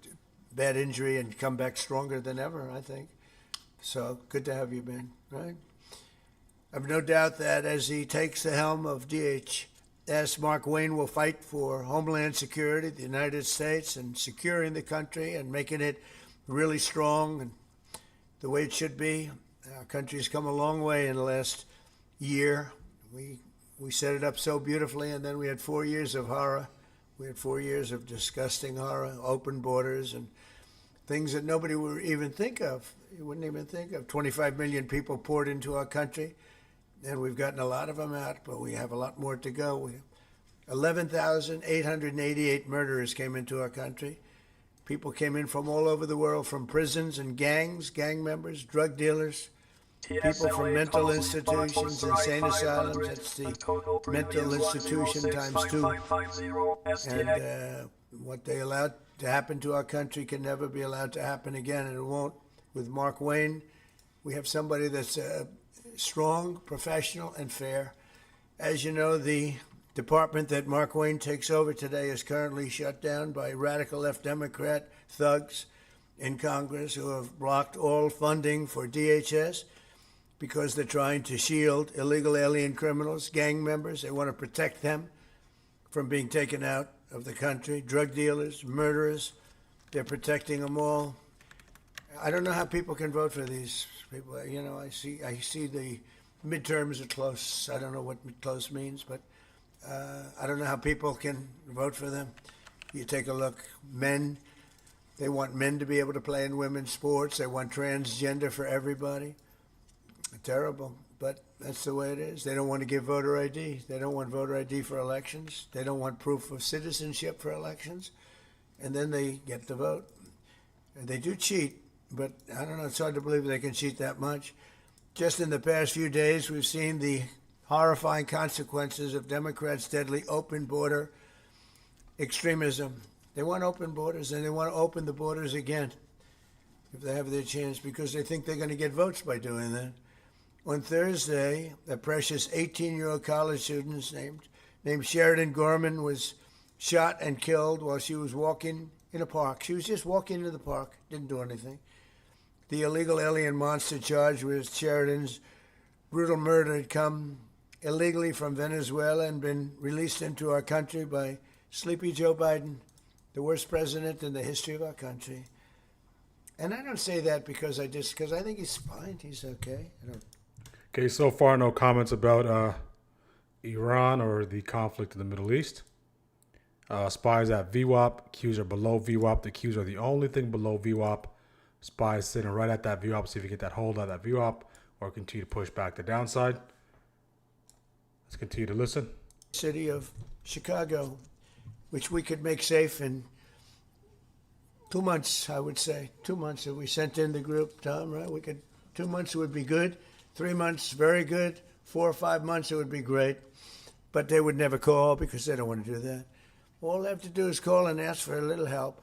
[SPEAKER 12] bad injury and come back stronger than ever, I think. So good to have you, Ben, right? I've no doubt that as he takes the helm of DHS, Mark Wayne will fight for Homeland Security, the United States, and securing the country and making it really strong and the way it should be. Our country's come a long way in the last year. We set it up so beautifully, and then we had 4 years of horror. We had 4 years of disgusting horror, open borders, and things that nobody would even think of. You wouldn't even think of. 25 million people poured into our country, and we've gotten a lot of them out, but we have a lot more to go. 11,888 murderers came into our country. People came in from all over the world, from prisons and gangs, gang members, drug dealers, people from mental institutions, insane asylums. That's the mental institution times 2. And what they allowed to happen to our country can never be allowed to happen again, and it won't. With Mark Wayne, we have somebody that's strong, professional, and fair. As you know, the department that Mark Wayne takes over today is currently shut down by radical left Democrat thugs in Congress who have blocked all funding for DHS because they're trying to shield illegal alien criminals, gang members. They want to protect them from being taken out of the country. Drug dealers, murderers, they're protecting them all. I don't know how people can vote for these people. You know, I see the midterms are close. I don't know what close means, but I don't know how people can vote for them. You take a look, men, they want men to be able to play in women's sports. They want transgender for everybody. Terrible, but that's the way it is. They don't want to give voter ID. They don't want voter ID for elections. They don't want proof of citizenship for elections. And then they get to vote. And they do cheat, but I don't know, it's hard to believe they can cheat that much. Just in the past few days, we've seen the horrifying consequences of Democrats' deadly open border extremism. They want open borders, and they want to open the borders again if they have their chance, because they think they're going to get votes by doing that. On Thursday, a precious 18-year-old college student named Sheridan Gorman was shot and killed while she was walking in a park. She was just walking into the park, didn't do anything. The illegal alien monster charged with Sheridan's brutal murder had come illegally from Venezuela and been released into our country by sleepy Joe Biden, the worst president in the history of our country. And I don't say that because I think he's fine. He's okay.
[SPEAKER 1] Okay, so far no comments about Iran or the conflict in the Middle East. Spies at VWAP. Qs are below VWAP. The Qs are the only thing below VWAP. Spies sitting right at that VWAP. See if you get that hold of that VWAP or continue to push back the downside. Let's continue to listen.
[SPEAKER 12] City of Chicago, which we could make safe in 2 months, I would say. 2 months if we sent in the group, Tom, right? 2 months would be good. 3 months, very good. 4 or 5 months, it would be great. But they would never call because they don't want to do that. All they have to do is call and ask for a little help.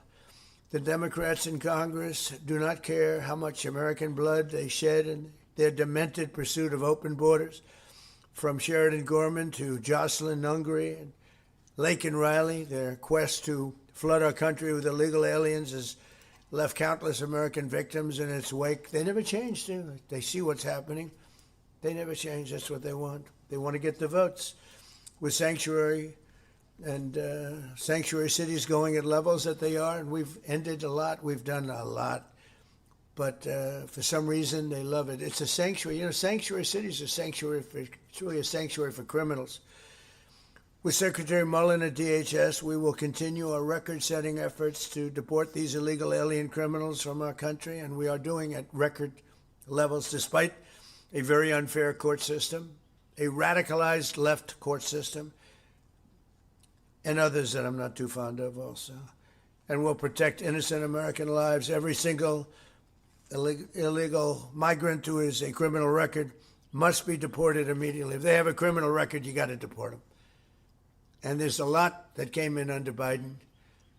[SPEAKER 12] The Democrats in Congress do not care how much American blood they shed in their demented pursuit of open borders. From Sheridan Gorman to Jocelyn Nungary and Laken Riley, their quest to flood our country with illegal aliens has left countless American victims in its wake. They never change, do they? They see what's happening. They never change. That's what they want. They want to get the votes. With sanctuary and sanctuary cities going at levels that they are, and we've ended a lot. We've done a lot. But for some reason, they love it. It's a sanctuary. You know, sanctuary cities are sanctuary for, it's really a sanctuary for criminals. With Secretary Mullen at DHS, we will continue our record-setting efforts to deport these illegal alien criminals from our country, and we are doing at record levels despite a very unfair court system, a radicalized left court system, and others that I'm not too fond of also. And we'll protect innocent American lives. Every single illegal migrant who has a criminal record must be deported immediately. If they have a criminal record, you got to deport them. And there's a lot that came in under Biden.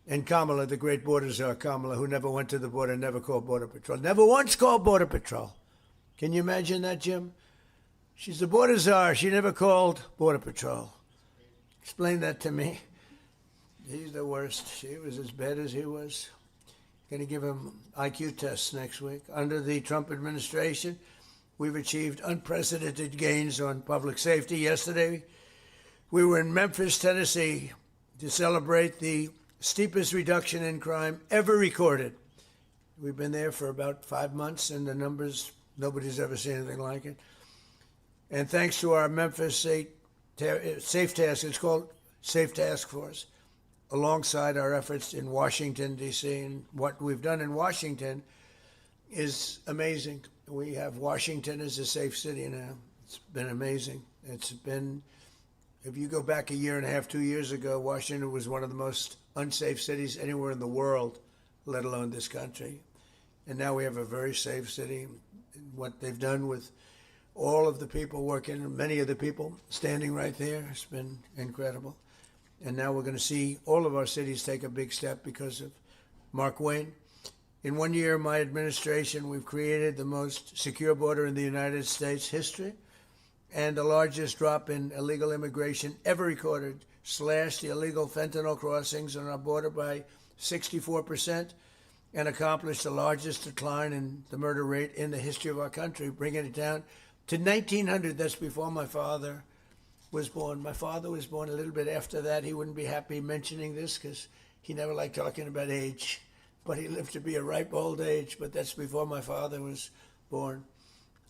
[SPEAKER 12] And Kamala, the great border czar Kamala, who never went to the border, never called Border Patrol, never once called Border Patrol. Can you imagine that, Jim? She's the border czar. She never called Border Patrol. Explain that to me. He's the worst. She was as bad as he was. Going to give him IQ tests next week. Under the Trump administration, we've achieved unprecedented gains on public safety. Yesterday, we were in Memphis, Tennessee, to celebrate the steepest reduction in crime ever recorded. We've been there for about 5 months, and the numbers, nobody's ever seen anything like it. And thanks to our Memphis Safe Task, it's called Safe Task Force, alongside our efforts in Washington, D.C. And what we've done in Washington is amazing. We have Washington as a safe city now. It's been amazing. It's been, if you go back a year and a half, 2 years ago, Washington was one of the most unsafe cities anywhere in the world, let alone this country. And now we have a very safe city. What they've done with all of the people working, many of the people standing right there, has been incredible. And now we're going to see all of our cities take a big step because of Mark Wayne. In 1 year, my administration, we've created the most secure border in the United States history and the largest drop in illegal immigration ever recorded, slashed the illegal fentanyl crossings on our border by 64%, and accomplished the largest decline in the murder rate in the history of our country, bringing it down to 1,900. That's before my father was born. My father was born a little bit after that. He wouldn't be happy mentioning this because he never liked talking about age, but he lived to be a ripe old age. But that's before my father was born.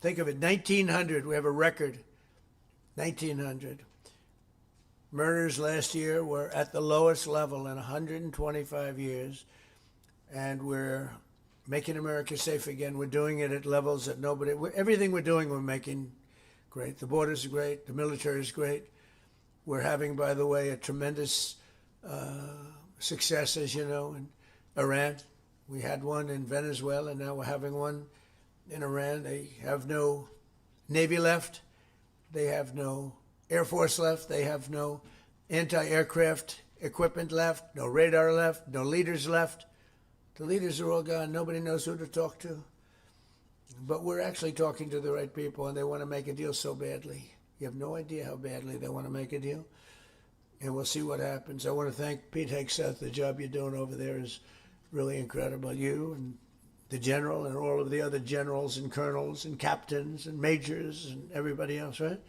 [SPEAKER 12] Think of it, 1,900. We have a record, 1,900. Murders last year were at the lowest level in 125 years, and we're making America safe again. We're doing it at levels that nobody, everything we're doing, we're making great. The borders are great. The military is great. We're having, by the way, a tremendous success, as you know, in Iran. We had one in Venezuela, and now we're having one in Iran. They have no Navy left. They have no Air Force left. They have no anti-aircraft equipment left, no radar left, no leaders left. The leaders are all gone. Nobody knows who to talk to. But we're actually talking to the right people, and they want to make a deal so badly. You have no idea how badly they want to make a deal. And we'll see what happens. I want to thank Pete Hegseth. The job you're doing over there is really incredible. You and the general and all of the other generals and colonels and captains and majors and everybody else, right?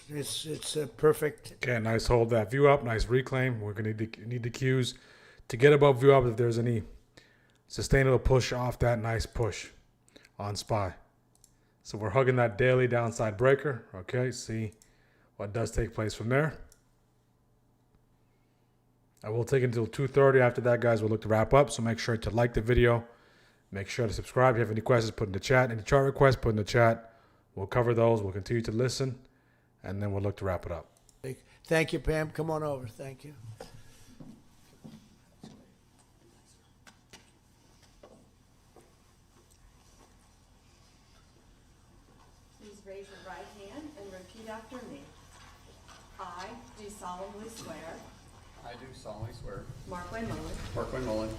[SPEAKER 12] It's a perfect.
[SPEAKER 1] Okay, nice hold that view up. Nice reclaim. We're going to need the cues to get above view up if there's any sustainable push off that nice push on SPY. So we're hugging that daily downside breaker. Okay, see what does take place from there. I will take it until 2:30. After that, guys, we'll look to wrap up. So make sure to like the video. Make sure to subscribe. If you have any questions, put in the chat. Any chart requests, put in the chat. We'll cover those. We'll continue to listen. And then we'll look to wrap it up.
[SPEAKER 12] Thank you, Pam. Come on over. Thank you.
[SPEAKER 13] Please raise your right hand and repeat after me. I do solemnly swear.
[SPEAKER 14] I do solemnly swear.
[SPEAKER 13] Mark Wayne Mullen.
[SPEAKER 14] Mark Wayne Mullen.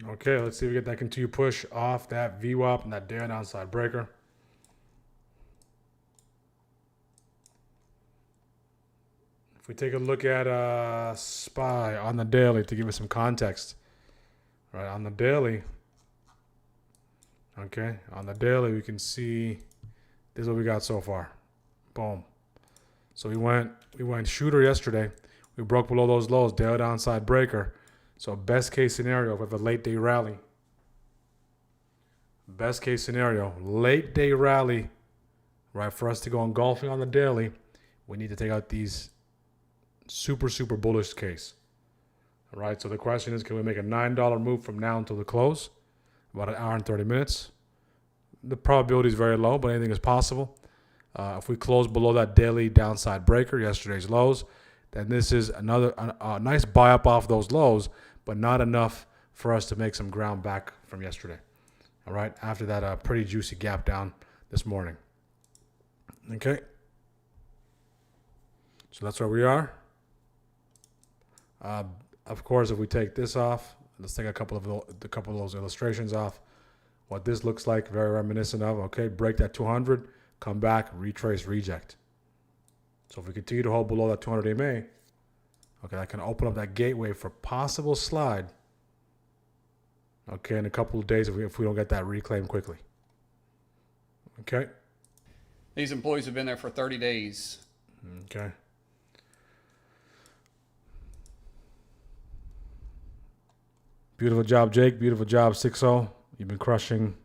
[SPEAKER 1] Okay, let's see if we get that continued push off that VWAP and that daily downside breaker. If we take a look at SPY on the daily to give us some context, right, on the daily, okay, on the daily we can see this is what we got so far. Boom. So we went shooter yesterday. We broke below those lows, daily downside breaker. So best case scenario with a late day rally. Best case scenario, late day rally, right, for us to go engulfing on the daily, we need to take out these super bullish case. All right, so the question is, can we make a $9 move from now until the close? About an hour and 30 minutes. The probability is very low, but anything is possible. If we close below that daily downside breaker, yesterday's lows, then this is another a nice buy up off those lows, but not enough for us to make some ground back from yesterday. All right, after that pretty juicy gap down this morning. Okay, so that's where we are. Of course, if we take this off, let's take a couple of those illustrations off. What this looks like, very reminiscent of, okay, break that 200, come back, retrace, reject. So if we continue to hold below that 200 EMA, okay, that can open up that gateway for possible slide, okay, in a couple of days if we don't get that reclaim quickly. Okay.
[SPEAKER 14] These employees have been there for 30 days.
[SPEAKER 1] Okay. Beautiful job, Jake. Beautiful job, 6-0. You've been crushing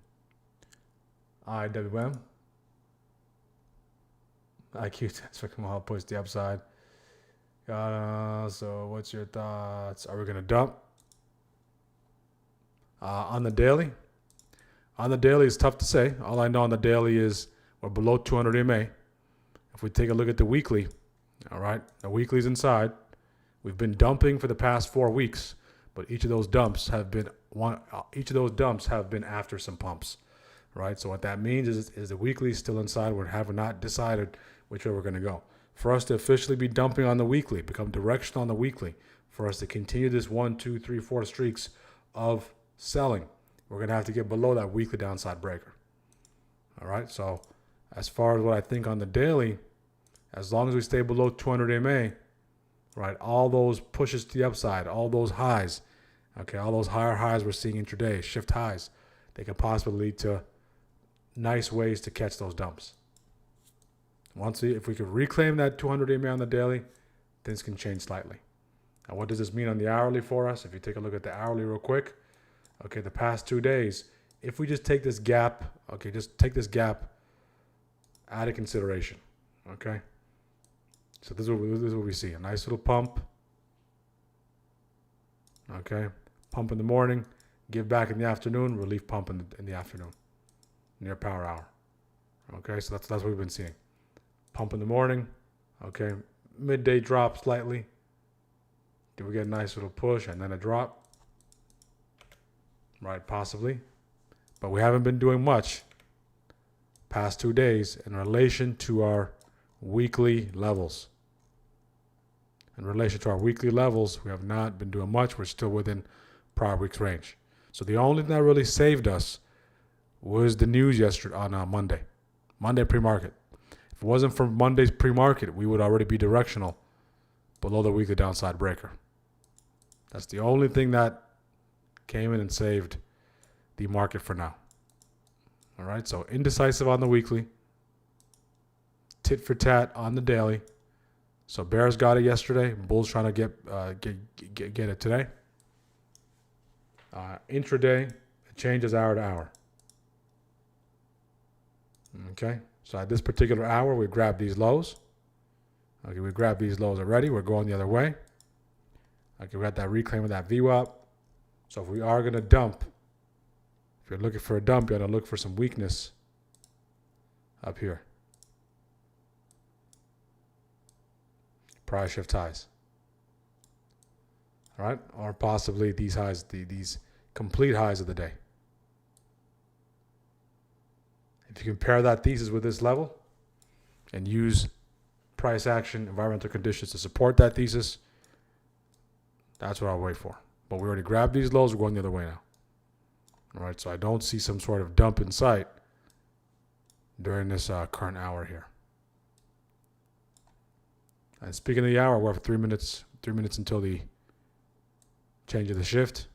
[SPEAKER 1] IWM. IQ test for Kamal push the upside. So what's your thoughts? Are we going to dump? On the daily? On the daily, it's tough to say. All I know on the daily is we're below 200 EMA. If we take a look at the weekly, all right, the weekly's inside. We've been dumping for the past 4 weeks. But each of those dumps have been after some pumps, right? So what that means is the weekly is still inside. We have not decided which way we're going to go. For us to officially be dumping on the weekly, become directional on the weekly, for us to continue this 1, 2, 3, 4 streaks of selling, we're going to have to get below that weekly downside breaker. All right. So as far as what I think on the daily, as long as we stay below 200 MA. Right, all those pushes to the upside, all those highs, okay, all those higher highs we're seeing intraday, shift highs, they can possibly lead to nice ways to catch those dumps. If we could reclaim that 200 EMA on the daily, things can change slightly. Now, what does this mean on the hourly for us? If you take a look at the hourly real quick, okay, the past 2 days, if we just take this gap, okay, just take this gap out of consideration, okay? So this is what we see, a nice little pump, okay? Pump in the morning, give back in the afternoon, relief pump in the afternoon, near power hour, okay? So that's what we've been seeing. Pump in the morning, okay? Midday drop slightly. Do we get a nice little push and then a drop? Right, possibly. But we haven't been doing much past 2 days in relation to our weekly levels. in relation to our weekly levels, we have not been doing much. We're still within prior week's range. So the only thing that really saved us was the news yesterday on Monday pre-market. If it wasn't for Monday's pre-market, we would already be directional below the weekly downside breaker. That's the only thing that came in and saved the market for now. All right, so indecisive on the weekly, tit for tat on the daily. So bears got it yesterday. Bulls trying to get it today. Intraday, it changes hour to hour. Okay, so at this particular hour, we grab these lows. Okay, we grab these lows already. We're going the other way. Okay, we got that reclaim of that VWAP. So if we are going to dump, if you're looking for a dump, you got to look for some weakness up here. Price shift highs. All right, or possibly these highs, these complete highs of the day. If you compare that thesis with this level and use price action, environmental conditions to support that thesis, that's what I'll wait for. But we already grabbed these lows. We're going the other way now. All right, so I don't see some sort of dump in sight during this current hour here. And speaking of the hour, we're for 3 minutes. 3 minutes until the change of the shift.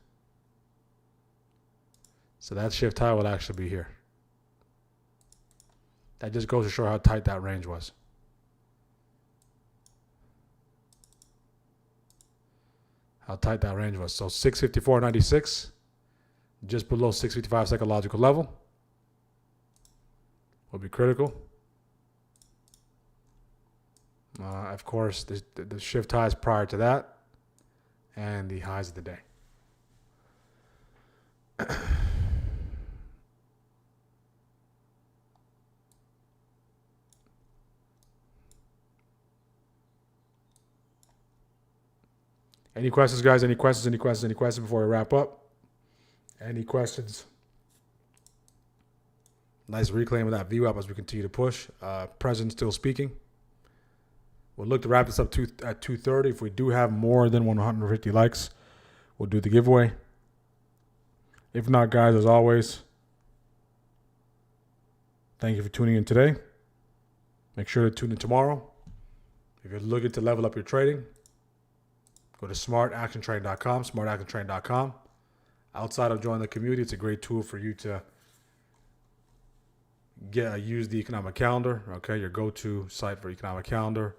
[SPEAKER 1] So that shift high will actually be here. That just goes to show how tight that range was. How tight that range was. So 654.96, just below 655 psychological level, will be critical. Of course, the shift highs prior to that, and the highs of the day. Any questions, guys? Any questions? Any questions? Any questions before we wrap up? Any questions? Nice reclaim of that VWAP as we continue to push. President still speaking. We'll look to wrap this up at 2:30. If we do have more than 150 likes, we'll do the giveaway. If not, guys, as always, thank you for tuning in today. Make sure to tune in tomorrow. If you're looking to level up your trading, go to smartactiontrade.com, smartactiontrade.com. Outside of joining the community, it's a great tool for you to use the economic calendar, okay, your go-to site for economic calendar.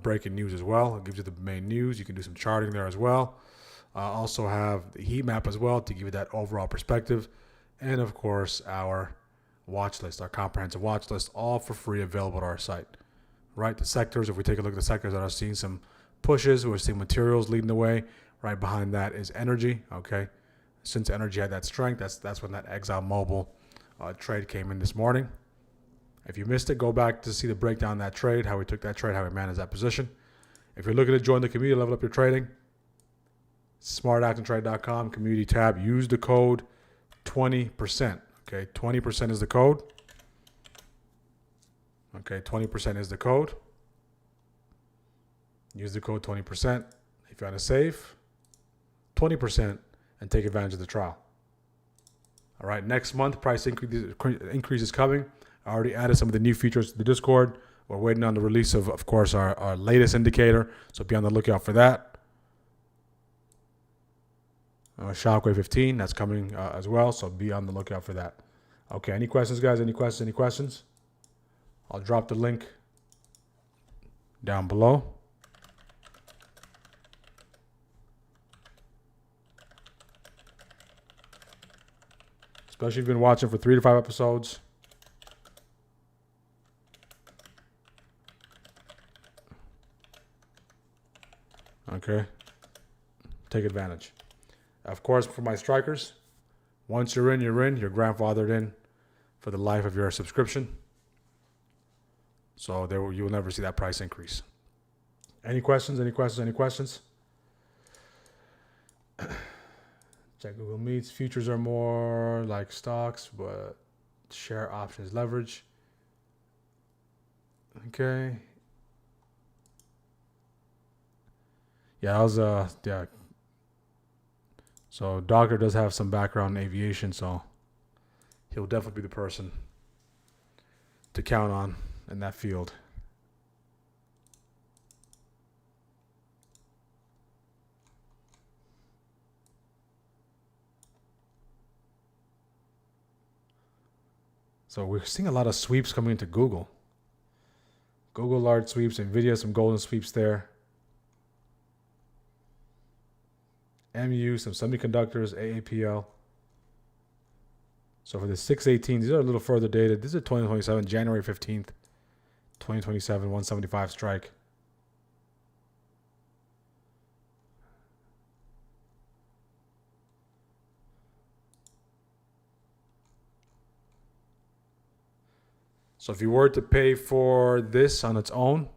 [SPEAKER 1] Breaking news as well. It gives you the main news. You can do some charting there as well. Also have the heat map as well to give you that overall perspective. And, of course, our watch list, our comprehensive watch list, all for free available to our site. Right, the sectors, if we take a look at the sectors that are seeing some pushes, we're seeing materials leading the way. Right behind that is energy, okay? Since energy had that strength, that's when that ExxonMobil trade came in this morning. If you missed it, go back to see the breakdown of that trade, how we took that trade, how we managed that position. If you're looking to join the community, level up your trading, smartactiontrade.com, community tab, use the code 20%. Okay, 20% is the code. Okay, 20% is the code. Use the code 20%. If you want to save 20% and take advantage of the trial. All right, next month, price increase is coming. I already added some of the new features to the Discord. We're waiting on the release of course, our latest indicator. So be on the lookout for that. Shockwave 15, that's coming as well. So be on the lookout for that. Okay, any questions, guys? Any questions? Any questions? I'll drop the link down below. Especially if you've been watching for 3 to 5 episodes. Okay, take advantage. Of course, for my strikers, once you're in, you're in. You're grandfathered in for the life of your subscription. So you will never see that price increase. Any questions? Any questions? Any questions? Check Google Meets. Futures are more like stocks, but share options leverage. Okay. Yeah, I was yeah. So doctor does have some background in aviation, so he'll definitely be the person to count on in that field. So we're seeing a lot of sweeps coming into Google. Google large sweeps, Nvidia some golden sweeps there. MU, some semiconductors, AAPL. So for the 618, these are a little further dated. This is 2027, January 15th, 2027, 175 strike. So if you were to pay for this on its own,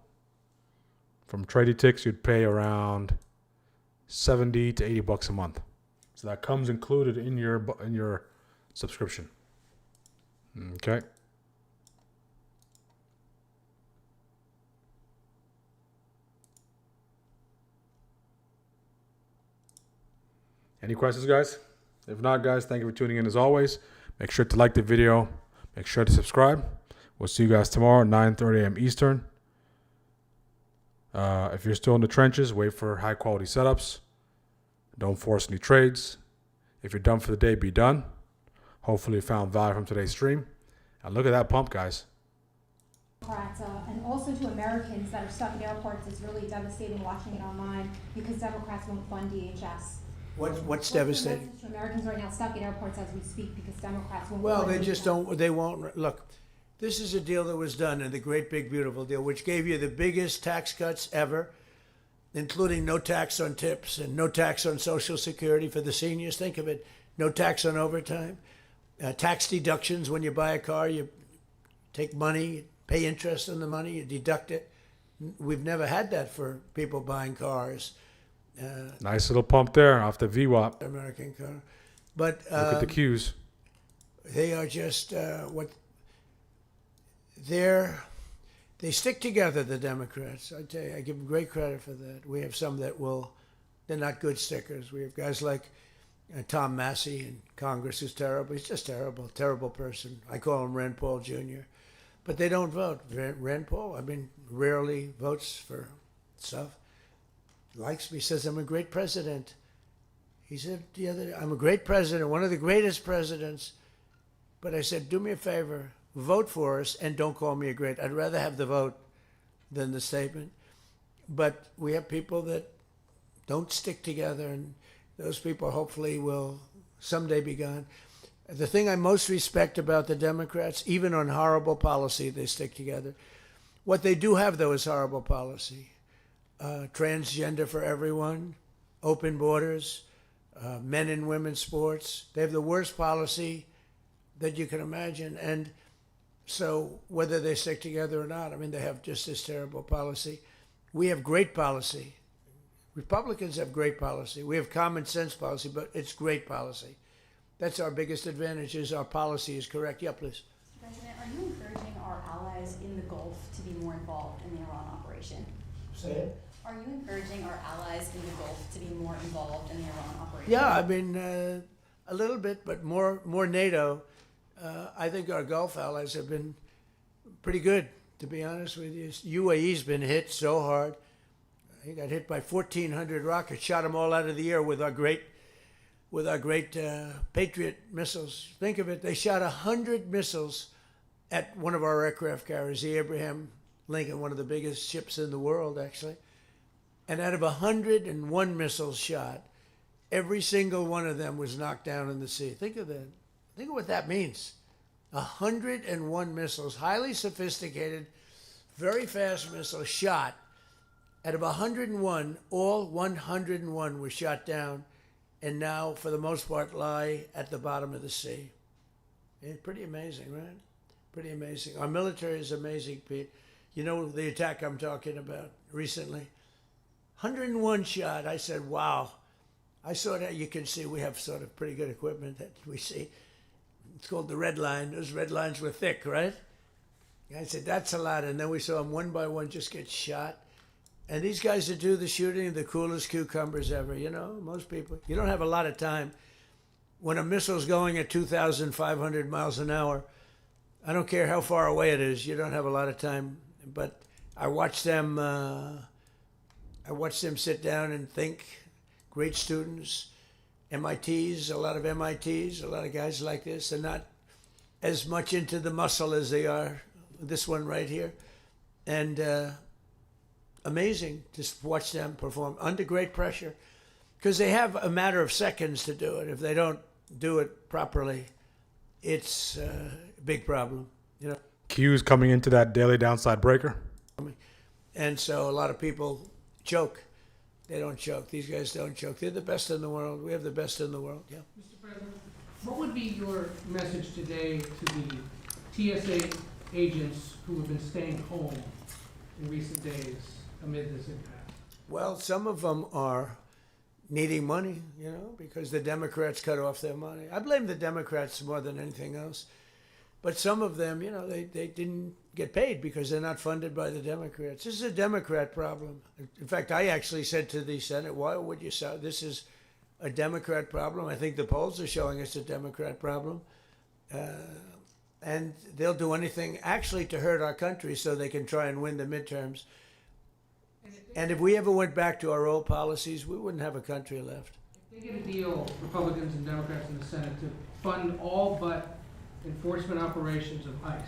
[SPEAKER 1] from Traditix, you'd pay around 70 to 80 bucks a month. So that comes included in your subscription. Okay. Any questions, guys? If not, guys, thank you for tuning in as always. Make sure to like the video. Make sure to subscribe. We'll see you guys tomorrow, 9:30 a.m. Eastern. If you're still in the trenches, wait for high-quality setups. Don't force any trades. If you're done for the day, be done. Hopefully you found value from today's stream. And look at that pump, guys.
[SPEAKER 15] And also to Americans that are stuck in airports, it's really devastating watching it online because Democrats won't fund DHS.
[SPEAKER 12] What's devastating?
[SPEAKER 15] To Americans right now stuck in airports as we speak because Democrats won't
[SPEAKER 12] Well,
[SPEAKER 15] fund
[SPEAKER 12] they
[SPEAKER 15] DHS.
[SPEAKER 12] just don't, they won't. Look, this is a deal that was done in the Great Big Beautiful Deal, which gave you the biggest tax cuts ever, including no tax on tips and no tax on Social Security for the seniors. Think of it. No tax on overtime. Tax deductions when you buy a car. You take money, pay interest on the money, you deduct it. We've never had that for people buying cars.
[SPEAKER 1] Nice little pump there off the VWAP.
[SPEAKER 12] American car. But
[SPEAKER 1] look at the cues.
[SPEAKER 12] They are just they stick together, the Democrats. I tell you, I give them great credit for that. We have some that they're not good stickers. We have guys like Tom Massey in Congress, who's terrible. He's just terrible, terrible person. I call him Rand Paul Jr. But they don't vote. Rand Paul, rarely votes for stuff. Likes me, says I'm a great president. He said the other day, I'm a great president, one of the greatest presidents. But I said, do me a favor, vote for us and don't call me a great. I'd rather have the vote than the statement. But we have people that don't stick together, and those people hopefully will someday be gone. The thing I most respect about the Democrats, even on horrible policy, they stick together. What they do have, though, is horrible policy. Transgender for everyone, open borders, men and women's sports. They have the worst policy that you can imagine. And so whether they stick together or not, they have just this terrible policy. We have great policy. Republicans have great policy. We have common sense policy, but it's great policy. That's our biggest advantage, is our policy is correct. Yeah, please.
[SPEAKER 16] Mr. President, are you encouraging our allies in the Gulf to be more involved in the Iran operation?
[SPEAKER 12] Say it.
[SPEAKER 16] Are you encouraging our allies in the Gulf to be more involved in the Iran operation?
[SPEAKER 12] Yeah, a little bit, but more NATO. I think our Gulf allies have been pretty good, to be honest with you. UAE's been hit so hard. He got hit by 1,400 rockets, shot them all out of the air with our great Patriot missiles. Think of it, they shot 100 missiles at one of our aircraft carriers, the Abraham Lincoln, one of the biggest ships in the world, actually. And out of 101 missiles shot, every single one of them was knocked down in the sea. Think of that. Think of what that means. 101 missiles, highly sophisticated, very fast missiles shot. Out of 101, all 101 were shot down, and now, for the most part, lie at the bottom of the sea. It's pretty amazing, right? Pretty amazing. Our military is amazing, Pete. You know the attack I'm talking about recently? 101 shot. I said, wow. I saw that. You can see we have sort of pretty good equipment that we see. It's called the red line. Those red lines were thick, right? I said, that's a lot. And then we saw them one by one just get shot. And these guys that do the shooting, the coolest cucumbers ever. You know, most people, you don't have a lot of time. When a missile's going at 2,500 miles an hour, I don't care how far away it is, you don't have a lot of time. But I watch them sit down and think. Great students, MITs, a lot of MITs, a lot of guys like this. They're not as much into the muscle as they are this one right here. And amazing to watch them perform under great pressure, because they have a matter of seconds to do it. If they don't do it properly, it's a big problem, you know.
[SPEAKER 1] Q's coming into that daily downside breaker.
[SPEAKER 12] And so a lot of people choke. They don't choke. These guys don't choke. They're the best in the world. We have the best in the world, yeah.
[SPEAKER 17] Mr. President, what would be your message today to the TSA agents who have been staying home in recent days amid this impasse?
[SPEAKER 12] Well, some of them are needing money, you know, because the Democrats cut off their money. I blame the Democrats more than anything else. But some of them, you know, they didn't get paid because they're not funded by the Democrats. This is a Democrat problem. In fact, I actually said to the Senate, why would you say this is a Democrat problem? I think the polls are showing it's a Democrat problem. And they'll do anything actually to hurt our country so they can try and win the midterms. And if we ever went back to our old policies, we wouldn't have a country left.
[SPEAKER 17] If they get a deal, Republicans and Democrats in the Senate, to fund all but enforcement operations of ICE,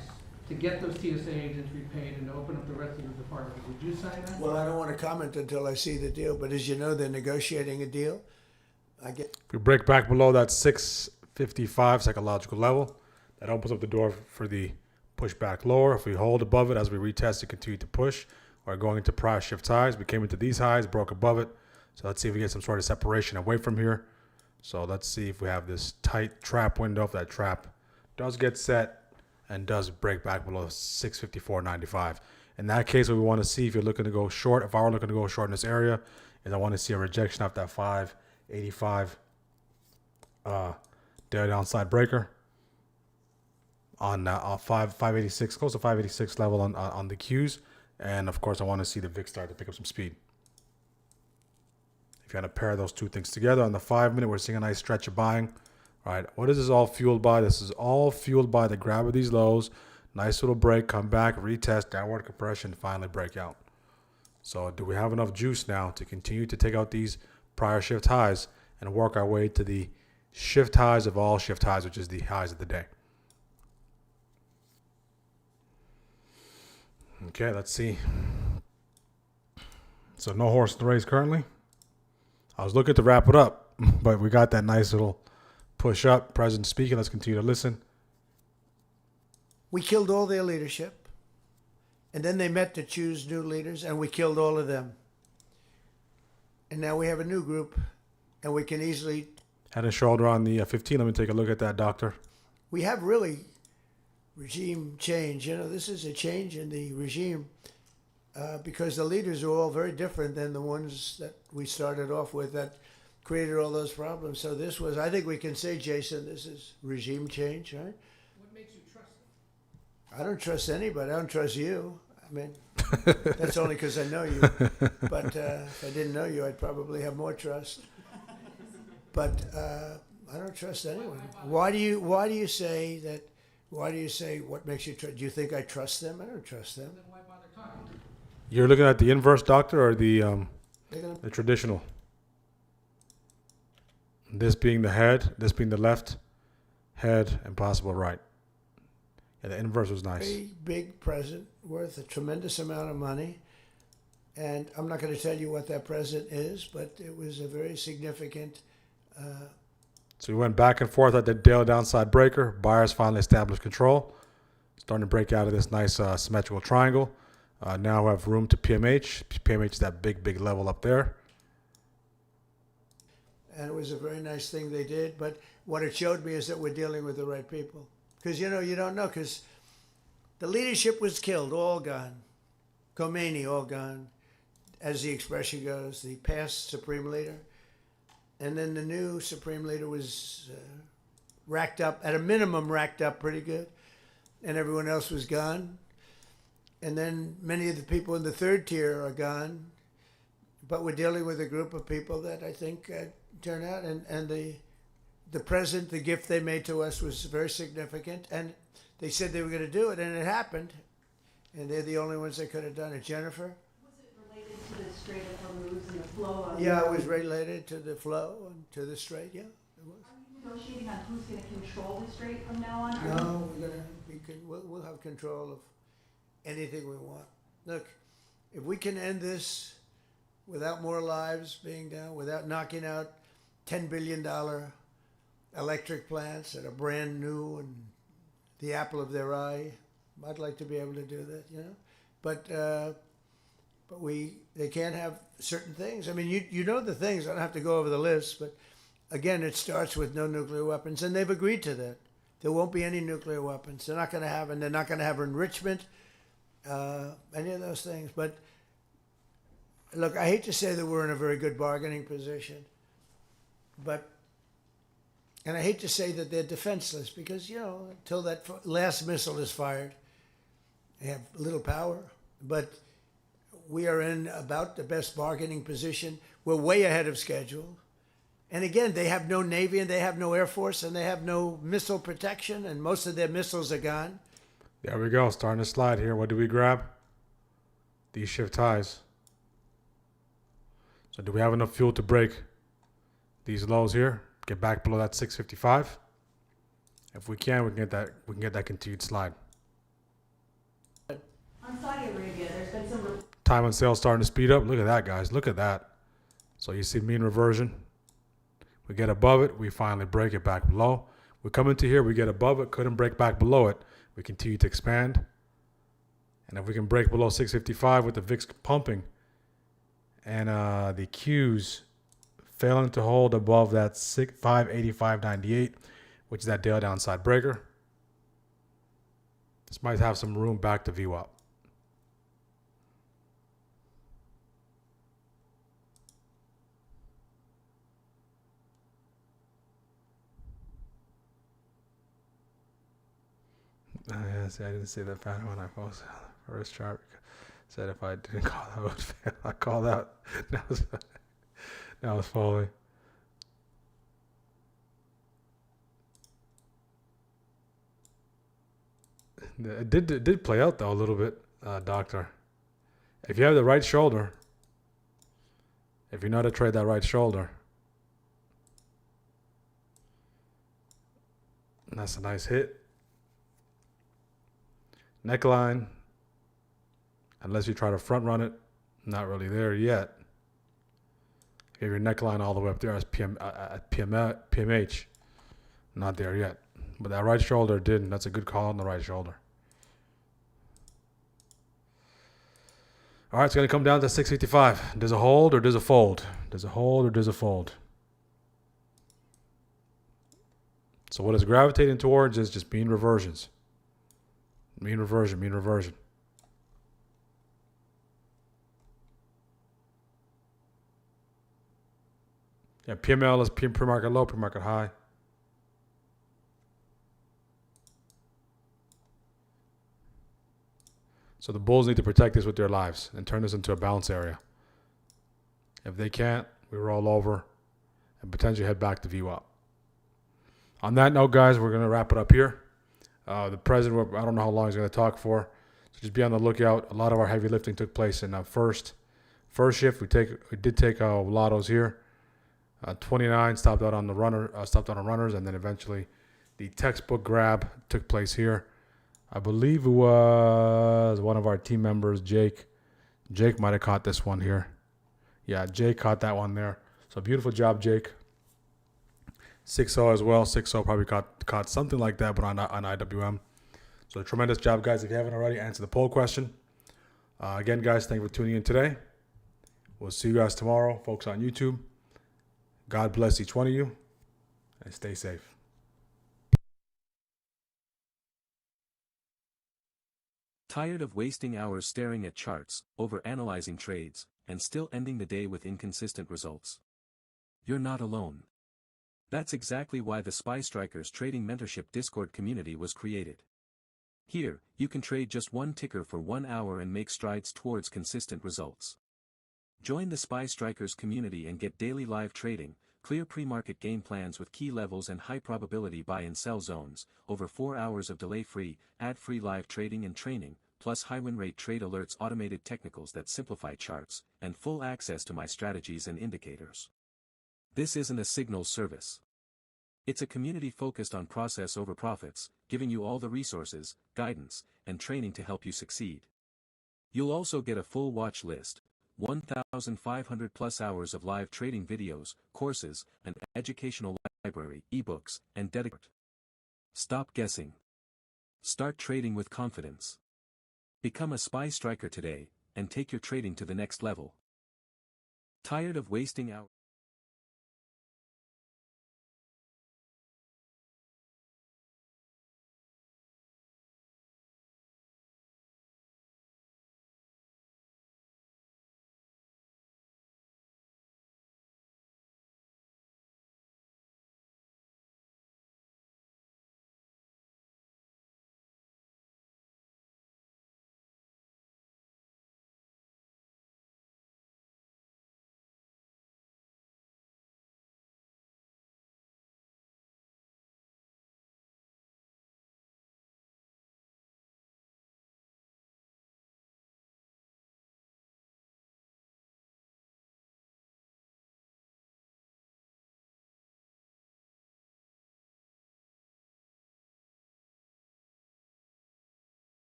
[SPEAKER 17] to get those TSA agents repaid and to open up the rest of the department, would you sign that?
[SPEAKER 12] Well, I don't want to comment until I see the deal, but as you know, they're negotiating a deal.
[SPEAKER 1] If we break back below that 655 psychological level, that opens up the door for the pushback lower. If we hold above it as we retest and continue to push, or going into prior shift highs, we came into these highs, broke above it. So let's see if we get some sort of separation away from here. So let's see if we have this tight trap window. If that trap does get set and does break back below 654.95. In that case, what we want to see, if you're looking to go short, if I were looking to go short in this area, is I want to see a rejection off that 585 daily downside breaker on 586, close to 586 level on the Qs. And of course, I want to see the VIX start to pick up some speed. If you want to pair those two things together on the 5 minute, we're seeing a nice stretch of buying. All right, what is this all fueled by? This is all fueled by the grab of these lows. Nice little break, come back, retest, downward compression, finally break out. So do we have enough juice now to continue to take out these prior shift highs and work our way to the shift highs of all shift highs, which is the highs of the day? Okay, let's see. So no horse in the race currently. I was looking to wrap it up, but we got that nice little push up. President speaking. Let's continue to listen.
[SPEAKER 12] We killed all their leadership, and then they met to choose new leaders, and we killed all of them. And now we have a new group, and we can easily...
[SPEAKER 1] Head and shoulder on the 15. Let me take a look at that, doctor.
[SPEAKER 12] We have really regime change. You know, this is a change in the regime because the leaders are all very different than the ones that we started off with that created all those problems. So this was, I think we can say, Jason, this is regime change, right?
[SPEAKER 17] What makes you trust them?
[SPEAKER 12] I don't trust anybody. I don't trust you. I mean, that's only because I know you. But if I didn't know you, I'd probably have more trust. But I don't trust anyone. Why do you say that? Why do you say what makes you trust? Do you think I trust them? I don't trust them.
[SPEAKER 17] Then why bother talking to them?
[SPEAKER 1] You're looking at the inverse, doctor, or the traditional? This being the head, this being the left head, and possible right. Yeah, the inverse was nice.
[SPEAKER 12] Very big present worth a tremendous amount of money. And I'm not going to tell you what that present is, but it was a very significant...
[SPEAKER 1] So we went back and forth at the daily downside breaker. Buyers finally established control. Starting to break out of this nice symmetrical triangle. Now we have room to PMH. PMH is that big level up there.
[SPEAKER 12] And it was a very nice thing they did. But what it showed me is that we're dealing with the right people. Because, you know, you don't know. Because the leadership was killed, all gone. Khomeini, all gone. As the expression goes, the past supreme leader. And then the new supreme leader was racked up, at a minimum racked up pretty good. And everyone else was gone. And then many of the people in the third tier are gone. but we're dealing with a group of people that I think turn out, and the present, the gift they made to us was very significant, and they said they were going to do it, and it happened, and they're the only ones that could have done it. Jennifer?
[SPEAKER 13] Was it related to the Strait of Hormuz and the flow of?
[SPEAKER 12] Yeah, it was related to the flow and to the strait. Yeah, it was.
[SPEAKER 13] Are you negotiating on who's going to control the strait from now on?
[SPEAKER 12] No, we'll have control of anything we want. Look, if we can end this without more lives being down, without knocking out $10 billion electric plants that are brand new and the apple of their eye, I'd like to be able to do that, you know. But they can't have certain things. I mean, you know the things. I don't have to go over the list, but again, it starts with no nuclear weapons, and they've agreed to that. There won't be any nuclear weapons. They're not going to have, and they're not going to have enrichment, any of those things. But look, I hate to say that we're in a very good bargaining position, and I hate to say that they're defenseless because, you know, until that last missile is fired, they have little power. But we are in about the best bargaining position. We're way ahead of schedule. And again, they have no Navy and they have no Air Force and they have no missile protection and most of their missiles are gone.
[SPEAKER 1] There we go. Starting to slide here. What do we grab? These shift highs. So do we have enough fuel to break these lows here? Get back below that 655. If we can, we can get that continued slide.
[SPEAKER 13] On Saudi Arabia, there's been some.
[SPEAKER 1] Time on sale starting to speed up. Look at that, guys. Look at that. So you see mean reversion. We get above it. We finally break it back below. We come into here. We get above it. Couldn't break back below it. We continue to expand. And if we can break below 655 with the VIX pumping and the Qs failing to hold above that 585.98, which is that daily downside breaker, this might have some room back to VWAP. Yeah, see, I didn't see that pattern when I posted the first chart. Said if I didn't call that, I would fail. I called out. That was falling. It did play out though a little bit, Doctor. If you have the right shoulder, if you know how to trade that right shoulder, that's a nice hit. Neckline, unless you try to front run it, not really there yet. You have your neckline all the way up there as PMH, not there yet. But that right shoulder did, and that's a good call on the right shoulder. All right, it's going to come down to 655. Does a hold or does a fold? Does a hold or does a fold? So what it's gravitating towards is just mean reversions. Mean reversion, mean reversion. Yeah, PML is pre-market low, pre-market high. So the bulls need to protect this with their lives and turn this into a bounce area. If they can't, we roll over and potentially head back to VWAP. On that note, guys, we're going to wrap it up here. The president, I don't know how long he's going to talk for, so just be on the lookout. A lot of our heavy lifting took place in first shift. We did take lottos here. 29 stopped out on the runners, and then eventually the textbook grab took place here. I believe it was one of our team members, Jake. Jake might have caught this one here. Yeah, Jake caught that one there. So beautiful job, Jake. 6-0 as well. 6-0 probably caught something like that, but on IWM. So tremendous job, guys. If you haven't already, answer the poll question. Again, guys, thank you for tuning in today. We'll see you guys tomorrow, folks on YouTube. God bless each one of you, and stay safe.
[SPEAKER 18] Tired of wasting hours staring at charts, overanalyzing trades, and still ending the day with inconsistent results? You're not alone. That's exactly why the Spy Strikers Trading Mentorship Discord community was created. Here, you can trade just one ticker for 1 hour and make strides towards consistent results. Join the Spy Strikers community and get daily live trading, clear pre-market game plans with key levels and high probability buy and sell zones, over 4 hours of delay-free, ad-free live trading and training, plus high win rate trade alerts, automated technicals that simplify charts, and full access to my strategies and indicators. This isn't a signals service. It's a community focused on process over profits, giving you all the resources, guidance, and training to help you succeed. You'll also get a full watch list, 1,500 plus hours of live trading videos, courses, an educational library, ebooks, and dedicated. Stop guessing. Start trading with confidence. Become a Spy Striker today, and take your trading to the next level. Tired of wasting hours?